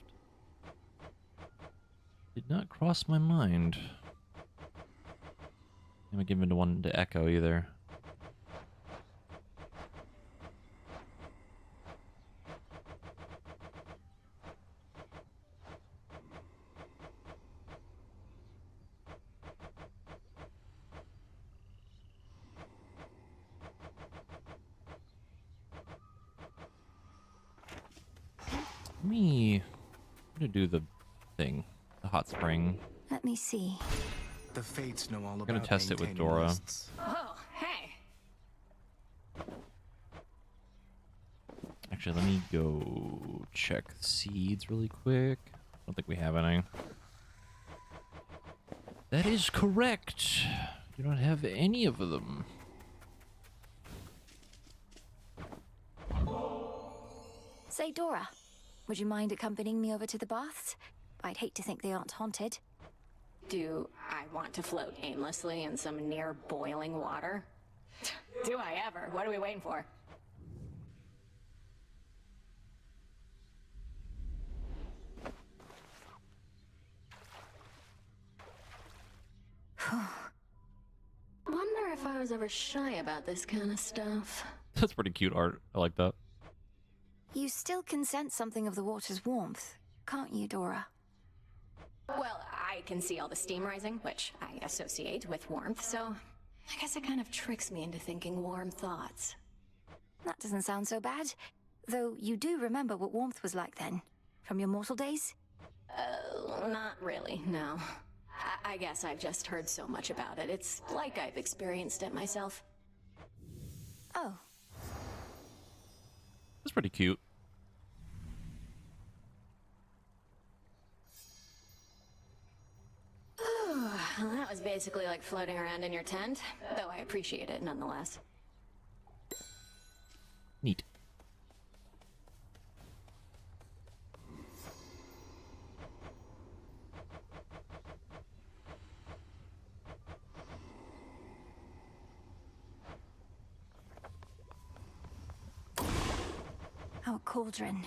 Did not cross my mind. I'm gonna give him one to Echo either. I'm gonna do the thing, the hot spring. Let me see. The fates know all about. I'm gonna test it with maintaining Dora. lists. Oh, hey. Actually, let me go check seeds really quick. I don't think we have any. That is correct. You don't have any of them. Say, Dora, would you mind accompanying me over to the baths? I'd hate to think they aren't haunted. Do I want to float aimlessly in some near boiling water? Do I ever? What are we waiting for? Wonder if I was ever shy about this kind of stuff. That's pretty cute art. I like that. You still can sense something of the water's warmth, can't you, Dora? Well, I can see all the steam rising, which I associate with warmth, so I guess it kind of tricks me into thinking warm thoughts. That doesn't sound so bad. Though you do remember what warmth was like then, from your mortal days? Not really, no. I guess I've just heard so much about it. It's like I've experienced it myself. Oh. That's pretty cute. Well, that was basically like floating around in your tent, though I appreciate it nonetheless. Neat. Our cauldron.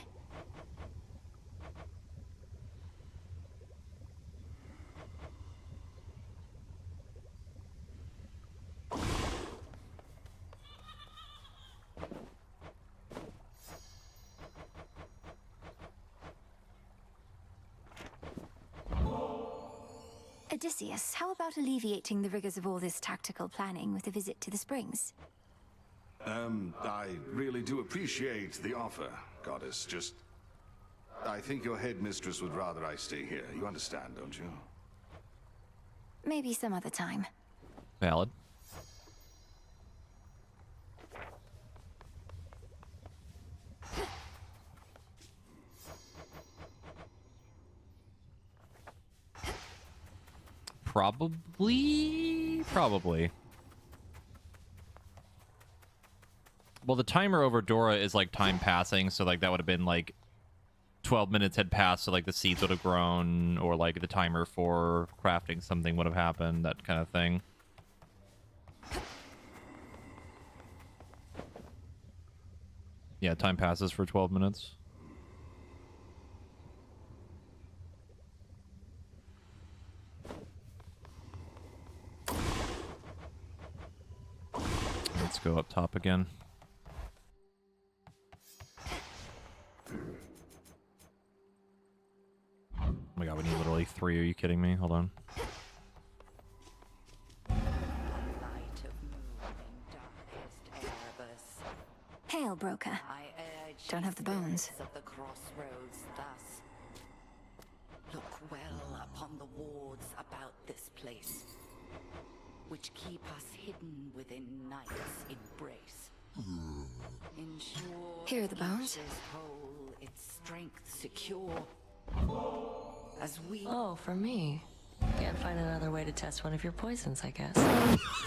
A Odysseus, how about alleviating the rigors of all this tactical planning with a visit to the springs? I really do appreciate the offer, Goddess. Just... I think your headmistress would rather I stay here. You understand, don't you? Maybe some other time. Valid. Probably. Well, the timer over Dora is like time passing, so like that would have been like 12 minutes had passed, so like the seeds would have grown, or like the timer for crafting something would have happened, that kind of thing. Yeah, time passes for 12 minutes. Let's go up top again. Oh my god, we need literally 3. Are you kidding me? Hold on. Hail, Broker. Don't have the bones. Of the crossroads thus. Look well upon the wards about this place, which keep us hidden within night's embrace. Ensure Here are the bones. each is whole, its strength secure. As we... Oh, for me. Can't find another way to test one of your poisons, I guess.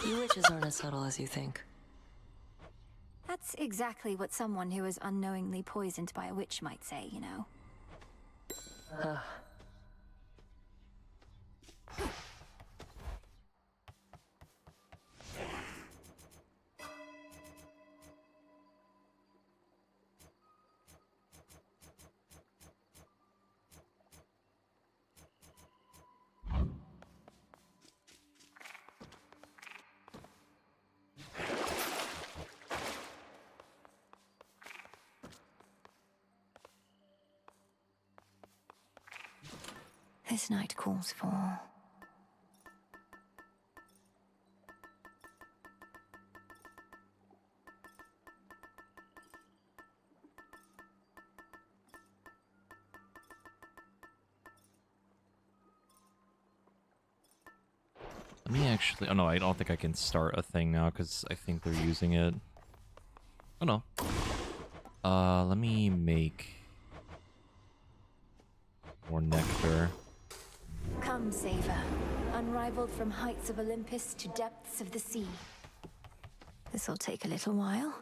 You witches aren't as subtle as you think. That's exactly what someone who is unknowingly poisoned by a witch might say, you know. This night calls for... Let me actually... Oh no, I don't think I can start a thing now because I think they're using it. Oh no. Let me make more nectar. Come, Saver, unrivaled from heights of Olympus to depths of the sea. This'll take a little while.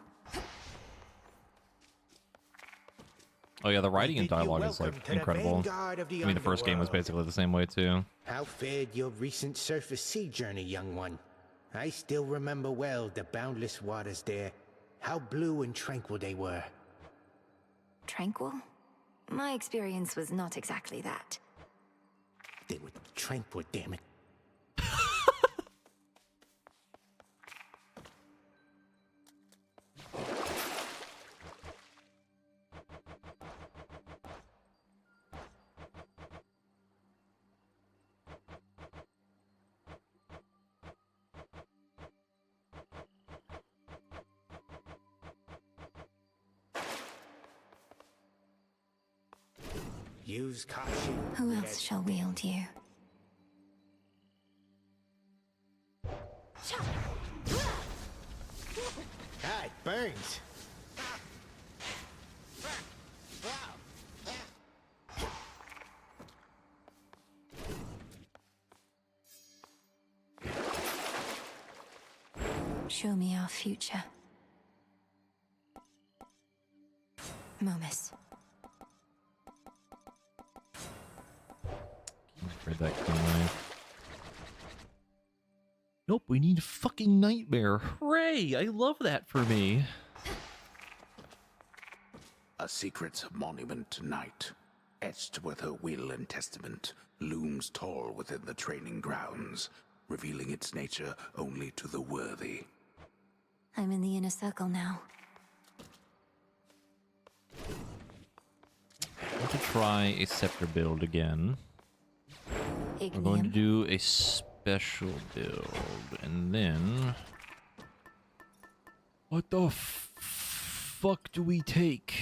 Oh yeah, the writing and dialogue is like incredible. I mean, the first game was basically the same way too. How fared your recent surface sea journey, young one? I still remember well the boundless waters there. How blue and tranquil they were. Tranquil? My experience was not exactly that. They were tranquil, damn it. Use caution. Who else shall wield you? Ah, it burns. Show me our future. Momus. Read that cleanly. Nope, we need a fucking nightmare. Hooray! I love that for me. A secret monument to night, etched with her will and testament, looms tall within the training grounds, revealing its nature only to the worthy. I'm in the inner circle now. I want to try a scepter build again. We're going to do a special build, and then... What the fuck do we take?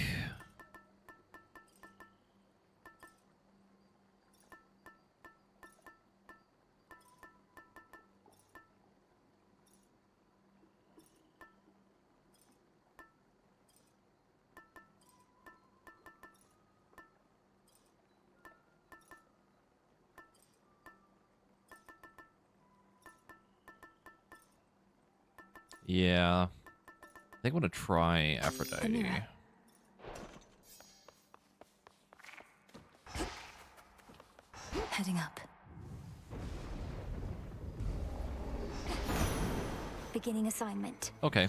Yeah. I think I want to try Aphrodite. Heading up. Beginning assignment. Okay.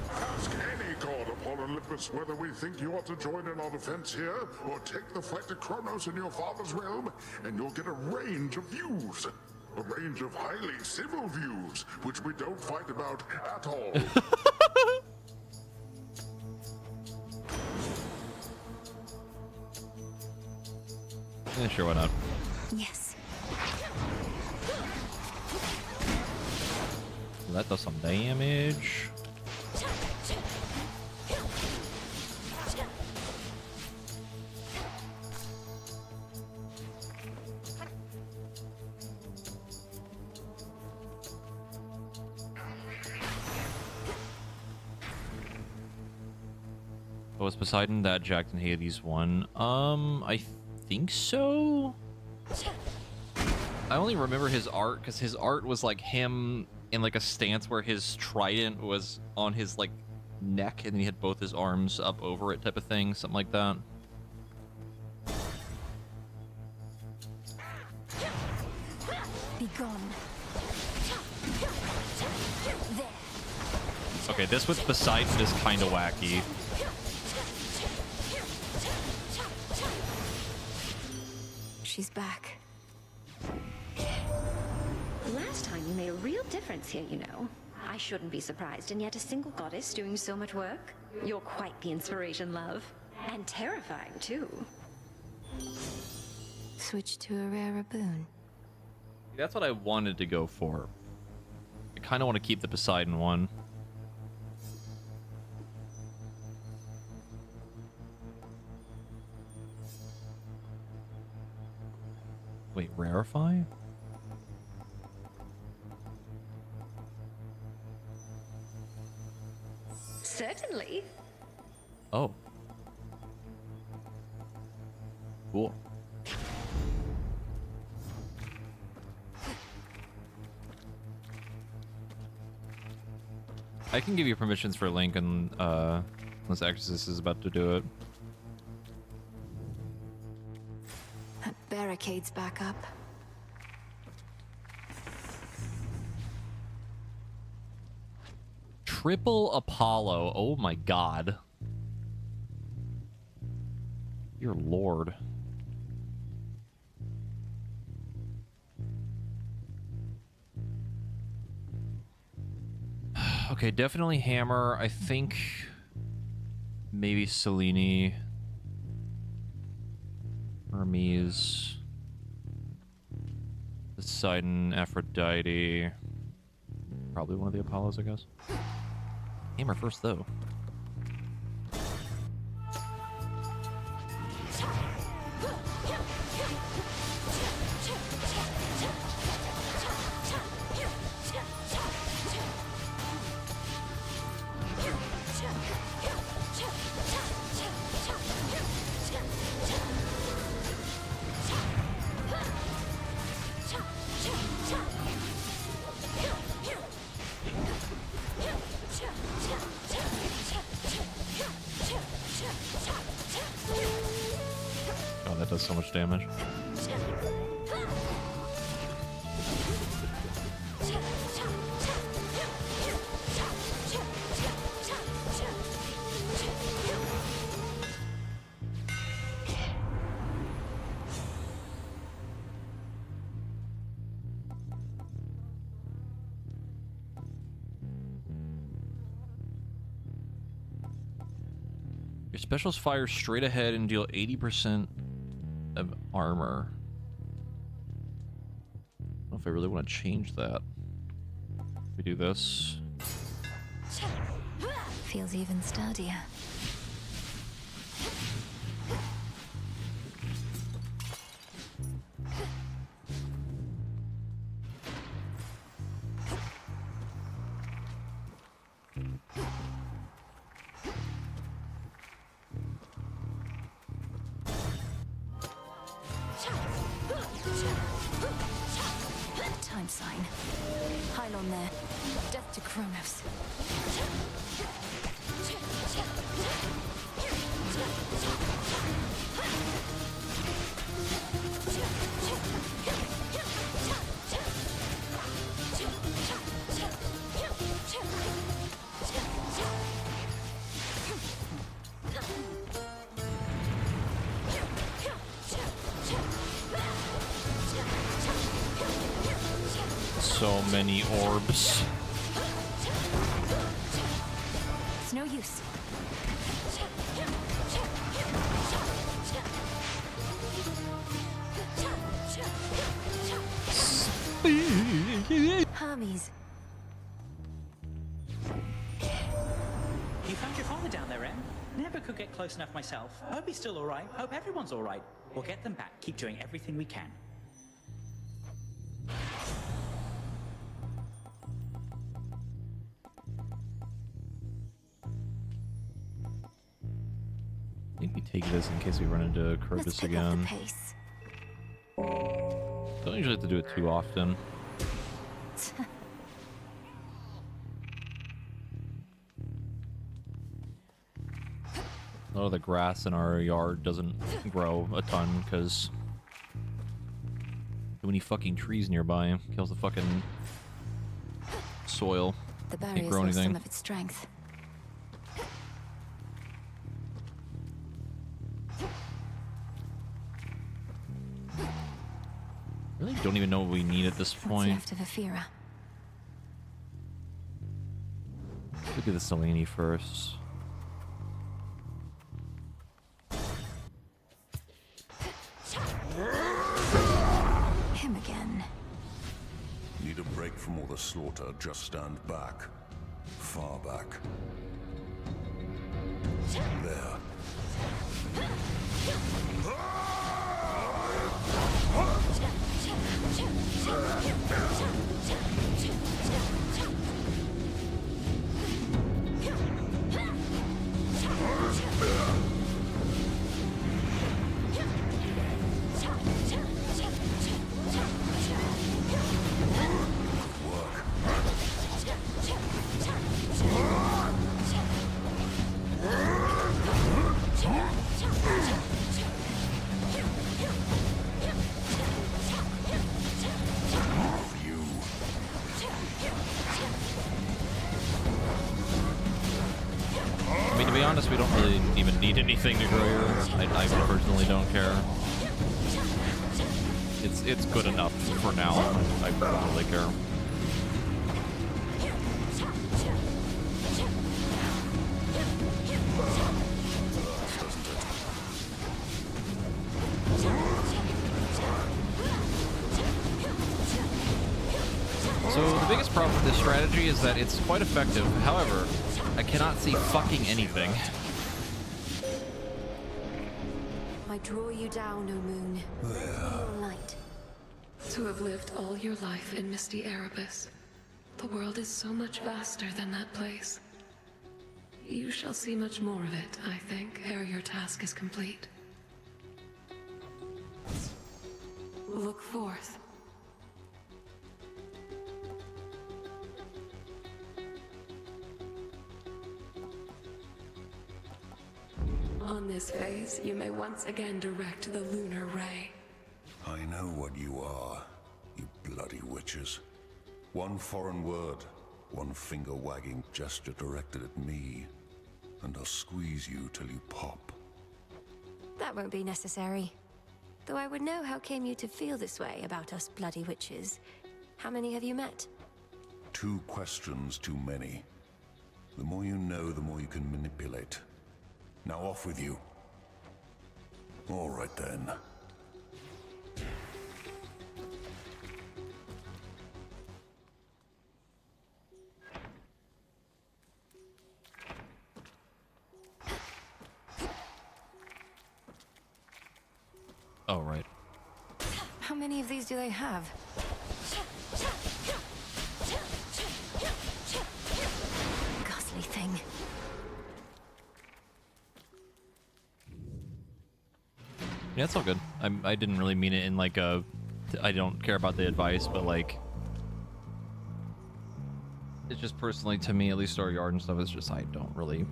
Ask any god upon Olympus whether we think you ought to join in our defense here, or take the fight to Kronos in your father's realm, and you'll get a range of views. A range of highly civil views, which we don't fight about at all. Yeah, sure, why not? Yes. That does some damage. Oh, was Poseidon that Jacked and Hades one? I think so. I only remember his art because his art was like him in like a stance where his trident was on his like neck and then he had both his arms up over it type of thing, something like that. Be gone. There. Okay, this with Poseidon is kind of wacky. She's back. Last time you made a real difference here, you know. I shouldn't be surprised, and yet a single goddess doing so much work? You're quite the inspiration, love. And terrifying, too. Switch to a rarer boon. That's what I wanted to go for. I kind of want to keep the Poseidon one. Wait, rarify? Certainly. Oh. Cool. I can give you permissions for Link and unless Exorcist is about to do it. That barricade's back up. Triple Apollo. Oh my god. Dear lord. Okay, definitely Hammer. I think maybe Selene. Hermes. Poseidon, Aphrodite. Probably one of the Apollos, I guess. Hammer first, though. Oh, that does so much damage. Your specials fire straight ahead and deal 80%. of armor. I don't know if I really want to change that. We do this. Feels even sturdier. Time sign. Pylon there. Death to Kronos. So many orbs. It's no use. Hermes. You found your father down there, Em? Never could get close enough myself. Hope he's still alright. Hope everyone's alright. We'll get them back. Keep doing everything we can. Maybe take this in case we run into Kronos again. Pace. Don't usually have to do it too often. A lot of the grass in our yard doesn't grow a ton because too many fucking trees nearby. Kills the fucking soil. The Can't barrier's grow lost anything. some of its strength. Really don't even know what we need at this What's point. left of Aphira? Look at the Selene first. Him again. Need a break from all the slaughter, just stand back. Far back. There. I mean, to be honest, we don't really even need anything to grow here. I personally don't care. It's good enough for now. I don't really care. So the biggest problem with this strategy is that it's quite effective. However, I cannot see fucking anything. I draw you down, O moon. Your light. To have lived all your life in misty Erebus, the world is so much vaster than that place. You shall see much more of it, I think, ere your task is complete. Look forth. On this phase, you may once again direct the lunar ray. I know what you are, you bloody witches. One foreign word, one finger-wagging gesture directed at me, and I'll squeeze you till you pop. That won't be necessary. Though I would know how came you to feel this way about us bloody witches. How many have you met? 2 questions too many. The more you know, the more you can manipulate. Now off with you. All right then. Oh, right. How many of these do they have? Ghastly thing. Yeah, it's all good. I didn't really mean it in like a... I don't care about the advice, but like... It's just personally, to me, at least our yard and stuff, it's just I don't really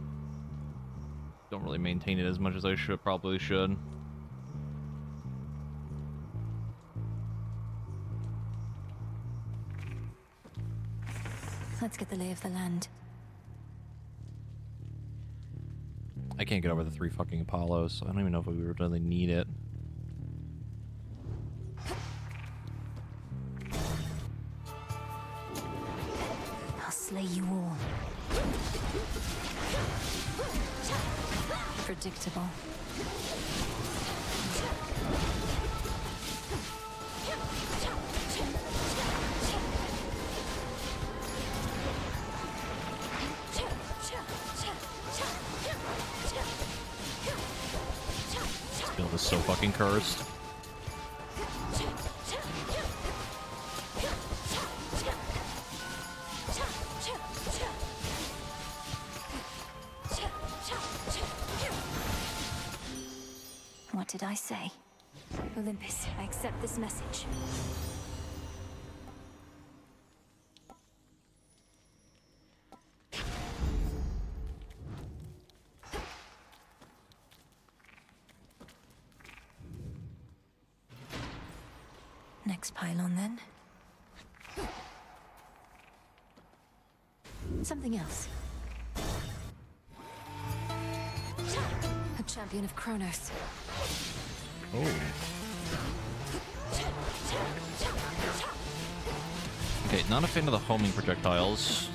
maintain it as much as I probably should. Let's get the lay of the land. I can't get over the 3 fucking Apollos, so I don't even know if we would really need it. I'll slay you all. Predictable. This build is so fucking cursed. What did I say? Olympus, I accept this message. Next pylon, then. Something else. A champion of Kronos. Oh. Okay, not a fan of the homing projectiles.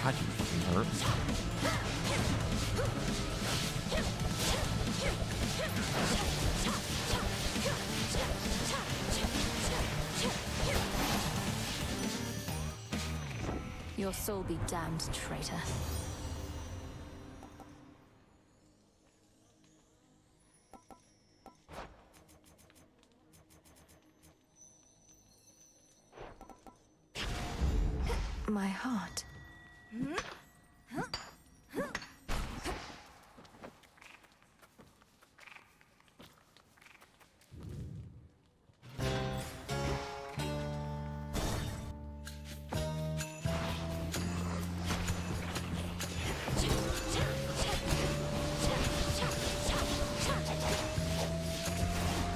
God, you fucking hurt. Your soul be damned, traitor. My heart.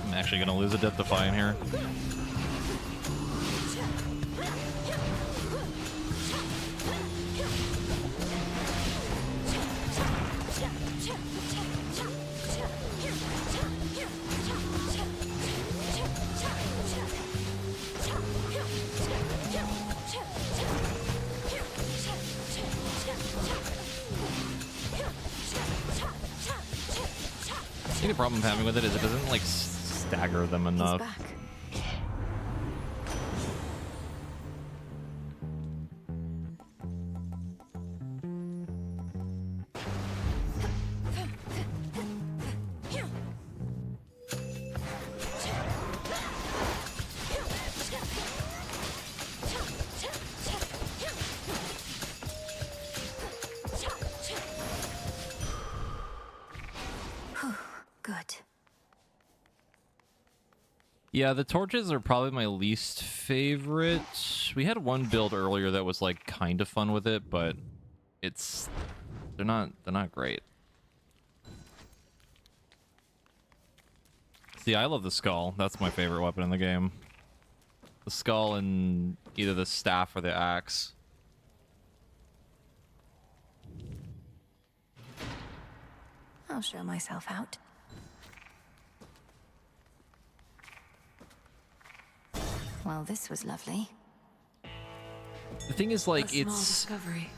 I'm actually gonna lose a Death Defying here. I think the problem I'm having with it is it doesn't like stagger them enough. Good. Yeah, the torches are probably my least favorite. We had one build earlier that was like kind of fun with it, but they're not great. See, I love the skull. That's my favorite weapon in the game. The skull and either the staff or the axe. I'll show myself out. Well, this was lovely. The thing is, like, A small it's discovery.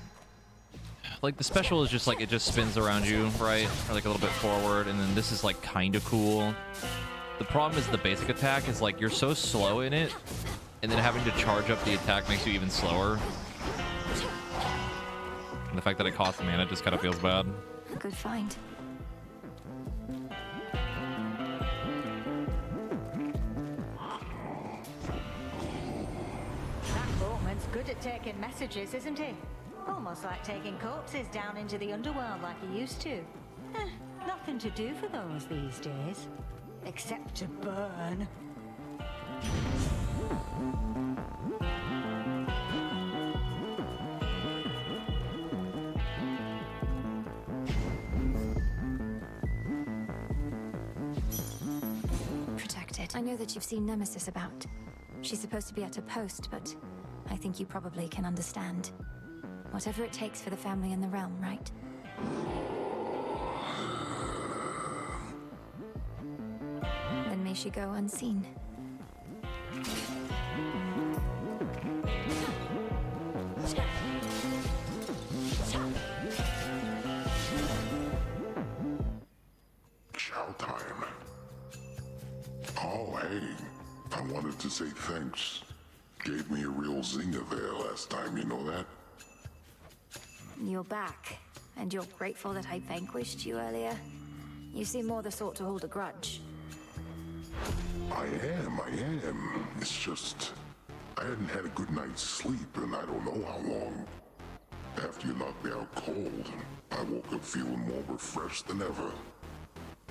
like the special is just like it just spins around you, right? Or like a little bit forward, and then this is like kind of cool. The problem is the basic attack is like you're so slow in it, and then having to charge up the attack makes you even slower. And the fact that it costs mana just kind of feels bad. Good find. That boatman's good at taking messages, isn't he? Almost like taking corpses down into the underworld like he used to. Nothing to do for those these days. Except to burn. Protected. I know that you've seen Nemesis about. She's supposed to be at her post, but I think you probably can understand. Whatever it takes for the family and the realm, right? Then may she go unseen. Chow time. Oh, hey. I wanted to say thanks. Gave me a real zinger there last time, you know that? You're back, and you're grateful that I vanquished you earlier. You seem more the sort to hold a grudge. I am. It's just, I hadn't had a good night's sleep in I don't know how long. After you knocked me out cold, I woke up feeling more refreshed than ever.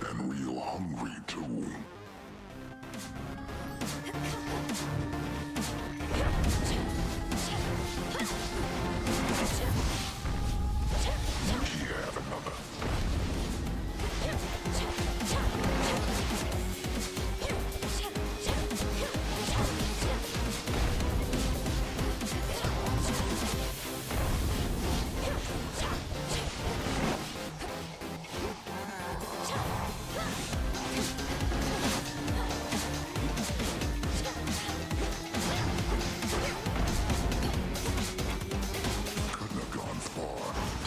And real hungry, too. Here, have another. Couldn't have gone far.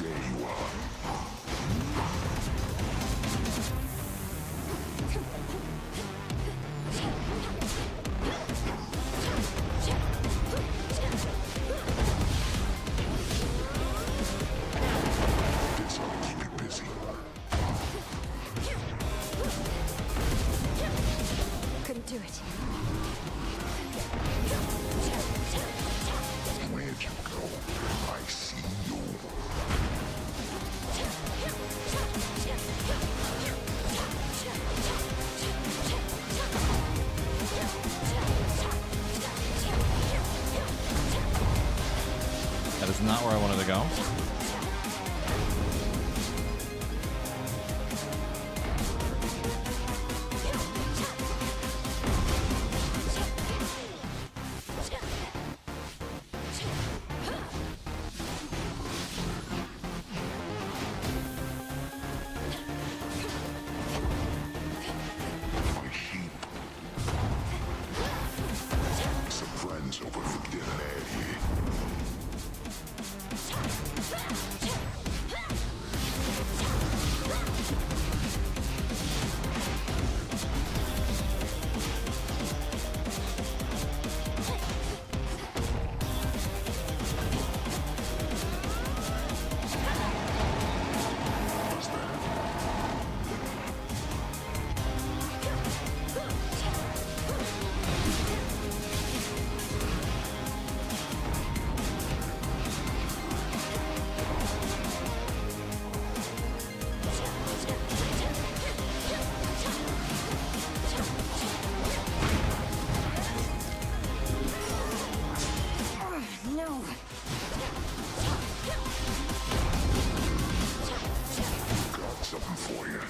There you are. This ought to keep you busy. Couldn't do it. Where'd you go? I see you. That is not where I wanted to go. My sheep. Some friends over for dinner here. No. Got something for you.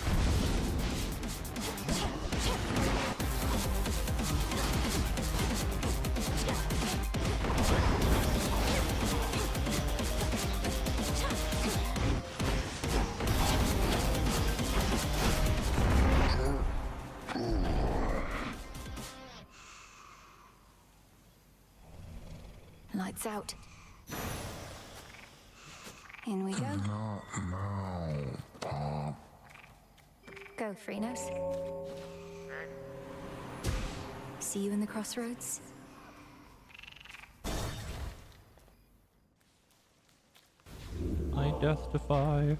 Lights out. In we go. Not now, Pop. Go, Phrenos. See you in the crossroads. death defy.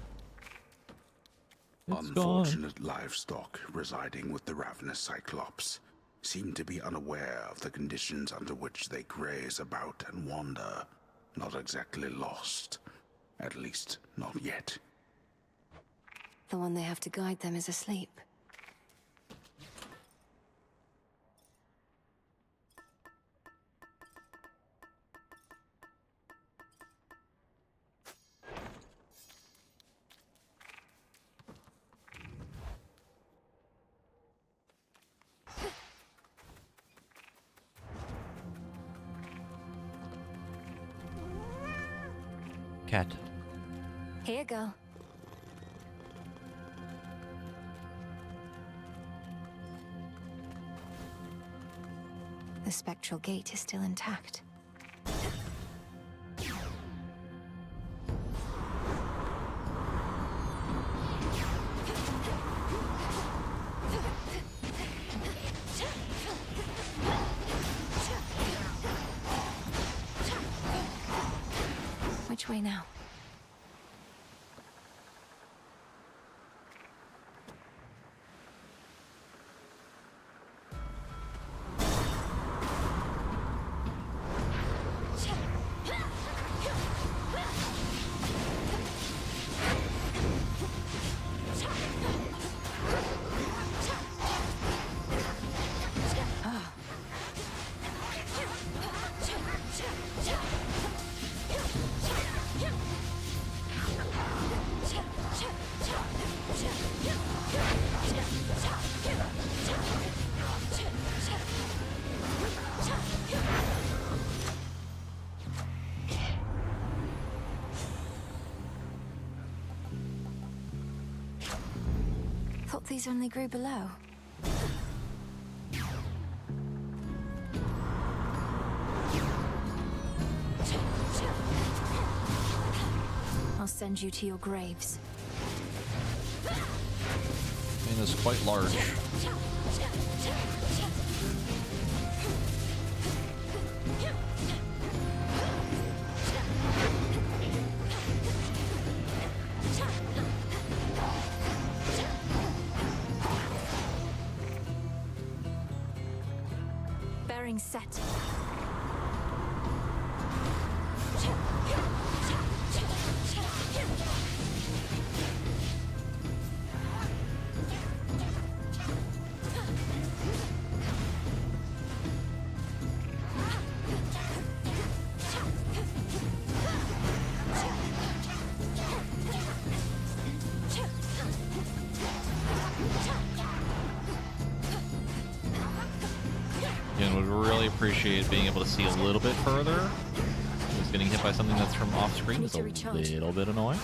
It's gone. Unfortunate livestock residing with the ravenous Cyclops seem to be unaware of the conditions under which they graze about and wander. Not exactly lost. At least, not yet. The one they have to guide them is asleep. Cat. Here, girl. The spectral gate is still intact. Which way now? Thought these only grew below. I'll send you to your graves. I mean, it's quite large. Bearing set. Again, would really appreciate being able to see a little bit further. Just getting hit by something that's from off screen is a little bit annoying.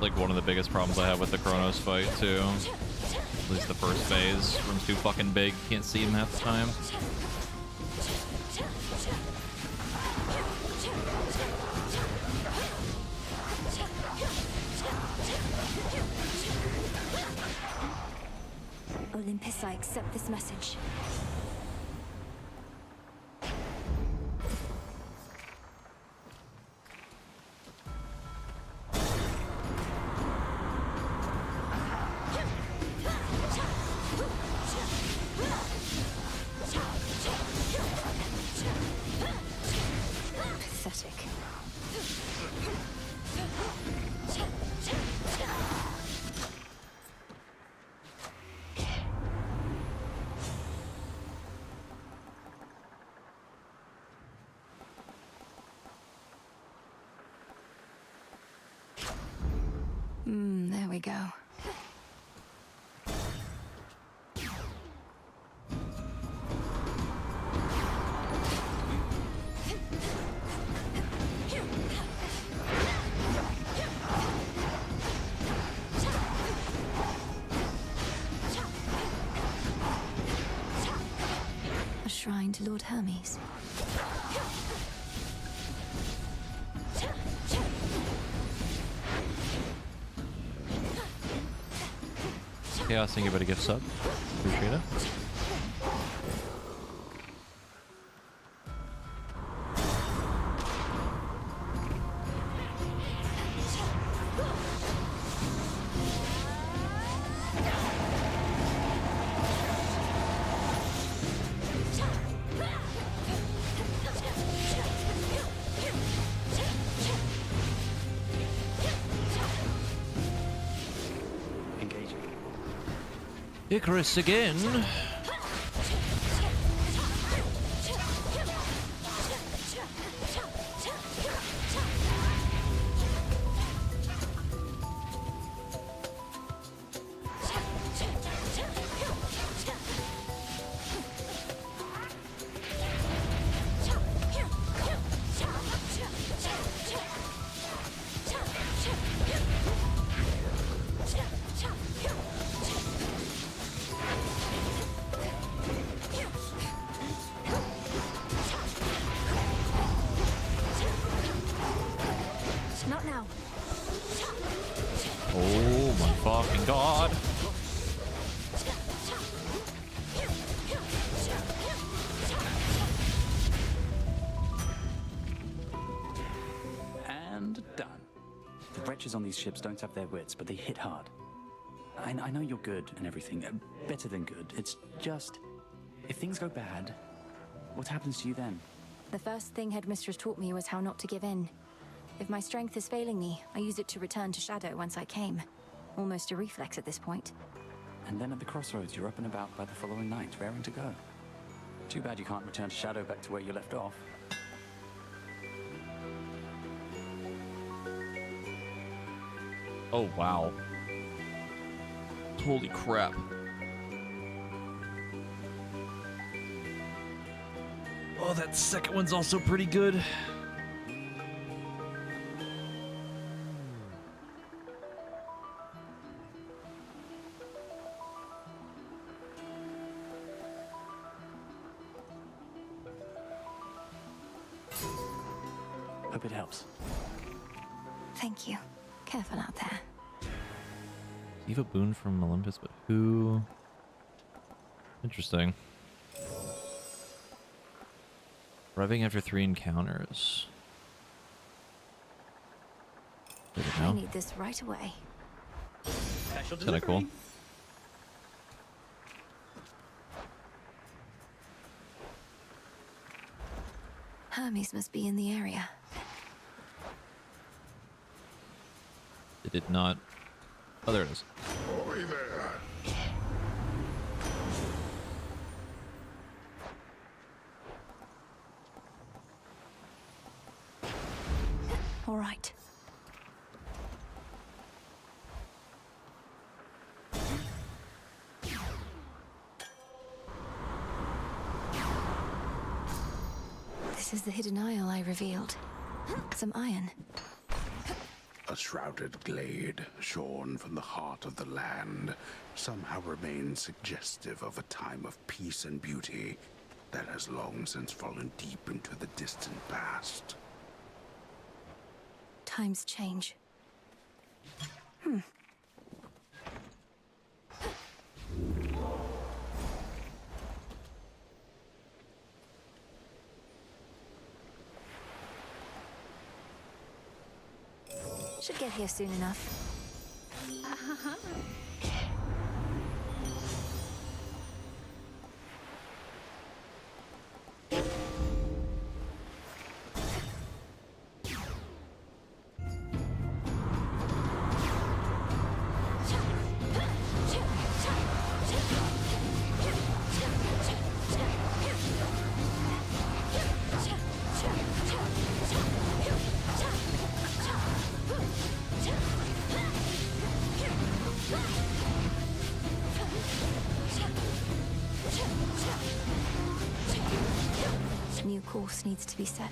Like one of the biggest problems I have with the Kronos fight too. At least the first phase. Room's too fucking big, can't see him half the time. Olympus, I accept this message. Pathetic. There we go. going to Lord Hermes. Chaos, thank you for a gift sub. Appreciate it. Icarus again. Not now. Oh my fucking god. And done. The wretches on these ships don't have their wits, but they hit hard. I know you're good and everything. Better than good. It's just... if things go bad, what happens to you then? The first thing Headmistress taught me was how not to give in. If my strength is failing me, I use it to return to Shadow whence I came. Almost a reflex at this point. And then at the crossroads, you're up and about by the following night, raring to go. Too bad you can't return to Shadow back to where you left off. Oh wow. Holy crap. Oh, that second one's also pretty good. Hope it helps. Thank you. Careful out there. Receive a boon from Olympus, but who? Interesting. Arriving after 3 encounters. There we I go. need this right away. Special Kinda cool. Hermes must be in the area. It did not. Oh, there it is. Oi there. All right. This is the hidden isle I revealed. Some iron. A shrouded glade, shorn from the heart of the land, somehow remains suggestive of a time of peace and beauty that has long since fallen deep into the distant past. Times change. Should get here soon enough. New course needs to be set.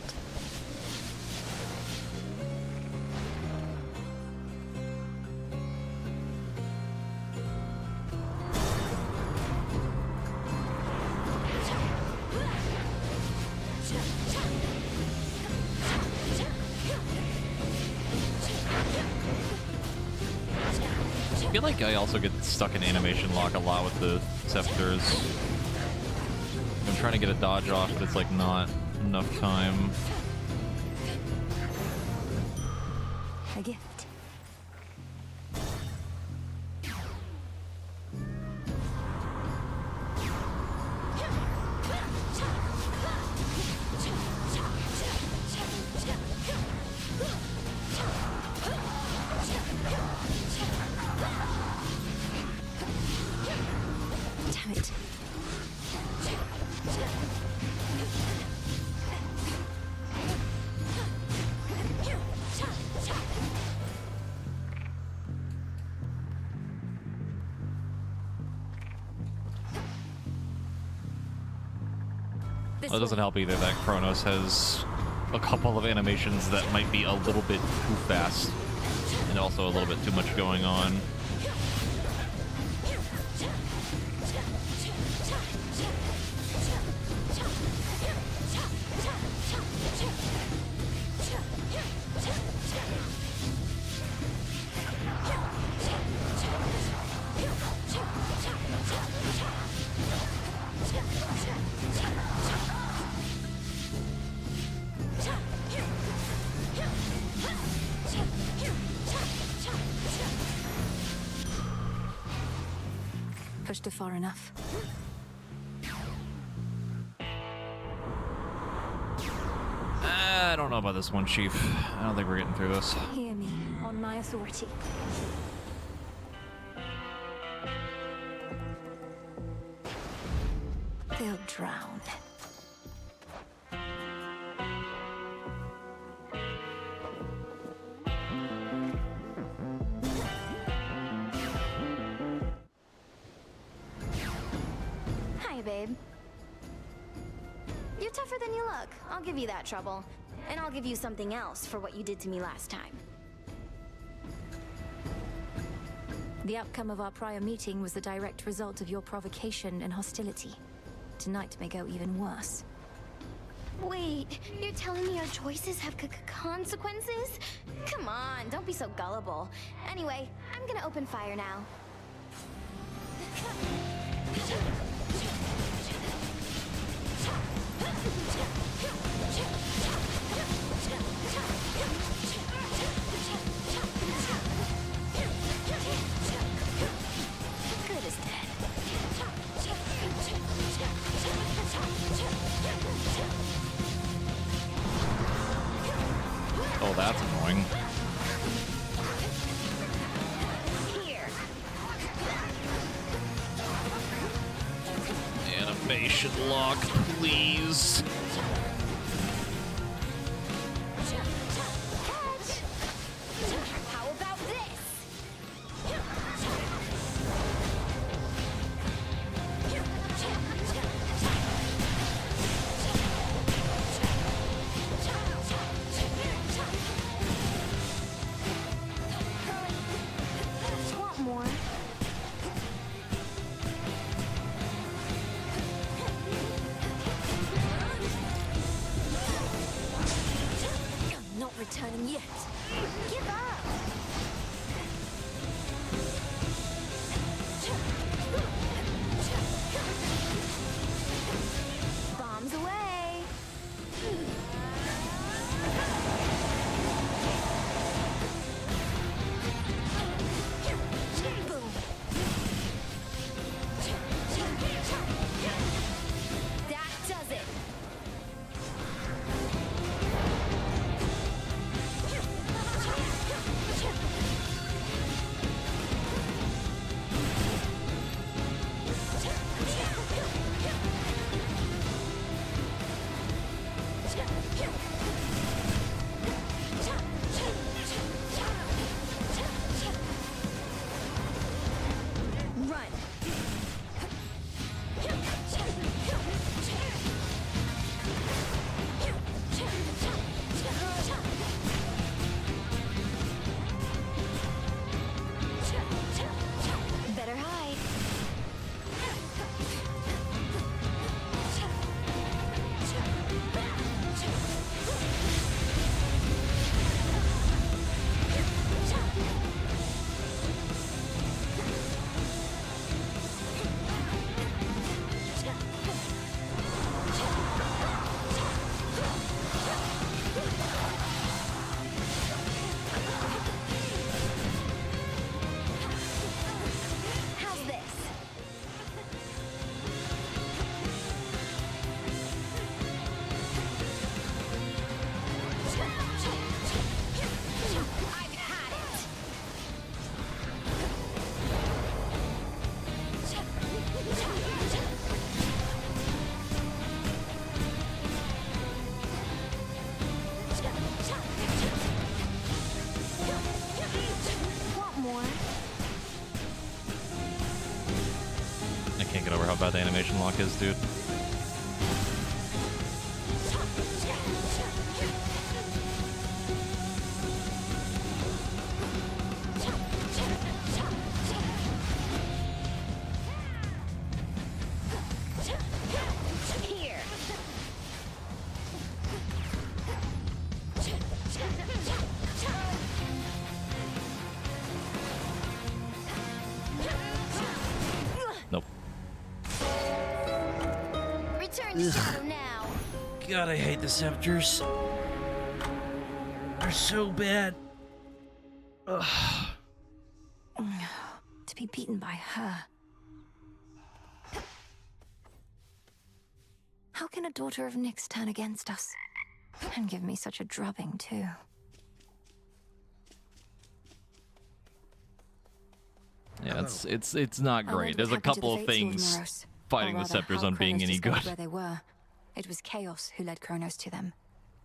feel like I also get stuck in animation lock a lot with the scepters. I'm trying to get a dodge off, but it's like not enough time. A gift. Damn it. Well, it doesn't help either that Kronos has a couple of animations that might be a little bit too fast and also a little bit too much going on. Pushed her far enough. I don't know about this one, Chief. I don't think we're getting through this. Hear me, on my authority. They'll drown. Hi, babe. You're tougher than you look. I'll give you that trouble. And I'll give you something else for what you did to me last time. The outcome of our prior meeting was the direct result of your provocation and hostility. Tonight may go even worse. Wait, you're telling me our choices have consequences? Come on, don't be so gullible. Anyway, I'm gonna open fire now. Good as dead. Oh, that's annoying. Animation lock, please. How about this? Want more? I'm not returning yet. Give up! Bombs away! Boom! That does it! bad the animation lock is, dude. Here. Nope. Return to shadow now. God, I hate the scepters. They're so bad. Ugh. To be beaten by her. How can a daughter of Nyx turn against us? And give me such a drubbing, too. Yeah, it's not great. There's a couple of things fighting the scepters on being any good. Where they were. It was Chaos who led Kronos to them.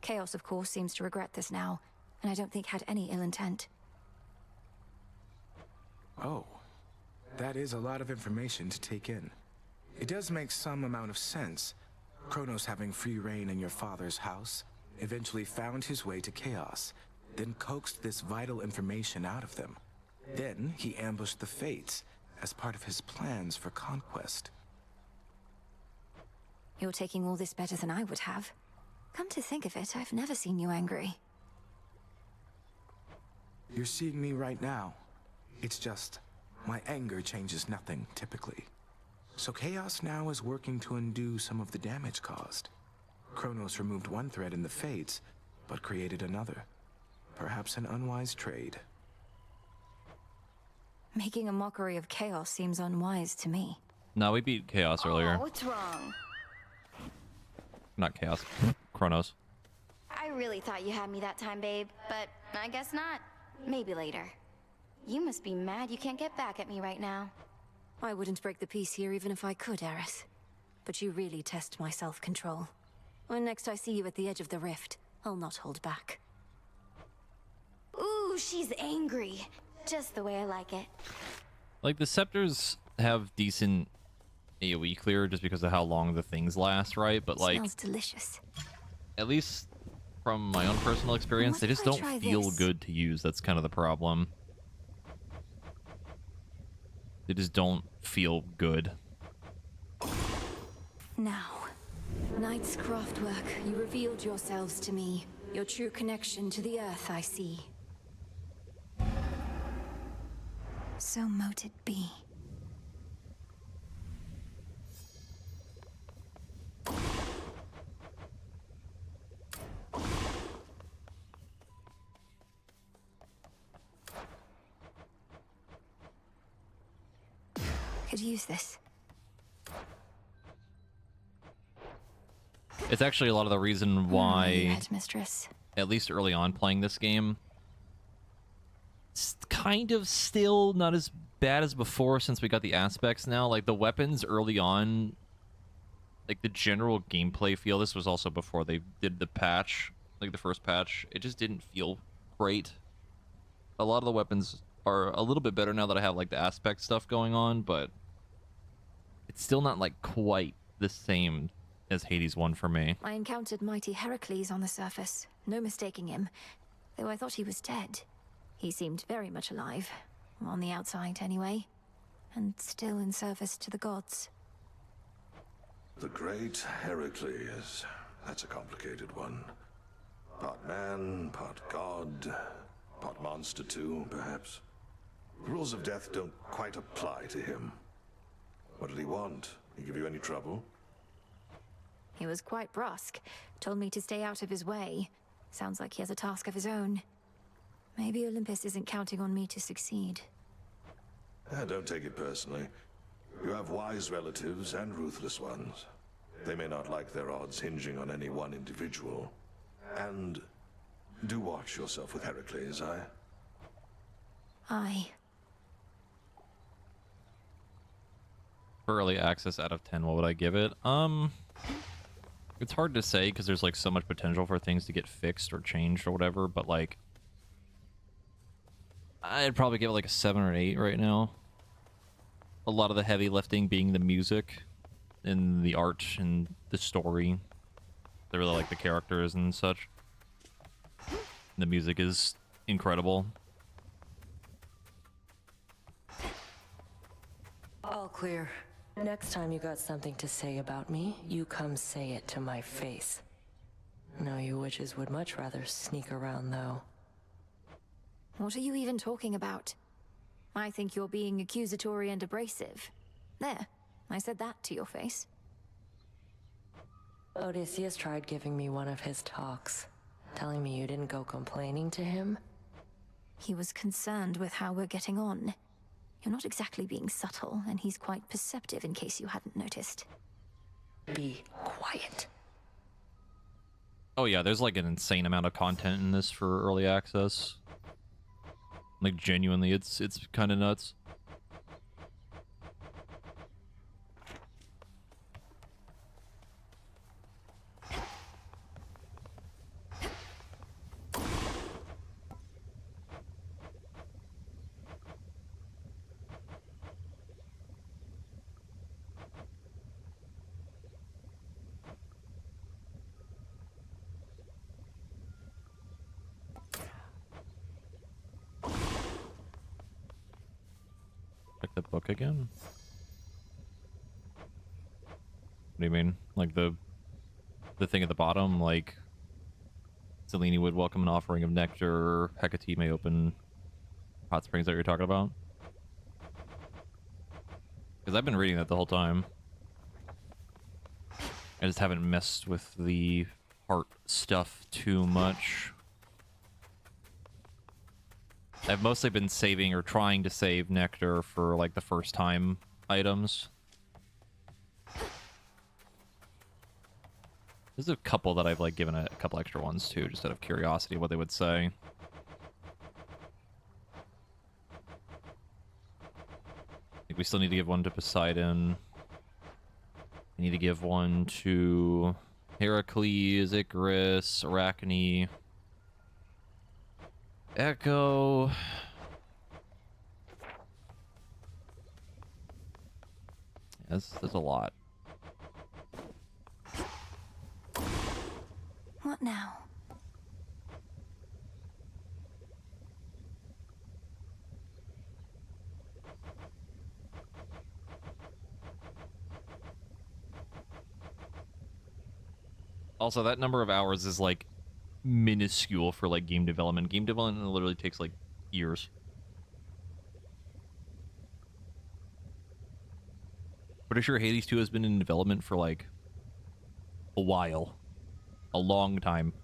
Chaos, of course, seems to regret this now, and I don't think had any ill intent. Oh, that is a lot of information to take in. It does make some amount of sense. Kronos having free reign in your father's house, eventually found his way to Chaos, then coaxed this vital information out of them. Then he ambushed the Fates as part of his plans for conquest. You're taking all this better than I would have. Come to think of it, I've never seen you angry. You're seeing me right now. It's just, my anger changes nothing, typically. So Chaos now is working to undo some of the damage caused. Kronos removed one thread in the Fates, but created another. Perhaps an unwise trade. Making a mockery of Chaos seems unwise to me. No, we beat Chaos earlier. Oh, what's wrong? Not Chaos. Kronos. I really thought you had me that time, babe, but I guess not. Maybe later. You must be mad you can't get back at me right now. I wouldn't break the peace here even if I could, Eris. But you really test my self-control. When next I see you at the edge of the rift, I'll not hold back. Ooh, she's angry. Just the way I like it. Like, the scepters have decent AoE clear just because of how long the things last, right? But, like, smells delicious. At least from my own personal experience, they just don't feel good to use. That's kind of the problem. They just don't feel good. Now, Knight's craftwork, you revealed yourselves to me. Your true connection to the earth, I see. So mote it be. Could use this. It's actually a lot of the reason why, Headmistress. at least early on playing this game, it's kind of still not as bad as before since we got the aspects now. Like, the weapons early on, like, the general gameplay feel, this was also before they did the patch, like the first patch, it just didn't feel great. A lot of the weapons are a little bit better now that I have, like, the aspect stuff going on, but it's still not, like, quite the same as Hades 1 for me. I encountered mighty Heracles on the surface. No mistaking him, though I thought he was dead. He seemed very much alive, on the outside anyway, and still in service to the gods. The great Heracles. That's a complicated one. Part man, part god, part monster too, perhaps. The rules of death don't quite apply to him. What did he want? He give you any trouble? He was quite brusque, told me to stay out of his way. Sounds like he has a task of his own. Maybe Olympus isn't counting on me to succeed. Don't take it personally. You have wise relatives and ruthless ones. They may not like their odds hinging on any one individual. And do watch yourself with Heracles, Aye. For early access out of 10, what would I give it? It's hard to say because there's like so much potential for things to get fixed or changed or whatever, but like I'd probably give it like a 7 or 8 right now. A lot of the heavy lifting being the music in the art and the story. I really like the characters and such. The music is incredible. All clear. Next time you got something to say about me, you come say it to my face. No, you witches would much rather sneak around, though. What are you even talking about? I think you're being accusatory and abrasive. There, I said that to your face. Odysseus tried giving me one of his talks, telling me you didn't go complaining to him. He was concerned with how we're getting on. You're not exactly being subtle, and he's quite perceptive in case you hadn't noticed. Be quiet. Oh yeah, there's like an insane amount of content in this for early access. Like genuinely, it's kind of nuts. Check the book again? What do you mean? Like the thing at the bottom, like Selene would welcome an offering of nectar, Hecate may open hot springs that you're talking about? Because I've been reading that the whole time. I just haven't messed with the heart stuff too much. I've mostly been saving or trying to save nectar for like the first time items. There's a couple that I've like given a couple extra ones too, just out of curiosity what they would say. I think we still need to give one to Poseidon. We need to give one to Heracles, Icarus, Arachne, Echo. Yes, there's a lot. What now? Also, that number of hours is like minuscule for like game development. Game development literally takes like years. Pretty sure Hades 2 has been in development for like a while. A long time.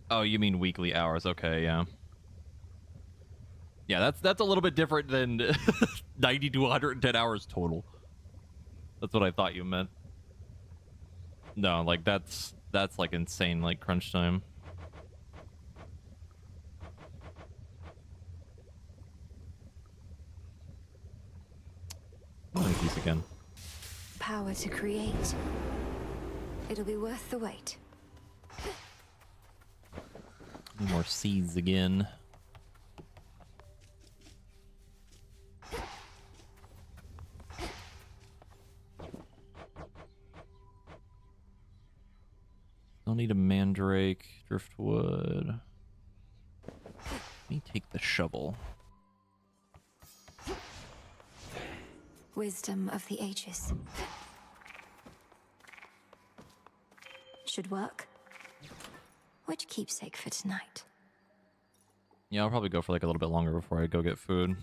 Oh, you mean weekly hours? Okay, yeah. Yeah, that's a little bit different than 90 to 110 hours total. That's what I thought you meant. No, like that's like insane, like crunch time. Like these again. Power to create. It'll be worth the wait. More seeds again. I'll need a mandrake, driftwood. Let me take the shovel. Wisdom of the ages. Should work. Which keepsake for tonight? Yeah, I'll probably go for like a little bit longer before I go get food.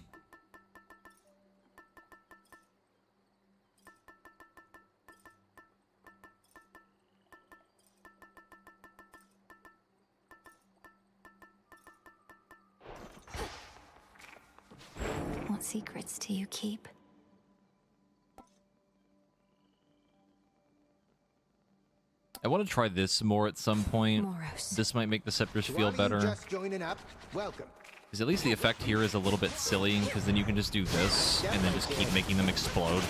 What secrets do you keep? I want to try this more at some point. Moros. This might make the scepters To feel all of you better. just joining up, welcome. Because at least the effect here is a little bit silly, because then you can just do this, and then just keep making them explode.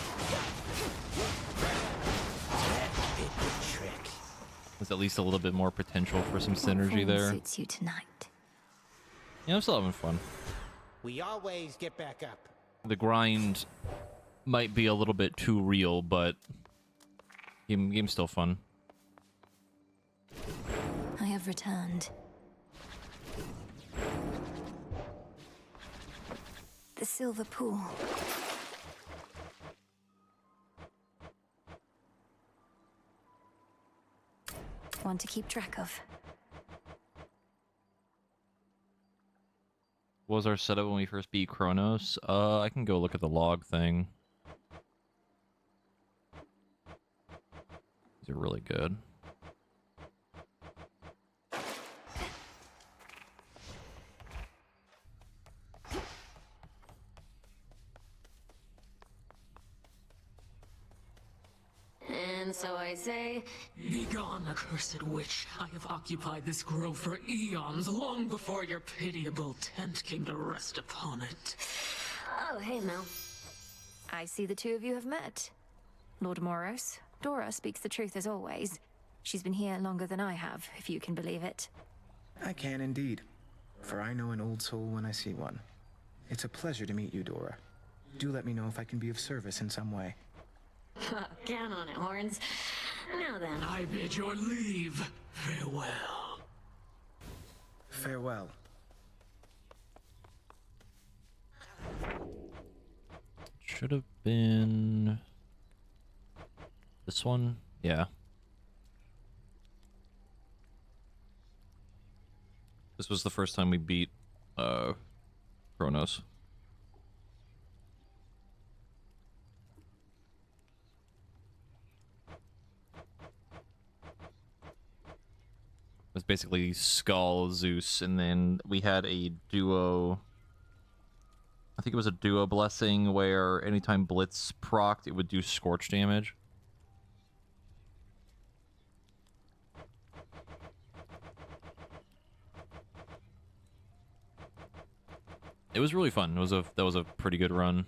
There's at least a little bit more potential for some synergy there. Suits you tonight. Yeah, I'm still having fun. We always get back up. The grind might be a little bit too real, but game's still fun. I have returned. The Silver Pool. One to keep track of. What was our setup when we first beat Chronos? I can go look at the log thing. These are really good. And so I say, Begone, accursed witch. I have occupied this grove for eons, long before your pitiable tent came to rest upon it. oh, hey, Mel. I see the two of you have met. Lord Moros, Dora speaks the truth as always. She's been here longer than I have, if you can believe it. I can indeed, for I know an old soul when I see one. It's a pleasure to meet you, Dora. Do let me know if I can be of service in some way. Count on it, Horns. Now then. I bid your leave. Farewell. Farewell. Should have been this one. Yeah. This was the first time we beat Chronos. It was basically Skull, Zeus, and then we had a duo. I think it was a duo blessing where anytime Blitz procced, it would do scorch damage. It was really fun. That was a pretty good run.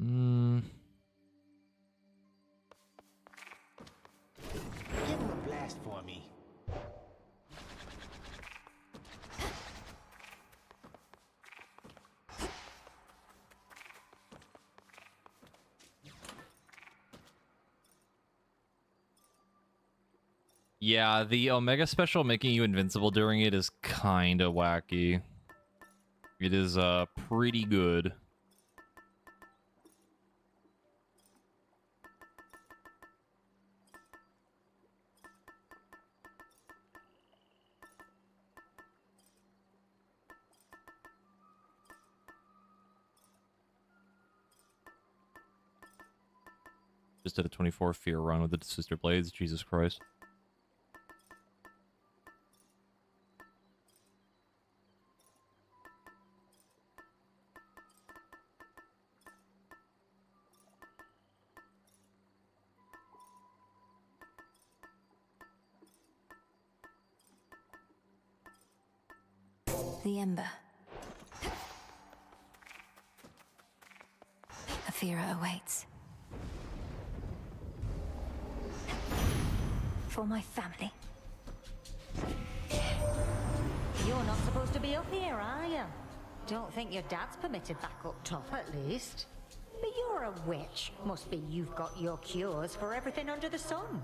Give him a blast for me. Yeah, the Omega special making you invincible during it is kind of wacky. It is pretty good. Just did a 24 fear run with the Sister Blades. Jesus Christ. The Ember. Aphira awaits. For my family. You're not supposed to be up here, are you? Don't think your dad's permitted back up top, at least. But you're a witch. Must be you've got your cures for everything under the sun.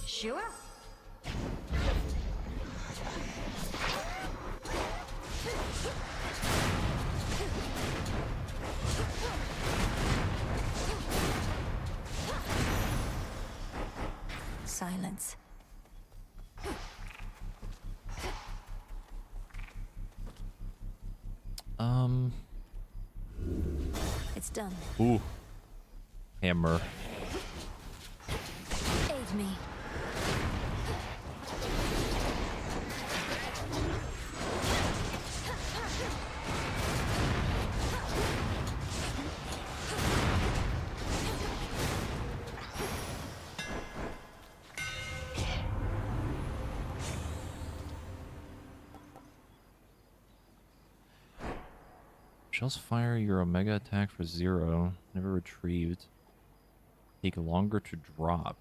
Sure. silence. It's done. Ooh. Hammer. Aid me. Shells fire your Omega attack for 0. Never retrieved. Take longer to drop.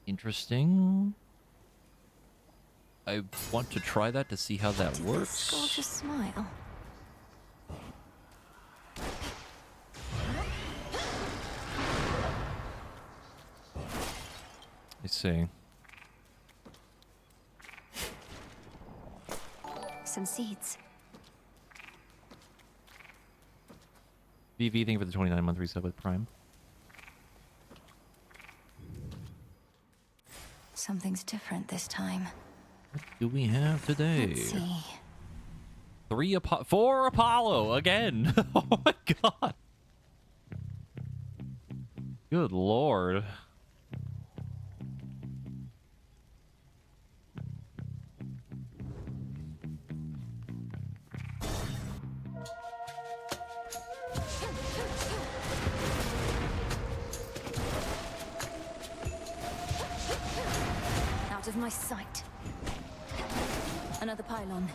Interesting. I want to try that to see how that works. Gorgeous smile. I see. Some seeds. VV, thank you for the 29-month reset with Prime. Something's different this time. What do we have today? Let's see. 4 Apollo again. Oh my god. Good lord. Out of my sight. Another pylon.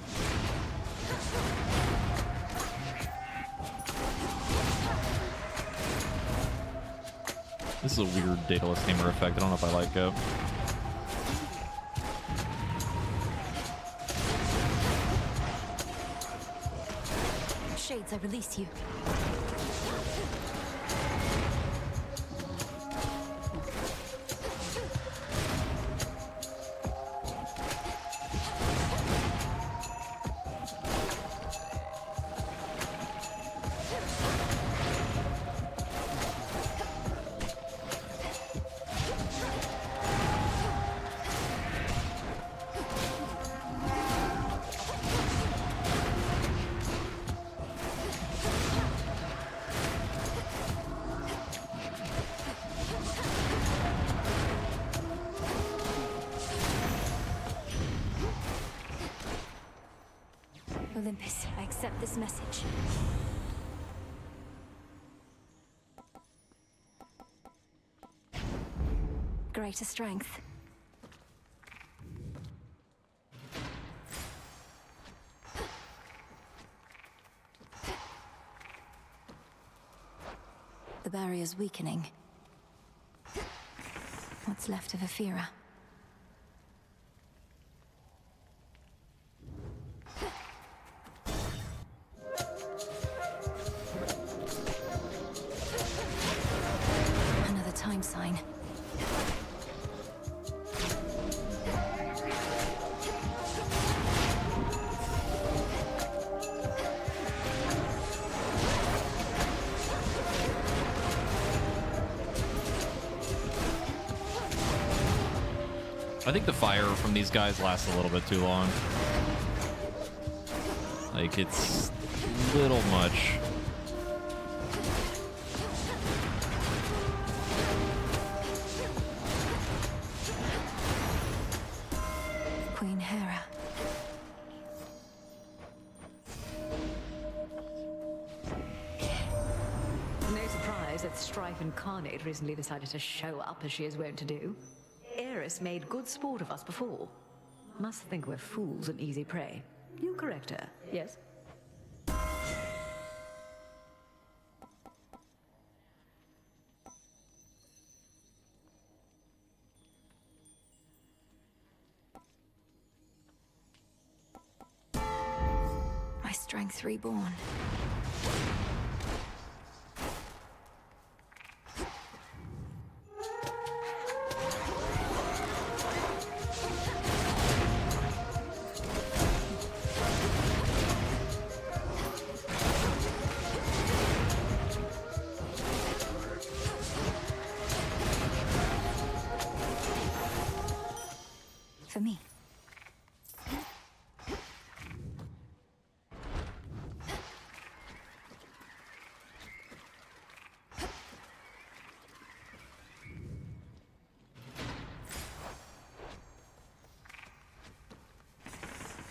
This is a weird Daedalus Hammer effect. I don't know if I like it. Shades, I release you. Olympus, I accept this message. Greater strength. The barrier's weakening. What's left of Aphira? Another time sign. I think the fire from these guys lasts a little bit too long. Like, it's a little much. Queen Hera. No surprise that Strife Incarnate recently decided to show up as she is wont to do. Eris made good sport of us before. Must think we're fools and easy prey. You correct her, yes? My strength reborn.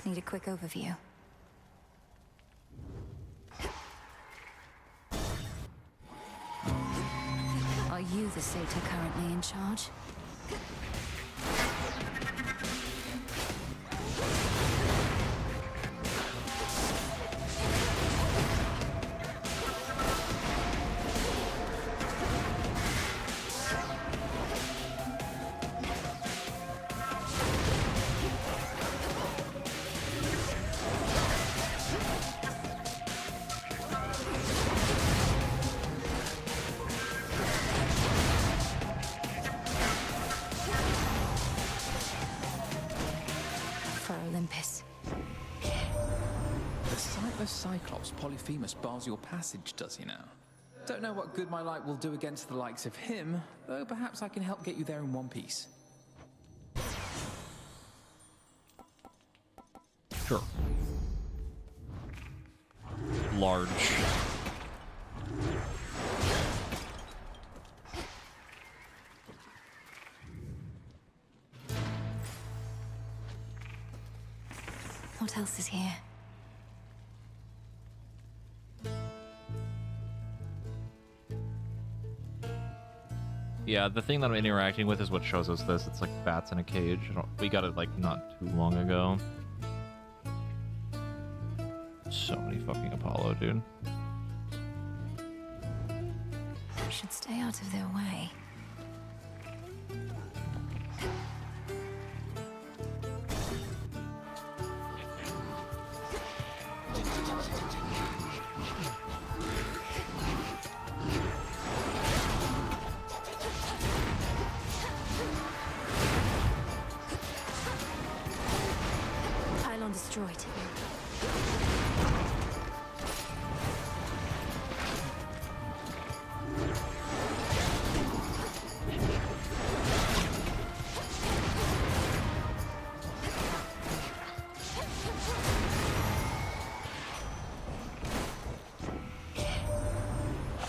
need a quick overview. Are you the satyr currently in charge? Olympus. The sightless Cyclops Polyphemus bars your passage, does he now? Don't know what good my light will do against the likes of him, though perhaps I can help get you there in one piece. Sure. Large. What else is here? Yeah, the thing that I'm interacting with is what shows us this. It's like bats in a cage. We got it like not too long ago. So many fucking Apollo, dude. We should stay out of their way. Pylon destroyed.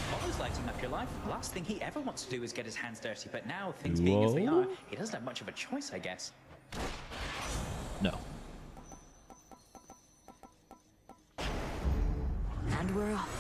Apollo's lighting up your life. Last thing he ever wants to do is get his hands dirty, but now, things being as they are, he doesn't have much of a choice, I guess. No. And we're off.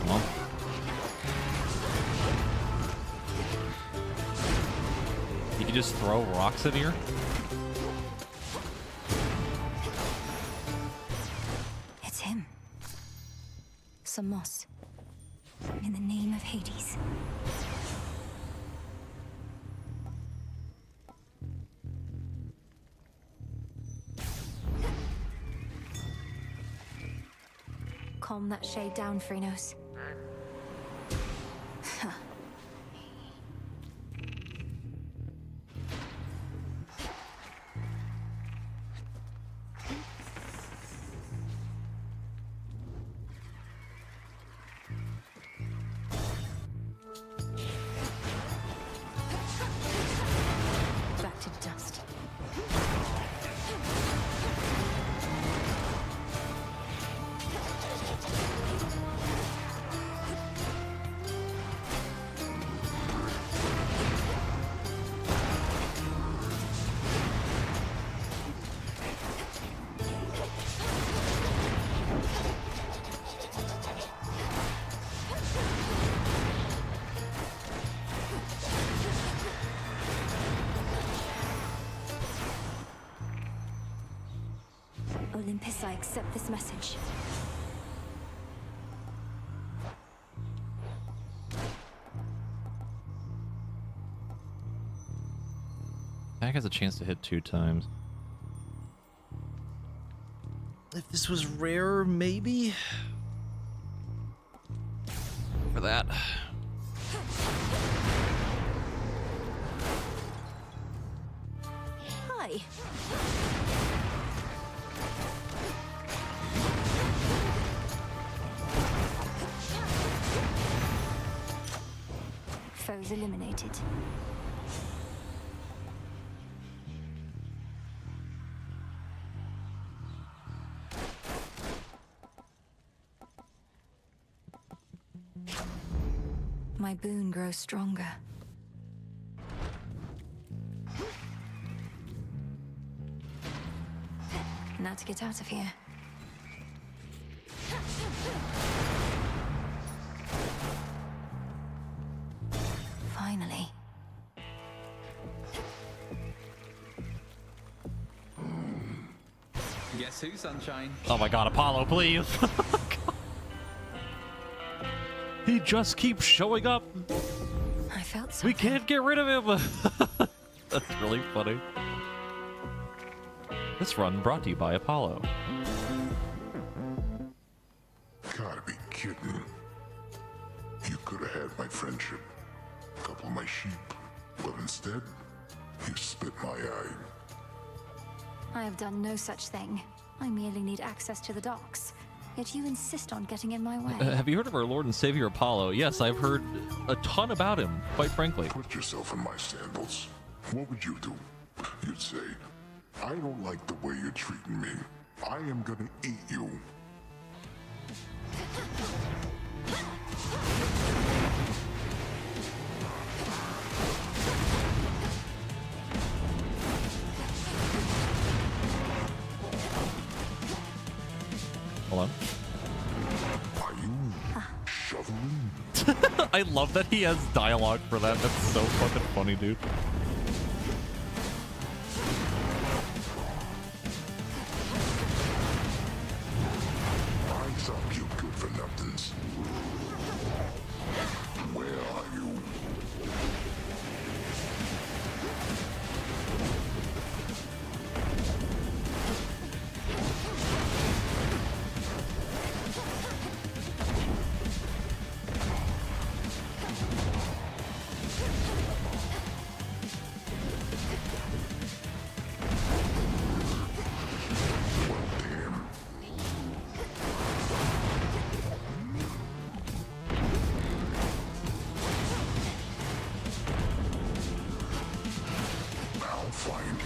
Come on. You can just throw rocks at here? It's him. Samos. In the name of Hades. Calm that shade down, Phrenos. Back to dust. Olympus, I accept this message. Pack has a chance to hit 2 times. If this was rare, maybe? For that. die. Foes eliminated. My boon grows stronger. Now to get out of here. Finally. Guess who, Sunshine? Oh my god, Apollo, please. He just keeps showing up. I felt so. We can't get rid of him. That's really funny. This run brought to you by Apollo. Gotta be kidding. You could have had my friendship, a couple of my sheep, but instead, you spit my eye. I have done no such thing. I merely need access to the docks. Yet you insist on getting in my way. Have you heard of our Lord and Savior Apollo? Yes, I've heard a ton about him, quite frankly. Put yourself in my sandals. What would you do? You'd say, I don't like the way you're treating me. I am gonna eat you. Hold on. Are you shoveling? I love that he has dialogue for that. That's so fucking funny, dude. Eyes up, you good for nothings. Where are you? I'll find you.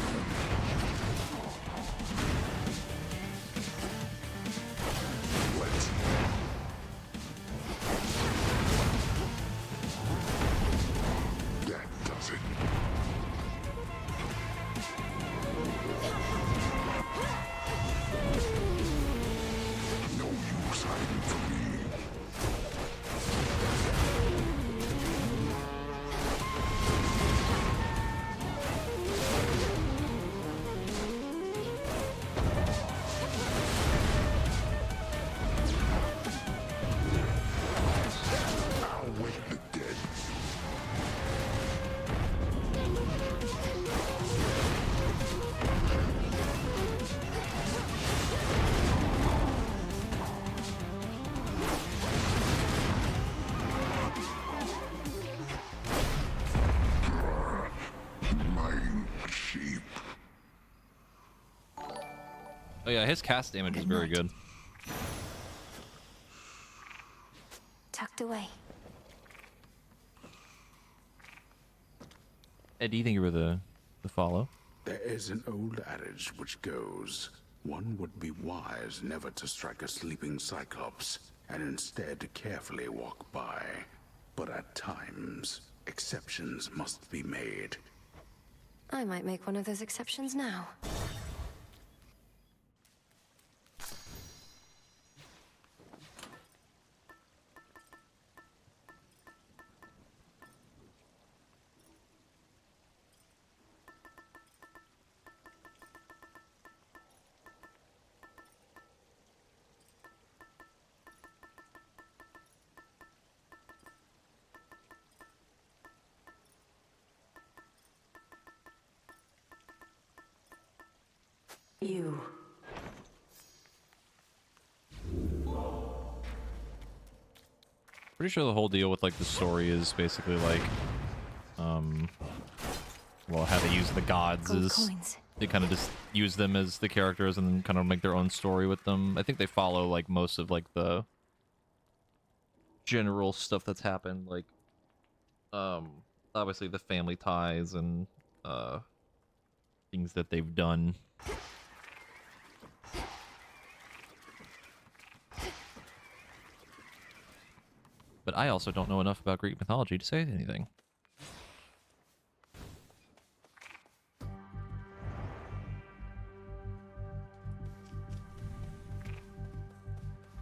Let's. That does it. No use hiding from me. I'll wake the dead. My sheep. Oh yeah, his cast damage is very good. Tucked away. Ed, do you think you were the follow? There is an old adage which goes, one would be wise never to strike a sleeping cyclops, and instead carefully walk by. But at times, exceptions must be made. I might make one of those exceptions now. You. Pretty sure the whole deal with like the story is basically like, well, how they use the gods Gold is coins. they kind of just use them as the characters and then kind of make their own story with them. I think they follow like most of like the general stuff that's happened, like obviously the family ties and things that they've done. But I also don't know enough about Greek mythology to say anything.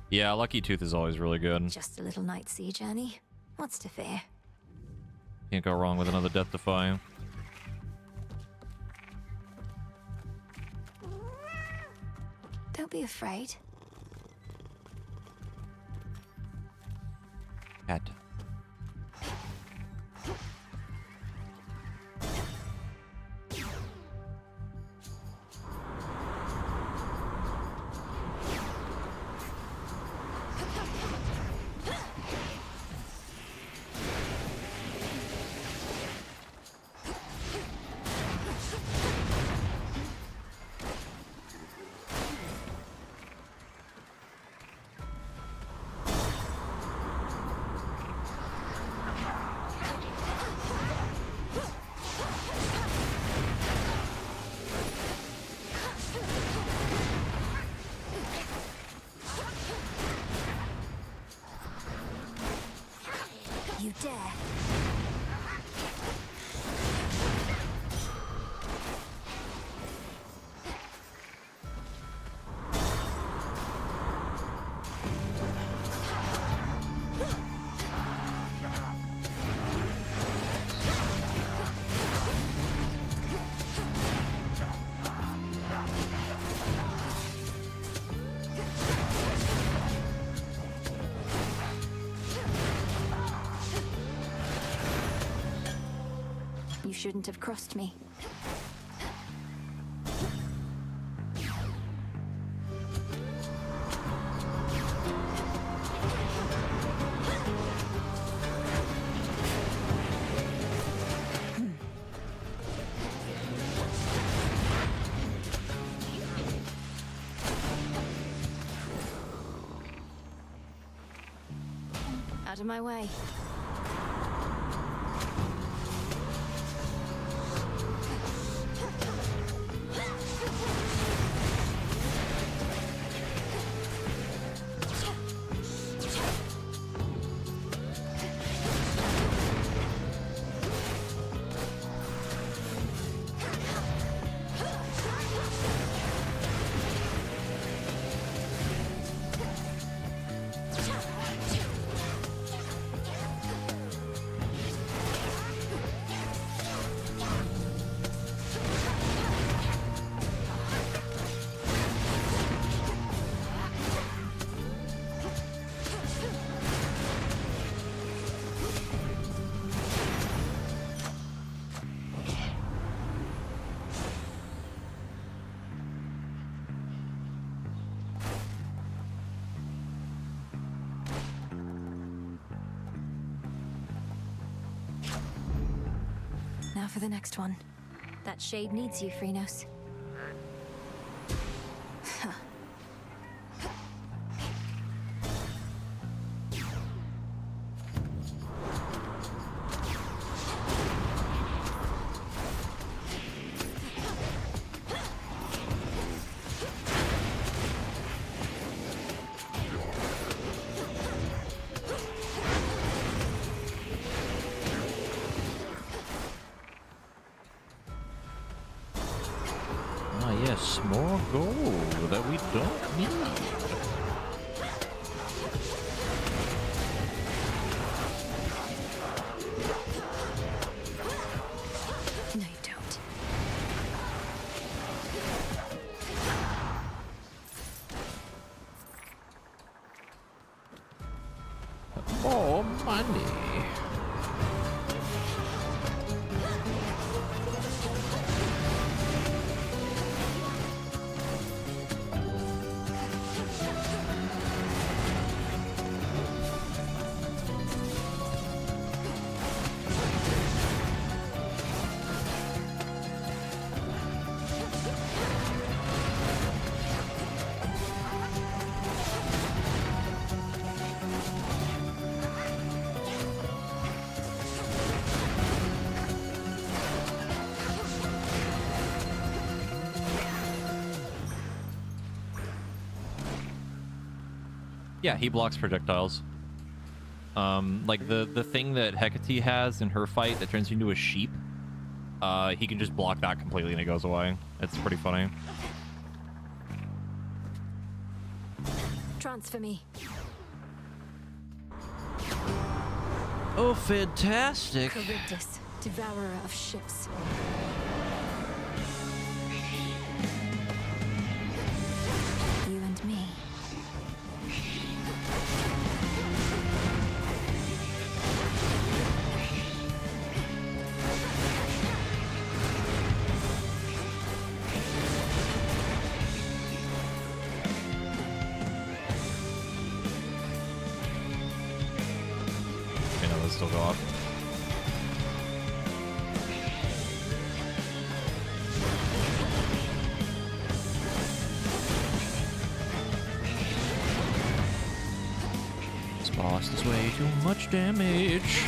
Yeah, Lucky Tooth is always really good. Just a little night sea journey. What's to fear? Can't go wrong with another Death Defy. Don't be afraid. Cat. You dare. You shouldn't have crossed me. Out of my way. Now for the next one. That shade needs you, Phrynos. Yes, more gold that we don't need. No, you don't. More money. Yeah, he blocks projectiles. Like the thing that Hecate has in her fight that turns into a sheep, he can just block that completely and it goes away. It's pretty funny. Transfer me. Oh, fantastic. Charybdis, devourer of ships. You and me. Okay, no, those still go off. This boss does way too much damage.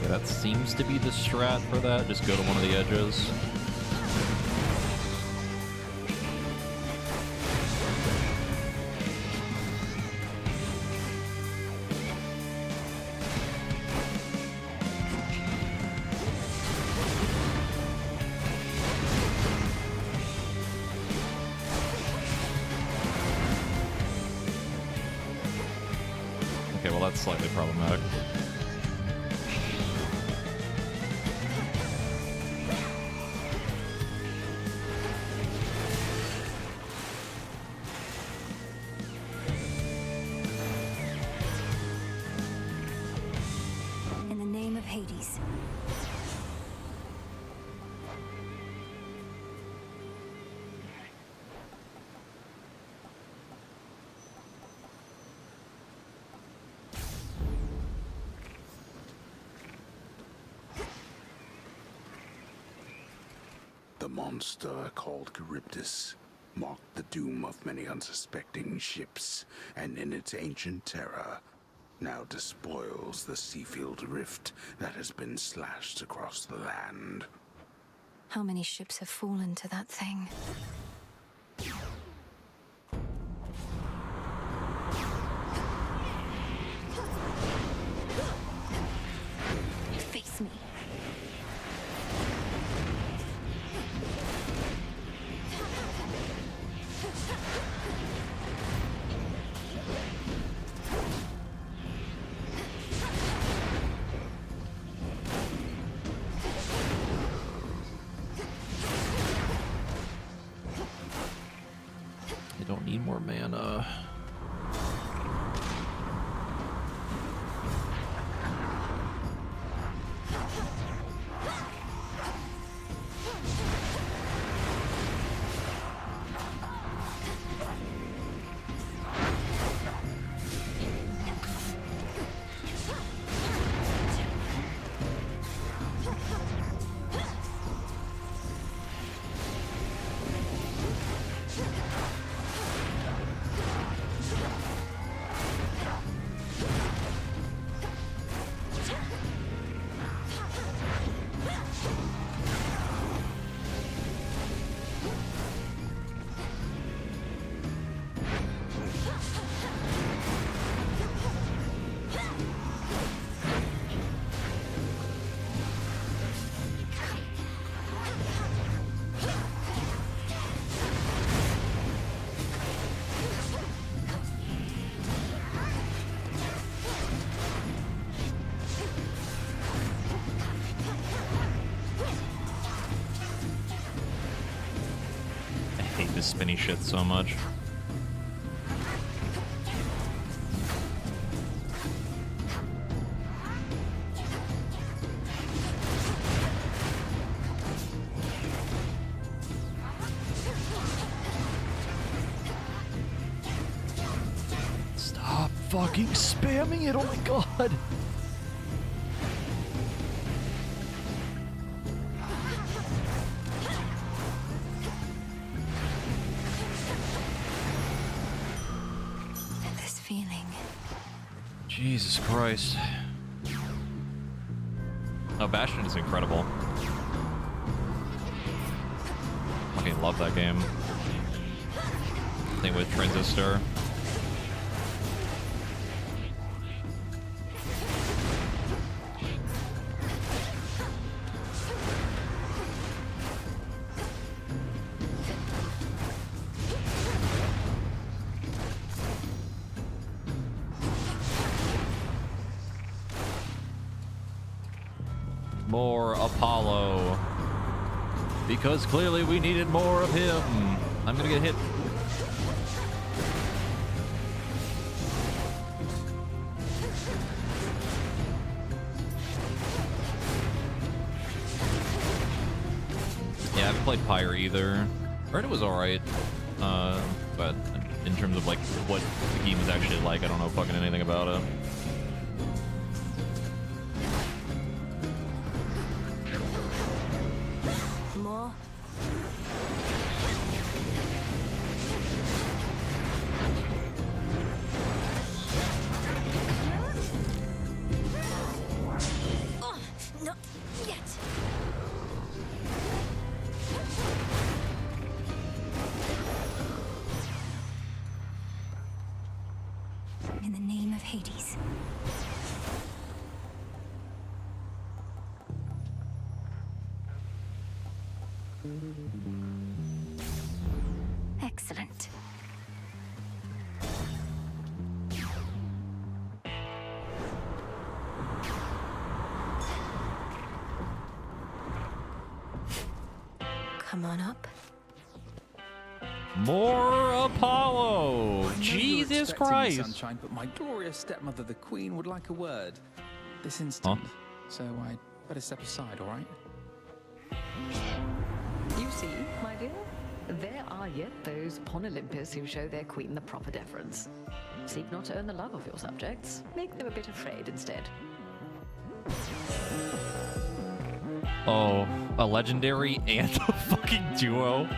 That seems to be the strat for that. Just go to one of the edges. Okay, well that's slightly problematic. In the name of Hades. The monster called Charybdis marked the doom of many unsuspecting ships, and in its ancient terror, now despoils the Seafield Rift that has been slashed across the land. How many ships have fallen to that thing? Face me. I don't need more mana. I hate this spinny shit so much. fucking spamming it. Oh my god. This feeling. Jesus Christ. Oh, Bastion is incredible. Fucking love that game. Same with Transistor. More Apollo. Because clearly we needed more of him. I'm gonna get hit. Yeah, I haven't played Pyre either. Heard it was alright. But in terms of like what the game is actually like, I don't know fucking anything about it. More? Oh, not yet. In the name of Hades. Excellent. Come on up. More Apollo! I know you're Jesus expecting me, Christ! Sunshine, but my glorious stepmother, the Queen, would like a word. This instant. So I'd better step aside, all right? You see, my dear, there are yet those upon Olympus who show their queen the proper deference. Seek not to earn the love of your subjects. Make them a bit afraid instead. Oh, a legendary and a fucking duo.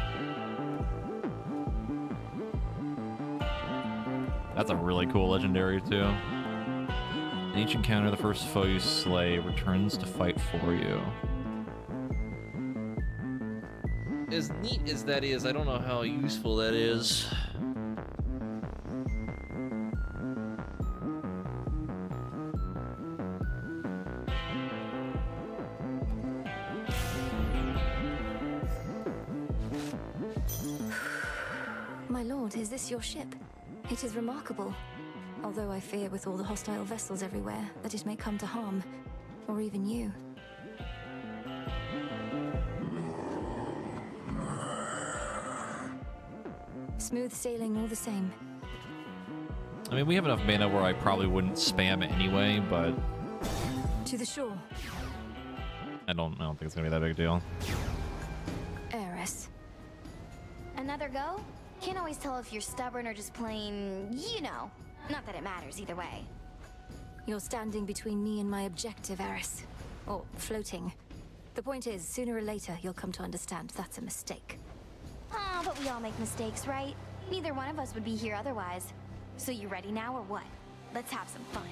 That's a really cool legendary too. In each encounter, the first foe you slay returns to fight for you. As neat as that is, I don't know how useful that is. My lord, is this your ship? It is remarkable. Although I fear with all the hostile vessels everywhere that it may come to harm. Or even you. Smooth sailing all the same. I mean, we have enough mana where I probably wouldn't spam it anyway, but To the shore. I don't think it's gonna be that big a deal. Eris. Another go? Can't always tell if you're stubborn or just plain, you know. Not that it matters either way. You're standing between me and my objective, Eris. Or floating. The point is, sooner or later, you'll come to understand that's a mistake. Ah, but we all make mistakes, right? Neither one of us would be here otherwise. So you ready now or what? Let's have some fun.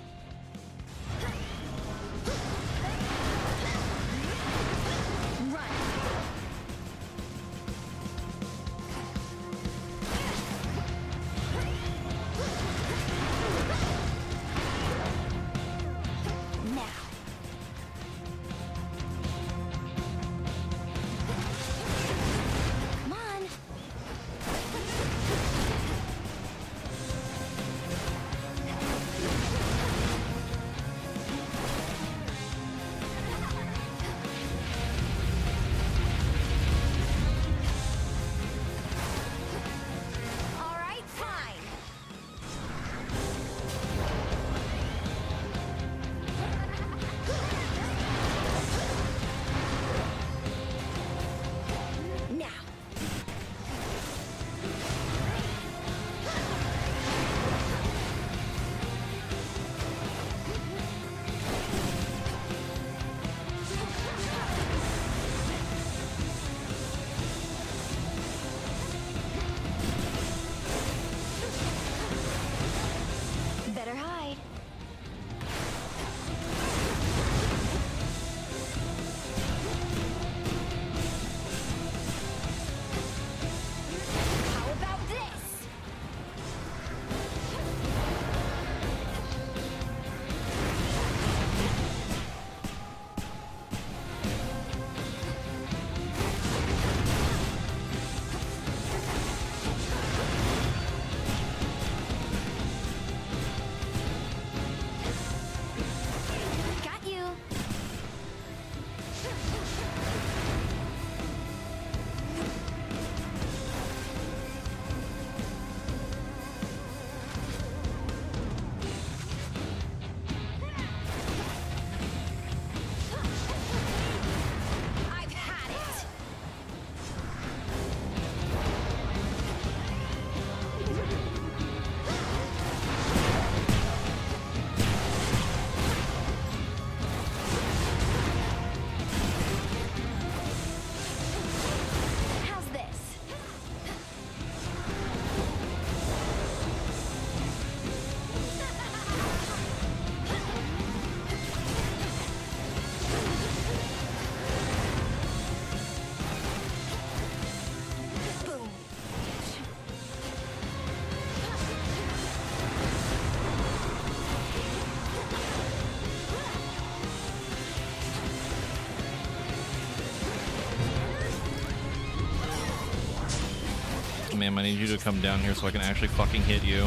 game. I need you to come down here so I can actually fucking hit you.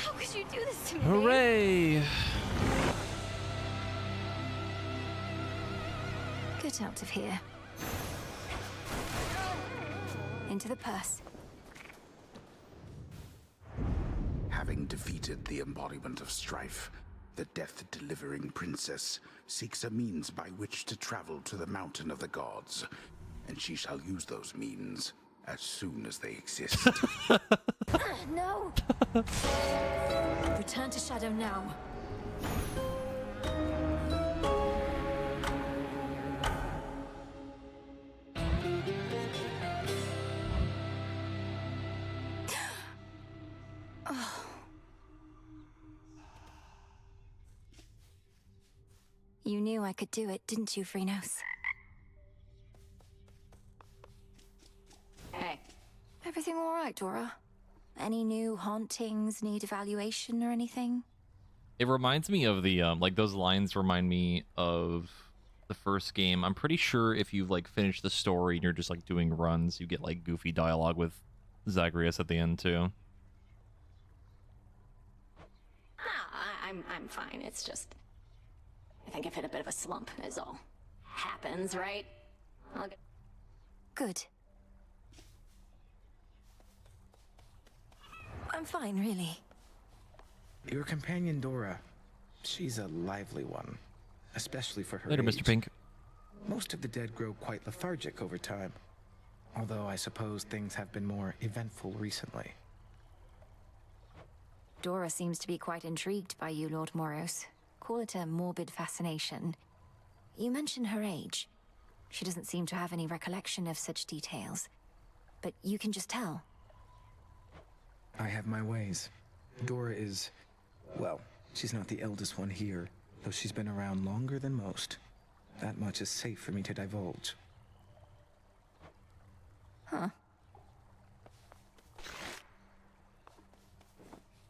How could you do this to me? Hooray! Get out of here. Into the purse. Having defeated the embodiment of strife, the death-delivering princess seeks a means by which to travel to the mountain of the gods, and she shall use those means as soon as they exist. No! Return to Shadow now. You knew I could do it, didn't you, Phrynos? Hey. Everything all right, Dora? Any new hauntings need evaluation or anything? It reminds me of the like those lines remind me of the first game. I'm pretty sure if you've like finished the story and you're just like doing runs, you get like goofy dialogue with Zagreus at the end too. I'm fine. It's just I think I've hit a bit of a slump is all. Happens, right? I'll get... Good. I'm fine, really. Your companion Dora, she's a lively one, especially for her Later, age. Mr. Pink. Most of the dead grow quite lethargic over time, although I suppose things have been more eventful recently. Dora seems to be quite intrigued by you, Lord Moros. Call it a morbid fascination. You mention her age. She doesn't seem to have any recollection of such details. But you can just tell. I have my ways. Dora is, well, she's not the eldest one here, though she's been around longer than most. That much is safe for me to divulge. Huh.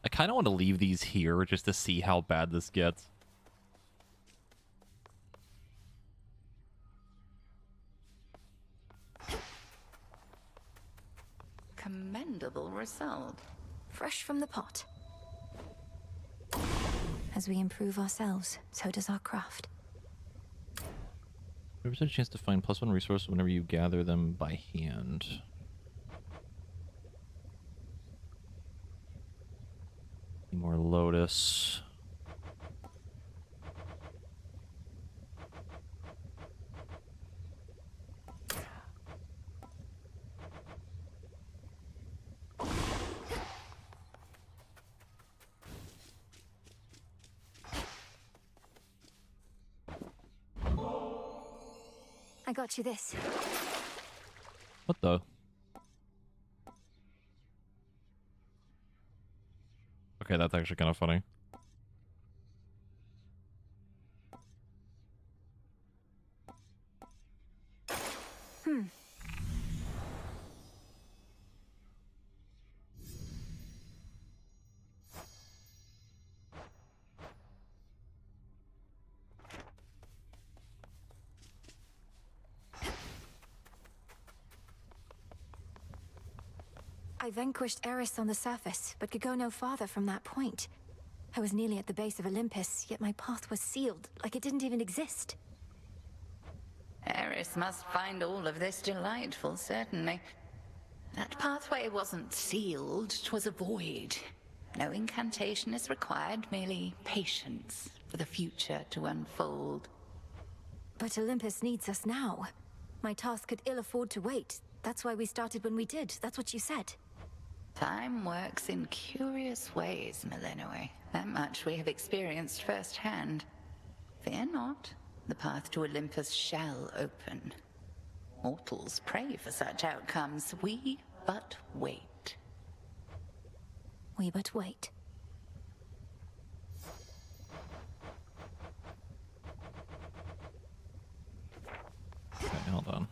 I kind of want to leave these here just to see how bad this gets. Commendable result. Fresh from the pot. As we improve ourselves, so does our craft. There's a chance to find +1 resource whenever you gather them by hand. More Lotus. I got you this. What the? Okay, that's actually kind of funny. I vanquished Eris on the surface, but could go no farther from that point. I was nearly at the base of Olympus, yet my path was sealed, like it didn't even exist. Eris must find all of this delightful, certainly. That pathway wasn't sealed, 'twas a void. No incantation is required, merely patience for the future to unfold. But Olympus needs us now. My task could ill afford to wait. That's why we started when we did. That's what you said. Time works in curious ways, Melinoe. That much we have experienced firsthand. Fear not, the path to Olympus shall open. Mortals pray for such outcomes. We but wait. We but wait. Okay, hold on.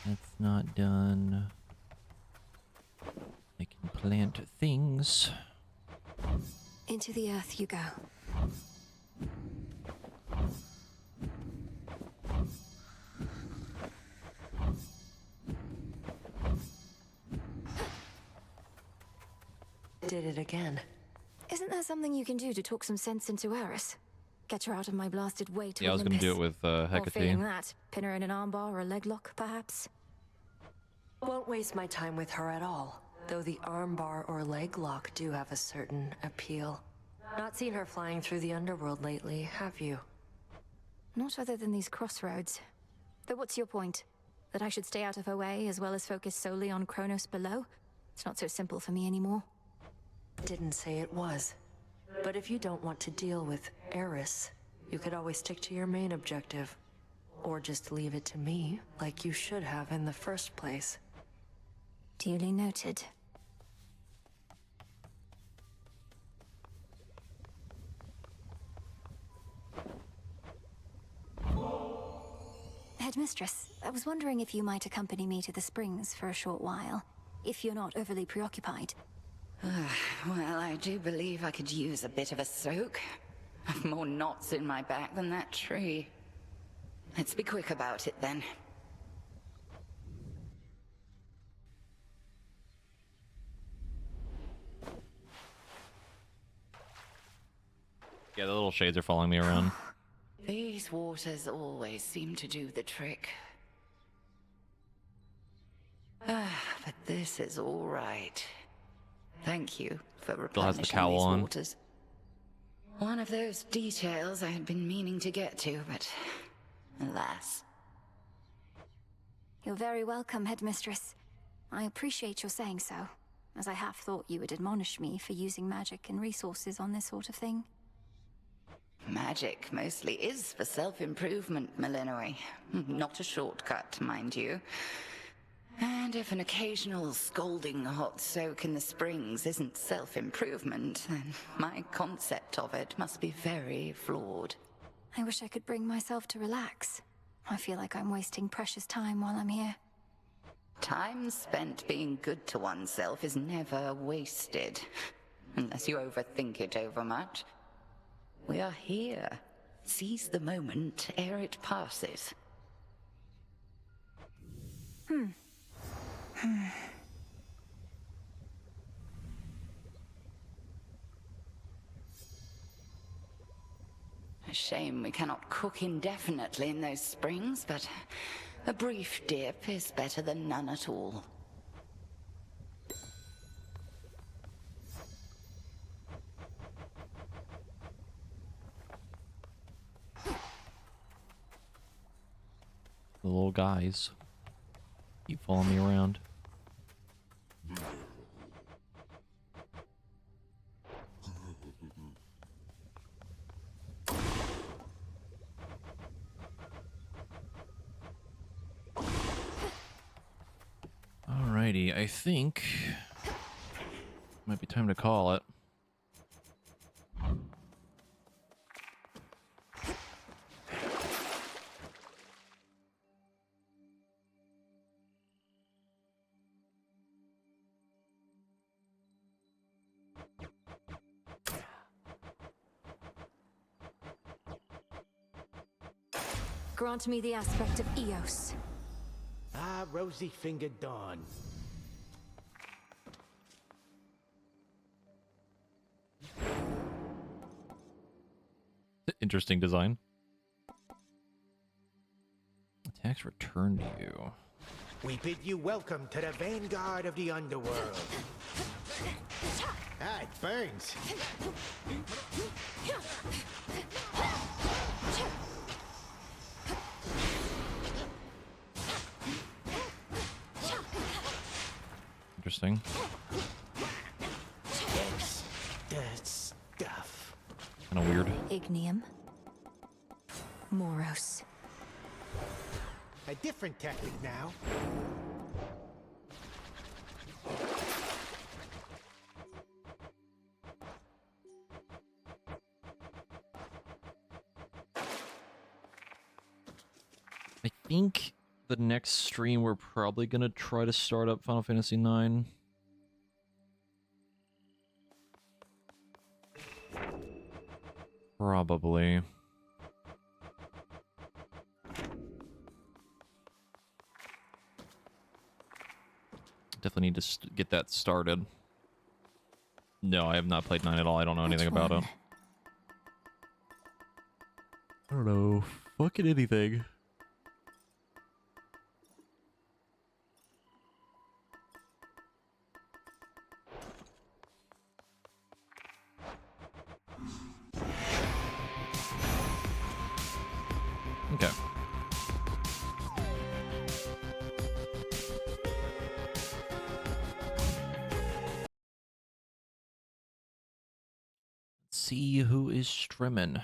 That's not done. I can plant things. Into the earth you go. Did it again. Isn't there something you can do to talk some sense into Eris? Get her out of my blasted way to Yeah, I was gonna Olympus? do it with Or failing Hecate. that, pin her in an armbar or a leg lock, perhaps? Won't waste my time with her at all, though the armbar or leg lock do have a certain appeal. Not seen her flying through the underworld lately, have you? Not other than these crossroads. But what's your point? That I should stay out of her way as well as focus solely on Kronos below? It's not so simple for me anymore. Didn't say it was. But if you don't want to deal with Eris, you could always stick to your main objective. Or just leave it to me, like you should have in the first place. Duly noted. Headmistress, I was wondering if you might accompany me to the springs for a short while, if you're not overly preoccupied. Well, I do believe I could use a bit of a soak. I've more knots in my back than that tree. Let's be quick about it then. Yeah, the little shades are following me around. These waters always seem to do the trick. But this is all right. Thank you for Still has the replenishing cowl these on. waters. One of those details I had been meaning to get to, but alas. You're very welcome, Headmistress. I appreciate your saying so, as I half thought you would admonish me for using magic and resources on this sort of thing. Magic mostly is for self-improvement, Malinois. Not a shortcut, mind you. And if an occasional scalding hot soak in the springs isn't self-improvement, then my concept of it must be very flawed. I wish I could bring myself to relax. I feel like I'm wasting precious time while I'm here. Time spent being good to oneself is never wasted, unless you overthink it overmuch. We are here. Seize the moment ere it passes. A shame we cannot cook indefinitely in those springs, but a brief dip is better than none at all. The little guys keep following me around. Alrighty, I think might be time to call it. Grant me the aspect of Eos. Ah, rosy-fingered dawn. Interesting design. Attacks return to you. We bid you welcome to the vanguard of the underworld. Ah, it burns. Interesting. It's the stuff. Kind of weird. Ignium. Moros. A different tactic now. I think the next stream we're probably gonna try to start up Final Fantasy IX. Probably. Definitely need to get that started. No, I have not played 9 at all. I don't know anything about it. I don't know. Fucking anything. Okay. Let's see who is streaming.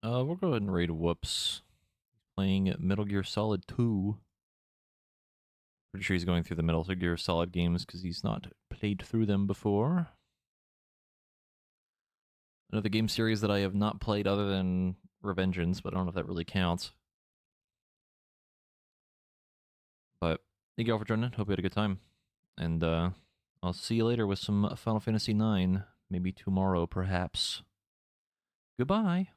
We'll go ahead and raid Whoops. He's playing Metal Gear Solid 2. Pretty sure he's going through the Metal Gear Solid games because he's not played through them before. Another game series that I have not played other than Revengeance, but I don't know if that really counts. But thank you all for joining. Hope you had a good time. And I'll see you later with some Final Fantasy IX. Maybe tomorrow, perhaps. Goodbye.